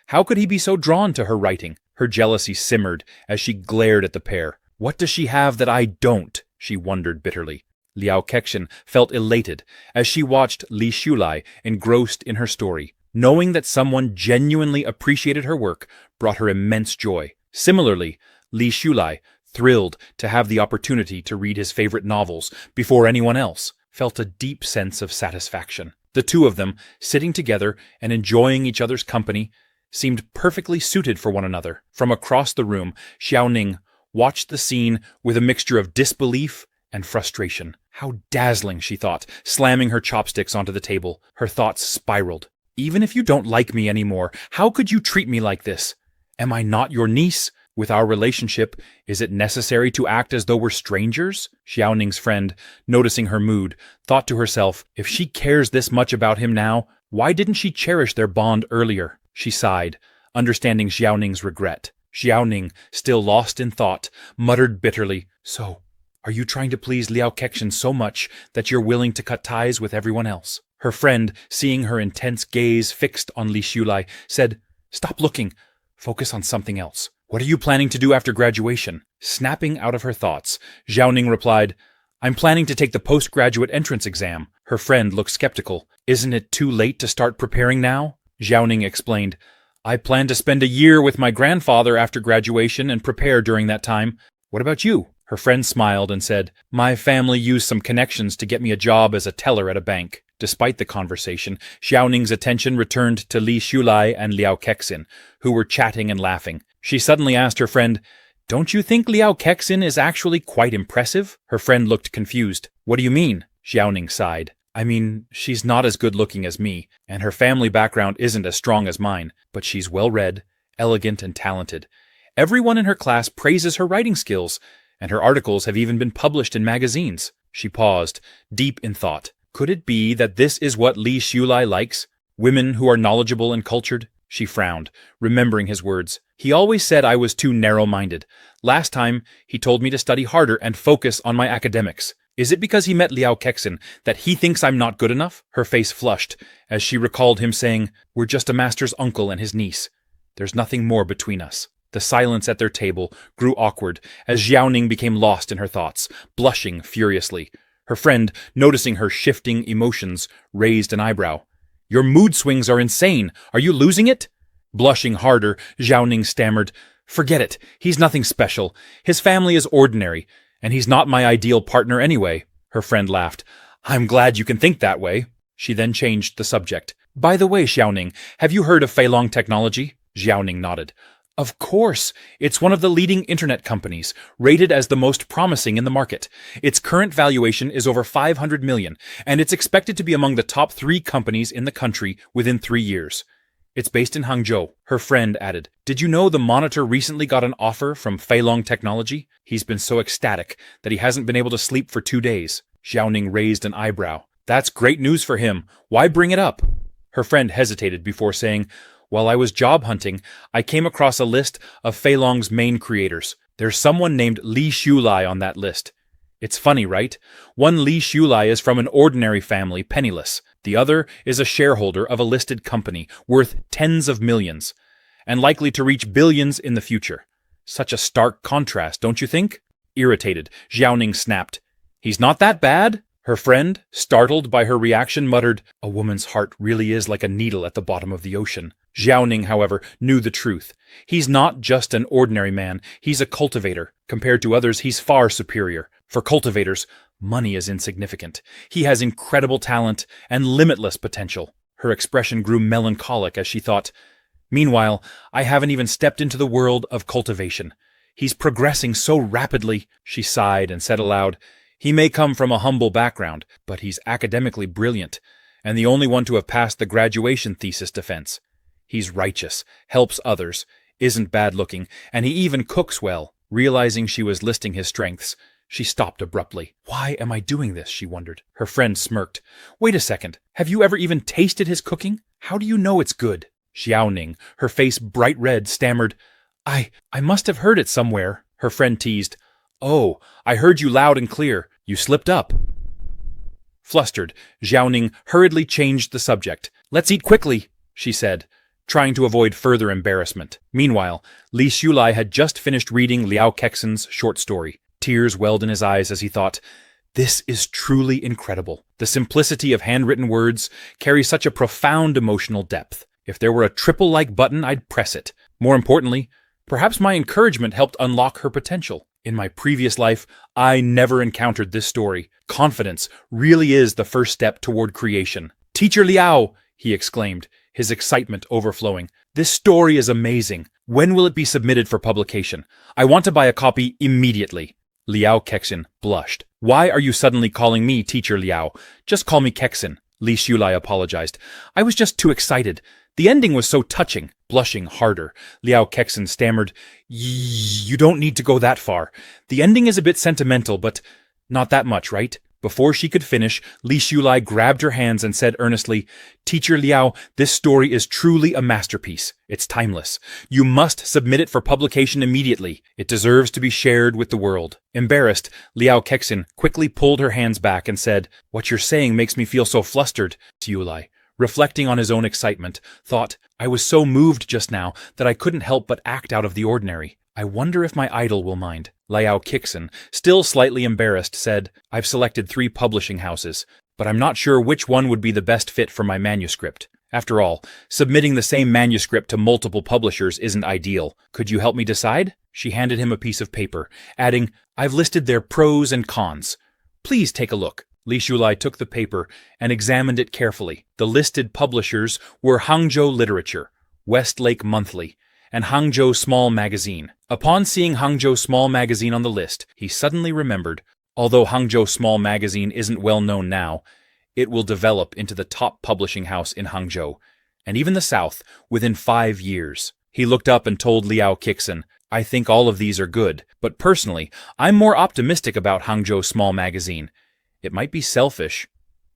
How could he be so drawn to her writing? Her jealousy simmered as she glared at the pair. What does she have that I don't? She wondered bitterly. Liao Kexin felt elated as she watched Li Xiulai engrossed in her story. Knowing that someone genuinely appreciated her work brought her immense joy. Similarly, Li Xiulai, thrilled to have the opportunity to read his favorite novels before anyone else, felt a deep sense of satisfaction. The two of them, sitting together and enjoying each other's company, seemed perfectly suited for one another. From across the room, Xiao Ning watched the scene with a mixture of disbelief and frustration. How dazzling, she thought, slamming her chopsticks onto the table. Her thoughts spiraled. Even if you don't like me anymore, how could you treat me like this? Am I not your niece? With our relationship, is it necessary to act as though we're strangers? Xiao Ning's friend, noticing her mood, thought to herself, if she cares this much about him now, why didn't she cherish their bond earlier? She sighed, understanding Xiao Ning's regret. Xiao Ning, still lost in thought, muttered bitterly, So, are you trying to please Liao Kexin so much that you're willing to cut ties with everyone else? Her friend, seeing her intense gaze fixed on Li Xiulai, said, Stop looking. Focus on something else. What are you planning to do after graduation? Snapping out of her thoughts, Xiao Ning replied, I'm planning to take the postgraduate entrance exam. Her friend looked skeptical. Isn't it too late to start preparing now? Xiao Ning explained, I plan to spend a year with my grandfather after graduation and prepare during that time. What about you? Her friend smiled and said, My family used some connections to get me a job as a teller at a bank. Despite the conversation, Xiao Ning's attention returned to Li Xiulai and Liao Kexin, who were chatting and laughing. She suddenly asked her friend, Don't you think Liao Kexin is actually quite impressive? Her friend looked confused. What do you mean? Xiao Ning sighed. I mean, she's not as good-looking as me, and her family background isn't as strong as mine, but she's well-read, elegant, and talented. Everyone in her class praises her writing skills, and her articles have even been published in magazines. She paused, deep in thought. Could it be that this is what Li Xiulai likes? Women who are knowledgeable and cultured? She frowned, remembering his words. He always said I was too narrow-minded. Last time, he told me to study harder and focus on my academics. Is it because he met Liao Kexin that he thinks I'm not good enough? Her face flushed as she recalled him saying, "We're just a master's uncle and his niece. There's nothing more between us." The silence at their table grew awkward as Xiaoning became lost in her thoughts, blushing furiously. Her friend, noticing her shifting emotions, raised an eyebrow. "Your mood swings are insane. Are you losing it?" Blushing harder, Xiaoning stammered, "Forget it. He's nothing special. His family is ordinary, and he's not my ideal partner anyway." Her friend laughed. "I'm glad you can think that way." She then changed the subject. "By the way, Xiaoning, have you heard of Feilong Technology?" Xiaoning nodded. "Of course. It's one of the leading internet companies, rated as the most promising in the market. Its current valuation is over 500 million, and it's expected to be among the top 3 companies in the country within 3 years. It's based in Hangzhou." Her friend added, "Did you know the monitor recently got an offer from Feilong Technology? He's been so ecstatic that he hasn't been able to sleep for 2 days." Xiaoning raised an eyebrow. "That's great news for him. Why bring it up?" Her friend hesitated before saying, "While I was job hunting, I came across a list of Feilong's main creators. There's someone named Li Xiulai on that list. It's funny, right? One Li Xiulai is from an ordinary family, penniless. The other is a shareholder of a listed company worth tens of millions, and likely to reach billions in the future. Such a stark contrast, don't you think?" Irritated, Xiaoning snapped, "He's not that bad?" Her friend, startled by her reaction, muttered, "A woman's heart really is like a needle at the bottom of the ocean." Xiaoning, however, knew the truth. He's not just an ordinary man, he's a cultivator. Compared to others, he's far superior. For cultivators, money is insignificant. He has incredible talent and limitless potential. Her expression grew melancholic as she thought, "Meanwhile, I haven't even stepped into the world of cultivation. He's progressing so rapidly." She sighed and said aloud, "He may come from a humble background, but he's academically brilliant, and the only one to have passed the graduation thesis defense. He's righteous, helps others, isn't bad-looking, and he even cooks well." Realizing she was listing his strengths, she stopped abruptly. "Why am I doing this?" she wondered. Her friend smirked. "Wait a second. Have you ever even tasted his cooking? How do you know it's good?" Xiaoning, her face bright red, stammered, I must have heard it somewhere." Her friend teased, "Oh, I heard you loud and clear. You slipped up." Flustered, Xiaoning hurriedly changed the subject. "Let's eat quickly," she said, trying to avoid further embarrassment. Meanwhile, Li Xiulai had just finished reading Liao Kexin's short story. Tears welled in his eyes as he thought, "This is truly incredible. The simplicity of handwritten words carries such a profound emotional depth. If there were a triple-like button, I'd press it. More importantly, perhaps my encouragement helped unlock her potential. In my previous life, I never encountered this story. Confidence really is the first step toward creation." "Teacher Liao!" he exclaimed, his excitement overflowing. "This story is amazing. When will it be submitted for publication? I want to buy a copy immediately." Liao Kexin blushed. "Why are you suddenly calling me Teacher Liao? Just call me Kexin." Li Xiulai apologized. "I was just too excited. The ending was so touching." Blushing harder, Liao Kexin stammered, You don't need to go that far. The ending is a bit sentimental, but not that much, right?" Before she could finish, Li Xiulai grabbed her hands and said earnestly, "Teacher Liao, this story is truly a masterpiece. It's timeless. You must submit it for publication immediately. It deserves to be shared with the world." Embarrassed, Liao Kexin quickly pulled her hands back and said, "What you're saying makes me feel so flustered." Xiulai, reflecting on his own excitement, thought, "I was so moved just now that I couldn't help but act out of the ordinary. I wonder if my idol will mind." Liao Kexin, still slightly embarrassed, said, "I've selected 3 publishing houses, but I'm not sure which one would be the best fit for my manuscript. After all, submitting the same manuscript to multiple publishers isn't ideal. Could you help me decide?" She handed him a piece of paper, adding, "I've listed their pros and cons. Please take a look." Li Xiulai took the paper and examined it carefully. The listed publishers were Hangzhou Literature, Westlake Monthly, and Hangzhou Small Magazine. Upon seeing Hangzhou Small Magazine on the list, he suddenly remembered, although Hangzhou Small Magazine isn't well known now, it will develop into the top publishing house in Hangzhou, and even the south, within 5 years. He looked up and told Liao Kexin, "I think all of these are good, but personally, I'm more optimistic about Hangzhou Small Magazine. It might be selfish,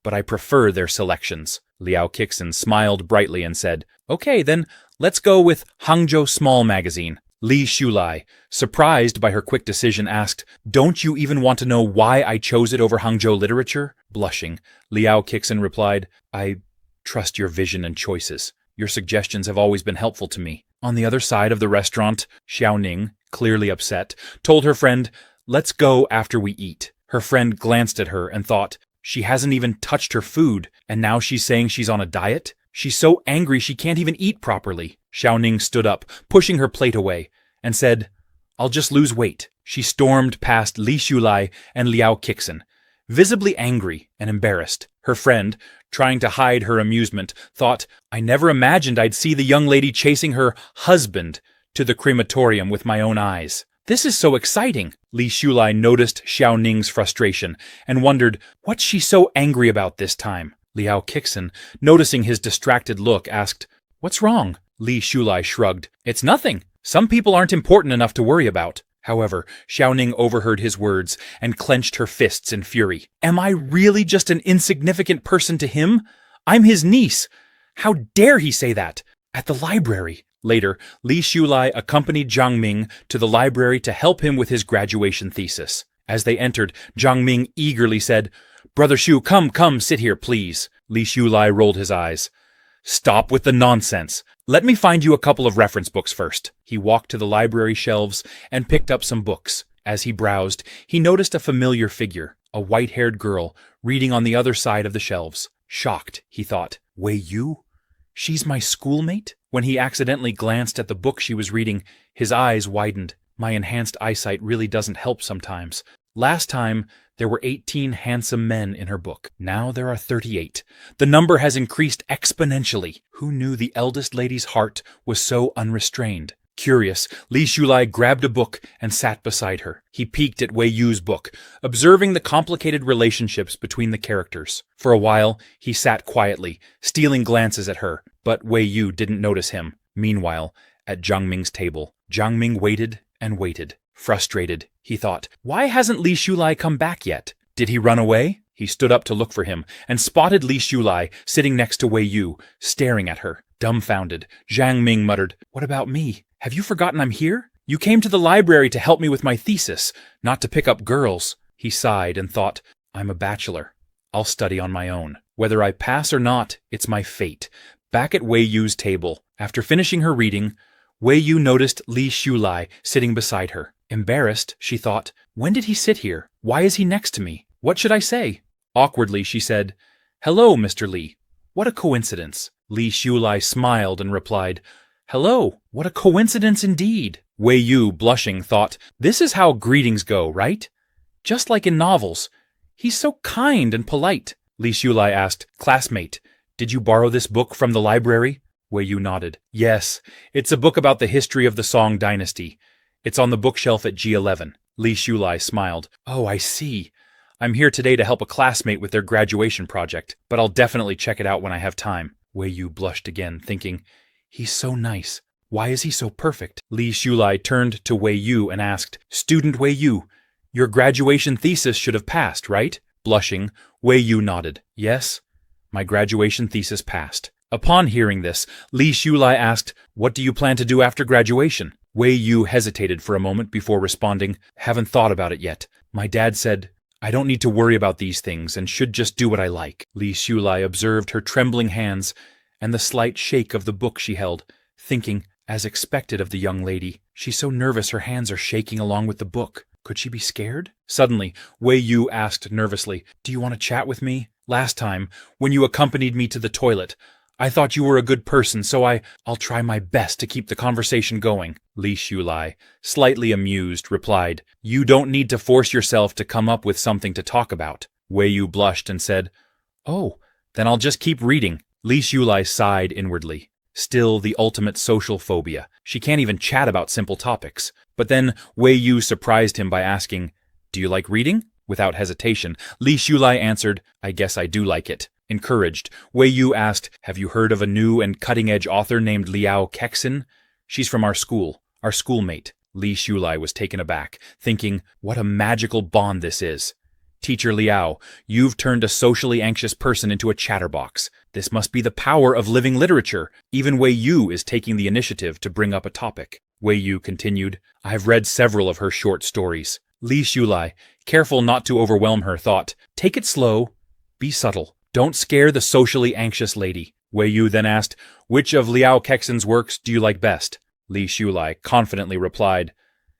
but I prefer their selections." Liao Kexin smiled brightly and said, "Okay, then Let's go with Hangzhou Small Magazine. Li Shulai, surprised by her quick decision, asked, "Don't you even want to know why I chose it over Hangzhou literature?" Blushing, Liao Kixin replied, "I trust your vision and choices. Your suggestions have always been helpful to me." On the other side of the restaurant, Xiaoning, clearly upset, told her friend, "Let's go after we eat." Her friend glanced at her and thought, she hasn't even touched her food, and now she's saying she's on a diet? She's so angry she can't even eat properly. Xiaoning stood up, pushing her plate away, and said, "I'll just lose weight." She stormed past Li Shulai and Liao Kixin, visibly angry and embarrassed. Her friend, trying to hide her amusement, thought, "I never imagined I'd see the young lady chasing her husband to the crematorium with my own eyes. This is so exciting." Li Shulai noticed Xiaoning's frustration and wondered, what's she so angry about this time? Liao Kixin, noticing his distracted look, asked, "What's wrong?" Li Shulai shrugged. "It's nothing. Some people aren't important enough to worry about." However, Xiaoning overheard his words and clenched her fists in fury. "Am I really just an insignificant person to him? I'm his niece. How dare he say that? At the library." Later, Li Shulai accompanied Zhang Ming to the library to help him with his graduation thesis. As they entered, Zhang Ming eagerly said, "Brother Shu, come, sit here, please." Li Shulai rolled his eyes. "Stop with the nonsense. Let me find you a couple of reference books first." He walked to the library shelves and picked up some books. As he browsed, he noticed a familiar figure, a white-haired girl, reading on the other side of the shelves. Shocked, he thought, "Wei Yu? She's my schoolmate?" When he accidentally glanced at the book she was reading, his eyes widened. My enhanced eyesight really doesn't help sometimes. Last time, there were 18 handsome men in her book. Now there are 38. The number has increased exponentially. Who knew the eldest lady's heart was so unrestrained? Curious, Li Shulai grabbed a book and sat beside her. He peeked at Wei Yu's book, observing the complicated relationships between the characters. For a while, he sat quietly, stealing glances at her, but Wei Yu didn't notice him. Meanwhile, at Zhang Ming's table, Zhang Ming waited and waited. Frustrated, he thought, why hasn't Li Shulai come back yet? Did he run away? He stood up to look for him and spotted Li Shulai sitting next to Wei Yu, staring at her. Dumbfounded, Zhang Ming muttered, "What about me? Have you forgotten I'm here? You came to the library to help me with my thesis, not to pick up girls." He sighed and thought, "I'm a bachelor. I'll study on my own. Whether I pass or not, it's my fate." Back at Wei Yu's table, after finishing her reading, Wei Yu noticed Li Shulai sitting beside her. Embarrassed, she thought, when did he sit here? Why is he next to me? What should I say? Awkwardly, she said, "Hello, Mr. Li. What a coincidence." Li Shulai smiled and replied, "Hello, what a coincidence indeed." Wei Yu, blushing, thought, this is how greetings go, right? Just like in novels. He's so kind and polite. Li Shulai asked, "Classmate, did you borrow this book from the library?" Wei Yu nodded. "Yes, it's a book about the history of the Song dynasty. It's on the bookshelf at G11. Li Shulai smiled. "Oh, I see. I'm here today to help a classmate with their graduation project, but I'll definitely check it out when I have time." Wei Yu blushed again, thinking, he's so nice. Why is he so perfect? Li Shulai turned to Wei Yu and asked, "Student Wei Yu, your graduation thesis should have passed, right?" Blushing, Wei Yu nodded. "Yes, my graduation thesis passed." Upon hearing this, Li Shulai asked, "What do you plan to do after graduation?" Wei Yu hesitated for a moment before responding, "Haven't thought about it yet. My dad said, I don't need to worry about these things and should just do what I like." Li Shulai observed her trembling hands and the slight shake of the book she held, thinking, as expected of the young lady, she's so nervous her hands are shaking along with the book. Could she be scared? Suddenly, Wei Yu asked nervously, "Do you want to chat with me? Last time, when you accompanied me to the toilet, I thought you were a good person, so I'll try my best to keep the conversation going." Li Shulai, slightly amused, replied, "You don't need to force yourself to come up with something to talk about." Wei Yu blushed and said, "Oh, then I'll just keep reading." Li Shulai sighed inwardly. Still the ultimate social phobia. She can't even chat about simple topics. But then Wei Yu surprised him by asking, "Do you like reading?" Without hesitation, Li Shulai answered, "I guess I do like it." Encouraged, Wei Yu asked, "Have you heard of a new and cutting-edge author named Liao Kixin? She's from our schoolmate." Li Shulai was taken aback, thinking, what a magical bond this is. Teacher Liao, you've turned a socially anxious person into a chatterbox. This must be the power of living literature. Even Wei Yu is taking the initiative to bring up a topic. Wei Yu continued, I've read several of her short stories. Li Shulai, careful not to overwhelm her, thought, take it slow, be subtle. Don't scare the socially anxious lady. Wei Yu then asked, which of Liao Kexin's works do you like best? Li Shulai confidently replied,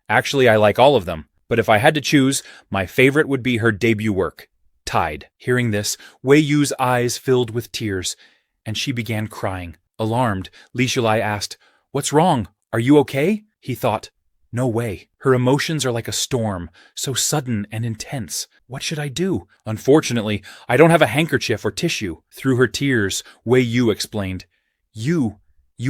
actually I like all of them, but if I had to choose, my favorite would be her debut work, Tide. Hearing this, Wei Yu's eyes filled with tears, and she began crying. Alarmed, Li Shulai asked, what's wrong? Are you okay? He thought, no way. Her emotions are like a storm, so sudden and intense. What should I do? Unfortunately, I don't have a handkerchief or tissue. Through her tears, Wei Yu explained, You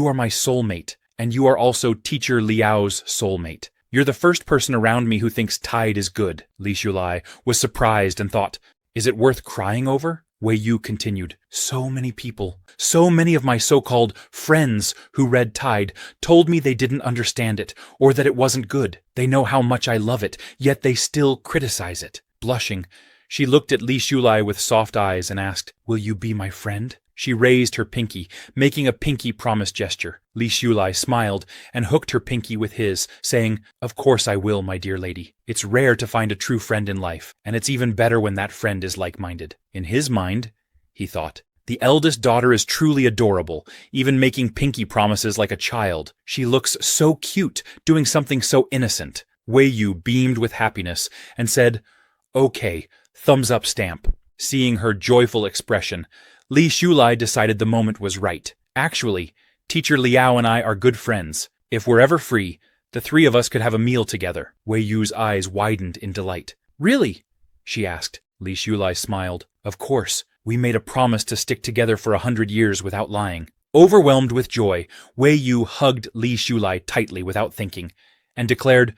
are my soulmate, and you are also Teacher Liao's soulmate. You're the first person around me who thinks Tide is good. Li Shulai was surprised and thought, is it worth crying over? Wei Yu continued, so many people, so many of my so-called friends who read Tide told me they didn't understand it or that it wasn't good. They know how much I love it, yet they still criticize it. Blushing, she looked at Li Shulai with soft eyes and asked, will you be my friend? She raised her pinky, making a pinky promise gesture. Li Shulai smiled and hooked her pinky with his, saying, of course I will, my dear lady. It's rare to find a true friend in life, and it's even better when that friend is like-minded. In his mind, he thought, the eldest daughter is truly adorable, even making pinky promises like a child. She looks so cute, doing something so innocent. Wei Yu beamed with happiness and said, okay, thumbs up stamp. Seeing her joyful expression, Li Shulai decided the moment was right. Actually, Teacher Liao and I are good friends. If we're ever free, the three of us could have a meal together. Wei Yu's eyes widened in delight. Really? She asked. Li Shulai smiled. Of course, we made a promise to stick together for 100 years without lying. Overwhelmed with joy, Wei Yu hugged Li Shulai tightly without thinking, and declared,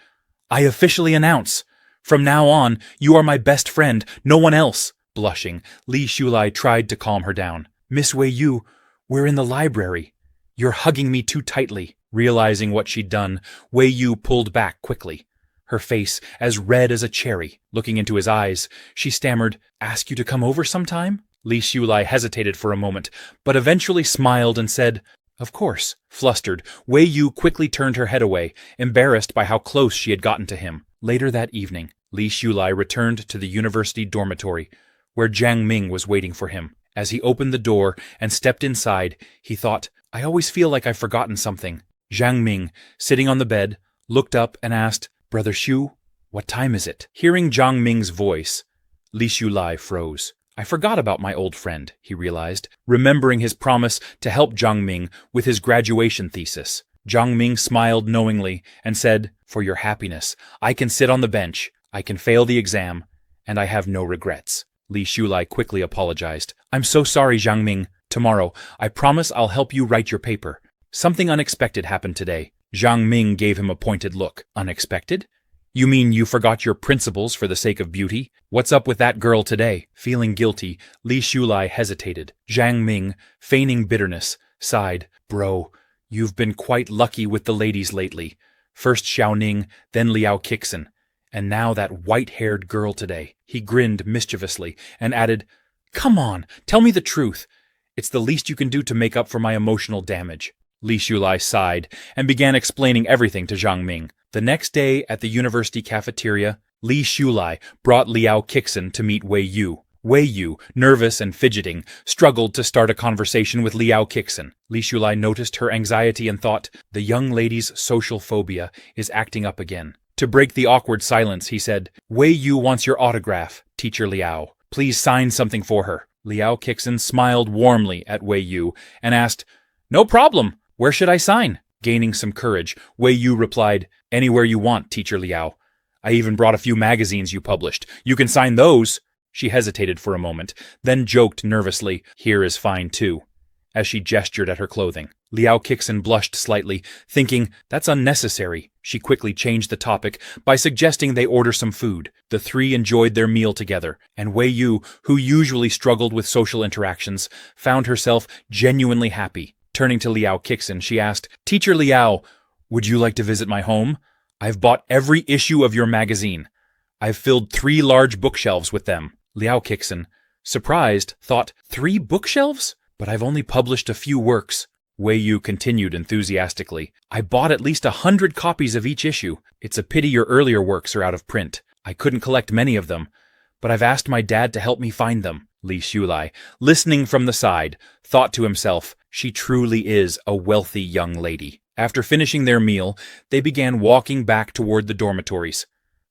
I officially announce, from now on, you are my best friend, no one else. Blushing, Li Shulai tried to calm her down. Miss Wei Yu, we're in the library. You're hugging me too tightly. Realizing what she'd done, Wei Yu pulled back quickly, her face as red as a cherry. Looking into his eyes, she stammered, ask you to come over sometime? Li Shulai hesitated for a moment, but eventually smiled and said, of course. Flustered, Wei Yu quickly turned her head away, embarrassed by how close she had gotten to him. Later that evening, Li Shulai returned to the university dormitory, where Jiang Ming was waiting for him. As he opened the door and stepped inside, he thought, I always feel like I've forgotten something. Jiang Ming, sitting on the bed, looked up and asked, Brother Xu, what time is it? Hearing Jiang Ming's voice, Li Shulai froze. I forgot about my old friend, he realized, remembering his promise to help Jiang Ming with his graduation thesis. Jiang Ming smiled knowingly and said, for your happiness, I can sit on the bench, I can fail the exam, and I have no regrets. Li Shulai quickly apologized. I'm so sorry, Jiang Ming. Tomorrow, I promise I'll help you write your paper. Something unexpected happened today. Jiang Ming gave him a pointed look. Unexpected? You mean you forgot your principles for the sake of beauty? What's up with that girl today? Feeling guilty, Li Shulai hesitated. Jiang Ming, feigning bitterness, sighed. Bro, you've been quite lucky with the ladies lately. First Xiaoning, then Liao Kixin, and now that white-haired girl today. He grinned mischievously and added, come on, tell me the truth. It's the least you can do to make up for my emotional damage. Li Shulai sighed and began explaining everything to Jiang Ming. The next day at the university cafeteria, Li Shulai brought Liao Kixin to meet Wei Yu. Wei Yu, nervous and fidgeting, struggled to start a conversation with Liao Kixin. Li Shulai noticed her anxiety and thought, the young lady's social phobia is acting up again. To break the awkward silence, he said, Wei Yu wants your autograph, Teacher Liao. Please sign something for her. Liao Kixin smiled warmly at Wei Yu and asked, no problem. Where should I sign? Gaining some courage, Wei Yu replied, anywhere you want, Teacher Liao. I even brought a few magazines you published. You can sign those. She hesitated for a moment, then joked nervously, here is fine too, as she gestured at her clothing. Liao Kixin blushed slightly, thinking, that's unnecessary. She quickly changed the topic by suggesting they order some food. The three enjoyed their meal together, and Wei Yu, who usually struggled with social interactions, found herself genuinely happy. Turning to Liao Kixin, she asked, Teacher Liao, would you like to visit my home? I've bought every issue of your magazine. I've filled 3 large bookshelves with them. Liao Kixin, surprised, thought, 3 bookshelves? But I've only published a few works. Wei Yu continued enthusiastically. I bought at least 100 copies of each issue. It's a pity your earlier works are out of print. I couldn't collect many of them, but I've asked my dad to help me find them. Li Shulai, listening from the side, thought to himself, she truly is a wealthy young lady. After finishing their meal, they began walking back toward the dormitories.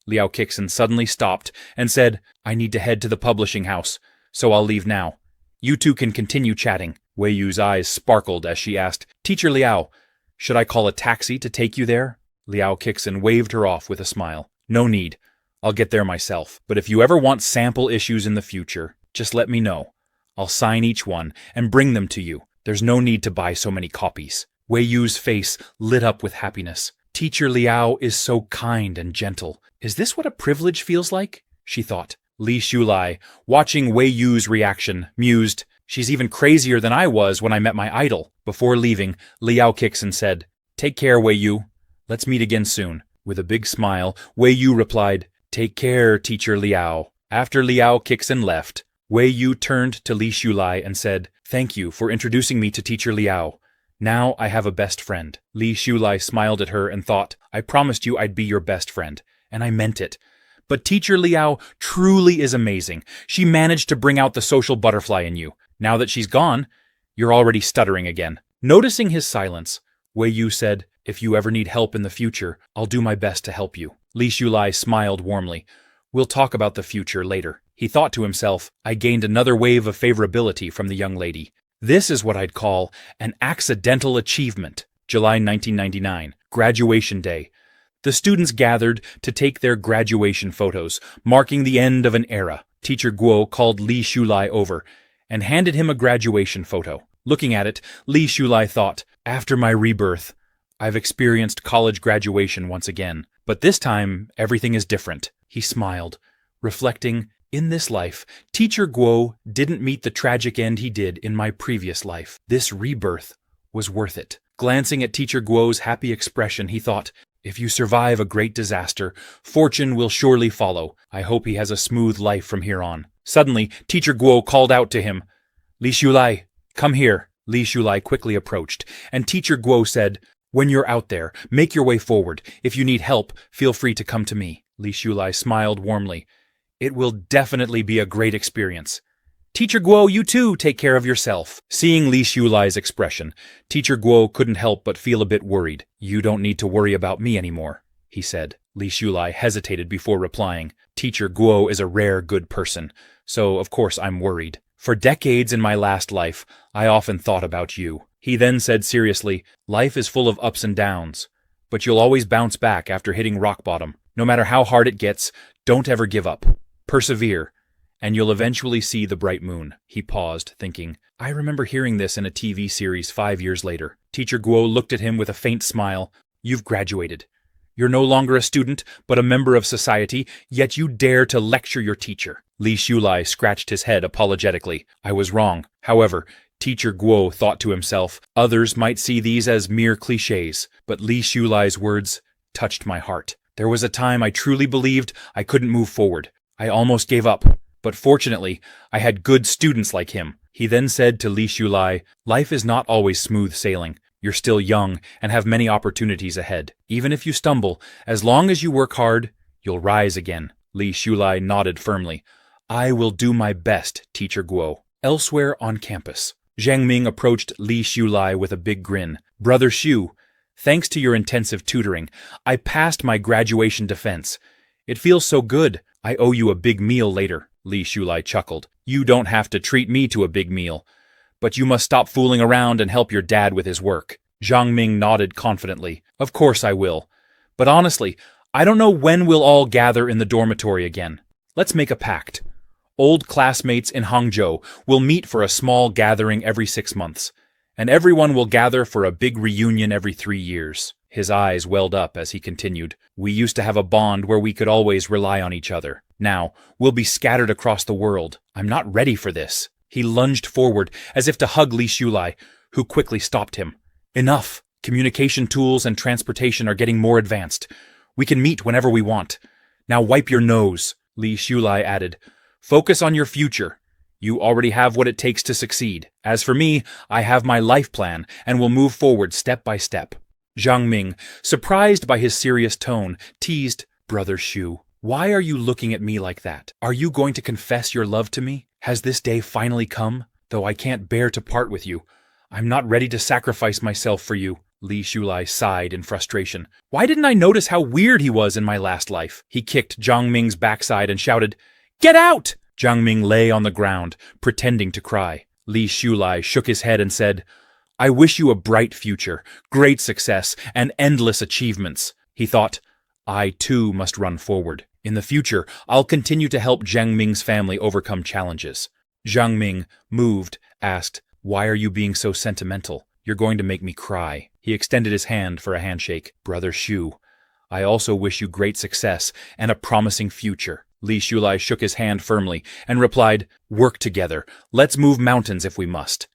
Liao Kixin suddenly stopped and said, I need to head to the publishing house, so I'll leave now. You two can continue chatting. Wei Yu's eyes sparkled as she asked, Teacher Liao, should I call a taxi to take you there? Liao Kixin waved her off with a smile. No need. I'll get there myself. But if you ever want sample issues in the future, just let me know. I'll sign each one and bring them to you. There's no need to buy so many copies. Wei Yu's face lit up with happiness. Teacher Liao is so kind and gentle. Is this what a privilege feels like? She thought. Li Shulai, watching Wei Yu's reaction, mused, she's even crazier than I was when I met my idol. Before leaving, Liao Kixin said, Take care, Wei Yu. Let's meet again soon. With a big smile, Wei Yu replied, Take care, Teacher Liao. After Liao Kixin left, Wei Yu turned to Li Shulai and said, Thank you for introducing me to Teacher Liao. Now I have a best friend. Li Shulai smiled at her and thought, I promised you I'd be your best friend, and I meant it. But Teacher Liao truly is amazing. She managed to bring out the social butterfly in you. Now that she's gone, you're already stuttering again. Noticing his silence, Wei Yu said, If you ever need help in the future, I'll do my best to help you. Li Shulai smiled warmly. We'll talk about the future later. He thought to himself, I gained another wave of favorability from the young lady. This is what I'd call an accidental achievement. July 1999, graduation day. The students gathered to take their graduation photos, marking the end of an era. Teacher Guo called Li Shulai over and handed him a graduation photo. Looking at it, Li Shulai thought, After my rebirth, I've experienced college graduation once again. But this time, everything is different. He smiled, reflecting, In this life, Teacher Guo didn't meet the tragic end he did in my previous life. This rebirth was worth it. Glancing at Teacher Guo's happy expression, he thought, If you survive a great disaster, fortune will surely follow. I hope he has a smooth life from here on. Suddenly, Teacher Guo called out to him, Li Shulai, come here. Li Shulai quickly approached, and Teacher Guo said, When you're out there, make your way forward. If you need help, feel free to come to me. Li Shulai smiled warmly. It will definitely be a great experience. Teacher Guo, you too, take care of yourself. Seeing Li Shulai's expression, Teacher Guo couldn't help but feel a bit worried. You don't need to worry about me anymore, he said. Li Shulai hesitated before replying. Teacher Guo is a rare good person, so of course I'm worried. For decades in my last life, I often thought about you. He then said seriously, Life is full of ups and downs, but you'll always bounce back after hitting rock bottom. No matter how hard it gets, don't ever give up. Persevere, and you'll eventually see the bright moon. He paused, thinking, I remember hearing this in a TV series 5 years later. Teacher Guo looked at him with a faint smile. You've graduated. You're no longer a student, but a member of society, yet you dare to lecture your teacher. Li Shulai scratched his head apologetically. I was wrong. However, Teacher Guo thought to himself, others might see these as mere cliches, but Li Shulai's words touched my heart. There was a time I truly believed I couldn't move forward. I almost gave up, but fortunately, I had good students like him. He then said to Li Shulai, Life is not always smooth sailing. You're still young and have many opportunities ahead. Even if you stumble, as long as you work hard, you'll rise again. Li Shulai nodded firmly. I will do my best, Teacher Guo. Elsewhere on campus, Zhang Ming approached Li Shulai with a big grin. Brother Xu, thanks to your intensive tutoring, I passed my graduation defense. It feels so good. I owe you a big meal later. Li Shulai chuckled. You don't have to treat me to a big meal, but you must stop fooling around and help your dad with his work. Zhang Ming nodded confidently. Of course I will. But honestly, I don't know when we'll all gather in the dormitory again. Let's make a pact. Old classmates in Hangzhou will meet for a small gathering every 6 months, and everyone will gather for a big reunion every 3 years. His eyes welled up as he continued. We used to have a bond where we could always rely on each other. Now, we'll be scattered across the world. I'm not ready for this. He lunged forward as if to hug Li Shulai, who quickly stopped him. Enough! Communication tools and transportation are getting more advanced. We can meet whenever we want. Now wipe your nose, Li Shulai added. Focus on your future. You already have what it takes to succeed. As for me, I have my life plan and will move forward step by step. Zhang Ming, surprised by his serious tone, teased, Brother Shu, why are you looking at me like that? Are you going to confess your love to me? Has this day finally come? Though I can't bear to part with you. I'm not ready to sacrifice myself for you. Li Shulai sighed in frustration. Why didn't I notice how weird he was in my last life? He kicked Zhang Ming's backside and shouted, Get out! Zhang Ming lay on the ground, pretending to cry. Li Shulai shook his head and said, I wish you a bright future, great success, and endless achievements. He thought, I too must run forward. In the future, I'll continue to help Zhang Ming's family overcome challenges. Zhang Ming, moved, asked, Why are you being so sentimental? You're going to make me cry. He extended his hand for a handshake. Brother Shu, I also wish you great success and a promising future. Li Shulai shook his hand firmly and replied, Work together. Let's move mountains if we must.